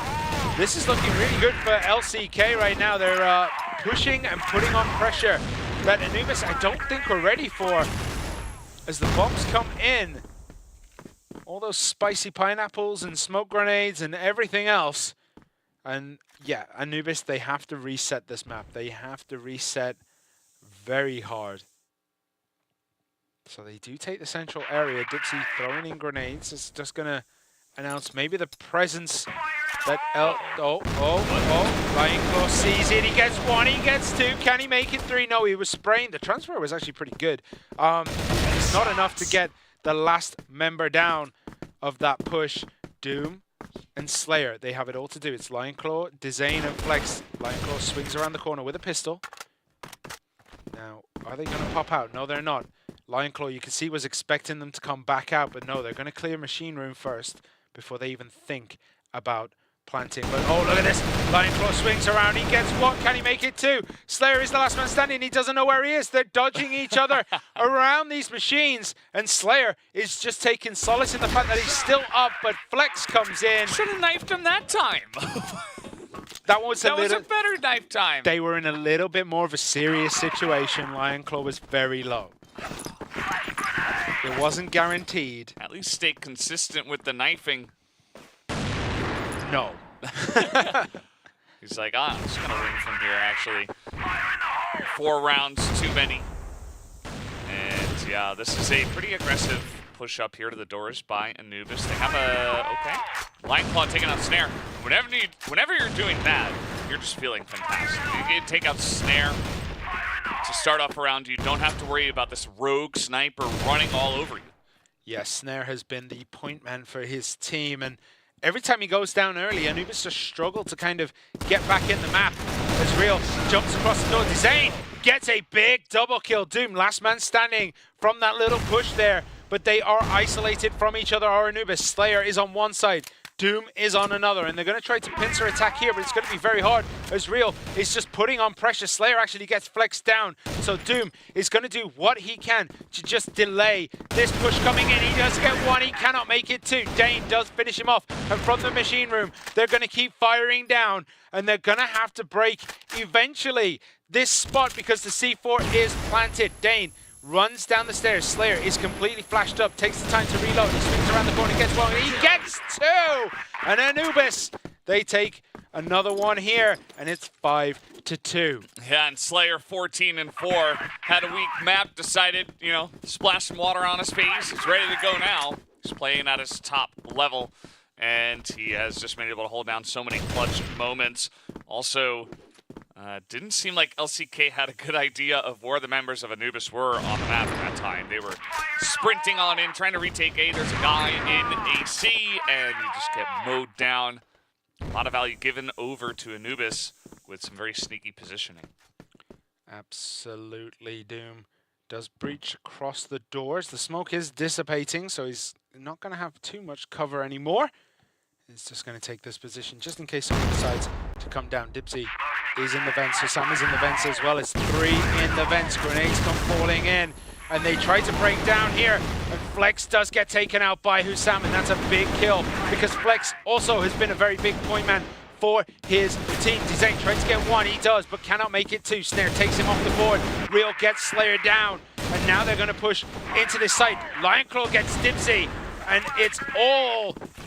This is looking really good for LCK right now. They're pushing and putting on pressure that Anubis, I don't think we're ready for. As the bombs come in. all those spicy pineapples and smoke grenades and everything else. And yeah, Anubis, they have to reset this map. They have to reset very hard. So they do take the central area. Dipsy throwing in grenades. It's just going to announce maybe the presence that Lion Claw sees it. He gets one, he gets two. Can he make it three? No, he was spraying. The transfer was actually pretty good. It's not enough to get the last member down of that push. Doom and Slayer, they have it all to do. It's Lion Claw, Dizane, and Flex. Lion Claw swings around the corner with a pistol. Now, are they going to pop out? No, they're not. Lion Claw, you can see, was expecting them to come back out, but no, they're going to clear machine room first before they even think about planting. But oh, look at this. Lion Claw swings around. He gets what? Can he make it two? Slayer is the last man standing. He doesn't know where he is. They're dodging each other around these machines. And Slayer is just taking solace in the fact that he's still up, but Flex comes in. Should have knifed him that time. That was a better knife time. They were in a little bit more of a serious situation. Lion Claw was very low. It wasn't guaranteed. At least stay consistent with the knifing. No. He's like, I'm just going to win from here, actually. 4 rounds too many. And yeah, this is a pretty aggressive push up here to the doors by Anubis. They have a, okay. Lion Claw taking out Snare. Whenever you're doing that, you're just feeling fantastic. You can take out Snare to start off a round. You don't have to worry about this rogue sniper running all over you. Yes, Snare has been the point man for his team, and every time he goes down early, Anubis just struggled to kind of get back in the map. As Real jumps across the door. Dizane gets a big double kill. Doom, last man standing from that little push there, but they are isolated from each other. Our Anubis, Slayer is on one side. Doom is on another, and they're going to try to pincer attack here, but it's going to be very hard as Real is just putting on pressure. Slayer actually gets flexed down, so Doom is going to do what he can to just delay this push coming in. He does get one, he cannot make it two. Dane does finish him off, and from the machine room, they're going to keep firing down, and they're going to have to break eventually this spot because the C4 is planted. Dane runs down the stairs. Slayer is completely flashed up, takes the time to reload. He swings around the corner, gets one, and he gets two! And Anubis, they take another one here, and it's 5-2. Yeah, and Slayer 14 and 4 had a weak map, decided, you know, splash some water on his face. He's ready to go now. He's playing at his top level, and he has just been able to hold down so many clutch moments. Also, didn't seem like LCK had a good idea of where the members of Anubis were on the map at that time. They were sprinting on in, trying to retake A. There's a guy in AC, and you just get mowed down. A lot of value given over to Anubis with some very sneaky positioning. Absolutely. Doom does breach across the doors. The smoke is dissipating, so he's not going to have too much cover anymore. He's just going to take this position just in case someone decides to come down. Dipsy is in the vents, so Sam is in the vents as well. It's 3 in the vents. Grenades come falling in, and they try to break down here. And Flex does get taken out by Hussam, and that's a big kill because Flex also has been a very big point man for his team. Dizane tries to get one, he does, but cannot make it two. Snare takes him off the board. Real gets Slayer down, and now they're going to push into this site. Lion Claw gets Dipsy, and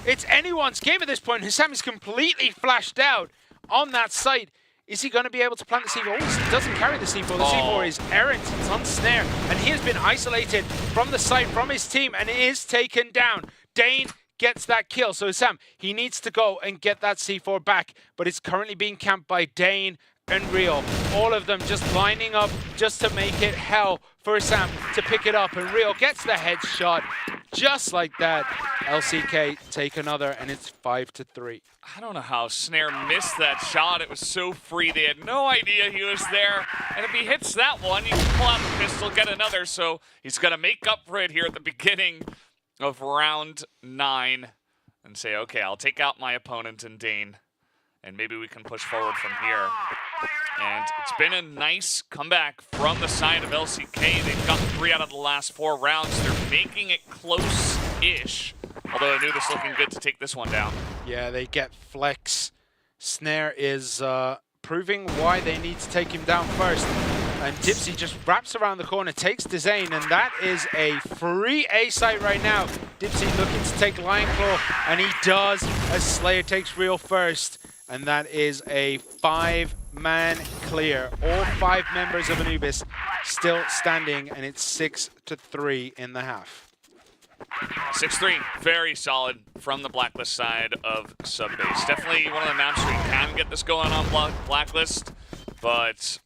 it's anyone's game at this point. Hussam is completely flashed out on that site. Is he going to be able to plant the C4? Oh, he doesn't carry the C4. The C4 is errant. It's on Snare. And he has been isolated from the site, from his team, and is taken down. Dane gets that kill. So Sam, he needs to go and get that C4 back. But it's currently being camped by Dane and Real. All of them just lining up just to make it hell for Sam to pick it up. And Real gets the headshot just like that. LCK take another, and it's 5-3. I don't know how Snare missed that shot. It was so free. They had no idea he was there. And if he hits that one, you can pull out the pistol, get another. So he's going to make up for it here at the beginning of round 9 and say, okay, I'll take out my opponent in Dane, and maybe we can push forward from here. And it's been a nice comeback from the side of LCK. They've got 3 out of the last 4 rounds. They're making it close-ish. Although Anubis looking good to take this one down. Yeah, they get Flex. Snare is proving why they need to take him down first. And Dipsy just wraps around the corner, takes Dezane, and that is a free A site right now. Dipsy looking to take Lion Claw, and he does as Slayer takes Real first. And that is a 5-man clear. All 5 members of Anubis still standing, and it's 6-3 in the half. 6-3, very solid from the Blacklist side of Subbase. Definitely one of the maps where you can get this going on Blacklist, but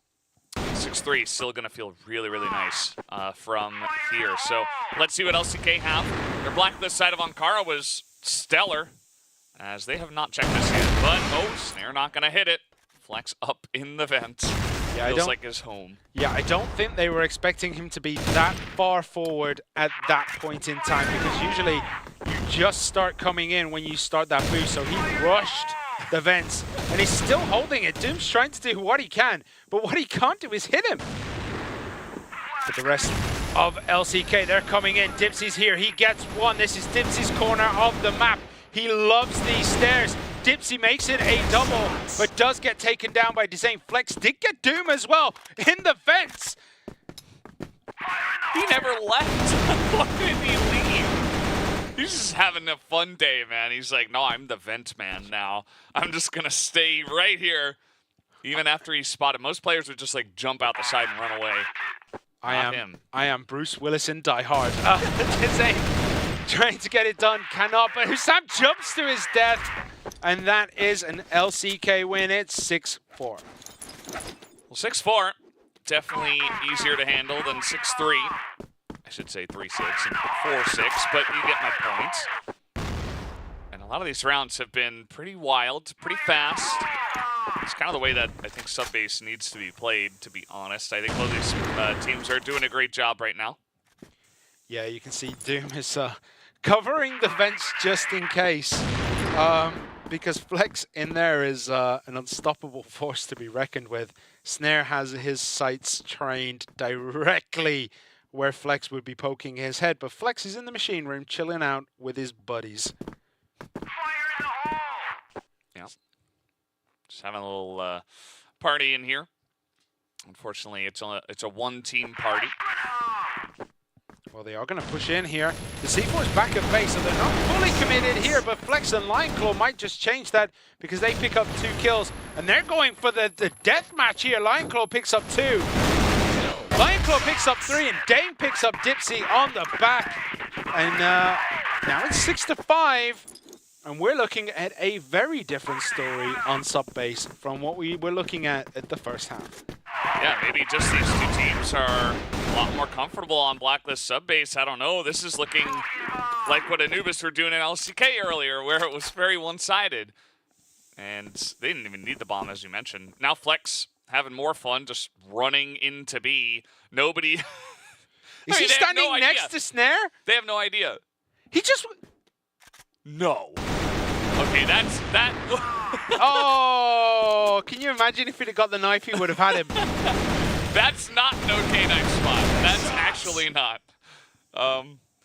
6-3 is still going to feel really, really nice from here. So let's see what LCK have. Their Blacklist side of Ankara was stellar, as they have not checked this yet. But, oh, Snare not going to hit it. Flex up in the vent. Yeah, Feels like his home. Yeah, I don't think they were expecting him to be that far forward at that point in time, because usually you just start coming in when you start that boost. So he rushed the vents, and he's still holding it. Doom's trying to do what he can, but what he can't do is hit him. But the rest of LCK, they're coming in. Dipsy's here. He gets one. This is Dipsy's corner of the map. He loves these stairs. Dipsy makes it a double, but does get taken down by Dezane. Flex did get Doom as well in the vents. He never left. Why did he leave? He's just having a fun day, man. He's like, no, I'm the vent man now. I'm just going to stay right here. Even after he's spotted. Most players would just like jump out the side and run away. I am Bruce Willis in Die Hard. Dezane trying to get it done, cannot, but Hussam jumps to his death, and that is an LCK win. It's 6-4. Well, 6-4, definitely easier to handle than 6-3. I should say 3-6 and 4-6, but you get my point. And a lot of these rounds have been pretty wild, pretty fast. It's kind of the way that I think Subbase needs to be played, to be honest. I think both these teams are doing a great job right now. Yeah, you can see Doom is covering the vents just in case, because Flex in there is an unstoppable force to be reckoned with. Snare has his sights trained directly where Flex would be poking his head, but Flex is in the machine room chilling out with his buddies. Yeah, just having a little party in here. Unfortunately, it's a one-team party. Well, they are going to push in here. The C4 is back at base, so they're not fully committed here, but Flex and Lion Claw might just change that because they pick up 2 kills, and they're going for the death match here. Lion Claw picks up 2. Lion Claw picks up 3, and Dane picks up Dipsy on the back. And now it's 6-5, and we're looking at a very different story on Subbase from what we were looking at the first half. Yeah, maybe just these two teams are a lot more comfortable on Blacklist Subbase. I don't know. This is looking like what Anubis were doing in LCK earlier, where it was very one-sided. And they didn't even need the bomb, as you mentioned. Now Flex having more fun just running into B. Nobody... Is he standing next to Snare? They have no idea. He just... No. Okay, that's... that. Oh, can you imagine if he'd have got the knife, he would have had him. That's not an okay knife spot. That's actually not.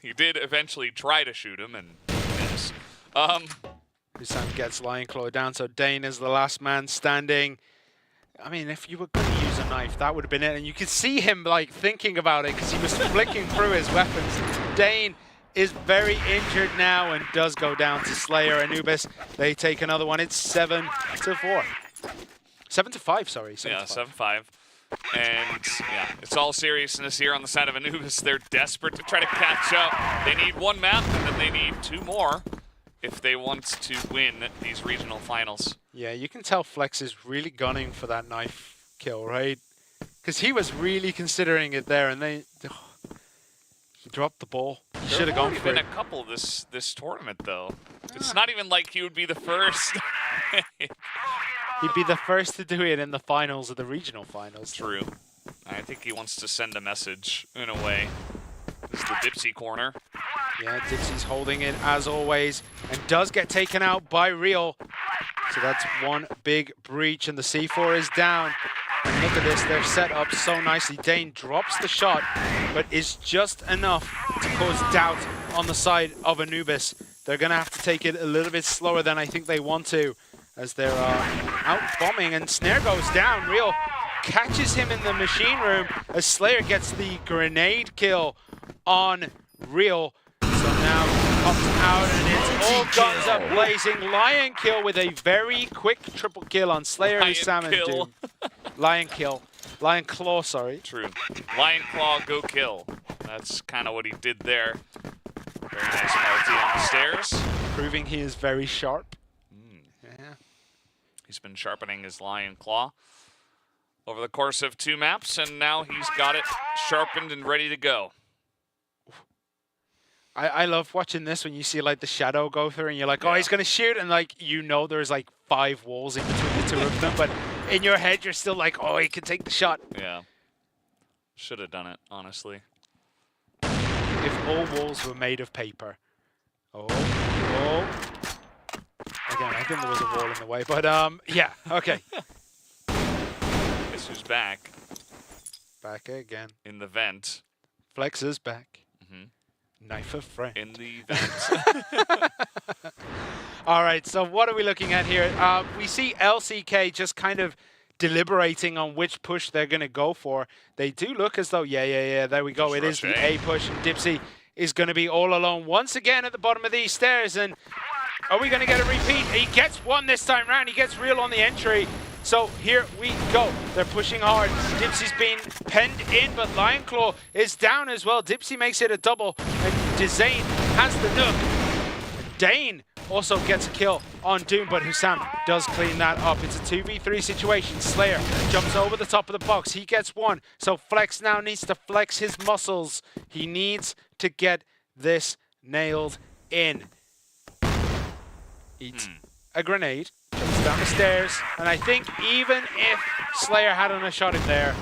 He did eventually try to shoot him and miss. Hussam gets Lion Claw down, so Dane is the last man standing. I mean, if you were going to use a knife, that would have been it. And you could see him, like, thinking about it because he was flicking through his weapons. Dane is very injured now and does go down to Slayer. Anubis, they take another one. It's 7-4. 7-5, sorry. 7-5. Yeah, 7-5. And, yeah, it's all seriousness here on the side of Anubis. They're desperate to try to catch up. They need one map, and then they need 2 more if they want to win these regional finals. Yeah, you can tell Flex is really gunning for that knife kill, right? Because he was really considering it there, and they... He dropped the ball. He should have gone for it. Been a couple this tournament, though. It's not even like he would be the first. He'd be the first to do it in the finals of the regional finals. True. I think he wants to send a message, in a way. This is the Dipsy corner. Yeah, Dipsy's holding it, as always, and does get taken out by Real. So that's one big breach, and the C4 is down. And look at this, they're set up so nicely. Dane drops the shot, but is just enough to cause doubt on the side of Anubis. They're going to have to take it a little bit slower than I think they want to, as they're out bombing, and Snare goes down. Real catches him in the machine room as Slayer gets the grenade kill on Real. So now pops out and it's all guns up blazing. Lion kill with a very quick triple kill on Slayer and Sam and Doom. Lion kill. Lion claw, sorry. True. Lion claw, go kill. That's kind of what he did there. Very nice multi on the stairs. Proving he is very sharp. Yeah. He's been sharpening his lion claw over the course of 2 maps, and now he's got it sharpened and ready to go. I love watching this when you see like the shadow go through and you're like, oh, he's going to shoot. And like, you know, there's like 5 walls in between the 2 of them. But in your head, you're still like, oh, he can take the shot. Yeah. Should have done it, honestly. If all walls were made of paper. Oh. Again, I think there was a wall in the way. But yeah, okay. Guess who's back? Back again. In the vent. Flex is back. Mm-hmm. Knife of friend. In the vent. All right, so what are we looking at here? We see LCK just kind of deliberating on which push they're going to go for. They do look as though, yeah, there we go. Just it is the A. A push, and Dipsy is going to be all alone once again at the bottom of these stairs. And are we going to get a repeat? He gets one this time round. He gets Real on the entry. So here we go. They're pushing hard. Dipsy's been penned in, but Lion Claw is down as well. Dipsy makes it a double, and Dezane has the nuke. Dane also gets a kill on Doom, but Hussam does clean that up. It's a 2v3 situation. Slayer jumps over the top of the box. He gets one. So Flex now needs to flex his muscles. He needs to get this nailed in. Eats a grenade. Jumps down the stairs, and I think even if Slayer hadn't shot him there,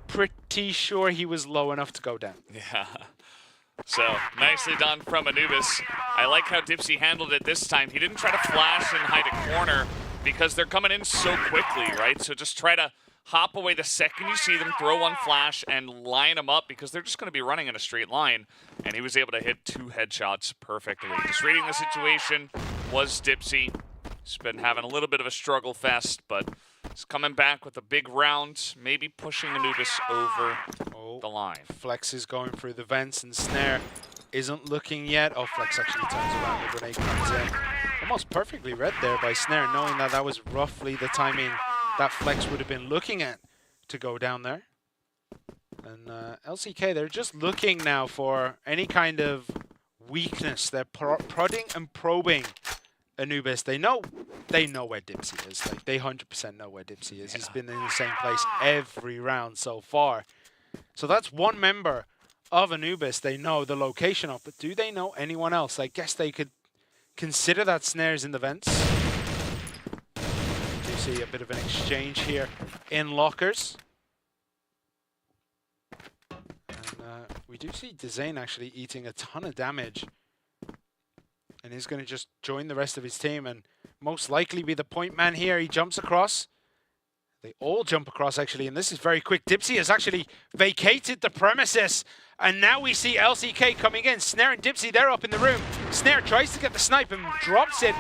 pretty sure he was low enough to go down. Yeah. So, nicely done from Anubis. I like how Dipsy handled it this time. He didn't try to flash and hide a corner because they're coming in so quickly, right? So just try to hop away the second you see them, throw one flash, and line them up because they're just going to be running in a straight line. And he was able to hit 2 headshots perfectly. Just reading the situation was Dipsy. He's been having a little bit of a struggle fest, but he's coming back with a big round, maybe pushing Anubis over the line. Flex is going through the vents, and Snare isn't looking yet. Oh, Flex actually turns around. The grenade comes in. Almost perfectly read there by Snare, knowing that that was roughly the timing that Flex would have been looking at to go down there. And LCK, they're just looking now for any kind of weakness. They're prodding and probing Anubis. They know where Dipsy is. Like, they 100% know where Dipsy is. He's been in the same place every round so far. So that's one member of Anubis they know the location of, but do they know anyone else? I guess they could consider that Snare's in the vents. You see a bit of an exchange here in lockers. And we do see Dezane actually eating a ton of damage. And he's going to just join the rest of his team and most likely be the point man here. He jumps across. They all jump across, actually, and this is very quick. Dipsy has actually vacated the premises, and now we see LCK coming in. Snare and Dipsy, they're up in the room. Snare tries to get the snipe and drops it.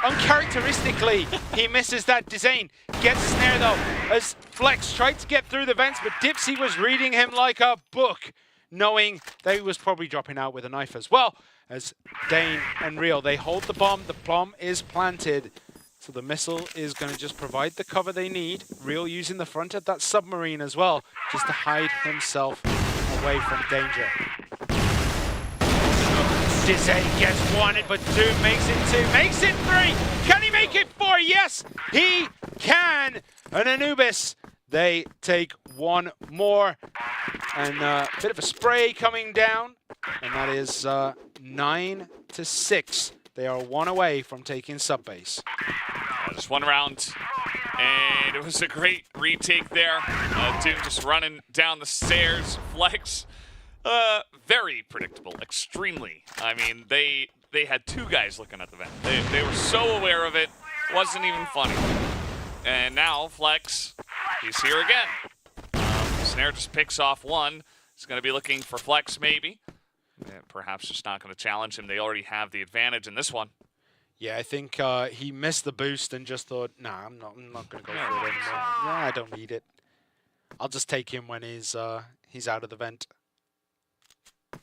Uncharacteristically, he misses that. Dezane gets Snare, though, as Flex tried to get through the vents, but Dipsy was reading him like a book, knowing that he was probably dropping out with a knife as well. As Dane and Real, they hold the bomb. The bomb is planted. So the missile is going to just provide the cover they need. Real using the front of that submarine as well, just to hide himself away from danger. Dezane gets one, but Doom makes it 2, makes it 3. Can he make it 4? Yes, he can. And Anubis, they take one more. And a bit of a spray coming down. And that is 9-6. They are 1 away from taking sub-base. Just 1 round, and it was a great retake there. Doom just running down the stairs. Flex, very predictable, extremely. I mean, they had 2 guys looking at the vent. They were so aware of it, wasn't even funny. And now Flex, he's here again. Snare just picks off 1. He's going to be looking for Flex, maybe. Perhaps just not going to challenge him. They already have the advantage in this one. Yeah, I think he missed the boost and just thought, nah, I'm not going to go for it anymore. Yeah, I don't need it. I'll just take him when he's out of the vent.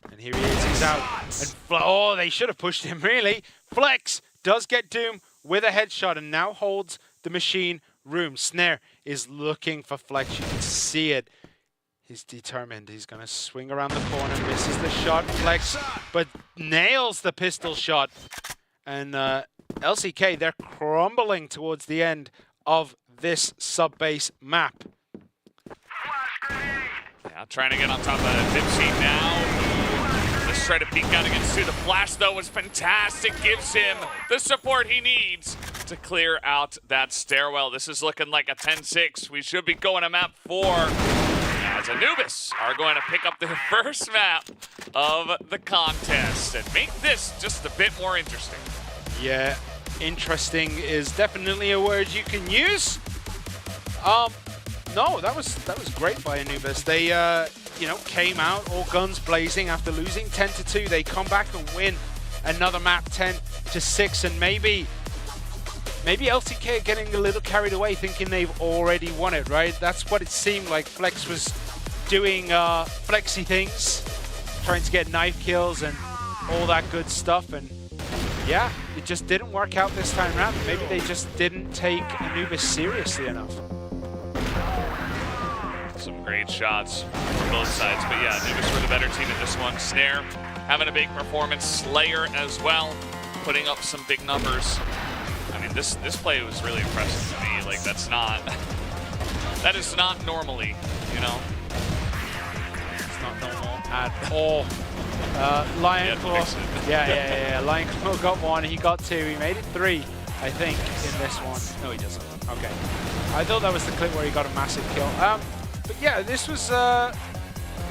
And here he is, he's out. And oh, they should have pushed him, really. Flex does get Doom with a headshot and now holds the machine room. Snare is looking for Flex. You can see it. He's determined. He's going to swing around the corner, misses the shot. Flex, but nails the pistol shot. And LCK, they're crumbling towards the end of this sub-base map. Yeah, trying to get on top of Dipsy now. Let's try to peek out against two. The flash, though, was fantastic. Gives him the support he needs to clear out that stairwell. This is looking like a 10-6. We should be going to map 4. As Anubis are going to pick up their first map of the contest and make this just a bit more interesting. Yeah, interesting is definitely a word you can use. No, that was great by Anubis. They came out all guns blazing after losing 10-2. They come back and win another map 10-6, and maybe LCK are getting a little carried away thinking they've already won it, right? That's what it seemed like. Flex was doing flexy things, trying to get knife kills and all that good stuff, and yeah, it just didn't work out this time around. Maybe they just didn't take Anubis seriously enough. Some great shots from both sides, but yeah, Anubis were the better team in this one. Snare having a big performance, Slayer as well, putting up some big numbers. I mean, this play was really impressive to me. Like, that is not normally, you know. It's not normal at all. Lion Claw, yeah. Lion Claw got 1, he got 2, he made it 3, I think, in this one. No, he doesn't. Okay. I thought that was the clip where he got a massive kill. But yeah, this was,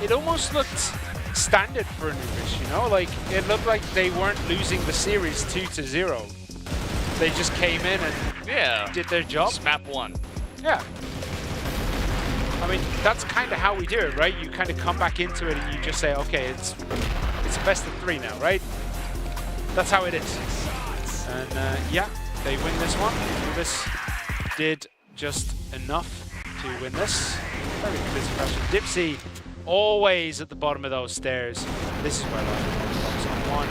it almost looked standard for Anubis, you know? Like, it looked like they weren't losing the series 2-0. They just came in and did their job. Just map 1. Yeah. I mean, that's kind of how we do it, right? You kind of come back into it and you just say, okay, it's a best of 3 now, right? That's how it is. And yeah, they win this one. Anubis did just enough to win this. Very good impression. Dipsy always at the bottom of those stairs. This is where Lion comes on. 1,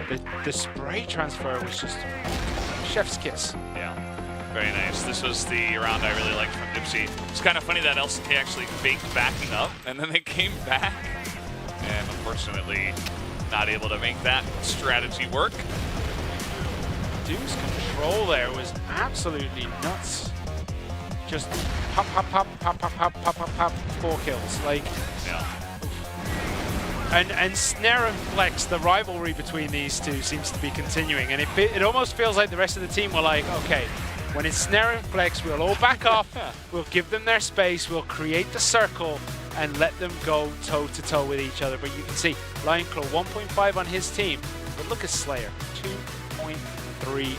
2, 3. The spray transfer was just chef's kiss. Yeah. Very nice. This was the round I really liked from Dipsy. It's kind of funny that LCK actually faked backing up, and then they came back, and unfortunately not able to make that strategy work. Doom's control there was absolutely nuts. Just pop, 4 kills. Like, yeah. And Snare and Flex, the rivalry between these two seems to be continuing, and it almost feels like the rest of the team were like, okay, when it's Snare and Flex, we'll all back off, we'll give them their space, we'll create the circle, and let them go toe-to-toe with each other. But you can see, Lion Claw 1.5 on his team, but look at Slayer, 2.38.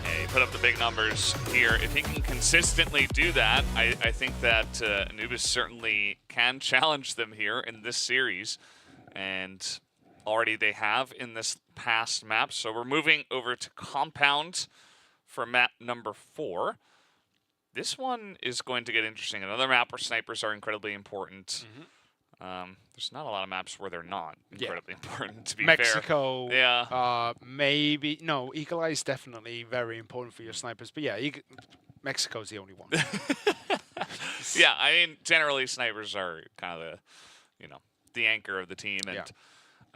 Yeah, he put up the big numbers here. If he can consistently do that, I think that Anubis certainly can challenge them here in this series. And already they have in this past map. So we're moving over to Compound for map number 4. This one is going to get interesting. Another map where snipers are incredibly important. There's not a lot of maps where they're not incredibly important, to be Mexico, fair. Yeah. Maybe. No, Eagle Eye is definitely very important for your snipers. But yeah, Mexico's the only one. Yeah, I mean, generally snipers are kind of the anchor of the team. And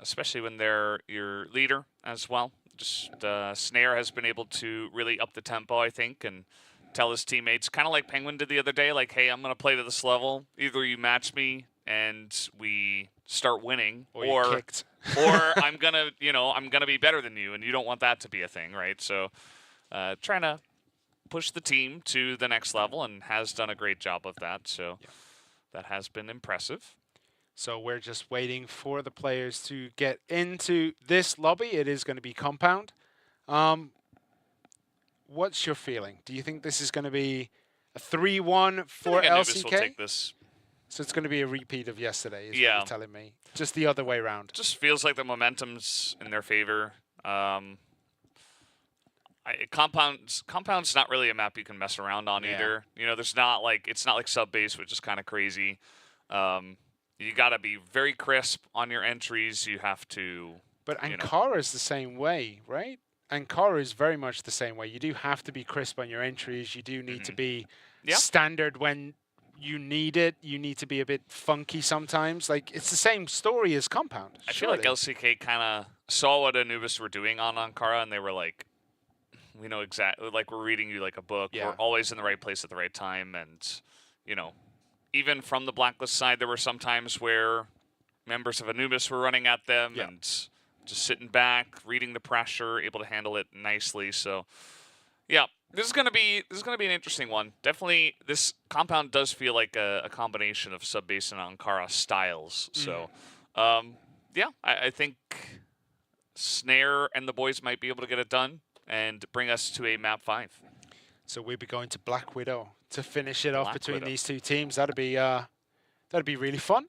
especially when they're your leader as well. Just Snare has been able to really up the tempo, I think, and tell his teammates, kind of like Penguin did the other day, like, hey, I'm going to play to this level. Either you match me and we start winning, or I'm going to be better than you, and you don't want that to be a thing, right? So trying to push the team to the next level, and has done a great job of that. So that has been impressive. So we're just waiting for the players to get into this lobby. It is going to be Compound. What's your feeling? Do you think this is going to be a 3-1 for LCK? Anubis will take this. So it's going to be a repeat of yesterday, is what Yeah. you're telling me. Just the other way around. Just feels like the momentum's in their favor. Compound's not really a map you can mess around on either. You know, it's not like sub base, which is kind of crazy. You got to be very crisp on your entries. You have to. But Ankara is the same way, right? Ankara is very much the same way. You do have to be crisp on your entries. You do need to be standard when you need it. You need to be a bit funky sometimes. Like, it's the same story as Compound. I feel like LCK kind of saw what Anubis were doing on Ankara, and they were like, we know exactly, like, we're reading you like a book. Yeah. We're always in the right place at the right time. And, you know, even from the Blacklist side, there were some times where members of Anubis were running at them and just sitting back, reading the pressure, able to handle it nicely. So, yeah, this is gonna be an interesting one. Definitely, this Compound does feel like a combination of Subbase and Ankara styles. So, yeah, I think Snare and the boys might be able to get it done and bring us to a map 5. So we'll be going to Black Widow to finish it off Black between Widow. these two teams. That'd be really fun.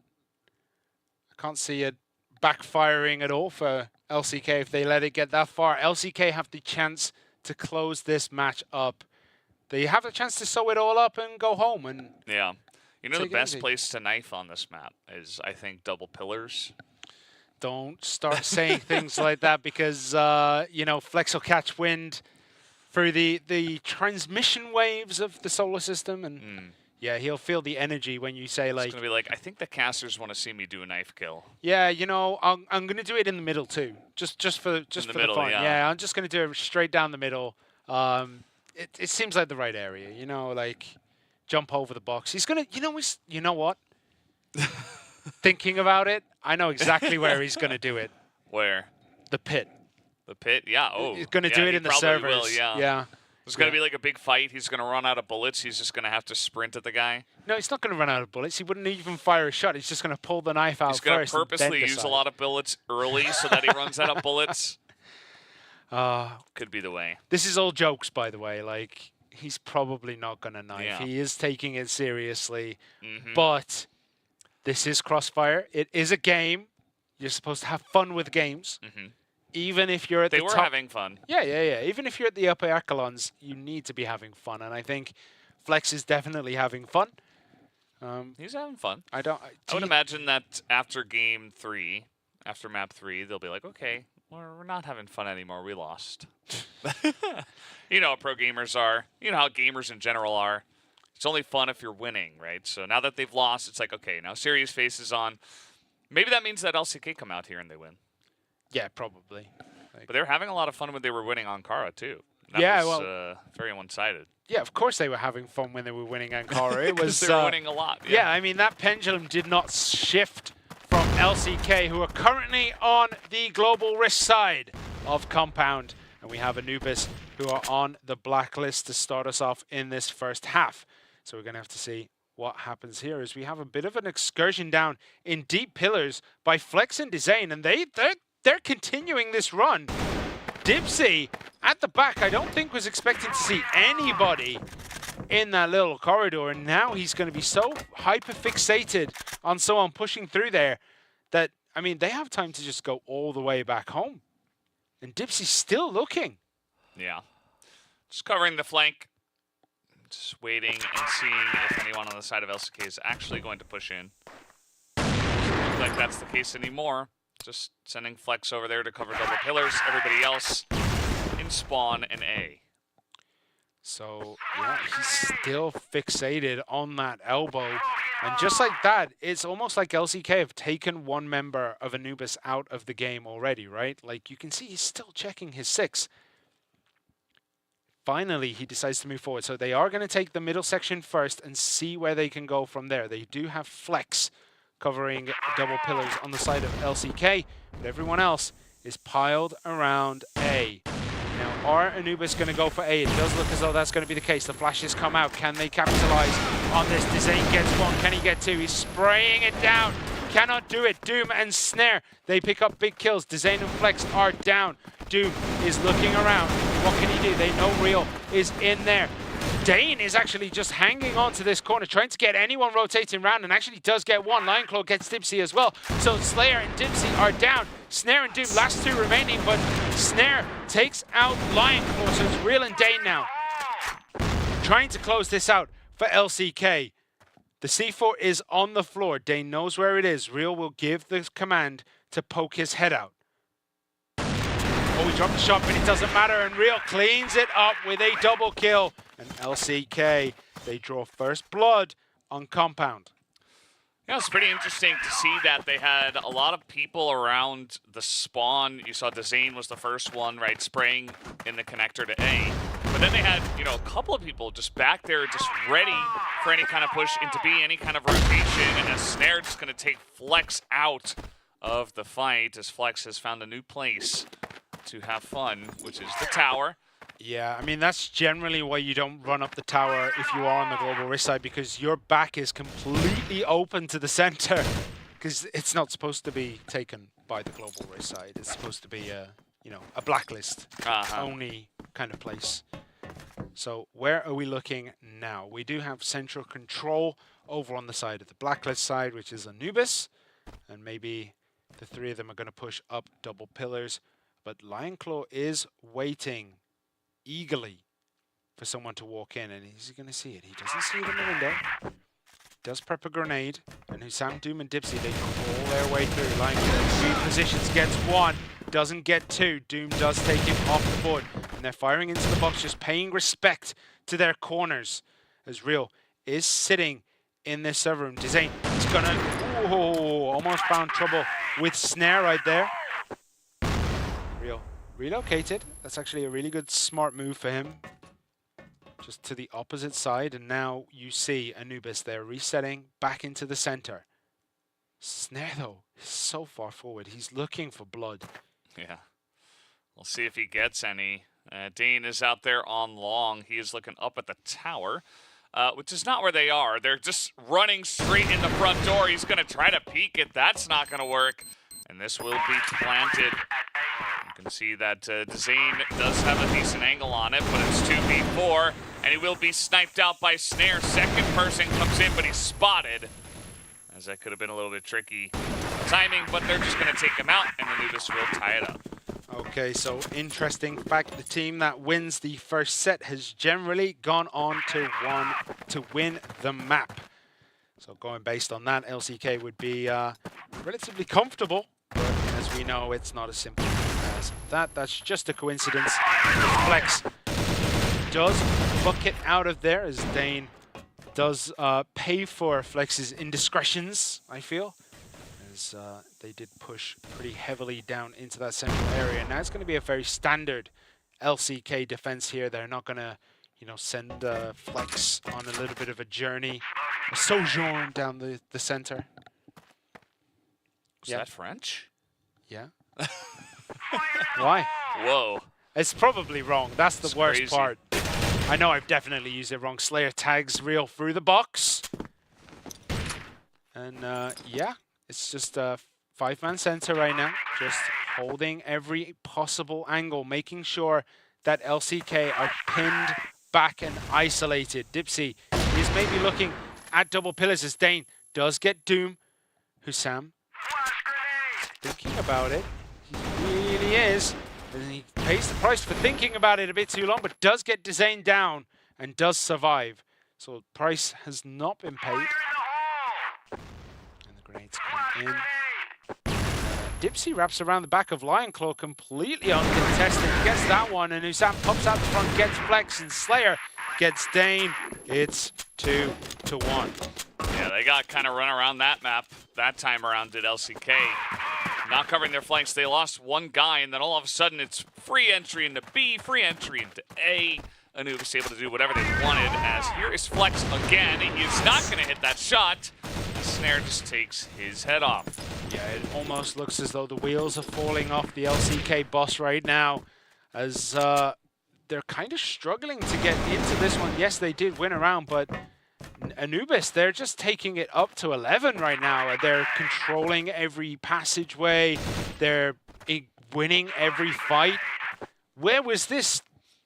I can't see it backfiring at all for LCK if they let it get that far. LCK have the chance to close this match up. They have the chance to sew it all up and go home. And yeah, you know, the take it best easy. place to knife on this map is, I think, double pillars. Don't start saying things like that because, you know, Flex will catch wind through the transmission waves of the solar system. And yeah, he'll feel the energy when you say, like... It's going to be like, I think the casters want to see me do a knife kill. Yeah, you know, I'm going to do it in the middle too, just for the middle, fun. yeah. I'm just going to do it straight down the middle. It seems like the right area, you know, like jump over the box. He's going to, you know what? Thinking about it, I know exactly where he's going to do it. Where? The pit. The pit? Yeah. Oh, He's going to do it in the probably servers. will, yeah. Yeah. There's going to be like a big fight. He's going to run out of bullets. He's just going to have to sprint at the guy. No, he's not going to run out of bullets. He wouldn't even fire a shot. He's just going to pull the knife out He's going first. to purposely use a lot of bullets early so that he runs out of bullets. Could be the way. This is all jokes, by the way. Like, he's probably not going to knife. Yeah. He is taking it seriously. But this is CROSSFIRE. It is a game. You're supposed to have fun with games. Even if you're at the top. They were having fun. Yeah. Even if you're at the upper echelons, you need to be having fun. And I think Flex is definitely having fun. He's having fun. I would imagine that after game 3, after map 3, they'll be like, okay, we're not having fun anymore. We lost. You know how pro gamers are. You know how gamers in general are. It's only fun if you're winning, right? So now that they've lost, it's like, okay, now serious face is on. Maybe that means that LCK come out here and they win. Yeah, probably. But they were having a lot of fun when they were winning Ankara, too. That Yeah, was, very one-sided. Yeah, of course they were having fun when they were winning Ankara. It was they were winning a lot. Yeah, I mean, that pendulum did not shift from LCK, who are currently on the global risk side of Compound. And we have Anubis, who are on the blacklist to start us off in this first half. So we're going to have to see what happens here as we have a bit of an excursion down in deep pillars by Flex and Dezane, and they're continuing this run. Dipsy at the back, I don't think was expecting to see anybody in that little corridor, and now he's going to be so hyper-fixated on someone pushing through there that, I mean, they have time to just go all the way back home. And Dipsy's still looking. Yeah. Just covering the flank. Just waiting and seeing if anyone on the side of LCK is actually going to push in. Doesn't look like that's the case anymore. Just sending Flex over there to cover double pillars. Everybody else in spawn and A. So, yeah, he's still fixated on that elbow. And just like that, it's almost like LCK have taken one member of Anubis out of the game already, right? Like, you can see he's still checking his 6. Finally, he decides to move forward. So they are going to take the middle section first and see where they can go from there. They do have Flex covering double pillars on the side of LCK, but everyone else is piled around A. Now, are Anubis going to go for A? It does look as though that's going to be the case. The flashes come out. Can they capitalize on this? Dezane gets 1. Can he get 2? He's spraying it down. Cannot do it. Doom and Snare, they pick up big kills. Dezane and Flex are down. Doom is looking around. What can he do? They know Real is in there. Dane is actually just hanging on to this corner, trying to get anyone rotating around, and actually does get one. Lionclaw gets Dipsy as well. So Slayer and Dipsy are down. Snare and Doom, last two remaining, but Snare takes out Lionclaw, so it's Real and Dane now. Trying to close this out for LCK. The C4 is on the floor. Dane knows where it is. Real will give the command to poke his head out. Oh, he dropped the shot, but it doesn't matter, and Real cleans it up with a double kill. And LCK, they draw first blood on Compound. Yeah, it's pretty interesting to see that they had a lot of people around the spawn. You saw Dezane was the first one, right, spraying in the connector to A. But then they had, you know, a couple of people just back there, just ready for any kind of push into B, any kind of rotation, and a Snare just going to take Flex out of the fight, as Flex has found a new place to have fun, which is the tower. Yeah, I mean, that's generally why you don't run up the tower if you are on the Global Risk side, because your back is completely open to the center, because it's not supposed to be taken by the Global Risk side. It's supposed to be a, you know, a blacklist only kind of place. So where are we looking now? We do have central control over on the side of the blacklist side, which is Anubis, and maybe the three of them are going to push up double pillars, but Lionclaw is waiting eagerly for someone to walk in, and he's going to see it. He doesn't see it in the window. Does prep a grenade, and Hussam, Doom, and Dipsy, they crawl their way through. Lionclaw repositions, gets one, doesn't get two. Doom does take him off the board, and they're firing into the box, just paying respect to their corners, as Real is sitting in this server room. Dezane is gonna, almost found trouble with Snare right there. Real relocated. That's actually a really good, smart move for him. Just to the opposite side, and now you see Anubis there resetting back into the center. Snare, though, is so far forward. He's looking for blood. Yeah. We'll see if he gets any. Dane is out there on long. He is looking up at the tower, which is not where they are. They're just running straight in the front door. He's going to try to peek it. That's not going to work. And this will be planted. You can see that Dezane does have a decent angle on it, but it's 2v4, and he will be sniped out by Snare. Second person comes in, but he's spotted, as that could have been a little bit tricky timing, but they're just going to take him out, and Anubis will tie it up. Okay, so interesting fact, the team that wins the first set has generally gone on to win the map. So going based on that, LCK would be relatively comfortable. But as we know, it's not as simple as that. That's just a coincidence. Flex does bucket out of there, as Dane does pay for Flex's indiscretions, I feel. As they did push pretty heavily down into that central area. Now it's going to be a very standard LCK defense here. They're not going to, you know, send Flex on a little bit of a journey, a sojourn down the center. Is that French? Yeah. Why? Whoa. It's probably wrong. That's the worst crazy. part. I know I've definitely used it wrong. Slayer tags Real through the box. And yeah, it's just a five-man center right now. Just holding every possible angle, making sure that LCK are pinned back and isolated. Dipsy is maybe looking at double pillars as Dane does get Doom. Hussam thinking about it. He really is. And he pays the price for thinking about it a bit too long, but does get Dezane down and does survive. So the price has not been paid. And the grenades come in. Dipsy wraps around the back of Lionclaw completely uncontested. Gets that one, and Hussam pops out the front, gets Flex, and Slayer gets Dane. It's 2-1. Yeah, they got kind of run around that map that time around, did LCK. Not covering their flanks. They lost one guy, and then all of a sudden it's free entry into B, free entry into A. Anubis able to do whatever they wanted, as here is Flex again. He is not going to hit that shot. Snare just takes his head off. Yeah, it almost looks as though the wheels are falling off the LCK boss right now, as they're kind of struggling to get into this one. Yes, they did win a round, but Anubis, they're just taking it up to 11 right now. They're controlling every passageway. They're winning every fight. Where was this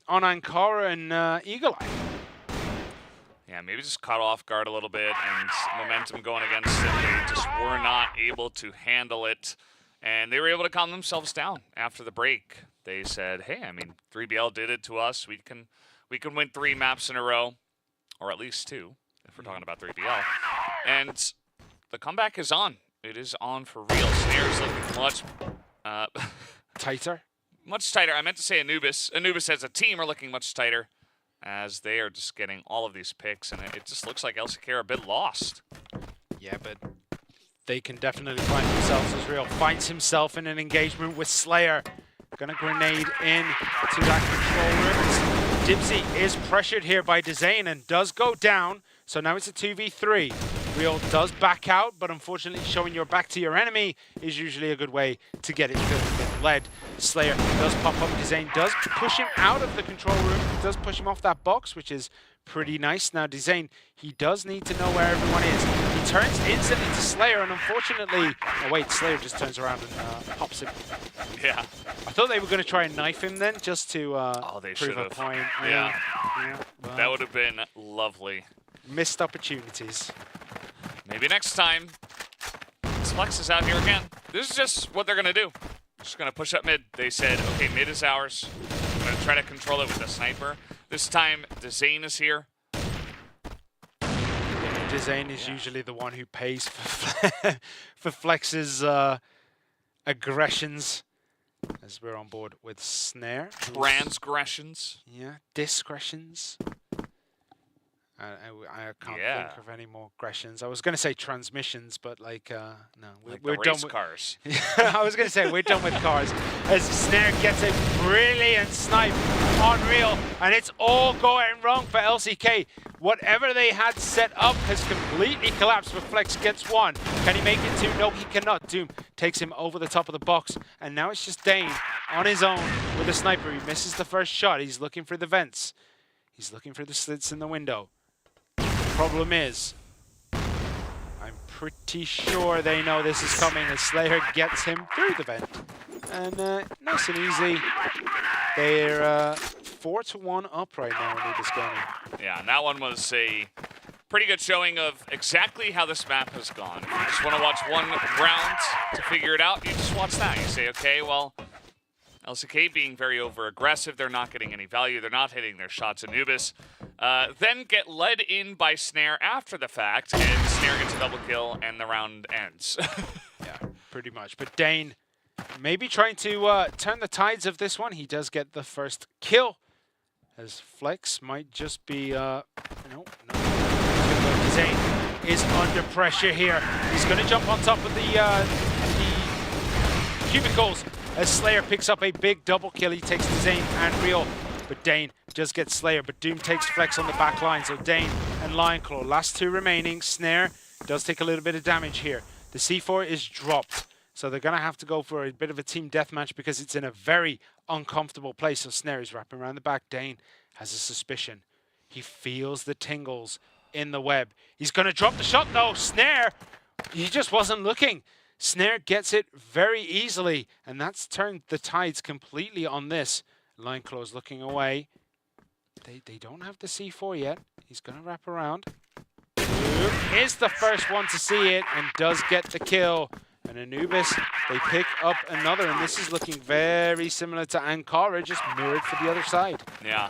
on Ankara and Eagle Eye? Yeah, maybe just caught off guard a little bit and momentum going against them. They just were not able to handle it. And they were able to calm themselves down after the break. They said, hey, I mean, 3BL did it to us. We can win 3 maps in a row, or at least 2, if we're talking about 3BL. And the comeback is on. It is on for real. Snare's looking much tighter. Much tighter. I meant to say Anubis. Anubis as a team are looking much tighter as they are just getting all of these picks, and it just looks like LCK are a bit lost. Yeah, but they can definitely find themselves. As Real finds himself in an engagement with Slayer. Gonna grenade in to that control room. Dipsy is pressured here by Dezane and does go down. So now it's a 2v3. Real does back out, but unfortunately showing your back to your enemy is usually a good way to get it to get led. Slayer does pop up. Dezane does push him out of the control room. Does push him off that box, which is pretty nice. Now Dezane, he does need to know where everyone is. He turns instantly to Slayer, and unfortunately, oh wait, Slayer just turns around and pops him. Yeah. I thought they were going to try and knife him then, just to they prove a should've. point. Yeah. Well, That would have been lovely. missed opportunities. Maybe next time. This Flex is out here again. This is just what they're going to do. Just going to push up mid. They said, okay, mid is ours. I'm going to try to control it with a sniper. This time, Dezane is here. Dezane is usually the one who pays for Flex's aggressions, as we're on board with Snare. Transgressions. Yeah, discretions. I can't think of any more aggressions. I was going to say transmissions, but like, no. We're the done race with cars. I was going to say we're done with cars. As Snare gets a brilliant snipe on Real, and it's all going wrong for LCK. Whatever they had set up has completely collapsed, but Flex gets one. Can he make it two? No, he cannot. Doom takes him over the top of the box, and now it's just Dane on his own with a sniper. He misses the first shot. He's looking for the vents. He's looking for the slits in the window. Problem is, I'm pretty sure they know this is coming as Slayer gets him through the vent. And nice and easy. They're 4-1 up right now in this game. Yeah, and that one was a pretty good showing of exactly how this map has gone. If you just want to watch one round to figure it out, you just watch that. You say, okay, well, LCK being very over-aggressive, they're not getting any value, they're not hitting their shots. Anubis then get led in by Snare after the fact, and Snare gets a double kill, and the round ends. Yeah, pretty much. But Dane maybe trying to turn the tides of this one. He does get the first kill, as Flex might just be, no. Dezane is under pressure here. He's going to jump on top of the cubicles as Slayer picks up a big double kill. He takes Dezane and Real, but Dane just gets Slayer, but Doom takes Flex on the back line. So Dane and Lionclaw, last two remaining. Snare does take a little bit of damage here. The C4 is dropped, so they're going to have to go for a bit of a team deathmatch because it's in a very uncomfortable place. So Snare is wrapping around the back. Dane has a suspicion. He feels the tingles in the web. He's going to drop the shot though. Snare, he just wasn't looking. Snare gets it very easily, and that's turned the tides completely on this. Lionclaw's looking away. They don't have the C4 yet. He's going to wrap around. Doom is the first one to see it and does get the kill. And Anubis, they pick up another, and this is looking very similar to Ankara, just mirrored for the other side. Yeah,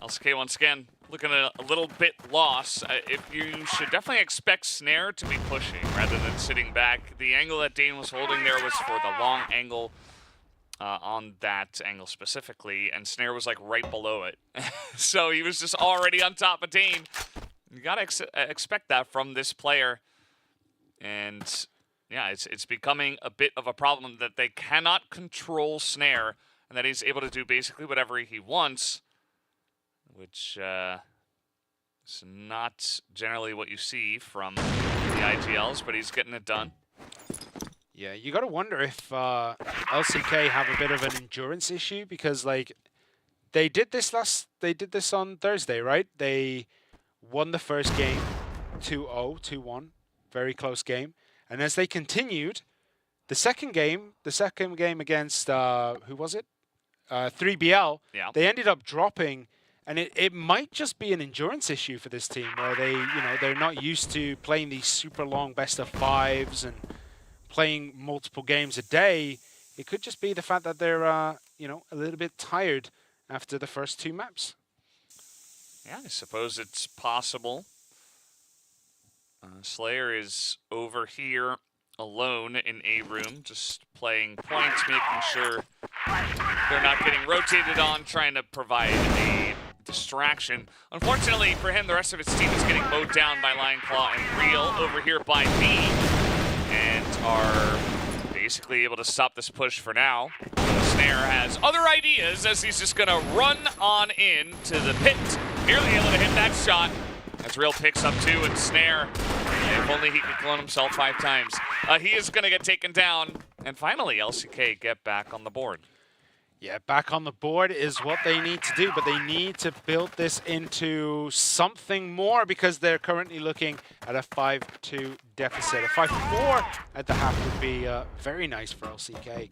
LCK once again looking a little bit lost. If you should definitely expect Snare to be pushing rather than sitting back. The angle that Dane was holding there was for the long angle on that angle specifically, and Snare was like right below it. So he was just already on top of Dane. You gotta expect that from this player. And yeah, it's becoming a bit of a problem that they cannot control Snare, and that he's able to do basically whatever he wants, which is not generally what you see from the IGLs, but he's getting it done. Yeah, you got to wonder if LCK have a bit of an endurance issue, because like they did this on Thursday, right? They won the first game 2-0, 2-1, very close game. And as they continued, the second game against who was it? 3BL. Yeah. They ended up dropping And it might just be an endurance issue for this team where they, they're not used to playing these super long best of fives and playing multiple games a day. It could just be the fact that they're, a little bit tired after the first 2 maps. Yeah, I suppose it's possible. Slayer is over here alone in A room, just playing points, making sure they're not getting rotated on, trying to provide a distraction. Unfortunately for him, the rest of his team is getting mowed down by Lion Claw and Real over here by B, and are basically able to stop this push for now. Snare has other ideas as he's just gonna run on in to the pit, nearly able to hit that shot. As Real picks up 2, and Snare, if only he could clone himself 5 times. He is gonna get taken down, and finally LCK get back on the board. Yeah, back on the board is what they need to do, but they need to build this into something more because they're currently looking at a 5-2 deficit. A 5-4 at the half would be very nice for LCK.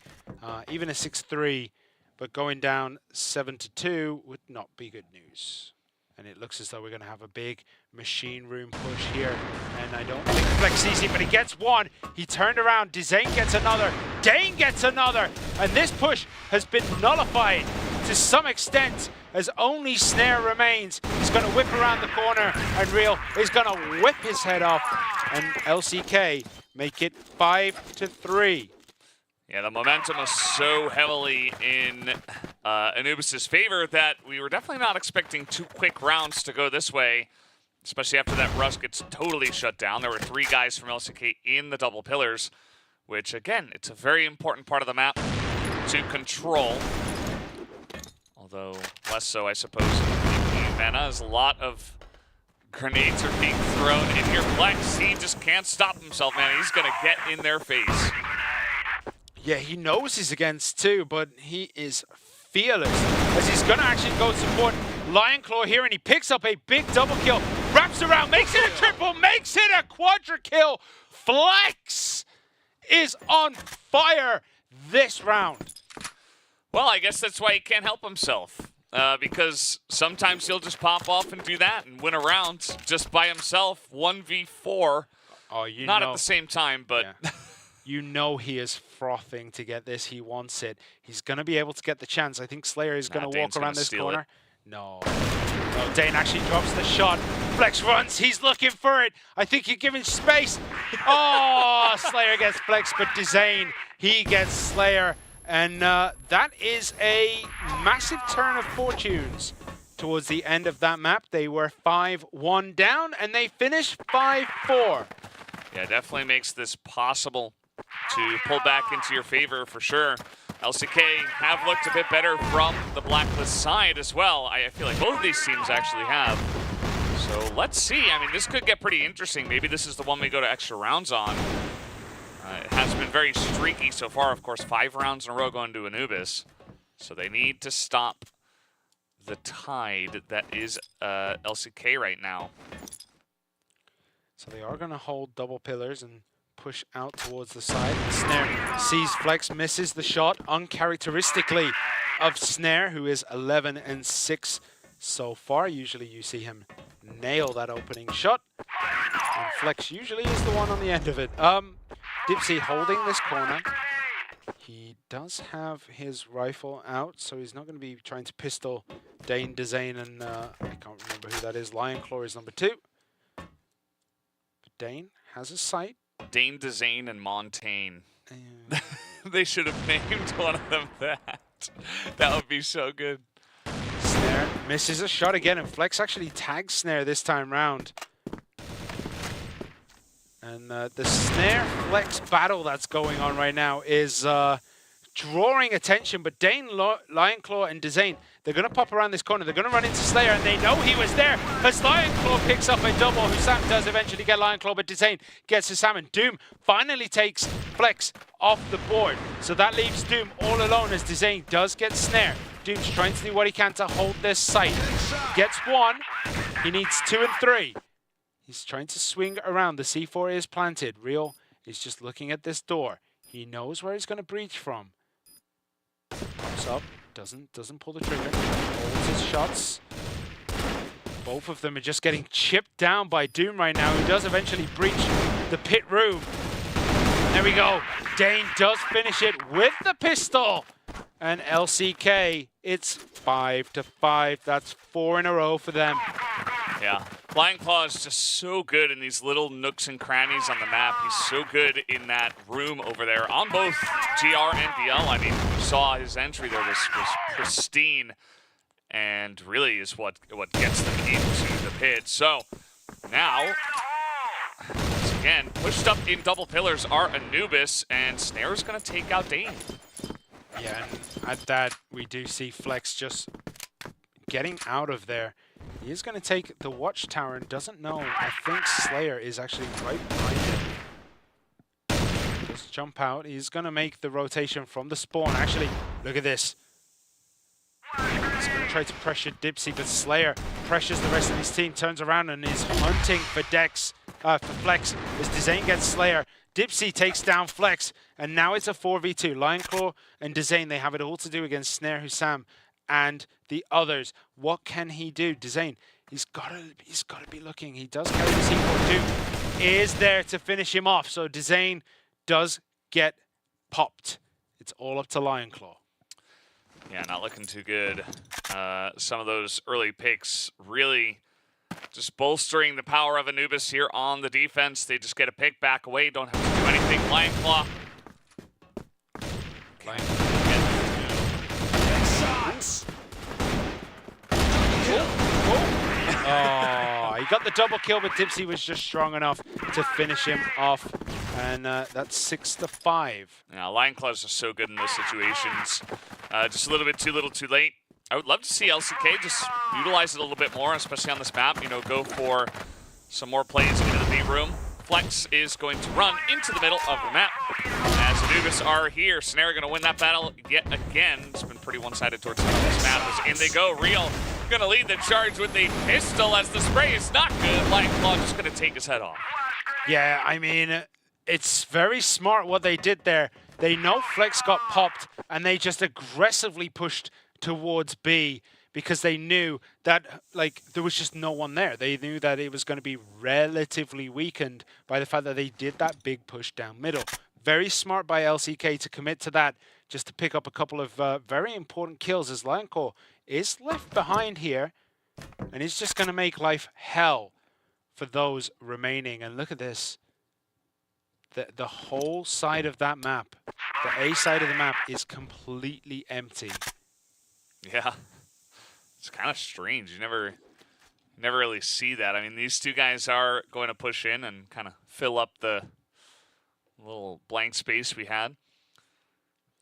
Even a 6-3, but going down 7-2 would not be good news. And it looks as though we're going to have a big machine room push here. And I don't think Flex sees it, but he gets one. He turned around. Dezane gets another. Dane gets another. And this push has been nullified to some extent as only Snare remains. He's going to whip around the corner, and Real is going to whip his head off. And LCK make it 5-3. Yeah, the momentum was so heavily in Anubis' favor that we were definitely not expecting 2 quick rounds to go this way, especially after that rush gets totally shut down. There were 3 guys from LCK in the double pillars, which, again, it's a very important part of the map to control. Although, less so, I suppose, in Eumena, as a lot of grenades are being thrown in here. Flex, he just can't stop himself, man. He's going to get in their face. Yeah, he knows he's against 2, but he is fearless as he's going to actually go support Lion Claw here, and he picks up a big double kill, wraps around, makes it a triple, makes it a quadra kill. Flex is on fire this round. Well, I guess that's why he can't help himself, because sometimes he'll just pop off and do that and win a round just by himself, 1v4. Oh, Not at the same time, but... Yeah. You know he is frothing to get this. He wants it. He's going to be able to get the chance. I think Slayer is going to walk around this corner. No. No, Dane actually drops the shot. Flex runs. He's looking for it. I think you're giving space. Oh, Slayer gets Flex, but Dezane, he gets Slayer. And that is a massive turn of fortunes towards the end of that map. They were 5-1 down, and they finished 5-4. Yeah, definitely makes this possible to pull back into your favor for sure. LCK have looked a bit better from the Blacklist side as well. I feel like both of these teams actually have. So let's see. I mean, this could get pretty interesting. Maybe this is the one we go to extra rounds on. It has been very streaky so far. Of course, 5 rounds in a row going to Anubis. So they need to stop the tide that is LCK right now. So they are going to hold double pillars and push out towards the side. Snare sees Flex, misses the shot, uncharacteristically of Snare, who is 11-6 so far. Usually you see him nail that opening shot, and Flex usually is the one on the end of it. Dipsy holding this corner. He does have his rifle out, so he's not going to be trying to pistol Dane, Dezane, and I can't remember who that is. Lion Claw is number 2. But Dane has a sight. Dane, Dezane, and Montaigne. They should have named one of them that. That would be so good. Snare misses a shot again, and Flex actually tags Snare this time round. And the Snare-Flex battle that's going on right now is drawing attention, but Dane, Lion Claw, and Dezane, they're going to pop around this corner. They're going to run into Slayer, and they know he was there as Lion Claw picks up a double. Hussam does eventually get Lion Claw, but Dezane gets Hussam, and Doom finally takes Flex off the board. So that leaves Doom all alone as Dezane does get Snare. Doom's trying to do what he can to hold this site. Gets 1. He needs 2 and 3. He's trying to swing around. The C4 is planted. Real is just looking at this door. He knows where he's going to breach from. Pops up. Doesn't pull the trigger. Holds his shots. Both of them are just getting chipped down by Doom right now, who does eventually breach the pit room. There we go. Dane does finish it with the pistol. And LCK, it's 5-5. That's 4 in a row for them. Yeah, Flying Claw is just so good in these little nooks and crannies on the map. He's so good in that room over there on both GR and DL. I mean, you saw his entry there was pristine, and really is what gets them into the pit. So now, once again, pushed up in double pillars are Anubis, and Snare's going to take out Dane. Yeah, and at that, we do see Flex just getting out of there. He is going to take the Watchtower and doesn't know. I think Slayer is actually right behind him. Just jump out. He's going to make the rotation from the spawn. Actually, look at this. He's going to try to pressure Dipsy, but Slayer pressures the rest of his team, turns around and is hunting for for Flex as Dezane gets Slayer. Dipsy takes down Flex, and now it's a 4v2. Lionclaw and Dezane, they have it all to do against Snare, Hussam, and the others. What can he do? Dezane, he's got to be looking. He does carry the C4. Doom is there to finish him off, so Dezane does get popped. It's all up to Lionclaw. Yeah, not looking too good. Some of those early picks really just bolstering the power of Anubis here on the defense. They just get a pick back away, don't have to do anything. Lionclaw. Oh, he got the double kill, but Dipsy was just strong enough to finish him off. And that's 6-5. Yeah, Lionclaws are so good in those situations. Just a little bit too little too late. I would love to see LCK just utilize it a little bit more, especially on this map. You know, go for some more plays into the B room. Flex is going to run into the middle of the map. As Anubis are here, Snare going to win that battle yet again. It's been pretty one-sided towards the middle of this map. As in they go, Real going to lead the charge with a pistol as the spray is not good. Lionclaw just going to take his head off. Yeah, I mean, it's very smart what they did there. They know Flex got popped, and they just aggressively pushed towards B because they knew that, like, there was just no one there. They knew that it was going to be relatively weakened by the fact that they did that big push down middle. Very smart by LCK to commit to that, just to pick up a couple of very important kills, as Lionclaw is left behind here, and it's just going to make life hell for those remaining. And look at this. The whole side of that map, the A side of the map, is completely empty. Yeah, it's kind of strange. You never really see that. I mean, these two guys are going to push in and kind of fill up the little blank space we had.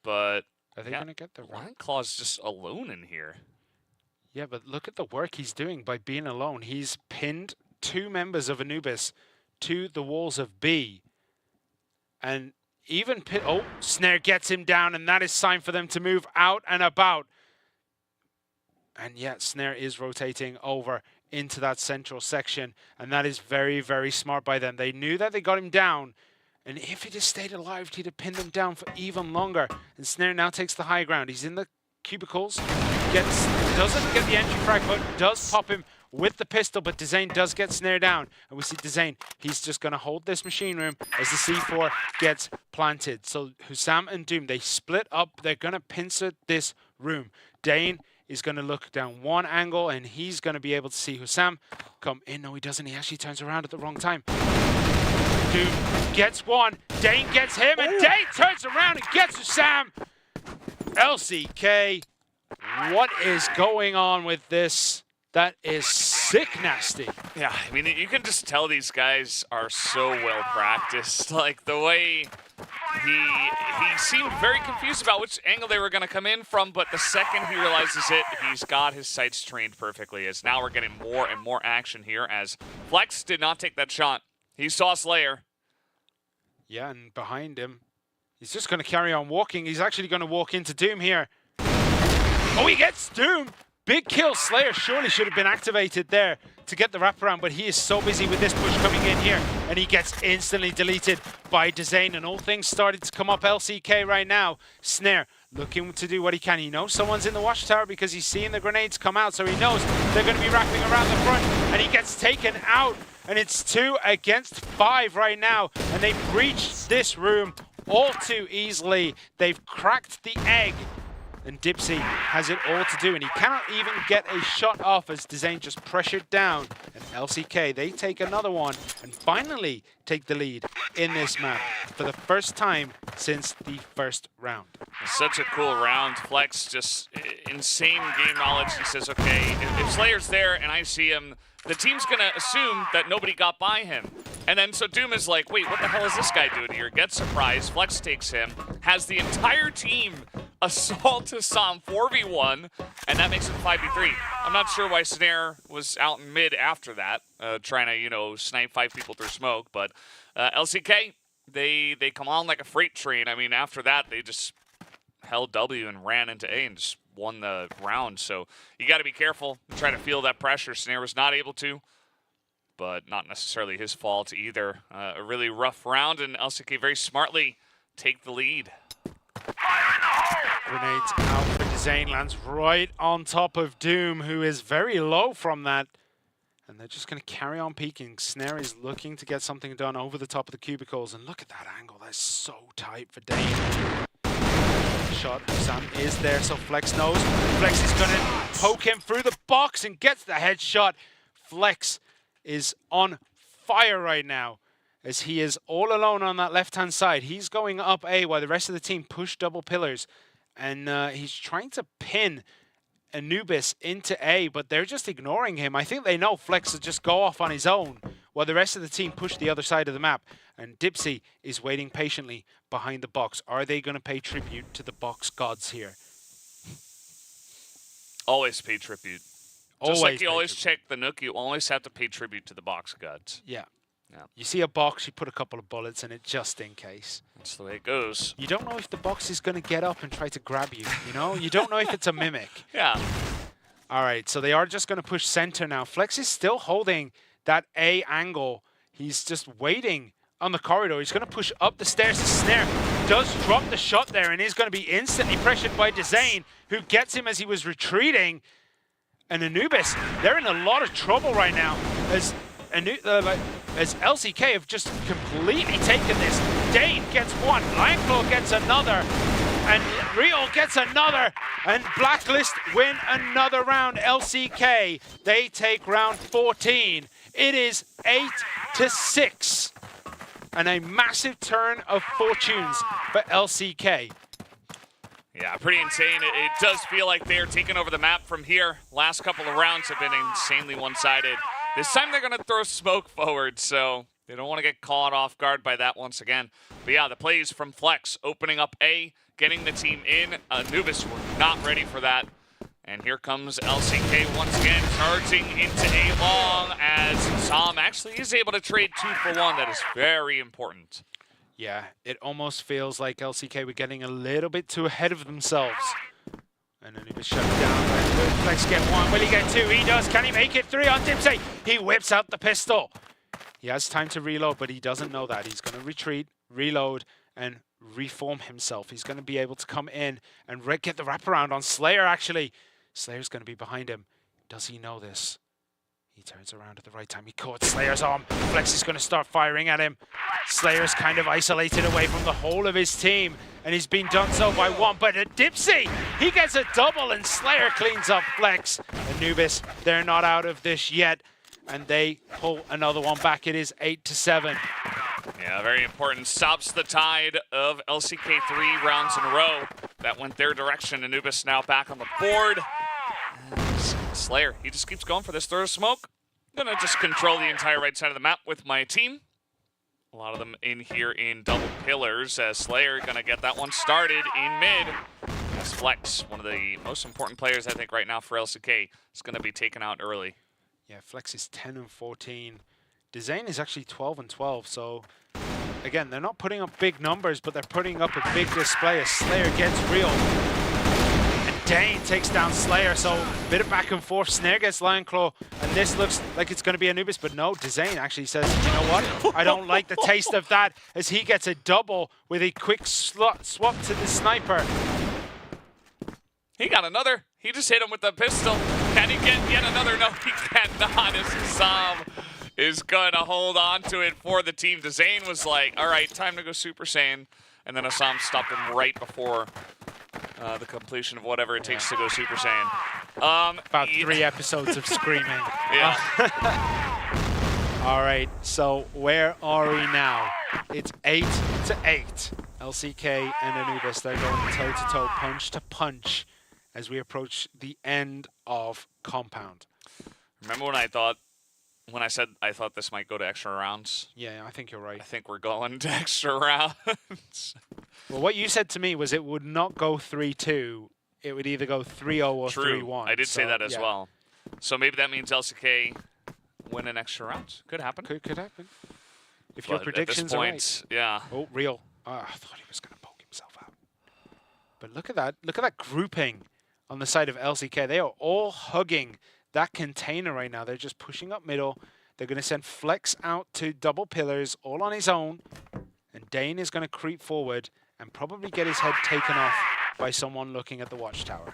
But are they going to get the Lionclaw's just alone in here? Yeah, but look at the work he's doing by being alone. He's pinned 2 members of Anubis to the walls of B. And even Snare gets him down, and that is time for them to move out and about. And yet Snare is rotating over into that central section, and that is very, very smart by them. They knew that they got him down, and if he just stayed alive, he'd have pinned them down for even longer. And Snare now takes the high ground. He's in the cubicles, doesn't get the entry frag, but does pop him with the pistol, but Dezane does get Snare down. And we see Dezane, he's just going to hold this machine room as the C4 gets planted. So Hussam and Doom, they split up. They're going to pincer this room. Dane is going to look down one angle, and he's going to be able to see Hussam come in. No, he doesn't. He actually turns around at the wrong time. Doom gets one. Dane gets him, and Dane turns around and gets Hussam. LCK, what is going on with this? That is sick nasty. Yeah, I mean, you can just tell these guys are so well practiced. Like, the way he seemed very confused about which angle they were going to come in from, but the second he realizes it, he's got his sights trained perfectly. As now we're getting more and more action here, as Flex did not take that shot. He saw Slayer. Yeah, and behind him, he's just going to carry on walking. He's actually going to walk into Doom here. Oh, he gets Doom! Big kill. Slayer surely should have been activated there to get the wraparound, but he is so busy with this push coming in here, and he gets instantly deleted by Dezane, and all things started to come up LCK right now. Snare looking to do what he can. He knows someone's in the watchtower because he's seeing the grenades come out, so he knows they're going to be wrapping around the front, and he gets taken out. And it's 2 against 5 right now, and they breached this room all too easily. They've cracked the egg, and Dipsy has it all to do, and he cannot even get a shot off as Dezane just pressured down. And LCK, they take another one and finally take the lead in this map for the first time since the first round. Such a cool round. Flex, just insane game knowledge. He says, okay, if Slayer's there and I see him, the team's going to assume that nobody got by him. And then so Doom is like, wait, what the hell is this guy doing here? Gets surprised. Flex takes him, has the entire team assault Assam 4v1, and that makes it 5v3. I'm not sure why Snare was out in mid after that, trying to, you know, snipe 5 people through smoke. But LCK, they come on like a freight train. I mean, after that, they just held W and ran into A and just won the round. So you got to be careful and try to feel that pressure. Snare was not able to, but not necessarily his fault either. A really rough round, and LCK very smartly take the lead. Grenades out for Dezane, lands right on top of Doom, who is very low from that. And they're just going to carry on peeking. Snare is looking to get something done over the top of the cubicles, and look at that angle. That's so tight for Dane. Shot. Sam is there, so Flex knows. Flex is going to poke him through the box and gets the headshot. Flex is on fire right now as he is all alone on that left-hand side. He's going up A while the rest of the team push double pillars. And he's trying to pin Anubis into A, but they're just ignoring him. I think they know Flex will just go off on his own while the rest of the team push the other side of the map. And Dipsy is waiting patiently behind the box. Are they going to pay tribute to the box gods here? Always pay tribute. Always Just like you pay always tribute. check the Nook, you always have to pay tribute to the box gods. Yeah. Yeah. You see a box, you put a couple of bullets in it just in case. That's the way it goes. You don't know if the box is going to get up and try to grab you, you know? You don't know if it's a mimic. Yeah. All right, so they are just going to push center now. Flex is still holding that A angle. He's just waiting on the corridor. He's going to push up the stairs. The Snare does drop the shot there and is going to be instantly pressured by Dezane, who gets him as he was retreating. And Anubis, they're in a lot of trouble right now as LCK have just completely taken this. Dane gets one, Lionclaw gets another, and Real gets another, and Blacklist win another round. LCK, they take round 14. It is 8-6, and a massive turn of fortunes for LCK. Yeah, pretty insane. It does feel like they're taking over the map from here. Last couple of rounds have been insanely one-sided. This time they're going to throw smoke forward, so they don't want to get caught off guard by that once again. But yeah, the plays from Flex, opening up A, getting the team in. Anubis were not ready for that. And here comes LCK once again, charging into A long as Sam actually is able to trade 2 for 1. That is very important. Yeah, it almost feels like LCK were getting a little bit too ahead of themselves. And Anubis shut down. Will Flex get 1? Will he get 2? He does. Can he make it 3 on Dipsy? He whips out the pistol. He has time to reload, but he doesn't know that. He's going to retreat, reload, and reform himself. He's going to be able to come in and get the wraparound on Slayer, actually. Slayer's going to be behind him. Does he know this? He turns around at the right time. He caught Slayer's arm. Flex is going to start firing at him. Slayer's kind of isolated away from the whole of his team, and he's been done so by 1. But Dipsy, he gets a double, and Slayer cleans up Flex. Anubis, they're not out of this yet, and they pull another one back. It is 8-7. Yeah, very important. Stops the tide of LCK 3 rounds in a row. That went their direction. Anubis now back on the board. Slayer, he just keeps going for this throw of smoke. I'm gonna just control the entire right side of the map with my team. A lot of them in here in double pillars. Slayer gonna get that one started in mid. As Flex, one of the most important players I think right now for LCK, is gonna be taken out early. Yeah, Flex is 10-14. Dezane is actually 12-12, so again, they're not putting up big numbers, but they're putting up a big display as Slayer gets Real. Dane takes down Slayer, so a bit of back and forth. Snare gets Lionclaw, and this looks like it's going to be Anubis, but no, Dezane actually says, you know what? I don't like the taste of that, as he gets a double with a quick swap to the sniper. He got another. He just hit him with the pistol. Can he get yet another? No, he cannot. As Sam is going to hold on to it for the team. Zane was like, all right, time to go Super Saiyan. And then Assam stopped him right before the completion of whatever it takes to go Super Saiyan. About 3 episodes of screaming. Yeah. All right, so where are we now? It's 8-8. LCK and Anubis, they're going toe-to-toe, punch-to-punch as we approach the end of Compound. Remember when I said I thought this might go to extra rounds? Yeah, I think you're right. I think we're going to extra rounds. Well, what you said to me was it would not go 3-2. It would either go 3-0 or 3-1. I did say that as well. So maybe that means LCK win an extra round. Could happen. Could happen. If But your predictions at this point, yeah. Oh, real. I thought he was going to poke himself out. But look at that. Look at that grouping on the side of LCK. They are all hugging that container right now. They're just pushing up middle. They're going to send Flex out to double pillars all on his own. And Dane is going to creep forward and probably get his head taken off by someone looking at the watchtower.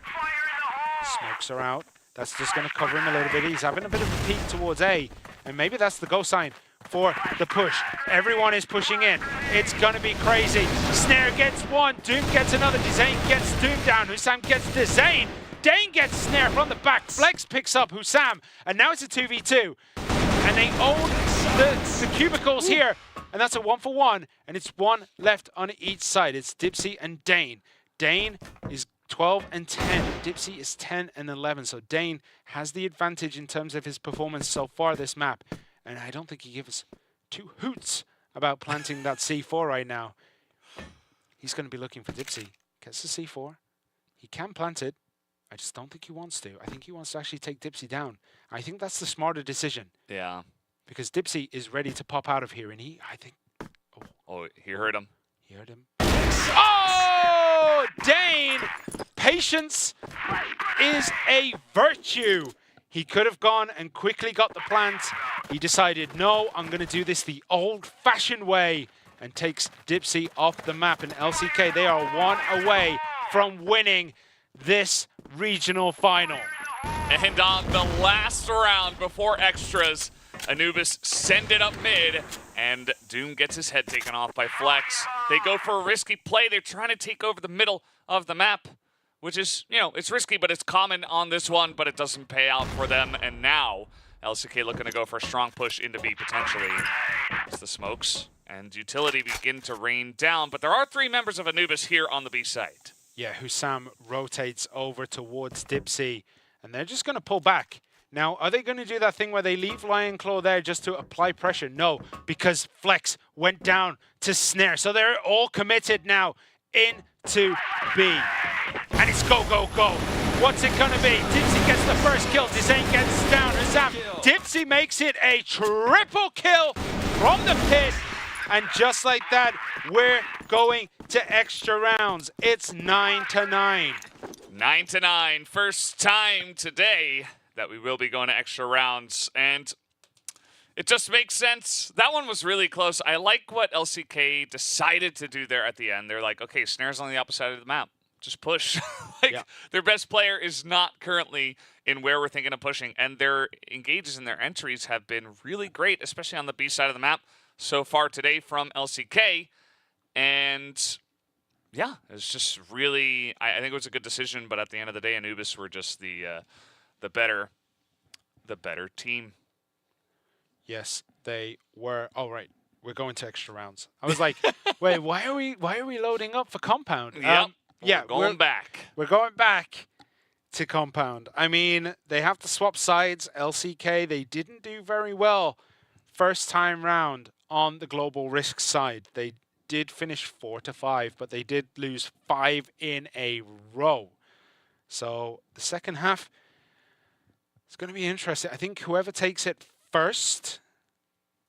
Smokes are out. That's just going to cover him a little bit. He's having a bit of a peek towards A. And maybe that's the go sign for the push. Everyone is pushing in. It's going to be crazy. Snare gets one. Doom gets another. Zane gets Doom down. Hussam gets the Zane. Dane gets Snare from the back. Flex picks up Hussam. And now it's a 2v2. And they own the cubicles here. And that's a 1-for-1. And it's one left on each side. It's Dipsy and Dane. Dane is 12 and 10. Dipsy is 10 and 11. So Dane has the advantage in terms of his performance so far this map. And I don't think he gives 2 hoots about planting that C4 right now. He's going to be looking for Dipsy. Gets the C4. He can plant it. I just don't think he wants to. I think he wants to actually take Dipsy down. I think that's the smarter decision. Yeah. Because Dipsy is ready to pop out of here. And I think... Oh, he heard him. He heard him. Oh, Dane! Patience is a virtue. He could have gone and quickly got the plant. He decided, no, I'm going to do this the old-fashioned way, and takes Dipsy off the map. And LCK, they are 1 away from winning this regional final. And on the last round before extras, Anubis send it up mid, and Doom gets his head taken off by Flex. They go for a risky play. They're trying to take over the middle of the map, which is, it's risky, but it's common on this one, but it doesn't pay out for them. And now, LCK looking to go for a strong push into B potentially. As the smokes and utility begin to rain down, but there are 3 members of Anubis here on the B side. Yeah, Hussam rotates over towards Dipsy, and they're just going to pull back. Now, are they going to do that thing where they leave Lion Claw there just to apply pressure? No, because Flex went down to Snare. So they're all committed now into B. And it's go, go, go. What's it going to be? Dipsy gets the first kill. Zane gets down. Hussam. Dipsy makes it a triple kill from the pit. And just like that, we're going to extra rounds. It's 9-9. 9-9. First time today that we will be going to extra rounds, and it just makes sense. That one was really close. I like what LCK decided to do there at the end. They're like, okay, Snare's on the opposite side of the map. Just push. Their best player is not currently in where we're thinking of pushing, and their engages in their entries have been really great, especially on the B side of the map so far today from LCK. And yeah, it's just really, I think it was a good decision, but at the end of the day, Anubis were just the better team. Yes, they were. Oh, right. We're going to extra rounds. I was like, wait, why are we loading up for Compound? Yep. Yeah, we're going back. We're going back to Compound. I mean, they have to swap sides. LCK, they didn't do very well first time round on the Global Risk side. They did finish 4-5, but they did lose 5 in a row. So the second half, it's going to be interesting. I think whoever takes it first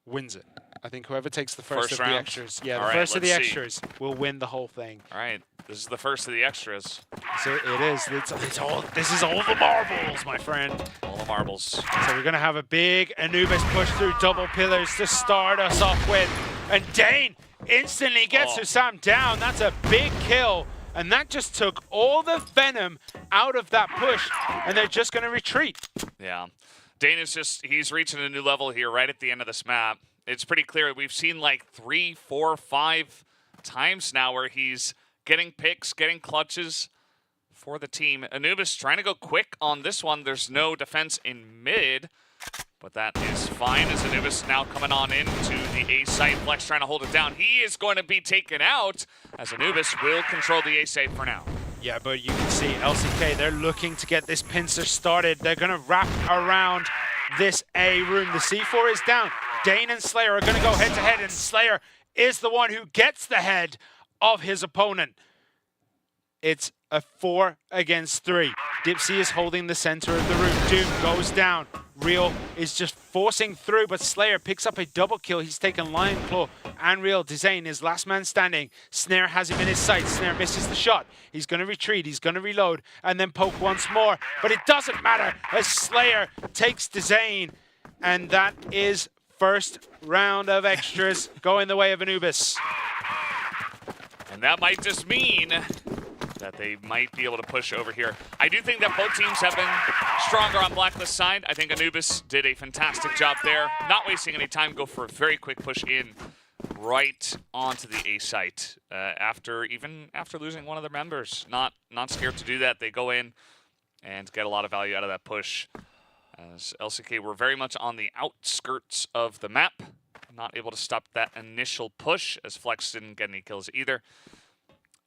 wins it. I think whoever takes the first of round? the extras. Yeah, All the first of the let's extras will win the whole thing. All right, this is the first of the extras. So it is. It's all. This is all the marbles, my friend. All the marbles. So we're gonna have a big Anubis push through double pillars to start us off with, and Dane instantly gets Hussam down. That's a big kill. And that just took all the venom out of that push, and they're just going to retreat. Yeah. Dane is he's reaching a new level here right at the end of this map. It's pretty clear. We've seen like 3, 4, 5 times now where he's getting picks, getting clutches for the team. Anubis trying to go quick on this one. There's no defense in mid, but that is fine as Anubis now coming on into the A site. Flex trying to hold it down. He is going to be taken out as Anubis will control the A site for now. Yeah, but you can see LCK, they're looking to get this pincer started. They're going to wrap around this A room. The C4 is down. Dane and Slayer are going to go head-to-head, and Slayer is the one who gets the head of his opponent. It's a 4 against 3. Dipsy is holding the center of the room. Doom goes down. Real is just forcing through, but Slayer picks up a double kill. He's taken Lion Claw and Real. Dizane is last man standing. Snare has him in his sight. Snare misses the shot. He's going to retreat. He's going to reload and then poke once more. But it doesn't matter as Slayer takes Dizane. And that is first round of extras going the way of Anubis. And that might just mean that they might be able to push over here. I do think that both teams have been stronger on Blacklist side. I think Anubis did a fantastic job there. Not wasting any time, go for a very quick push in right onto the A site. After losing one of their members. Not scared to do that. They go in and get a lot of value out of that push. As LCK were very much on the outskirts of the map. Not able to stop that initial push as Flex didn't get any kills either.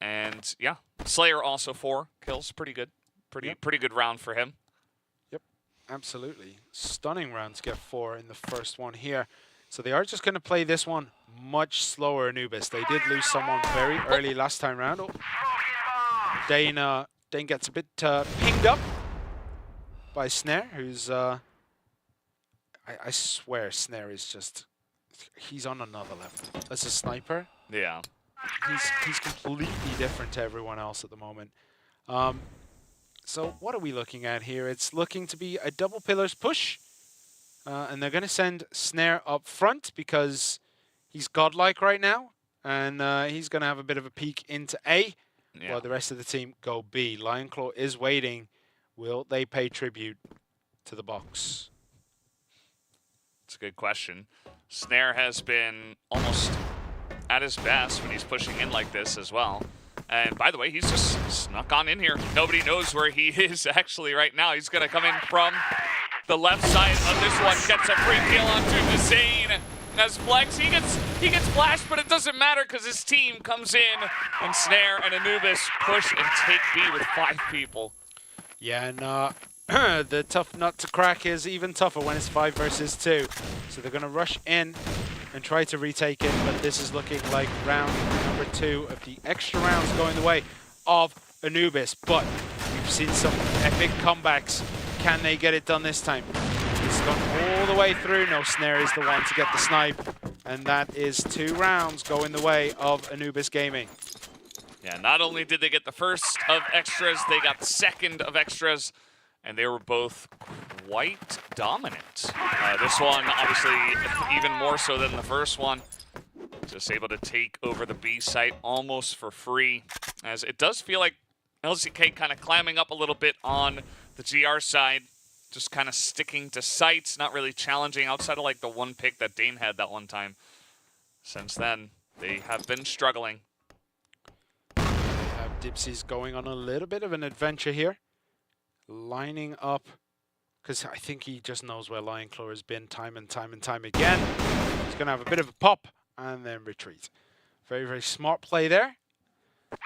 And yeah, Slayer also 4 kills. Pretty good. Pretty good round for him. Yep, absolutely. Stunning round to get 4 in the first one here. So they are just going to play this one much slower, Anubis. They did lose someone very early last time round. Oh. Dane gets a bit pinged up by Snare, who's... I swear Snare is just... He's on another level. As a sniper... Yeah. He's completely different to everyone else at the moment. So what are we looking at here? It's looking to be a double pillars push. And they're going to send Snare up front because he's godlike right now. And he's going to have a bit of a peek into A while the rest of the team go B. Lion Claw is waiting. Will they pay tribute to the box? It's a good question. Snare has been almost at his best when he's pushing in like this as well. And by the way, he's just snuck on in here. Nobody knows where he is actually right now. He's going to come in from the left side of this one. Gets a free kill onto Dizane. As Flex, he gets flashed, but it doesn't matter because his team comes in and Snare and Anubis push and take B with 5 people. Yeah, and the tough nut to crack is even tougher when it's 5 versus 2. So they're going to rush in and try to retake it, but this is looking like round number 2 of the extra rounds going the way of Anubis. But we've seen some epic comebacks. Can they get it done this time? It's gone all the way through. No, Snare is the one to get the snipe. And that is 2 rounds going the way of Anubis Gaming. Yeah, not only did they get the first of extras, they got the second of extras. And they were both quite dominant. This one, obviously, even more so than the first one. Just able to take over the B site almost for free. As it does feel like LCK kind of climbing up a little bit on the GR side. Just kind of sticking to sites, not really challenging outside of like the one pick that Dane had that one time. Since then, they have been struggling. They have Dipsy's going on a little bit of an adventure here. Lining up, because I think he just knows where Lion Claw has been time and time again. He's going to have a bit of a pop and then retreat. Very, very smart play there.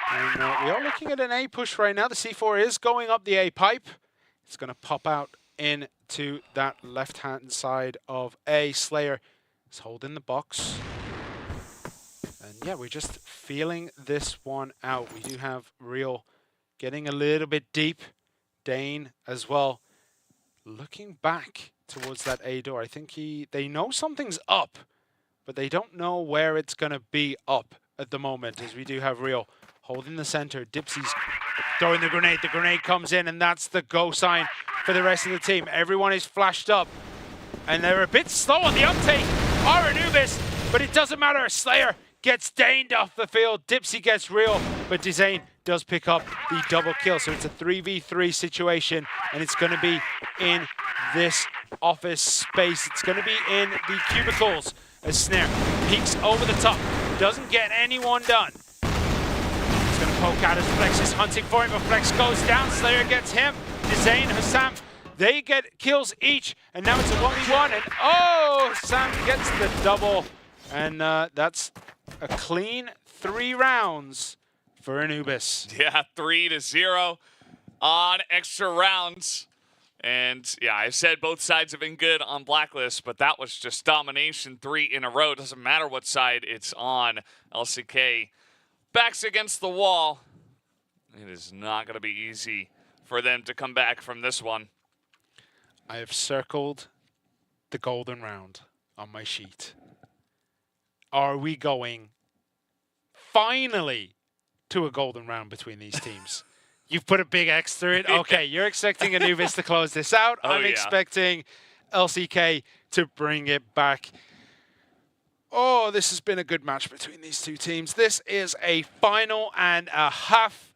And we are looking at an A push right now. The C4 is going up the A pipe. It's going to pop out into that left-hand side of A. Slayer is holding the box. And yeah, we're just feeling this one out. We do have Real getting a little bit deep. Dane as well, looking back towards that A door. I think they know something's up, but they don't know where it's going to be up at the moment, as we do have Real holding the center. Dipsy's throwing the grenade. The grenade comes in, and that's the go sign for the rest of the team. Everyone is flashed up, and they're a bit slow on the uptake. Are Anubis, but it doesn't matter. Slayer gets Daned off the field. Dipsy gets Real, but Dizane does pick up the double kill. So it's a 3v3 situation, and it's going to be in this office space. It's going to be in the cubicles as Snare peeks over the top. Doesn't get anyone done. He's going to poke out as Flex is hunting for him, but Flex goes down. Slayer gets him. Zayn, Hussam, they get kills each, and now it's a 1v1, and oh, Sam gets the double, and that's a clean 3 rounds for Anubis. Yeah, 3-0 on extra rounds. And yeah, I said both sides have been good on Blacklist, but that was just domination 3 in a row. Doesn't matter what side it's on. LCK backs against the wall. It is not going to be easy for them to come back from this one. I have circled the golden round on my sheet. Are we going finally to a golden round between these teams? You've put a big X through it. Okay, you're expecting Anubis to close this out. Oh, I'm expecting LCK to bring it back. Oh, this has been a good match between these two teams. This is a final and a half.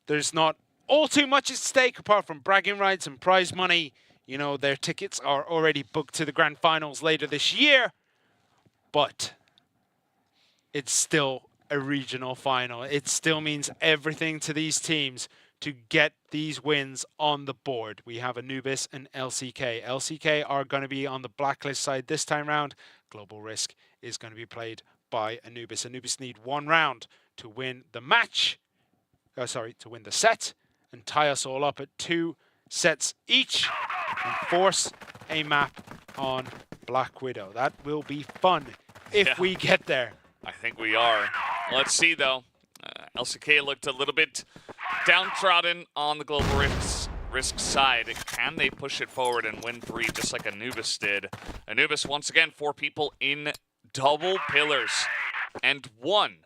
There's not all too much at stake apart from bragging rights and prize money. You know, their tickets are already booked to the grand finals later this year. But it's still a regional final. It still means everything to these teams to get these wins on the board. We have Anubis and LCK. LCK are going to be on the Blacklist side this time round. Global Risk is going to be played by Anubis. Anubis need 1 round to win the match. To win the set and tie us all up at 2 sets each and force a map on Black Widow. That will be fun if we get there. I think we are. Let's see, though. LCK looked a little bit downtrodden on the Global Risk side. Can they push it forward and win 3 just like Anubis did? Anubis, once again, 4 people in double pillars and 1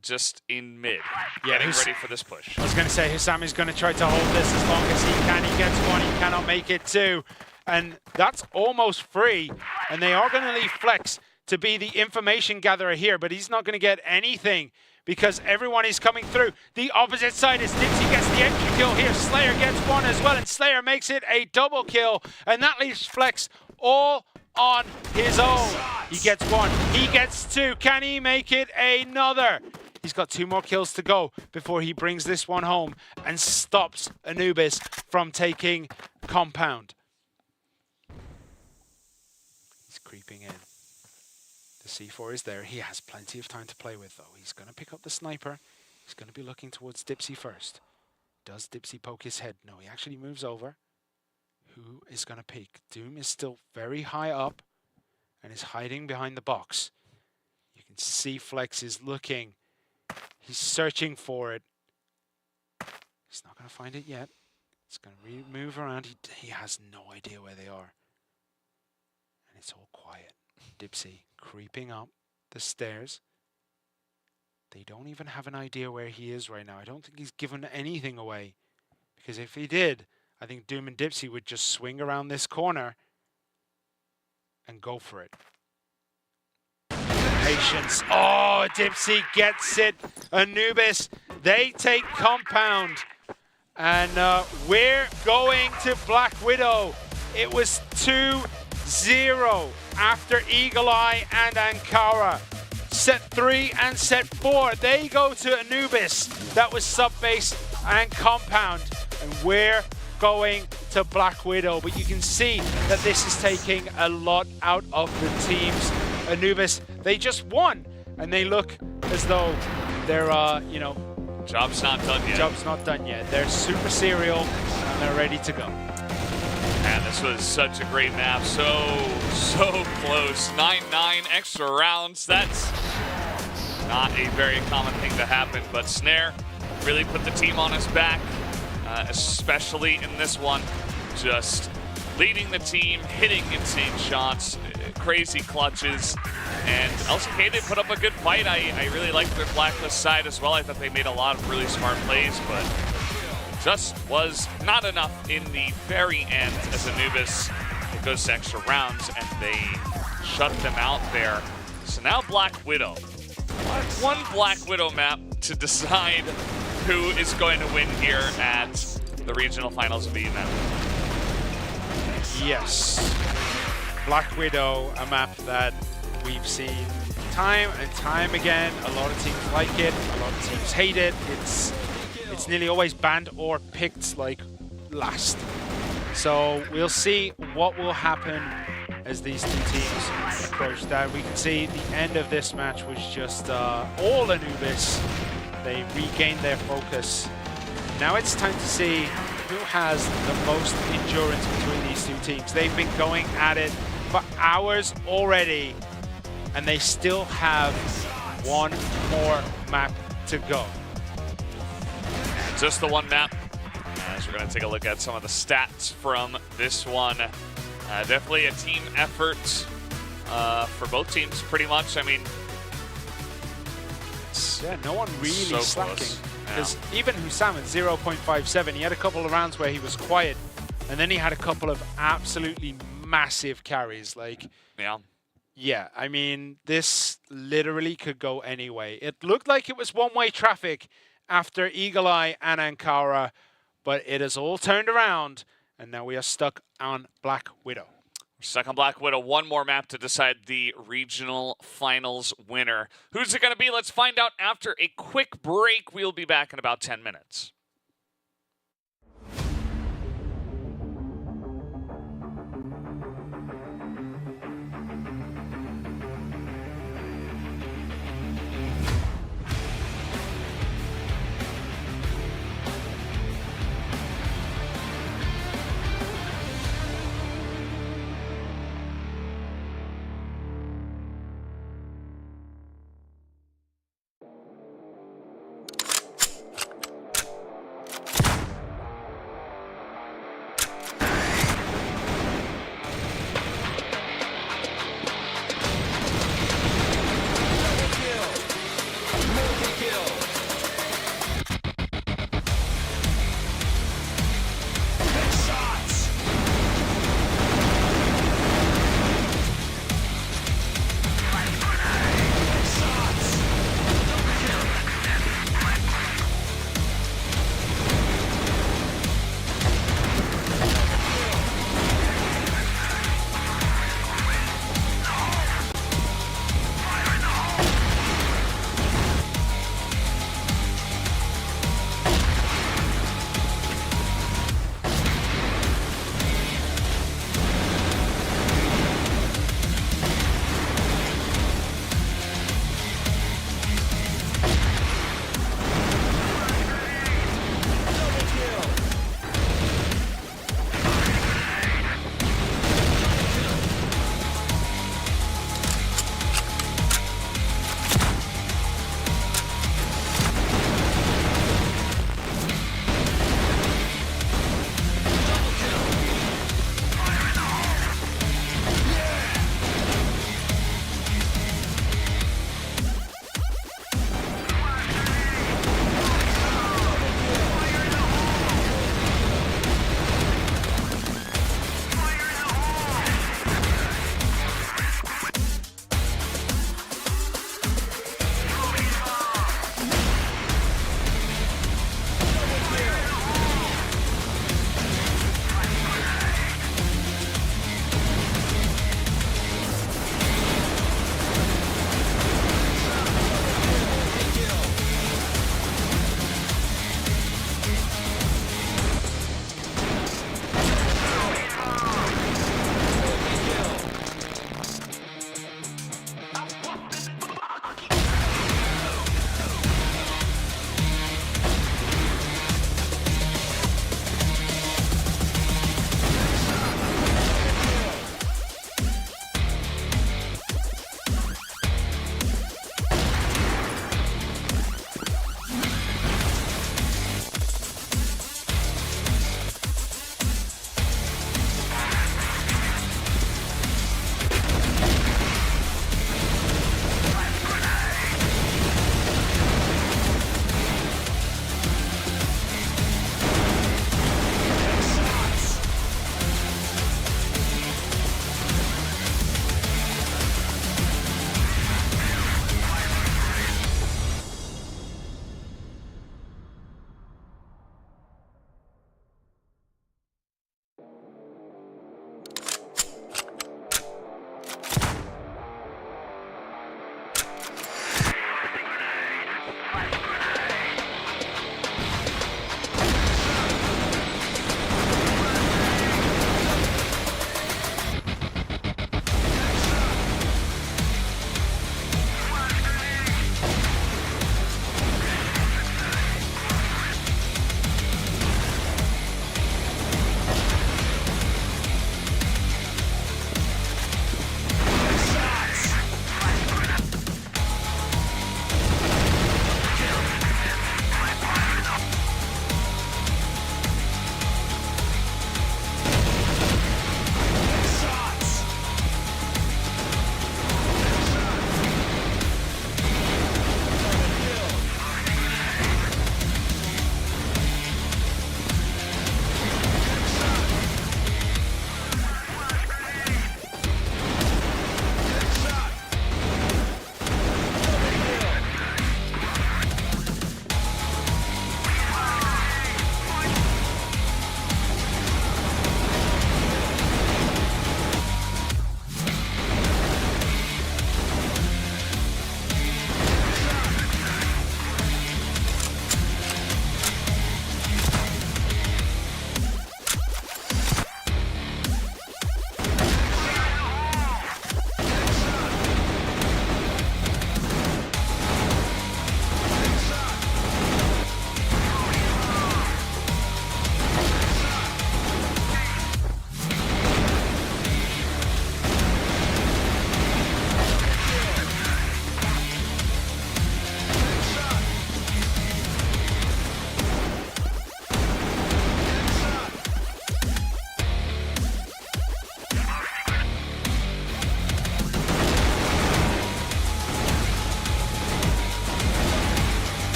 just in mid, getting ready for this push. I was going to say, Hussam is going to try to hold this as long as he can. He gets 1, he cannot make it 2. And that's almost free. And they are going to leave Flex to be the information gatherer here, but he's not going to get anything because everyone is coming through. The opposite side is Dipsy gets the entry kill here. Slayer gets 1 as well, and Slayer makes it a double kill, and that leaves Flex all on his own. He gets 1, he gets 2. Can he make it another? He's got 2 more kills to go before he brings this one home and stops Anubis from taking compound. He's creeping in. The C4 is there. He has plenty of time to play with, though. He's going to pick up the sniper. He's going to be looking towards Dipsy first. Does Dipsy poke his head? No, he actually moves over. Who is going to peek? Doom is still very high up and is hiding behind the box. You can see Flex is looking. He's searching for it. He's not going to find it yet. It's going to move around. He has no idea where they are. And it's all quiet. Dipsy creeping up the stairs. They don't even have an idea where he is right now. I don't think he's given anything away. Because if he did, I think Doom and Dipsy would just swing around this corner and go for it. Patience. Oh, Dipsy gets it. Anubis, they take compound. And we're going to Black Widow. It was 2-0 after Eagle Eye and Ankara. Set 3 and set 4, they go to Anubis. That was sub-base and compound. And we're going to Black Widow. But you can see that this is taking a lot out of the teams. Anubis, they just won. And they look as though they're, you know... Job's not done yet. Job's not done yet. They're super serial and they're ready to go. And this was such a great map. So close. 9-9 extra rounds. That's not a very common thing to happen, but Snare really put the team on his back, especially in this one. Just leading the team, hitting insane shots, crazy clutches, and LCK, they put up a good fight. I really liked their Blacklist side as well. I thought they made a lot of really smart plays, but just was not enough in the very end as Anubis goes to extra rounds and they shut them out there. So now Black Widow. One Black Widow map to decide who is going to win here at the regional finals of Eumena. Yes. Black Widow, a map that we've seen time and time again. A lot of teams like it, a lot of teams hate it. It's nearly always banned or picked like last. So we'll see what will happen as these two teams approach that. We can see the end of this match was just all Anubis. They regained their focus. Now it's time to see who has the most endurance between these two teams. They've been going at it for hours already, and they still have one more map to go. Just the one map. As we're going to take a look at some of the stats from this one. Definitely a team effort for both teams, pretty much. I mean, yeah, no one really so slacking. Because even Hussam at 0.57, he had a couple of rounds where he was quiet, and then he had a couple of absolutely massive carries. Like, yeah, I mean, this literally could go any way. It looked like it was one-way traffic after Eagle Eye and Ankara, but it has all turned around, and now we are stuck on Black Widow. We're stuck on Black Widow. One more map to decide the regional finals winner. Who's it going to be? Let's find out after a quick break. We'll be back in about 10 minutes.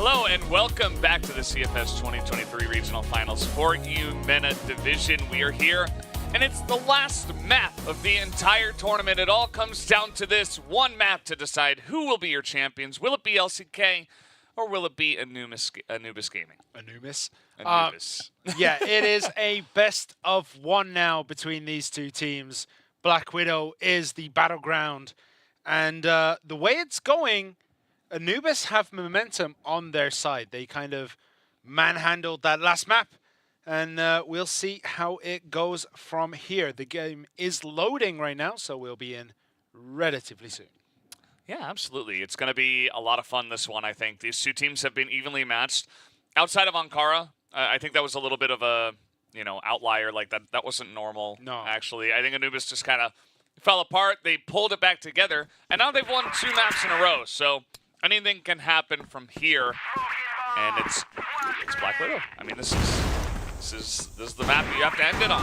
Hello and welcome back to the CFS 2023 Regional Finals for Eumena Division. We are here, and it's the last map of the entire tournament. It all comes down to this one map to decide who will be your champions. Will it be LCK, or will it be Anubis Gaming? Anubis? Anubis. Yeah, it is a best of one now between these two teams. Black Widow is the battleground, and the way it's going, Anubis have momentum on their side. They kind of manhandled that last map, and we'll see how it goes from here. The game is loading right now, so we'll be in relatively soon. Yeah, absolutely. It's going to be a lot of fun, this one, I think. These two teams have been evenly matched. Outside of Ankara, I think that was a little bit of a, outlier. Like, that wasn't normal, actually. I think Anubis just kind of fell apart. They pulled it back together, and now they've won 2 maps in a row. So anything can happen from here, and it's Black Widow. I mean, this is the map you have to end it on.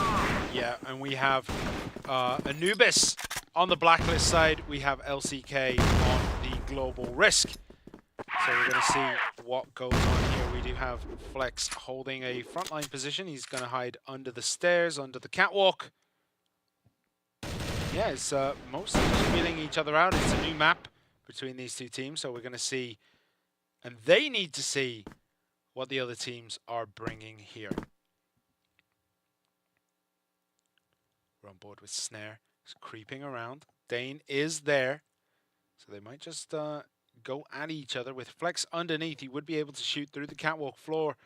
Yeah, and we have Anubis on the blacklist side. We have LCK on the global risk. So we're going to see what goes on here. We do have Flex holding a frontline position. He's going to hide under the stairs, under the catwalk. Yeah, it's mostly just feeling each other out. It's a new map between these two teams, so we're going to see, and they need to see what the other teams are bringing here. We're on board with Snare. He's creeping around. Dane is there, so they might just go at each other. With Flex underneath, he would be able to shoot through the catwalk floor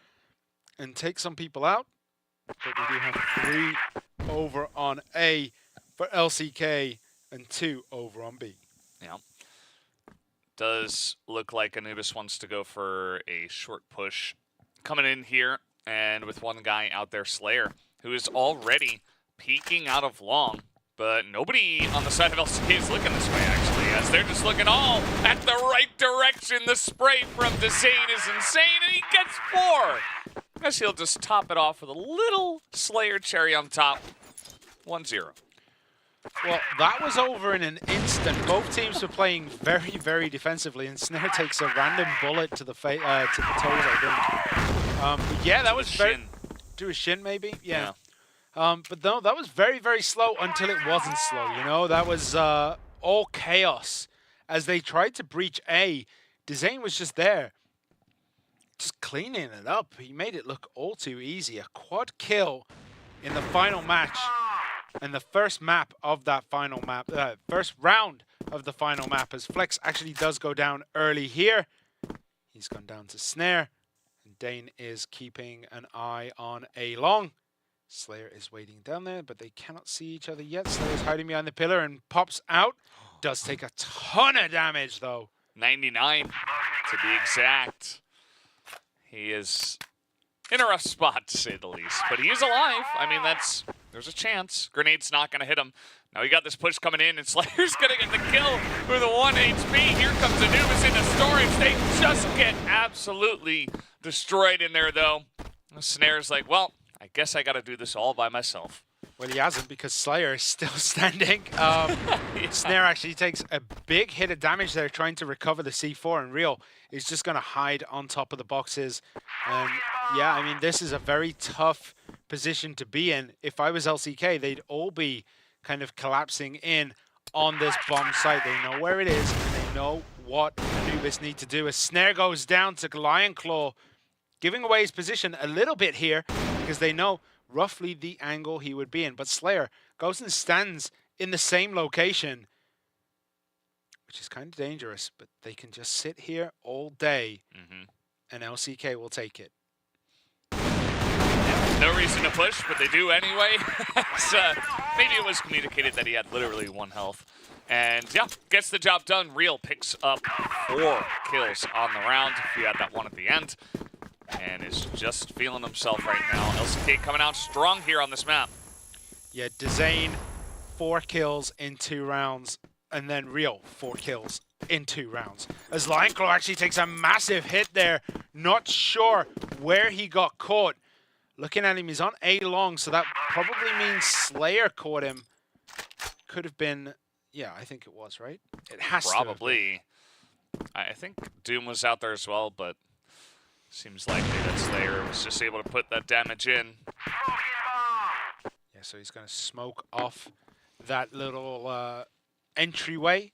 and take some people out, but we do have 3 over on A for LCK and 2 over on B. Yeah. Does look like Anubis wants to go for a short push coming in here, and with one guy out there, Slayer, who is already peeking out of long, but nobody on the side of LCK is looking this way, actually, as they're just looking all at the right direction. The spray from Dezane is insane, and he gets 4. I guess he'll just top it off with a little Slayer cherry on top. 1-0. Well, that was over in an instant. Both teams were playing very, very defensively, and Snare takes a random bullet to the toes, I think. But yeah, that was very... To his shin, maybe? Yeah. But no, that was very, very slow until it wasn't slow, That was all chaos. As they tried to breach A, Dezane was just there, just cleaning it up. He made it look all too easy. A quad kill in the final match. And the first map of that final map, first round of the final map, as Flex actually does go down early here. He's gone down to Snare, and Dane is keeping an eye on A long. Slayer is waiting down there, but they cannot see each other yet. Slayer's hiding behind the pillar and pops out. Does take a ton of damage, though. 99, to be exact. He is in a rough spot, to say the least. But he is alive. I mean, there's a chance. Grenade's not going to hit him. Now we got this push coming in, and Slayer's going to get the kill with a 1 HP. Here comes Anubis into storage. They just get absolutely destroyed in there, though. Snare's like, well, I guess I got to do this all by myself. Well, he hasn't, because Slayer is still standing. Snare actually takes a big hit of damage there trying to recover the C4, and Real is just going to hide on top of the boxes. And yeah, I mean, this is a very tough position to be in. If I was LCK, they'd all be kind of collapsing in on this bomb site. They know where it is, and they know what Anubis need to do. As Snare goes down to Lion Claw, giving away his position a little bit here, because they know roughly the angle he would be in. But Slayer goes and stands in the same location, which is kind of dangerous, but they can just sit here all day, and LCK will take it. No reason to push, but they do anyway. Maybe it was communicated that he had literally 1 health. And yeah, gets the job done. Real picks up 4 kills on the round. He had that 1 at the end, and is just feeling himself right now. LCK coming out strong here on this map. Yeah, Dezane, 4 kills in 2 rounds, and then Real, 4 kills in 2 rounds. As Lionclaw actually takes a massive hit there. Not sure where he got caught. Looking at him, he's on A long, so that probably means Slayer caught him. Could have been, yeah, I think it was, right? It has probably. I think Doom was out there as well, but Seems likely that Slayer was just able to put that damage in. Yeah, so he's going to smoke off that little entryway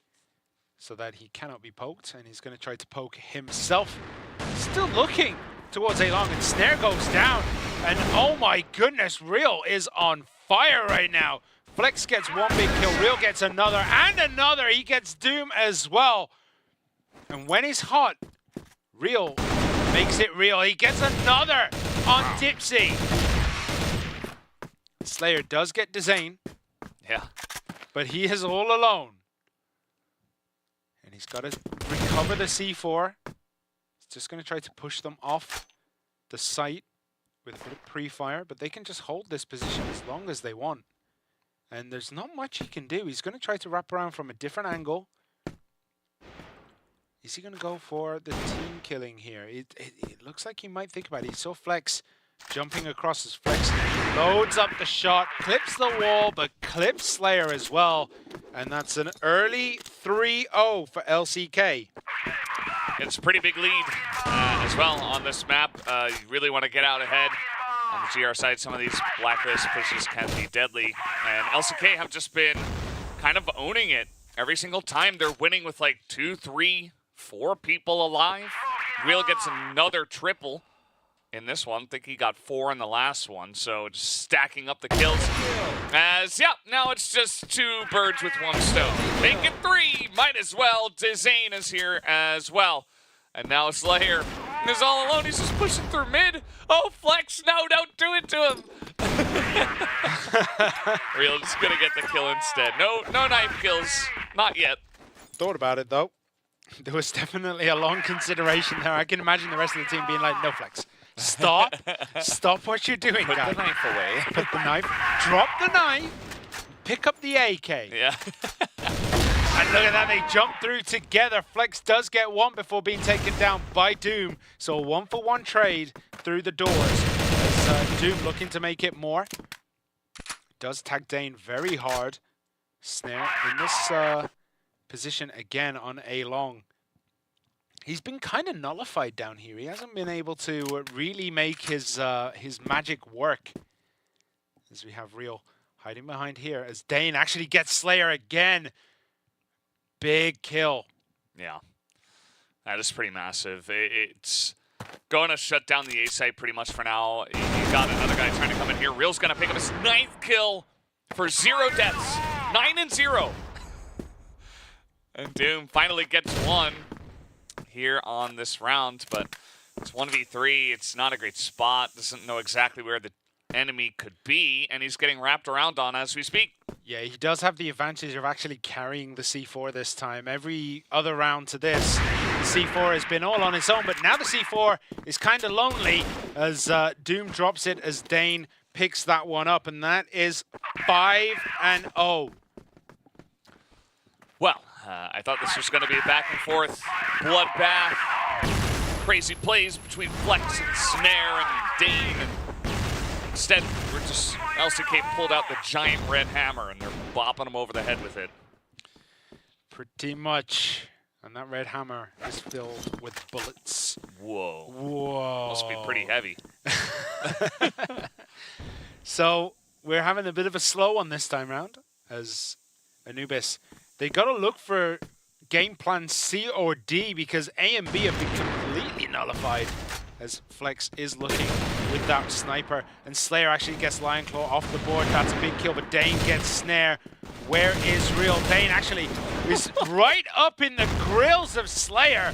so that he cannot be poked, and he's going to try to poke himself. Still looking towards A-Long, and Snare goes down, and oh my goodness, Real is on fire right now. Flex gets one big kill, Real gets another, and another. He gets Doom as well. And when he's hot, Real makes it real. He gets another on Tipsy. Slayer does get Dezane. Yeah. But he is all alone. And he's got to recover the C4. He's just going to try to push them off the site with a bit of pre-fire, but they can just hold this position as long as they want. And there's not much he can do. He's going to try to wrap around from a different angle. Is he going to go for the team killing here? It looks like he might think about it. He saw Flex jumping across as Flex loads up the shot, clips the wall, but clips Slayer as well. And that's an early 3-0 for LCK. It's a pretty big lead as well on this map. You really want to get out ahead. On the GR side, some of these blacklist pushes can be deadly. And LCK have just been kind of owning it. Every single time they're winning with like 2, 3, 4 people alive. Real gets another triple in this one. I think he got 4 in the last one. So just stacking up the kills. As, yeah, now it's just 2 birds with 1 stone. Make it 3, might as well. Dezane is here as well. And now Slayer is all alone. He's just pushing through mid. Oh, Flex, no, don't do it to him. Real just gonna get the kill instead. No knife kills, not yet. Thought about it though. There was definitely a long consideration there. I can imagine the rest of the team being like, no Flex. Stop what you're doing, guys. Put the knife away. Put the knife, drop the knife, pick up the AK. Yeah. And look at that, they jump through together. Flex does get one before being taken down by Doom. So a 1-for-1 trade through the doors. As Doom looking to make it more. Does tag Dane very hard. Snare in this position again on A-Long. He's been kind of nullified down here. He hasn't been able to really make his magic work. As we have Real hiding behind here. As Dane actually gets Slayer again. Big kill. Yeah, that is pretty massive. It's going to shut down the A site pretty much for now. You got another guy trying to come in here. Real's going to pick up his 9th kill for 0 deaths. 9-0. And Doom finally gets 1 here on this round, but it's 1v3. It's not a great spot. Doesn't know exactly where the enemy could be, and he's getting wrapped around on as we speak. Yeah, he does have the advantage of actually carrying the C4 this time. Every other round to this, the C4 has been all on its own, but now the C4 is kind of lonely as Doom drops it as Dane picks that one up, and that is 5-0. Well, I thought this was going to be a back and forth bloodbath. Crazy plays between Flex and Snare and Dane. And instead, we're just LCK pulled out the giant red hammer and they're bopping him over the head with it. Pretty much. And that red hammer is filled with bullets. Whoa. Whoa. Must be pretty heavy. So we're having a bit of a slow one this time round as Anubis. They got to look for game plan C or D because A and B have been completely nullified as Flex is looking with that sniper. And Slayer actually gets Lion Claw off the board. That's a big kill, but Dane gets Snare. Where is Real? Dane actually is right up in the grills of Slayer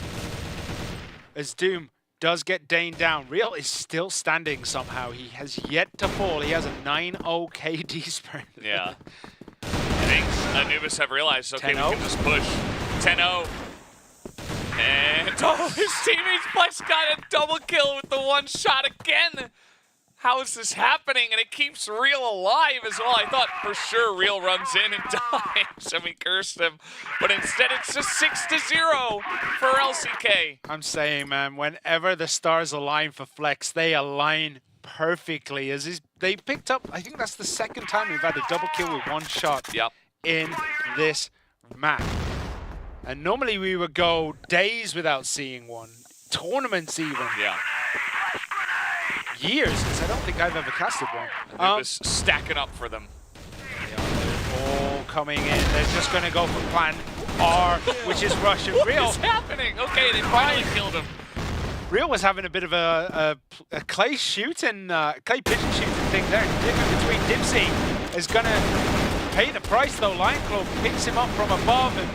as Doom does get Dane down. Real is still standing somehow. He has yet to fall. He has a 9-0 KD spread. Yeah. I think Anubis have realized, okay, we can just push. 10-0. And oh, his teammates Flex got a double kill with the 1 shot again. How is this happening? And it keeps Real alive as well. I thought for sure Real runs in and dies, and we cursed him. But instead, it's just 6-0 for LCK. I'm saying, man, whenever the stars align for Flex, they align perfectly. As they picked up, I think that's the 2nd time we've had a double kill with 1 shot in this map. And normally we would go days without seeing one. tournaments even. Yeah. Years, because I don't think I've ever casted one. Anubis stacking up for them. All coming in. They're just going to go for plan R, which is Russian. Real. What's happening? Okay, they finally killed him. Real was having a bit of a clay shooting, clay pigeon shooting thing there. Different between Dipsy is going to pay the price though. Lionclaw picks him up from above and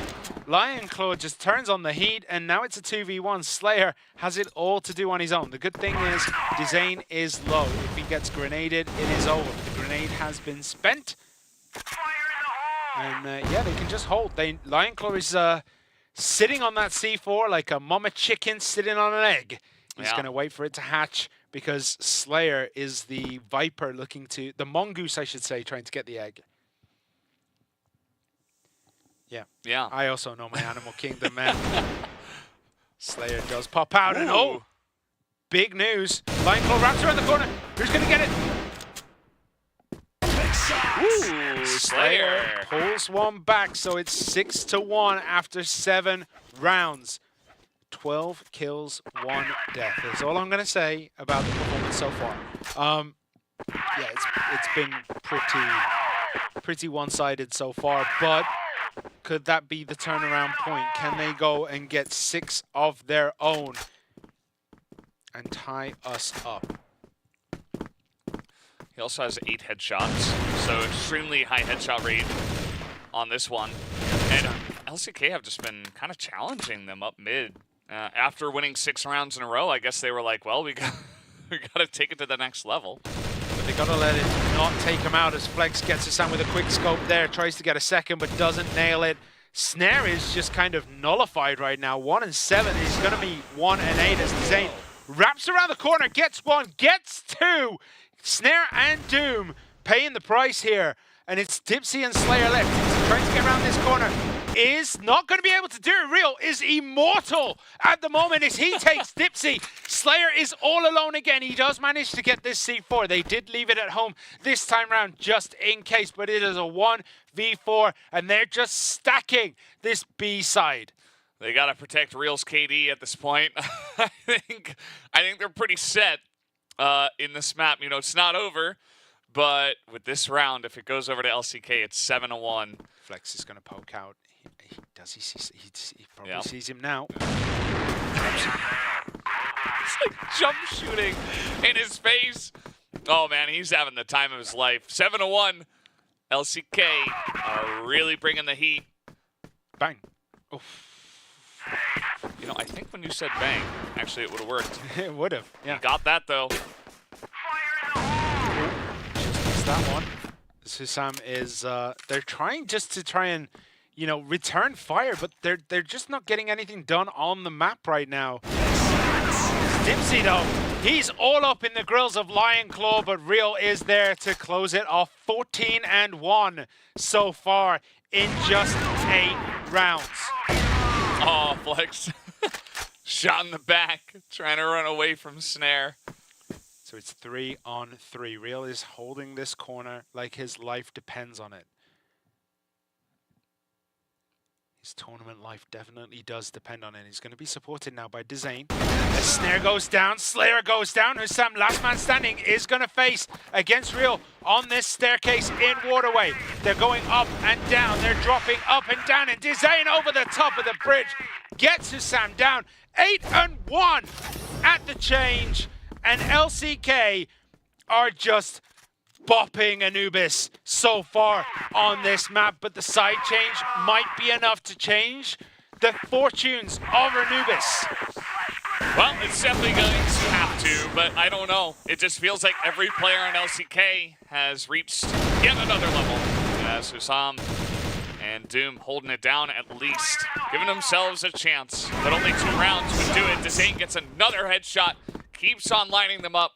Lionclaw just turns on the heat and now it's a 2v1. Slayer has it all to do on his own. The good thing is Dizane is low. If he gets grenaded, it is over. The grenade has been spent. And yeah, they can just hold. Lionclaw is sitting on that C4 like a mama chicken sitting on an egg. He's going to wait for it to hatch because Slayer is the viper looking to, the mongoose I should say, trying to get the egg. Yeah. Yeah. I also know my Animal Kingdom, man. Slayer does pop out and oh! Big news. Lionclaw wraps around the corner. Who's going to get it? Ooh, Slayer pulls one back, so it's 6-1 after 7 rounds. 12 kills, 1 death. That's all I'm going to say about the performance so far. Yeah, it's been pretty one-sided so far, but could that be the turnaround point? Can they go and get 6 of their own and tie us up? He also has 8 headshots, so extremely high headshot rate on this one. And LCK have just been kind of challenging them up mid. After winning 6 rounds in a row, I guess they were like, well, we got to take it to the next level. But they got to let it not take him out as Flex gets us down with a quick scope there, tries to get a second, but doesn't nail it. Snare is just kind of nullified right now. 1 and 7. He's going to be 1 and 8 as Zane wraps around the corner, gets 1, gets 2. Snare and Doom paying the price here. And it's Dipsy and Slayer left. Dipsy trying to get around this corner. Is not going to be able to do it. Real is immortal at the moment as he takes Dipsy. Slayer is all alone again. He does manage to get this C4. They did leave it at home this time round just in case. But it is a 1v4 and they're just stacking this B side. They got to protect Real's KD at this point. I think they're pretty set. In this map, you know, it's not over, but with this round, if it goes over to LCK, it's 7-1. Flex is going to poke out. Does he see? He probably sees him now. It's like jump shooting in his face. Oh man, he's having the time of his life. 7-1. LCK are really bringing the heat. Bang. Oof. You know, I think when you said bang, actually it would have worked. It would have, yeah. You got that, though. Just missed that one. Susam is, they're trying just to try and, you know, return fire, but they're just not getting anything done on the map right now. Dipsy, though, he's all up in the grills of Lionclaw, but Real is there to close it off. 14-1 so far in just 8 rounds. Oh, Flex. Shot in the back, trying to run away from Snare. So it's 3-on-3. Real is holding this corner like his life depends on it. His tournament life definitely does depend on it. He's going to be supported now by Dizane. As Snare goes down, Slayer goes down. Hussam, last man standing, is going to face against Real on this staircase in Waterway. They're going up and down. They're dropping up and down. And Dizane over the top of the bridge gets Hussam down. 8-1 at the change. And LCK are just bopping Anubis so far on this map, but the side change might be enough to change the fortunes of Anubis. Well, it's definitely going to have to, but I don't know. It just feels like every player on LCK has reached yet another level. As Hussam and Doom holding it down at least, giving themselves a chance, but only 2 rounds would do it. Dizane gets another headshot, keeps on lining them up.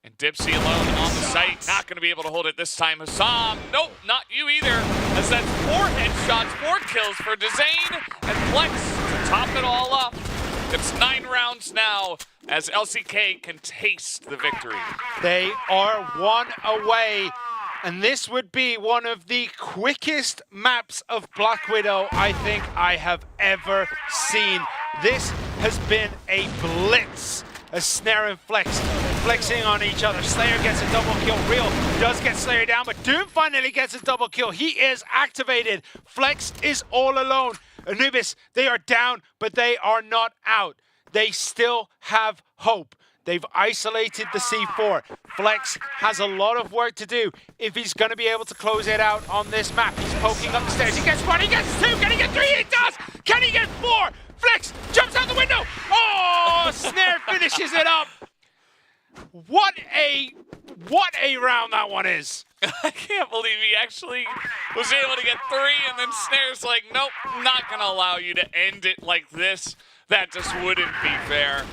And Dipsy alone on the site, not going to be able to hold it this time. Hussam, nope, not you either. As that's 4 headshots, 4 kills for Dizane and Flex to top it all up. It's 9 rounds now as LCK can taste the victory. They are 1 away. And this would be one of the quickest maps of Black Widow I think I have ever seen. This has been a blitz. As Snare and Flex flexing on each other. Slayer gets a double kill. Real does get Slayer down, but Doom finally gets a double kill. He is activated. Flex is all alone. Anubis, they are down, but they are not out. They still have hope. They've isolated the C4. Flex has a lot of work to do if he's going to be able to close it out on this map. He's poking up the stairs. He gets 1, he gets 2, can he get 3? He does! Can he get 4? Flex jumps out the window! Oh, Snare finishes it up! What a round that one is! I can't believe he actually was able to get 3, and then Snare's like, nope, not going to allow you to end it like this. That just wouldn't be fair.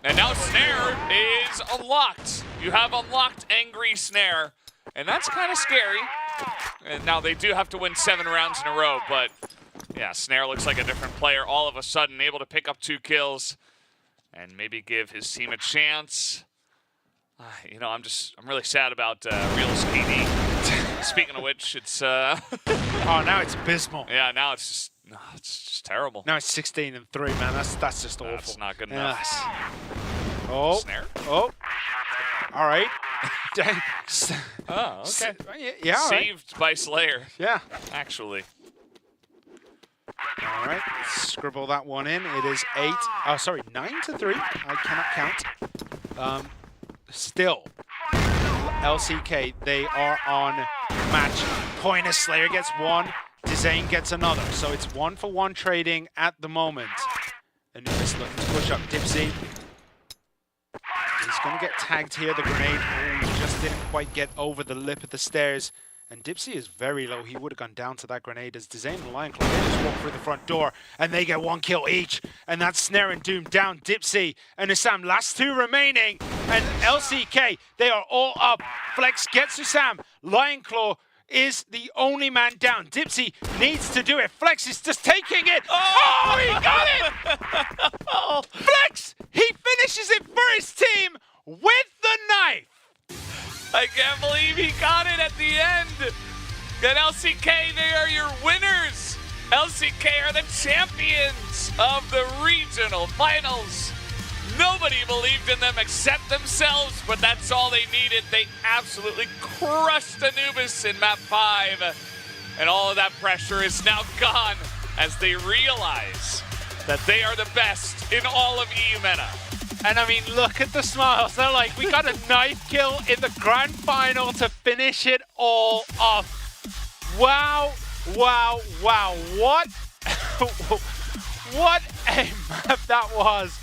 And now Snare is unlocked. You have unlocked Angry Snare, and that's kind of scary. And now they do have to win 7 rounds in a row, but yeah, Snare looks like a different player all of a sudden, able to pick up 2 kills and maybe give his team a chance. You know, I'm really sad about Real's KD. Speaking of which, it's oh, now it's abysmal. Yeah, now it's just terrible. Now it's 16-3, man. That's just awful. That's not good enough. Yes. Oh. Snare. Oh. All right. Oh, okay. Yeah. All right. Saved by Slayer. Yeah. Actually. All right. Scribble that one in. It is 9-3. I cannot count. Still, LCK, they are on match point as Slayer gets 1, Dizane gets another. So it's 1-for-1 trading at the moment. Anubis looking to push up Dipsy. He's going to get tagged here. The grenade just didn't quite get over the lip of the stairs. And Dipsy is very low. He would have gone down to that grenade as Dizane and Lionclaw just walk through the front door. And they get 1 kill each. And that's Snare and Doom down. Dipsy and Hussam, last 2 remaining. And LCK, they are all up. Flex gets Hussam. Lionclaw is the only man down. Dipsy needs to do it. Flex is just taking it. Oh, he got it! Flex, he finishes it for his team with the knife. I can't believe he got it at the end. And LCK, they are your winners. LCK are the champions of the regional finals. Nobody believed in them except themselves, but that's all they needed. They absolutely crushed Anubis in map 5. And all of that pressure is now gone as they realize that they are the best in all of Eumena. And I mean, look at the smiles. They're like, we got a knife kill in the grand final to finish it all off. Wow, wow, wow. What, what a map that was.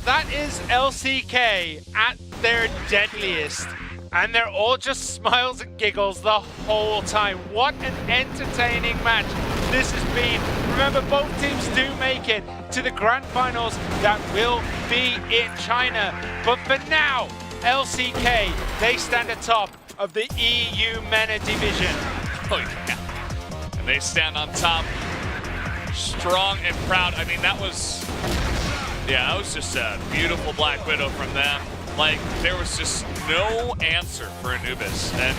That is LCK at their deadliest. And they're all just smiles and giggles the whole time. What an entertaining match this has been. Remember, both teams do make it to the grand finals that will be in China. But for now, LCK, they stand atop of the Eumena division. Oh yeah, and they stand on top, strong and proud. I mean, that was just a beautiful Black Widow from them. Like, there was just no answer for Anubis. And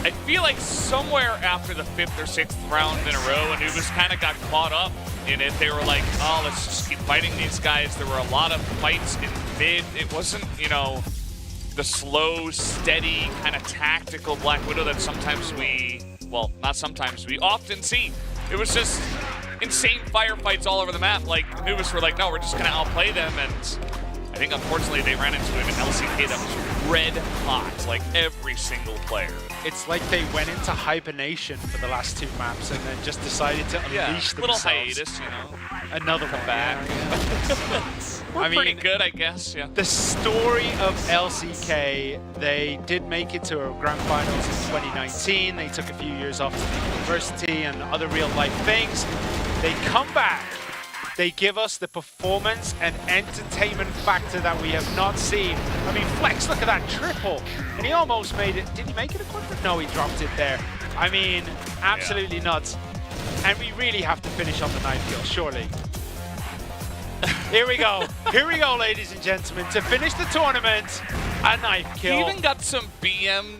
I feel like somewhere after the 5th or 6th round in a row, Anubis kind of got caught up in it. They were like, oh, let's just keep fighting these guys. There were a lot of fights in mid. It wasn't, you know, the slow, steady, kind of tactical Black Widow that sometimes we often see. It was just insane firefights all over the map. Like, Anubis were like, no, we're just going to outplay them. And I think, unfortunately, they ran into him in LCK that was red hot, like every single player. It's like they went into hibernation for the last 2 maps and then just decided to unleash themselves. Little hiatus, you know. Another one back. We're pretty good, I guess, yeah. The story of LCK, they did make it to a grand finals in 2019. They took a few years off to the university and other real-life things. They come back. They give us the performance and entertainment factor that we have not seen. I mean, Flex, look at that triple. And he almost made it. Did he make it a quadruple? No, he dropped it there. I mean, absolutely nuts. And we really have to finish on the 9th kill, surely. Here we go. Here we go, ladies and gentlemen. To finish the tournament, a 9th kill. He even got some BM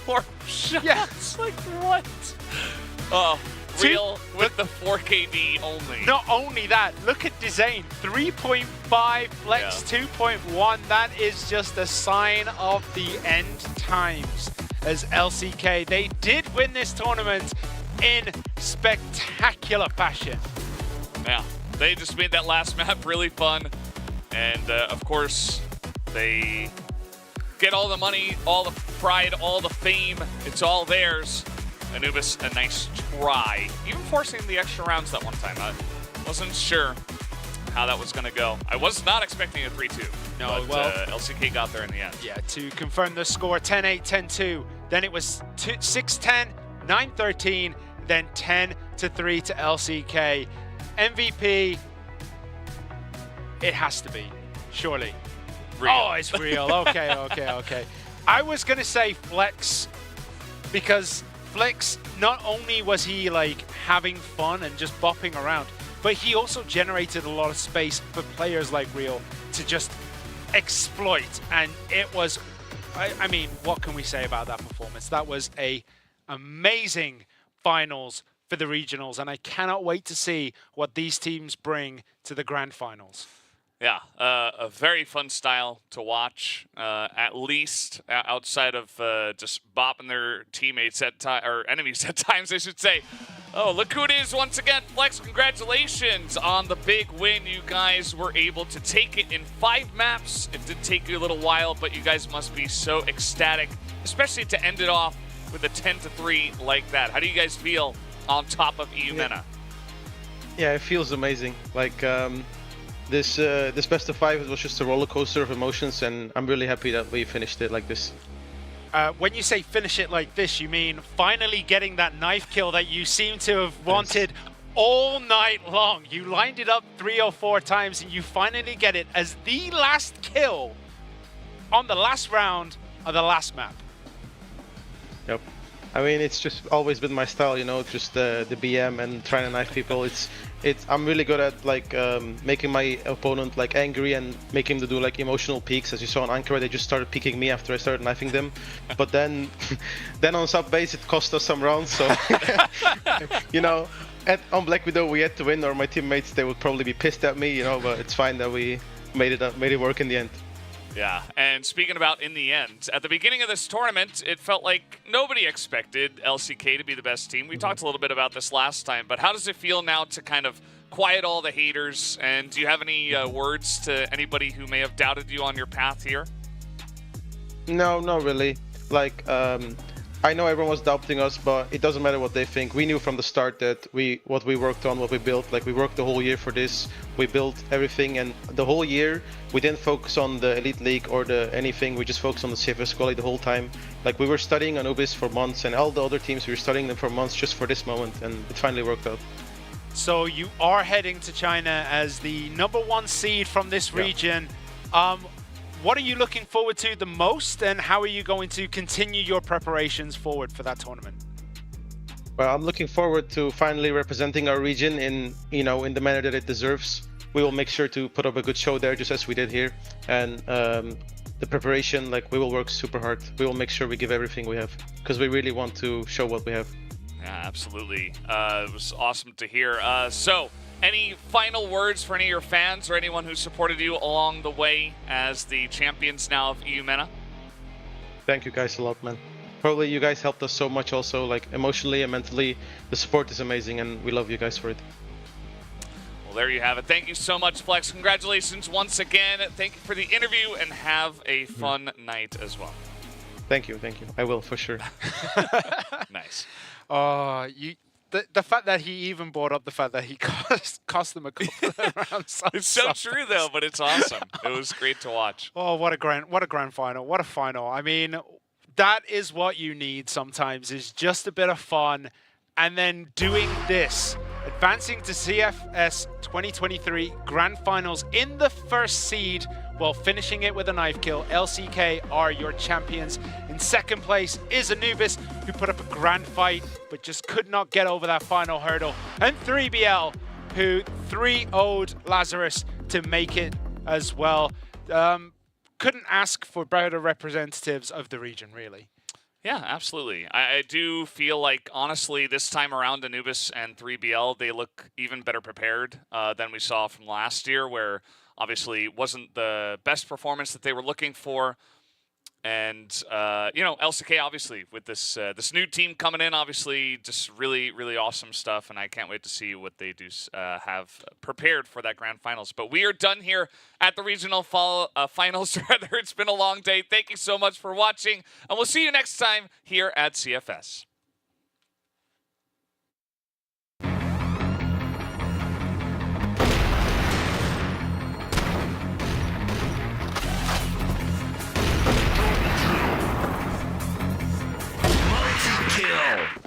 corp shots. Yeah. Like, what? Oh, Real with the 4KD only. Not only that, look at Dezane, 3.5, Flex 2.1. That is just a sign of the end times as LCK. They did win this tournament in spectacular fashion. Yeah, they just made that last map really fun. And of course, they get all the money, all the pride, all the fame. It's all theirs. Anubis, a nice try. Even forcing the extra rounds that one time. I wasn't sure how that was going to go. I was not expecting a 3-2. No, but, well, LCK got there in the end. Yeah, to confirm the score, 10-8, 10-2. Then it was 6-10, 9-13, then 10-3 to LCK. MVP, it has to be, surely. Real. Oh, it's real. Okay, okay. I was going to say Flex because Flex, not only was he like having fun and just bopping around, but he also generated a lot of space for players like Real to just exploit. And it was, I mean, what can we say about that performance? That was a amazing finals for the regionals, and I cannot wait to see what these teams bring to the grand finals. Yeah, a very fun style to watch, at least outside of just bopping their teammates at or enemies at times, I should say. Oh, look who it is once again. Flex, congratulations on the big win. You guys were able to take it in 5 maps. It did take you a little while, but you guys must be so ecstatic, especially to end it off with a 10-3 like that. How do you guys feel on top of Eumena? Yeah, it feels amazing. Like, this best of 5 was just a roller coaster of emotions, and I'm really happy that we finished it like this. When you say finish it like this, you mean finally getting that knife kill that you seem to have wanted all night long. You lined it up 3 or 4 times, and you finally get it as the last kill on the last round of the last map. Yep. I mean, it's just always been my style, you know, just the BM and trying to knife people. I'm really good at like making my opponent like angry and making them do like emotional peaks. As you saw on Ankara, they just started peeking me after I started knifing them. But then on sub base, it cost us some rounds. So you know, on Black Widow we had to win, or my teammates they would probably be pissed at me, you know. But it's fine that we made it work in the end. Yeah, and speaking about in the end, at the beginning of this tournament, it felt like nobody expected LCK to be the best team. We talked a little bit about this last time, but how does it feel now to kind of quiet all the haters? And do you have any words to anybody who may have doubted you on your path here? No, not really. Like, I know everyone was doubting us, but it doesn't matter what they think. We knew from the start that what we worked on, what we built, like we worked the whole year for this. We built everything, and the whole year we didn't focus on the Elite League or anything. We just focused on the CFS quality the whole time. Like we were studying Anubis for months, and all the other teams we were studying them for months just for this moment, and it finally worked out. So you are heading to China as the #1 seed from this region. What are you looking forward to the most, and how are you going to continue your preparations forward for that tournament? Well, I'm looking forward to finally representing our region in the manner that it deserves. We will make sure to put up a good show there, just as we did here. And the preparation, like we will work super hard. We will make sure we give everything we have, because we really want to show what we have. Yeah, absolutely. It was awesome to hear. So, any final words for any of your fans or anyone who supported you along the way as the champions now of Eumena? Thank you guys a lot, man. Probably you guys helped us so much also, like emotionally and mentally. The support is amazing, and we love you guys for it. Well, there you have it. Thank you so much, Flex. Congratulations once again. Thank you for the interview, and have a fun night as well. Thank you. I will, for sure. Nice. The fact that he even brought up the fact that he cost them a couple of rounds. It's so true though, but it's awesome. It was great to watch. Oh, what a grand final. What a final. I mean, that is what you need sometimes, is just a bit of fun, and then doing this. Advancing to CFS 2023 Grand Finals in the first seed while finishing it with a knife kill. LCK are your champions. In second place is Anubis, who put up a grand fight but just could not get over that final hurdle. And 3BL, who 3-0'd Lazarus to make it as well. Couldn't ask for better representatives of the region, really. Yeah, absolutely. I do feel like, honestly, this time around, Anubis and 3BL, they look even better prepared than we saw from last year, where obviously wasn't the best performance that they were looking for. And, you know, LCK, obviously, with this this new team coming in, obviously, just really, really awesome stuff. And I can't wait to see what they do have prepared for that grand finals. But we are done here at the regional finals. Rather, it's been a long day. Thank you so much for watching. And we'll see you next time here at CFS. Kill.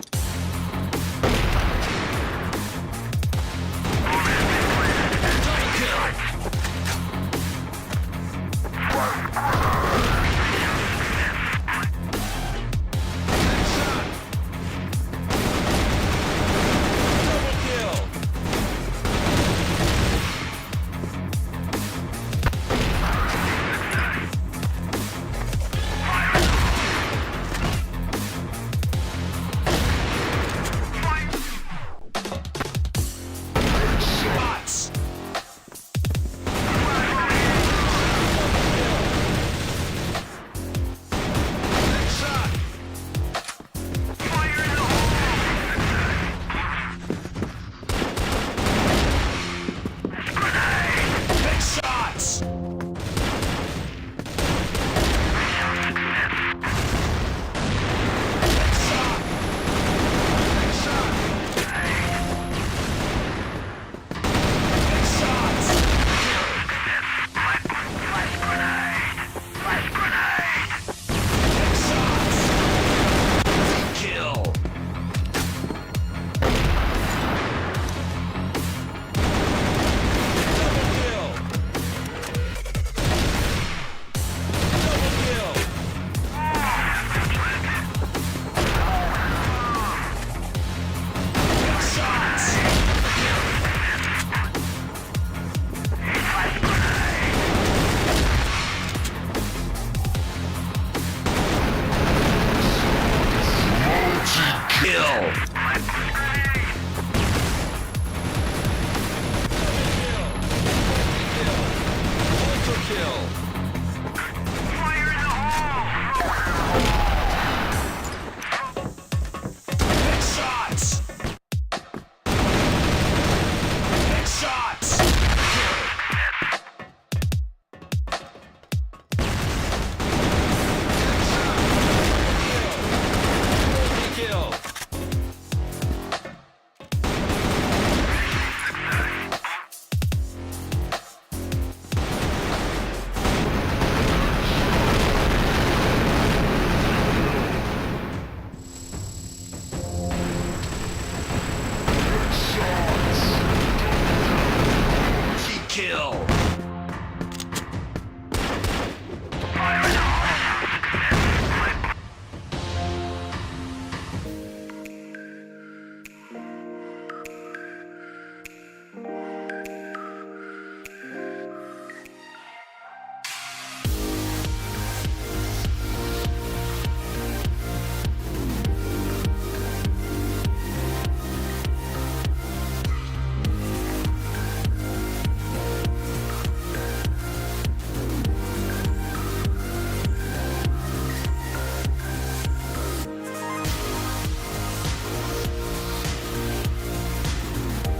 Kill.